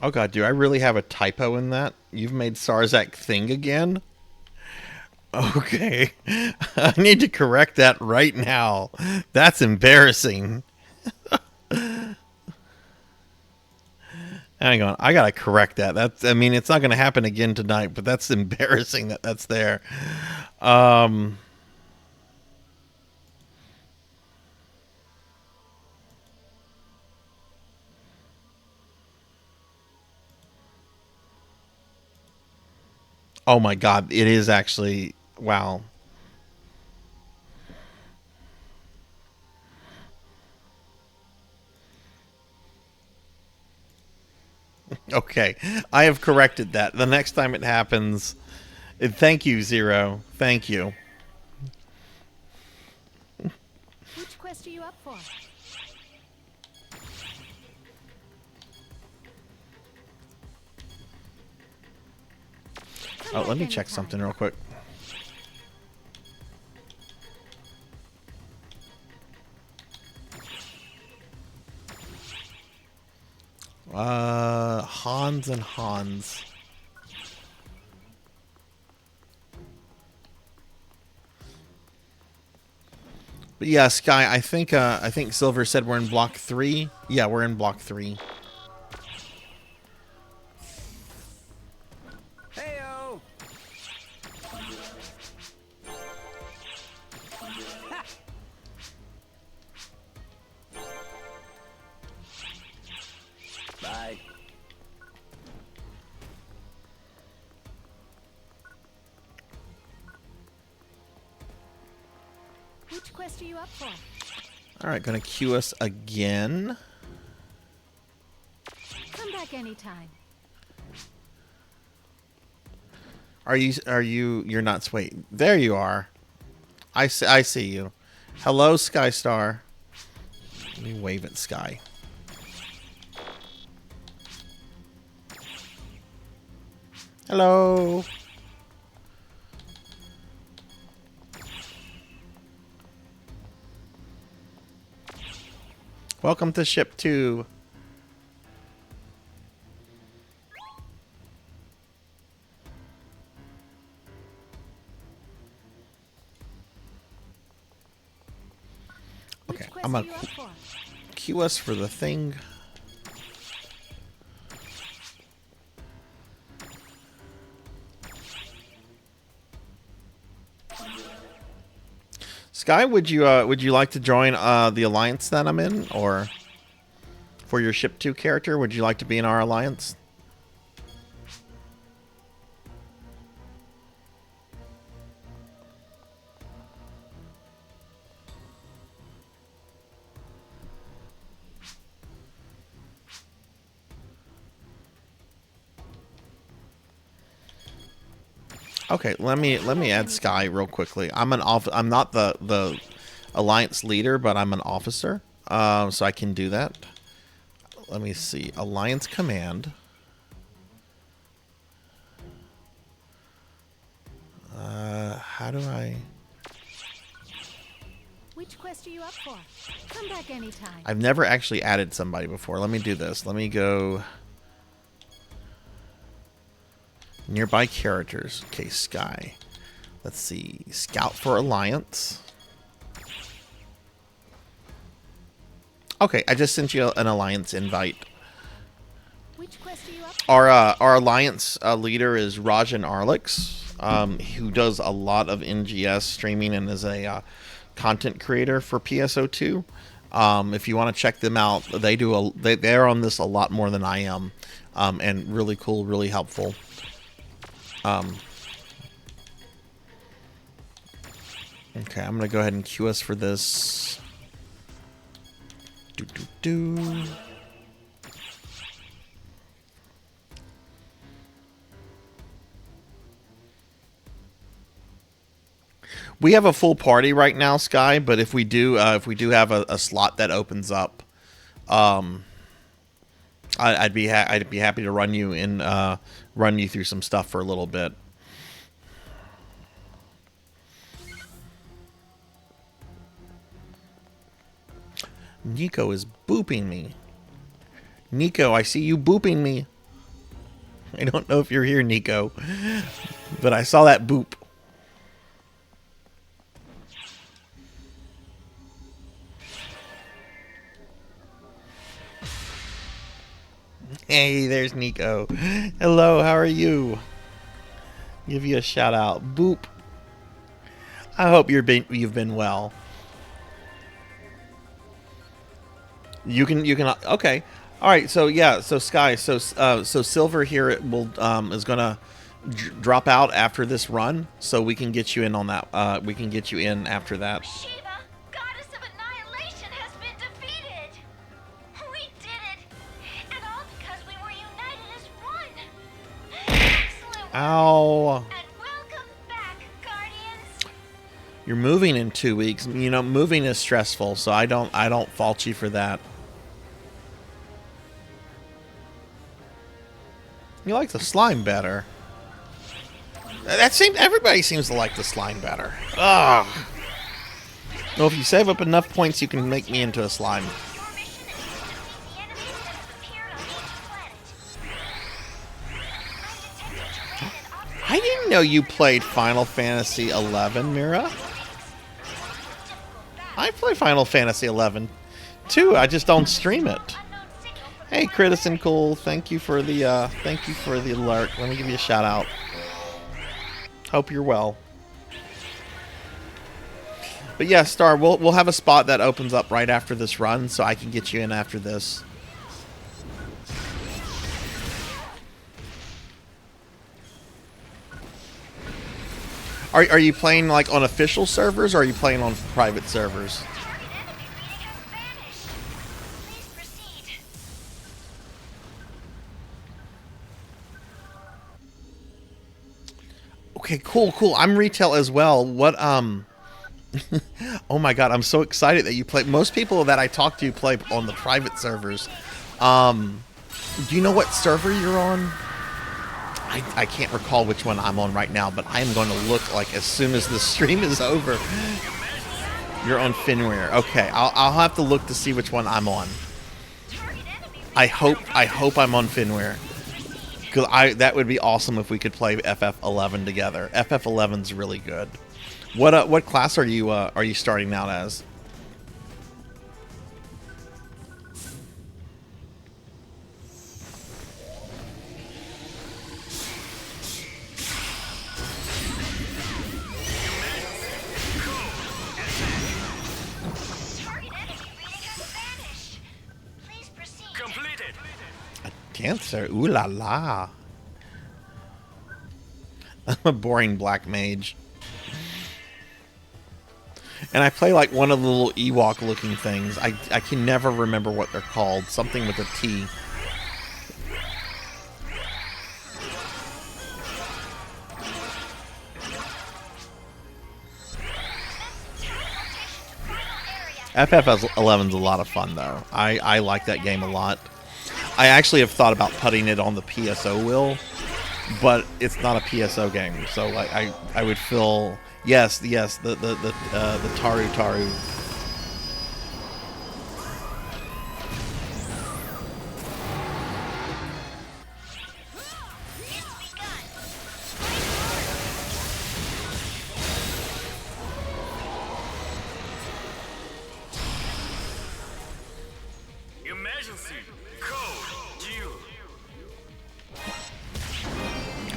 Oh god, do I really have a typo in that? You've made Sarzac thing again? Okay. I need to correct that right now. That's embarrassing. Hang on, I gotta correct that. I mean, it's not gonna happen again tonight, but that's embarrassing that that's there. Oh my god, it is actually... Wow. Okay, I have corrected that. The next time it happens... Thank you, Zero. Thank you. Which quest are you up for? Oh, let me check something real quick. Hans and Hans. But yeah, Sky, I think Silver said we're in block 3. Yeah, we're in block 3. Heyo! Bye. Which quest are you up for? All right, gonna queue us again. Come back anytime. You're not sweet. There you are. I see you. Hello, Skystar. Let me wave at Sky. Hello. Welcome to ship 2. Okay, I'm gonna queue us for the thing. Sky, would you like to join the alliance that I'm in, or for your ship 2 character, would you like to be in our alliance? Okay, let me add Sky real quickly. I'm not the alliance leader, but I'm an officer, so I can do that. Let me see, alliance command. How do I? Which quest are you up for? Come back anytime. I've never actually added somebody before. Let me do this. Let me go. Nearby characters. Okay, Sky. Let's see. Scout for Alliance. Okay, I just sent you an Alliance invite. Which quest are you up for? Our Alliance leader is Rajan Arlix, who does a lot of NGS streaming and is a content creator for PSO2. If you want to check them out, they're on this a lot more than I am, and really cool, really helpful. Okay, I'm gonna go ahead and queue us for this. We have a full party right now, Sky. But if we do have a slot that opens up, I'd be happy to run you through some stuff for a little bit. Nico is booping me. Nico, I see you booping me. I don't know if you're here, Nico, but I saw that boop. Hey, there's Nico. Hello, how are you? Give you a shout out. Boop. I hope you've been well. You can okay. All right, so yeah, so Sky, so Silver here is gonna drop out after this run, so we can get you in on that. We can get you in after that. Shiva, goddess of annihilation, has been defeated. We did it, and all because we were united as one. Excellent. Ow. And welcome back, Guardians. You're moving in 2 weeks. You know, moving is stressful, so I don't fault you for that. You like the slime better. Everybody seems to like the slime better. Ugh. Well, if you save up enough points, you can make me into a slime. I didn't know you played Final Fantasy 11, Mira. I play Final Fantasy 11 too. I just don't stream it. Hey, Critison Cool, thank you for the alert. Let me give you a shout out. Hope you're well. But yeah, Star, we'll have a spot that opens up right after this run, so I can get you in after this. Are you playing like on official servers, or are you playing on private servers? Okay, cool. I'm retail as well. What oh my god, I'm so excited that you play. Most people that I talk to play on the private servers. Do you know what server you're on? I can't recall which one I'm on right now, but I'm going to look like as soon as the stream is over. You're on Finware. Okay, I'll have to look to see which one I'm on. I hope I'm on Finware. Because that would be awesome if we could play FF11 together. FF11's really good. What class are you starting out as? Dancer, ooh la la. I'm a boring black mage. And I play like one of the little Ewok looking things. I can never remember what they're called. Something with a T. FF11's a lot of fun though. I like that game a lot. I actually have thought about putting it on the PSO wheel, but it's not a PSO game, so like I would feel yes the Taru.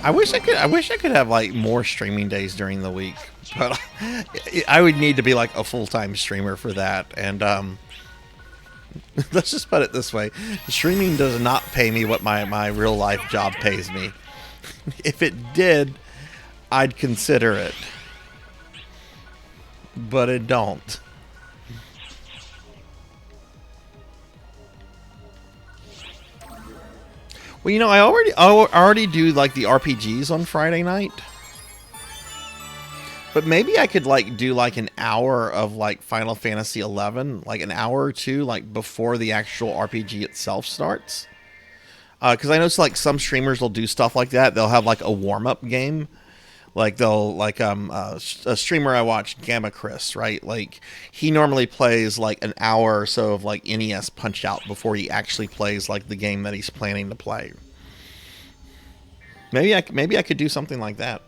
I wish I could have like more streaming days during the week, but I would need to be like a full-time streamer for that. And let's just put it this way: streaming does not pay me what my real life job pays me. If it did, I'd consider it, but it don't. Well, you know, I already do like the RPGs on Friday night. But maybe I could like do like an hour of like Final Fantasy 11, like an hour or two like before the actual RPG itself starts. Because I know like some streamers will do stuff like that. They'll have like a warm-up game. Like they'll like a streamer I watched, Gamma Chris, right? Like he normally plays like an hour or so of like NES Punch Out before he actually plays like the game that he's planning to play. Maybe I could do something like that.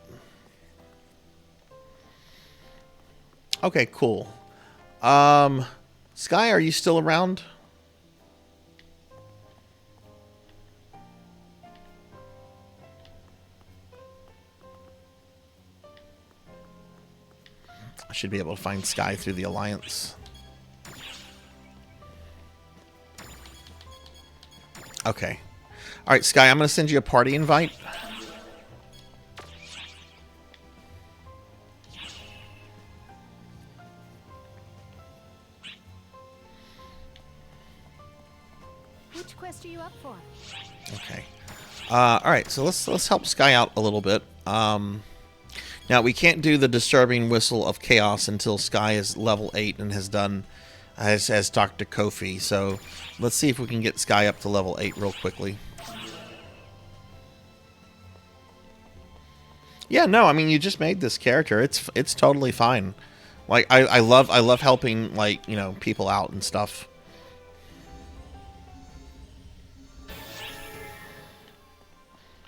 Okay, cool. Sky, are you still around? I should be able to find Sky through the Alliance. Okay. Alright, Sky, I'm going to send you a party invite. Which quest are you up for? Okay. Alright, so let's help Sky out a little bit. Now, we can't do the disturbing whistle of chaos until Sky is level 8 and has talked to Kofi. So let's see if we can get Sky up to level 8 real quickly. Yeah, no, I mean, you just made this character. It's totally fine. Like I love helping, like, you know, people out and stuff.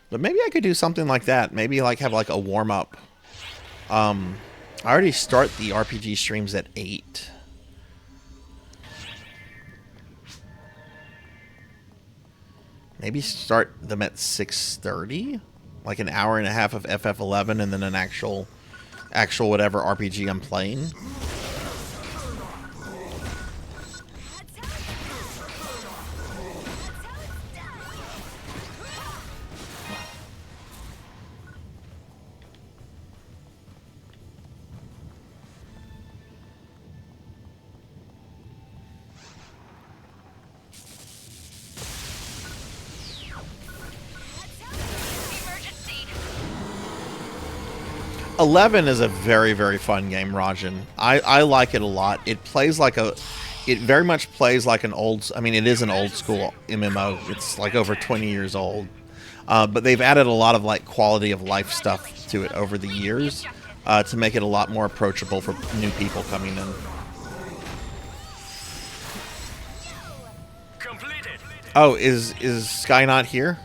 But maybe I could do something like that. Maybe like have like a warm up. I already start the RPG streams at 8. maybe start them at 6:30, like an hour and a half of FF11 and then an actual whatever RPG I'm playing. Emergency! 11 is a very, very fun game, Rajan. I like it a lot. It plays like it very much plays like an old, I mean, it is an old school MMO. It's like over 20 years old. But they've added a lot of like quality of life stuff to it over the years to make it a lot more approachable for new people coming in. Oh, is Sky not here?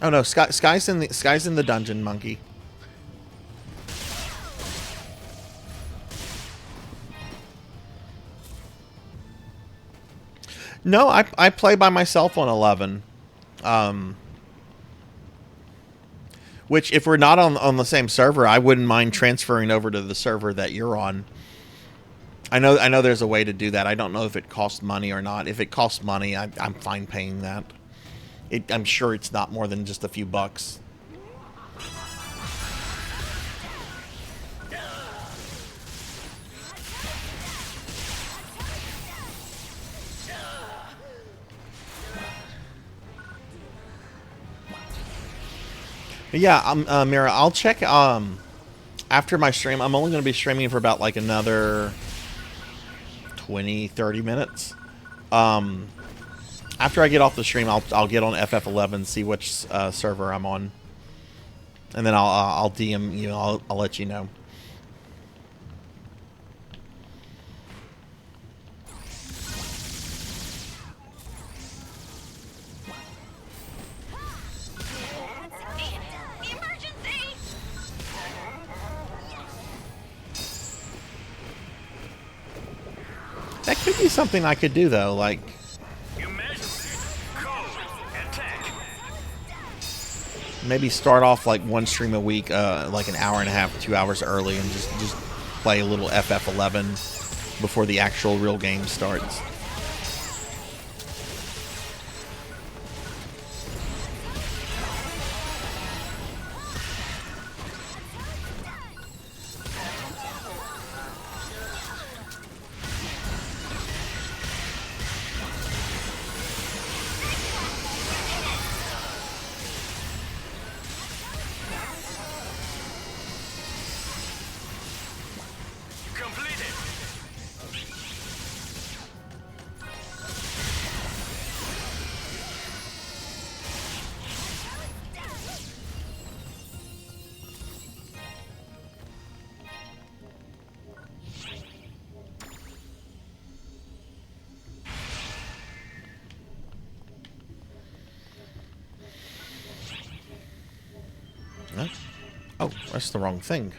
Oh no, Sky's in the dungeon, monkey. No, I play by myself on 11. Which, if we're not on the same server, I wouldn't mind transferring over to the server that you're on. I know there's a way to do that. I don't know if it costs money or not. If it costs money, I'm fine paying that. I'm sure it's not more than just a few bucks. But yeah, Mira, I'll check after my stream. I'm only going to be streaming for about like another 20-30 minutes. After I get off the stream, I'll get on FF11, see which server I'm on, and then I'll DM you. I'll let you know. That could be something I could do though, like maybe start off like one stream a week, like an hour and a half, 2 hours early, and just play a little FF11 before the actual real game starts. Huh? Oh, that's the wrong thing.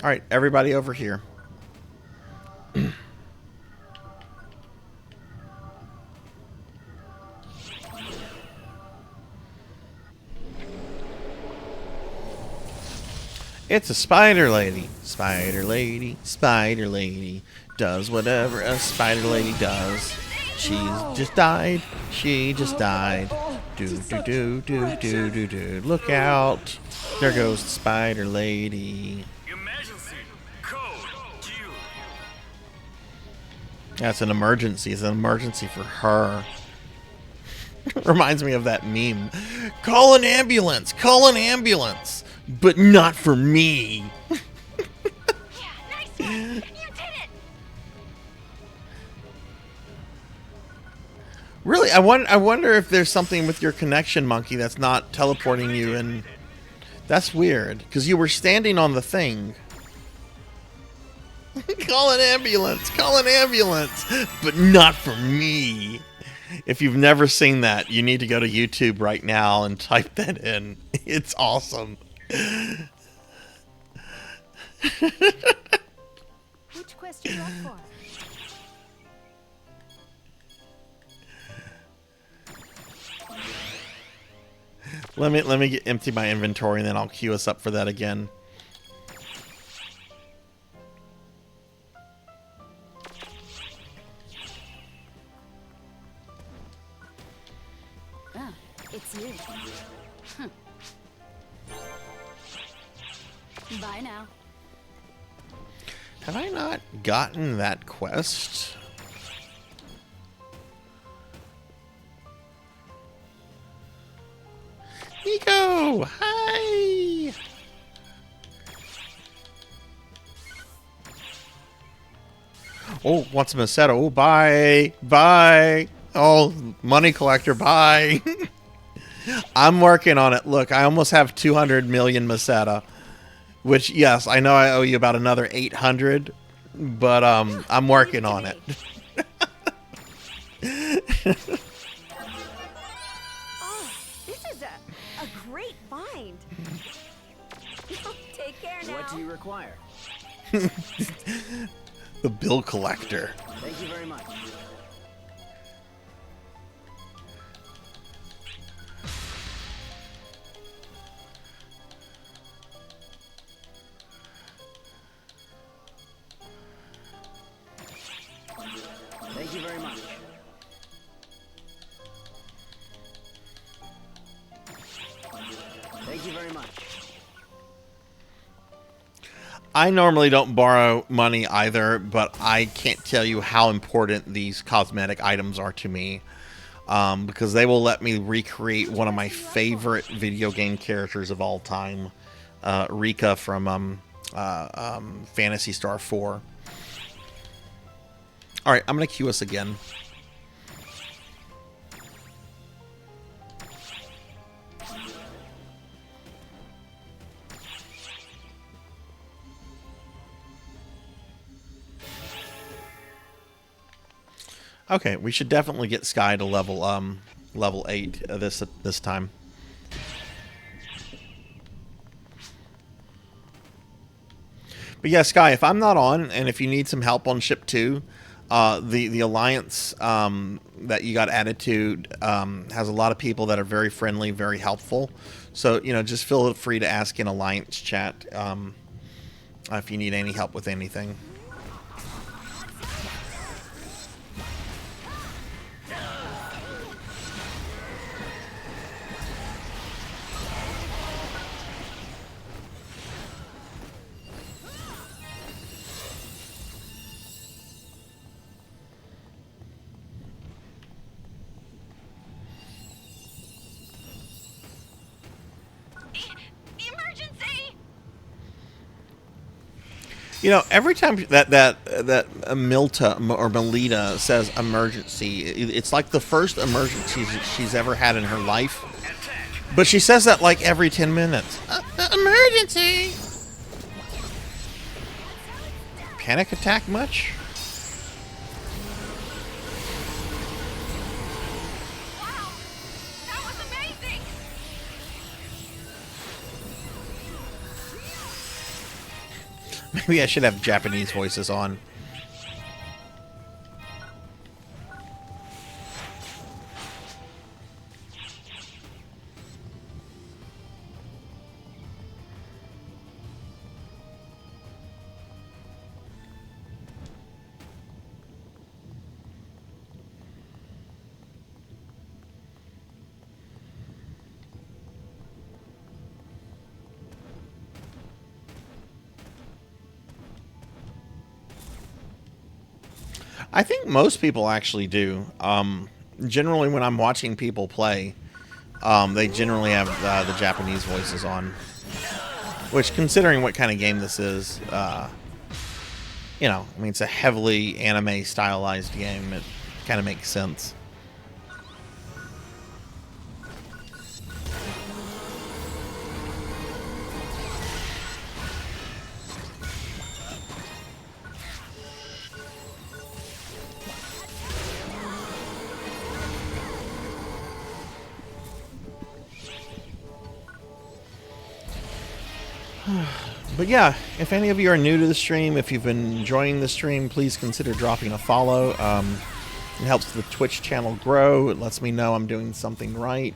Alright, everybody over here. It's a spider lady. Spider lady, spider lady, does whatever a spider lady does. She's just died. She just died. Do do do do do do do. Look out! There goes the spider lady. That's an emergency. It's an emergency for her. Reminds me of that meme. Call an ambulance. Call an ambulance. But not for me. Really, I wonder if there's something with your connection, Monkey, that's not teleporting you, and that's weird, because you were standing on the thing. Call an ambulance, but not for me. If you've never seen that, you need to go to YouTube right now and type that in. It's awesome. Which Let me empty my inventory and then I'll queue us up for that again. Ah, it's you. Bye now. Have I not gotten that quest? Nico! Hi! Oh, wants a Meseta. Oh, bye! Bye! Oh, money collector, bye! I'm working on it. Look, I almost have 200 million Meseta. Which, yes, I know I owe you about another 800, but I'm working on it. Oh, this is a great find. Take care now. What do you require? The bill collector. Thank you very much. Thank you very much. Thank you very much. I normally don't borrow money either, but I can't tell you how important these cosmetic items are to me. Because they will let me recreate one of my favorite video game characters of all time, Rika from Phantasy Star 4. Alright, I'm going to queue us again. Okay, we should definitely get Sky to level 8 this time. But yeah, Sky, if I'm not on, and if you need some help on ship 2, the alliance that you got added to has a lot of people that are very friendly, very helpful. So, you know, just feel free to ask in alliance chat if you need any help with anything. You know, every time that Milta or Melita says emergency, it's like the first emergency she's ever had in her life. But she says that like every 10 minutes. Emergency! Panic attack much? Maybe I should have Japanese voices on. I think most people actually do. Generally, when I'm watching people play, they generally have the Japanese voices on. Which, considering what kind of game this is, you know, I mean, it's a heavily anime stylized game. It kind of makes sense. But yeah, if any of you are new to the stream, if you've been enjoying the stream, please consider dropping a follow. It helps the Twitch channel grow. It lets me know I'm doing something right.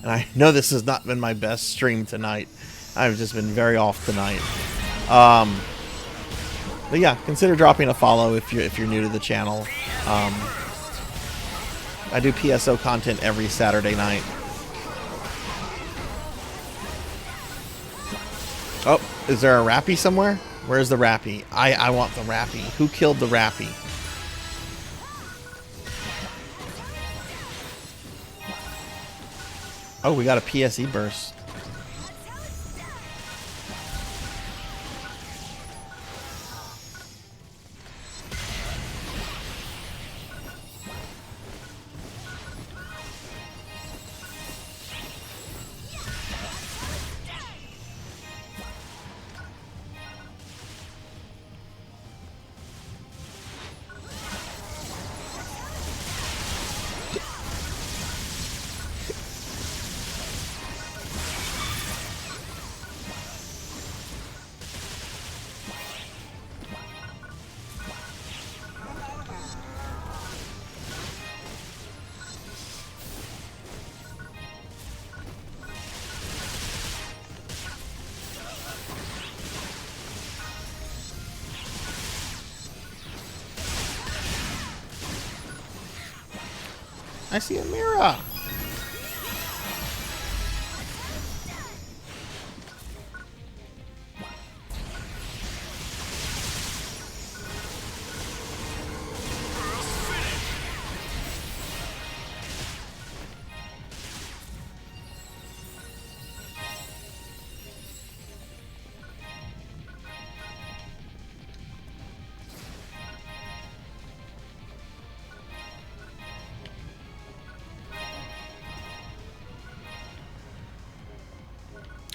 And I know this has not been my best stream tonight. I've just been very off tonight. But yeah, consider dropping a follow if you're new to the channel. I do PSO content every Saturday night. Oh, is there a Rappy somewhere? Where's the Rappy? I want the Rappy. Who killed the Rappy? Oh, we got a PSE burst. I see a mirror.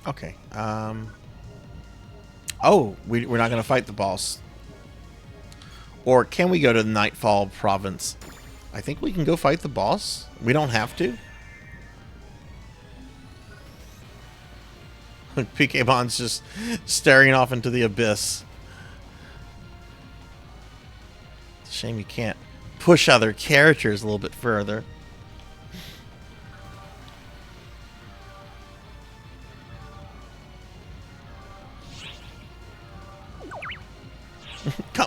Okay. Oh, we're not going to fight the boss. Or can we go to the Nightfall province? I think we can go fight the boss. We don't have to. PK Bond's just staring off into the abyss. It's a shame you can't push other characters a little bit further.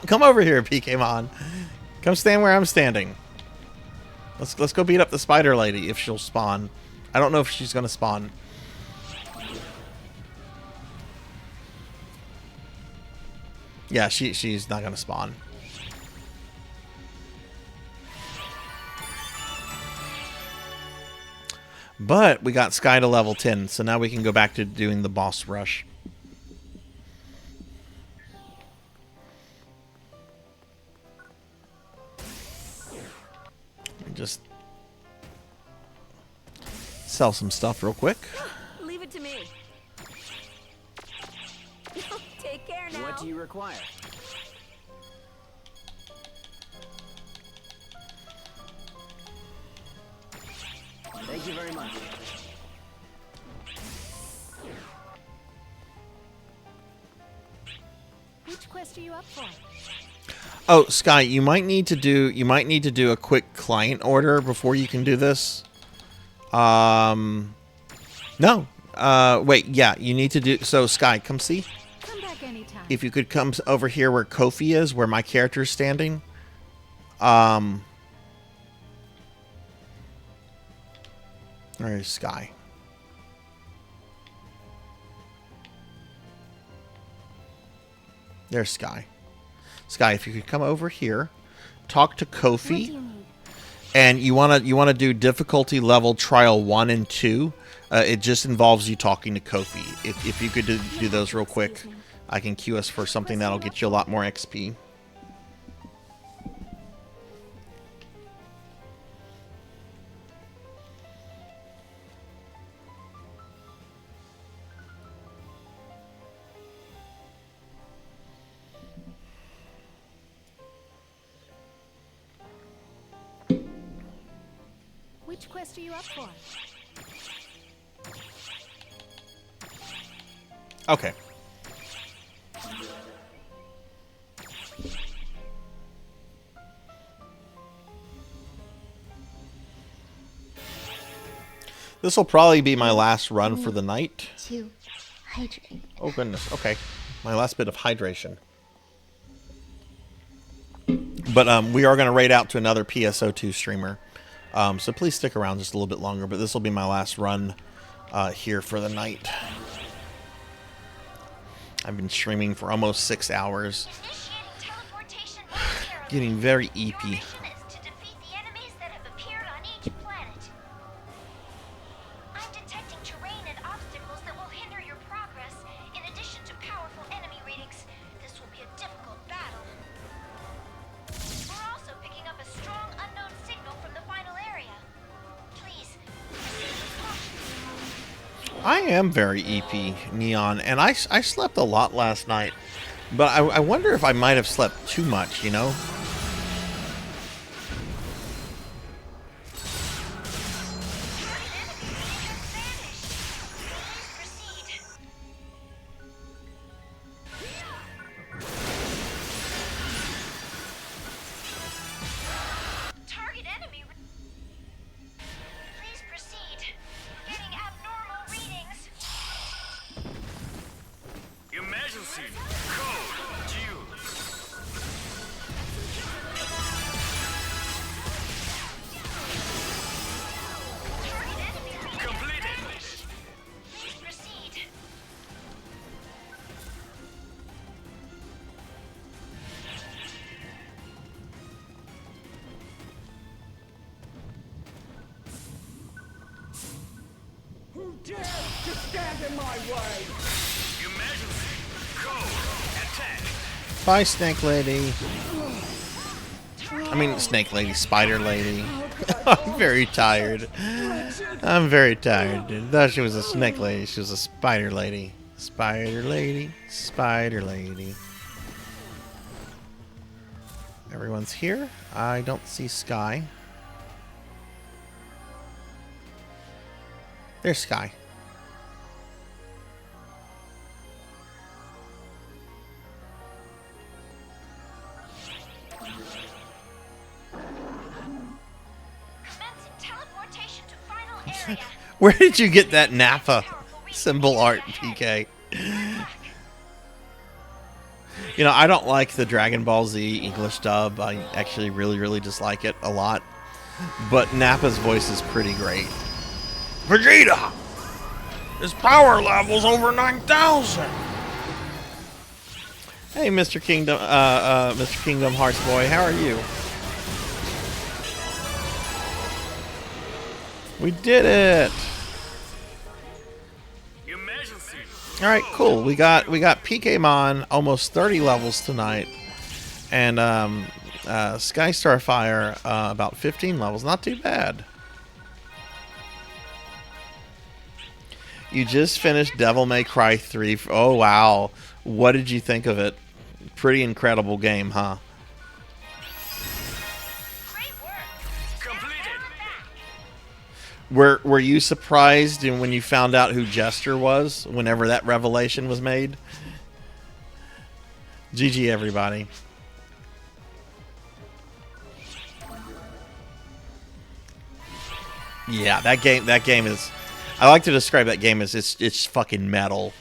Come over here, PKmon. Come stand where I'm standing. Let's go beat up the spider lady if she'll spawn. I don't know if she's gonna spawn. Yeah, she's not gonna spawn. But we got Sky to level 10, so now we can go back to doing the boss rush. Just sell some stuff real quick. Leave it to me. Take care now. What do you require? Thank you very much. Which quest are you up for? Oh, Sky, you might need to do a quick client order before you can do this. No. Wait, yeah, you need to do so. Sky, come see. Come back anytime. If you could come over here where Kofi is, where my character is standing. There's Sky. There's Sky. Sky, if you could come over here, talk to Kofi, and you wanna do difficulty level trial 1 and 2. It just involves you talking to Kofi. If you could do those real quick, I can queue us for something that'll get you a lot more XP. Which quest are you up for? Okay. This will probably be my last run for the night. To hydrate. Oh goodness. Okay, my last bit of hydration. But we are going to raid out to another PSO2 streamer. So please stick around just a little bit longer. But this will be my last run here for the night. I've been streaming for almost 6 hours. Getting very eepy. I'm detecting terrain and obstacles that will hinder your progress, in addition to powerful enemy readings. This will be a difficult battle. We're also picking up a strong unknown signal from the final area. Please, proceed with caution. I am very EP, Neon, and I slept a lot last night. But I wonder if I might have slept too much, you know? Target enemy. Please proceed. Getting abnormal readings. Emergency! Code due! Completed! Please proceed. Who dares to stand in my way? Emergency! Code attack! Bye, Snake Lady. I mean, Snake Lady, Spider Lady. I'm very tired. I'm very tired, dude. I thought she was a Snake Lady. She was a Spider Lady. Spider Lady. Spider Lady. Everyone's here. I don't see Sky. There's Sky. Commencing teleportation to final area. Where did you get that Nappa symbol art, PK? You know, I don't like the Dragon Ball Z English dub. I actually really dislike it a lot. But Nappa's voice is pretty great. Vegeta! His power level's over 9,000! Hey, Mr. Kingdom, Mr. Kingdom Hearts boy, how are you? We did it! All right, cool. We got PKmon almost 30 levels tonight, and Sky Starfire about 15 levels. Not too bad. You just finished Devil May Cry 3. Oh wow, what did you think of it? Pretty incredible game, huh? Were you surprised when you found out who Jester was whenever that revelation was made? GG everybody. Yeah, that game is, I like to describe that game as it's fucking metal.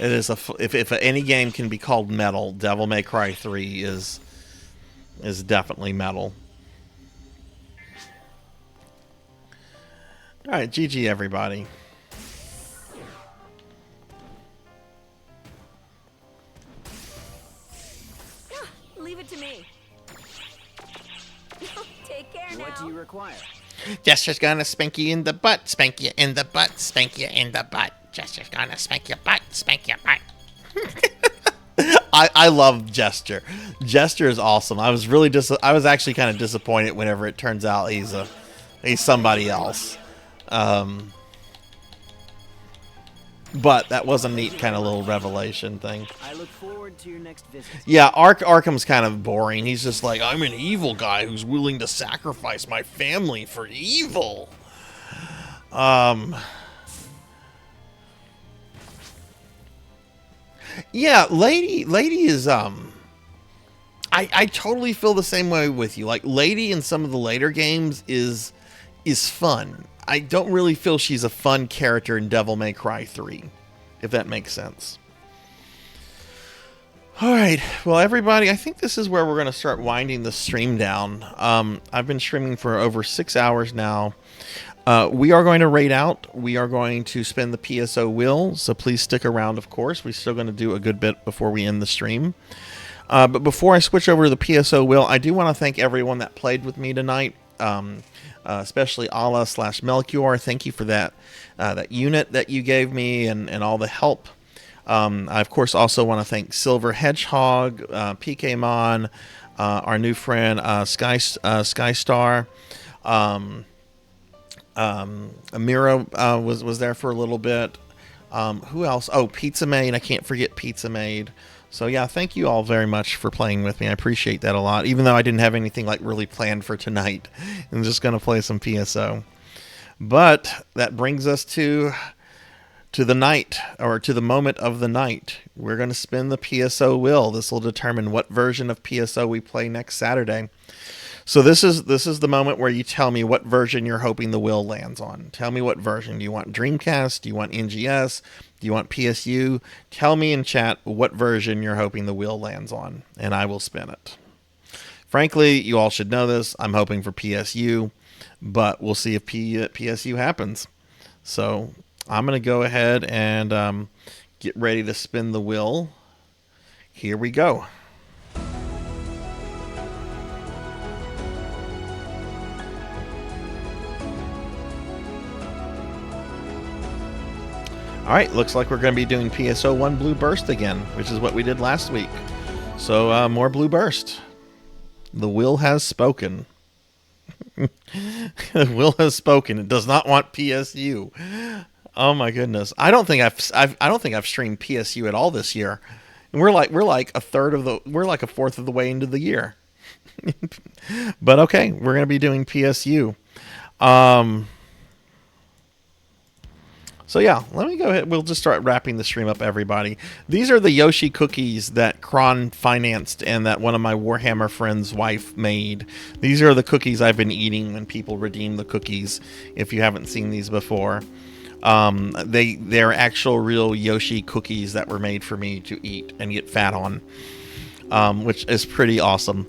It is if any game can be called metal, Devil May Cry 3 is definitely metal. All right, GG everybody. Leave it to me. Take care now. What do you require? Jester's gonna spank you in the butt, spank you in the butt, spank you in the butt. Jester's gonna spank your butt, spank your butt. I love Jester. Jester is awesome. I was actually kind of disappointed whenever it turns out he's somebody else. But that was a neat kind of little revelation thing. I look forward to your next visit. Yeah, Arkham's kind of boring. He's just like, I'm an evil guy who's willing to sacrifice my family for evil. Yeah, Lady is I totally feel the same way with you. Like Lady in some of the later games is is fun. I don't really feel she's a fun character in Devil May Cry 3, if that makes sense. Alright, well everybody, I think this is where we're going to start winding the stream down. I've been streaming for over 6 hours now. We are going to raid out. We are going to spin the PSO wheel, so please stick around, of course. We're still going to do a good bit before we end the stream. But before I switch over to the PSO wheel, I do want to thank everyone that played with me tonight, especially Allah/Melchior. Thank you for that unit that you gave me and all the help. I, of course, also want to thank Silver Hedgehog, PKmon, our new friend Skystar. Amira was there for a little bit. Who else? Oh, Pizza Maid. I can't forget Pizza Maid. So yeah, thank you all very much for playing with me. I appreciate that a lot. Even though I didn't have anything like really planned for tonight, I'm just gonna play some PSO. But that brings us to the night, or to the moment of the night. We're gonna spin the PSO wheel. This will determine what version of PSO we play next Saturday. So this is the moment where you tell me what version you're hoping the wheel lands on. Tell me what version. Do you want Dreamcast? Do you want NGS? Do you want PSU? Tell me in chat what version you're hoping the wheel lands on, and I will spin it. Frankly, you all should know this. I'm hoping for PSU, but we'll see if PSU happens. So I'm going to go ahead and get ready to spin the wheel. Here we go. Alright, looks like we're going to be doing PSO 1 Blue Burst again, which is what we did last week. So, more Blue Burst. The will has spoken. The will has spoken. It does not want PSU. Oh my goodness. I don't think I've streamed PSU at all this year. And we're like a fourth of the way into the year. But okay, we're going to be doing PSU. So yeah, let me go ahead. We'll just start wrapping the stream up, everybody. These are the Yoshi cookies that Kron financed and that one of my Warhammer friends' wife made. These are the cookies I've been eating when people redeem the cookies, if you haven't seen these before. They're actual real Yoshi cookies that were made for me to eat and get fat on, which is pretty awesome.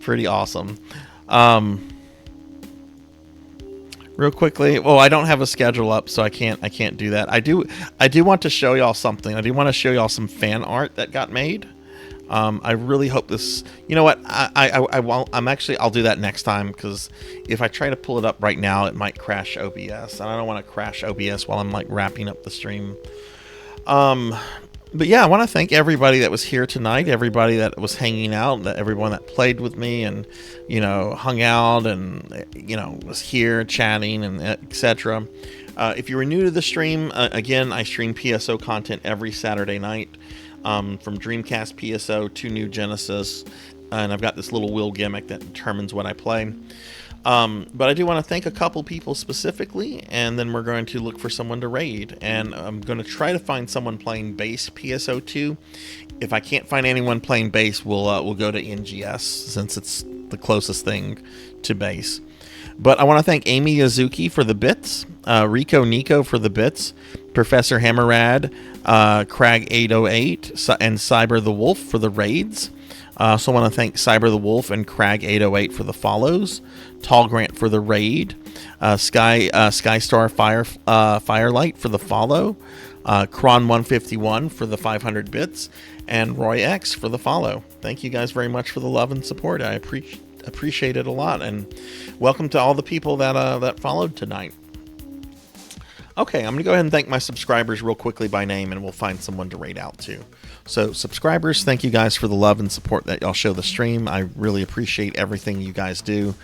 Pretty awesome. Real quickly, well, I don't have a schedule up, so I can't do that. I do want to show y'all something. I do want to show y'all some fan art that got made. I really hope this. You know what? I won't. I'll do that next time, because if I try to pull it up right now, it might crash OBS, and I don't want to crash OBS while I'm like wrapping up the stream. But yeah, I want to thank everybody that was here tonight, everybody that was hanging out, everyone that played with me and, hung out and, was here chatting and etc. If you were new to the stream, again, I stream PSO content every Saturday night, from Dreamcast PSO to New Genesis, and I've got this little wheel gimmick that determines what I play. But I do want to thank a couple people specifically, and then we're going to look for someone to raid, and I'm going to try to find someone playing base PSO2. If I can't find anyone playing base, we'll go to NGS, since it's the closest thing to base. But I want to thank Amy Yazuki for the bits, Rico Nico for the bits, Professor Hammerad, Crag808, and Cyber the Wolf for the raids. I also want to thank Cyber the Wolf and Crag808 for the follows, Tall Grant for the raid, Skystar Firelight for the follow, Kron151 for the 500 bits, and Roy X for the follow. Thank you guys very much for the love and support. I appreciate it a lot, and welcome to all the people that followed tonight. Okay, I'm going to go ahead and thank my subscribers real quickly by name, and we'll find someone to raid out to. So, subscribers, thank you guys for the love and support that y'all show the stream. I really appreciate everything you guys do.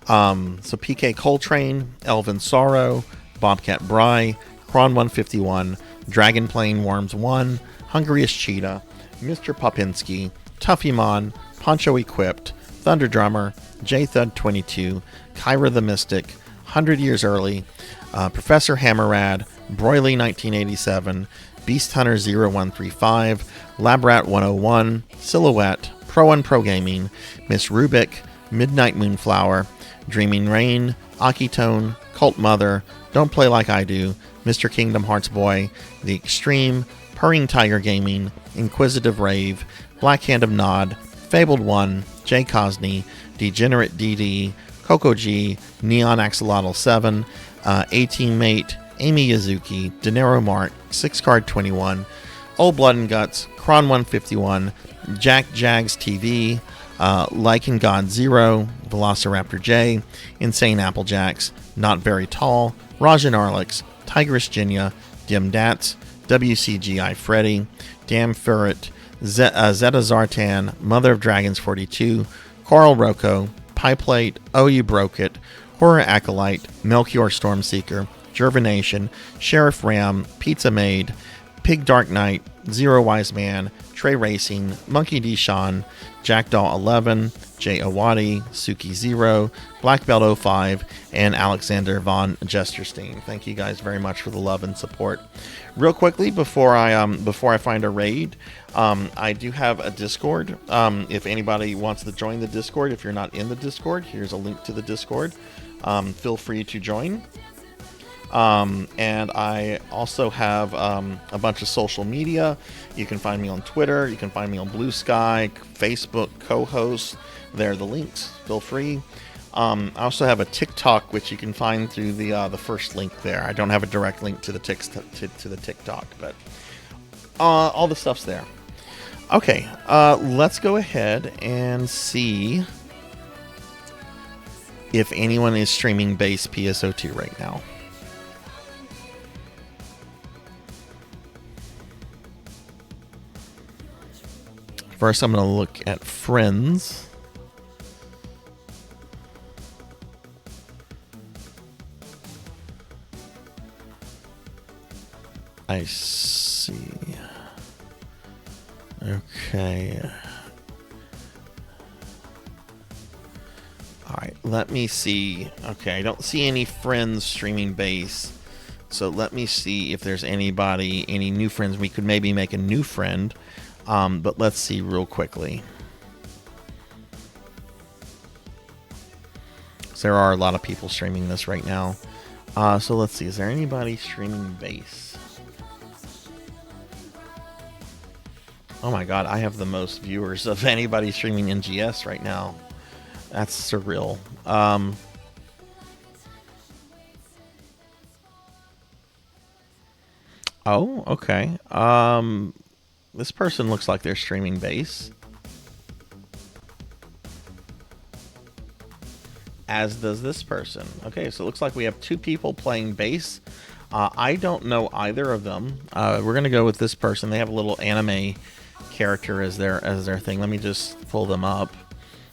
So, PK Coltrane, Elvin Sorrow, Bobcat Bry, Kron151, Dragonplane Worms 1, Hungriest Cheetah, Mr. Popinski, Tuffymon, Poncho Equipped, Thunder Drummer, JThud22, Kyra the Mystic, 100 Years Early, Professor Hammerad, Broily 1987, Beast Hunter 0135, Labrat 101, Silhouette, Pro and Pro Gaming, Miss Rubik, Midnight Moonflower, Dreaming Rain, Akitone, Cult Mother, Don't Play Like I Do, Mr. Kingdom Hearts Boy, The Extreme, Purring Tiger Gaming, Inquisitive Rave, Black Hand of Nod, Fabled One, Jay Cosney, Degenerate DD, Coco G, Neon Axolotl 7, A-Teammate, Amy Yazuki, Dinero Mart, 6Card 21, Old Blood and Guts, Kron 151, Jack Jags TV, Lycan God Zero, Velociraptor J, Insane Applejacks, Not Very Tall, Rajan Arlix, Tigress Jinya, Dim Dats, WCGI Freddy, Damn Ferret, Zeta Zartan, Mother of Dragons 42, Coral Rocco, Pieplate, Oh You Broke It, Horror Acolyte, Melchior Stormseeker, Gervination, Sheriff Ram, Pizza Maid, Pig Dark Knight, Zero Wise Man, Trey Racing, Monkey D. Sean, Jackdaw 11, Jay Awadi, Suki Zero, Black Belt 05, and Alexander Von Jesterstein. Thank you guys very much for the love and support. Real quickly, before I find a raid, I do have a Discord. If anybody wants to join the Discord, if you're not in the Discord, here's a link to the Discord. Feel free to join. And I also have a bunch of social media. You can find me on Twitter. You can find me on Blue Sky, Facebook, co-host. There are the links. Feel free. I also have a TikTok, which you can find through the first link there. I don't have a direct link to the TikTok, but all the stuff's there. Okay, let's go ahead and see if anyone is streaming base PSO2 right now. First, I'm going to look at friends. I see. Okay. Alright, let me see. Okay, I don't see any friends streaming base. So let me see if there's anybody, any new friends. We could maybe make a new friend. But let's see real quickly. So there are a lot of people streaming this right now. So let's see. Is there anybody streaming base? Oh my god, I have the most viewers of anybody streaming NGS right now. That's surreal. Oh, okay. This person looks like they're streaming base. As does this person. Okay, so it looks like we have two people playing base. I don't know either of them. We're gonna go with this person. They have a little anime character as their thing. Let me just pull them up.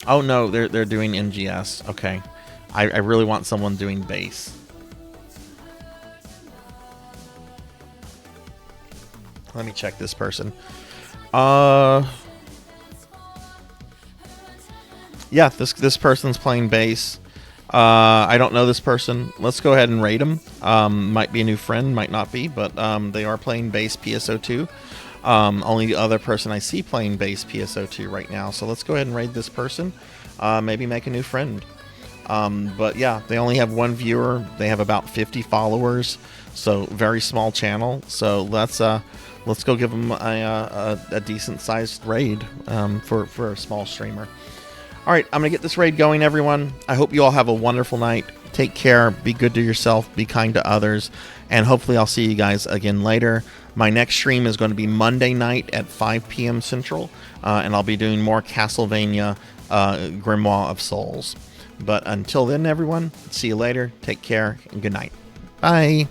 Oh no, they're doing NGS. Okay, I really want someone doing base. Let me check this person. Yeah, this person's playing base. I don't know this person. Let's go ahead and raid them. Might be a new friend, might not be, but they are playing base PSO2. Only the other person I see playing base PSO2 right now. So let's go ahead and raid this person. Maybe make a new friend. But yeah, they only have one viewer. They have about 50 followers. So very small channel. So let's go give them a decent sized raid for a small streamer. All right, I'm gonna get this raid going, everyone. I hope you all have a wonderful night. Take care. Be good to yourself. Be kind to others. And hopefully I'll see you guys again later. My next stream is going to be Monday night at 5 p.m. Central. And I'll be doing more Castlevania Grimoire of Souls. But until then, everyone, see you later. Take care and good night. Bye.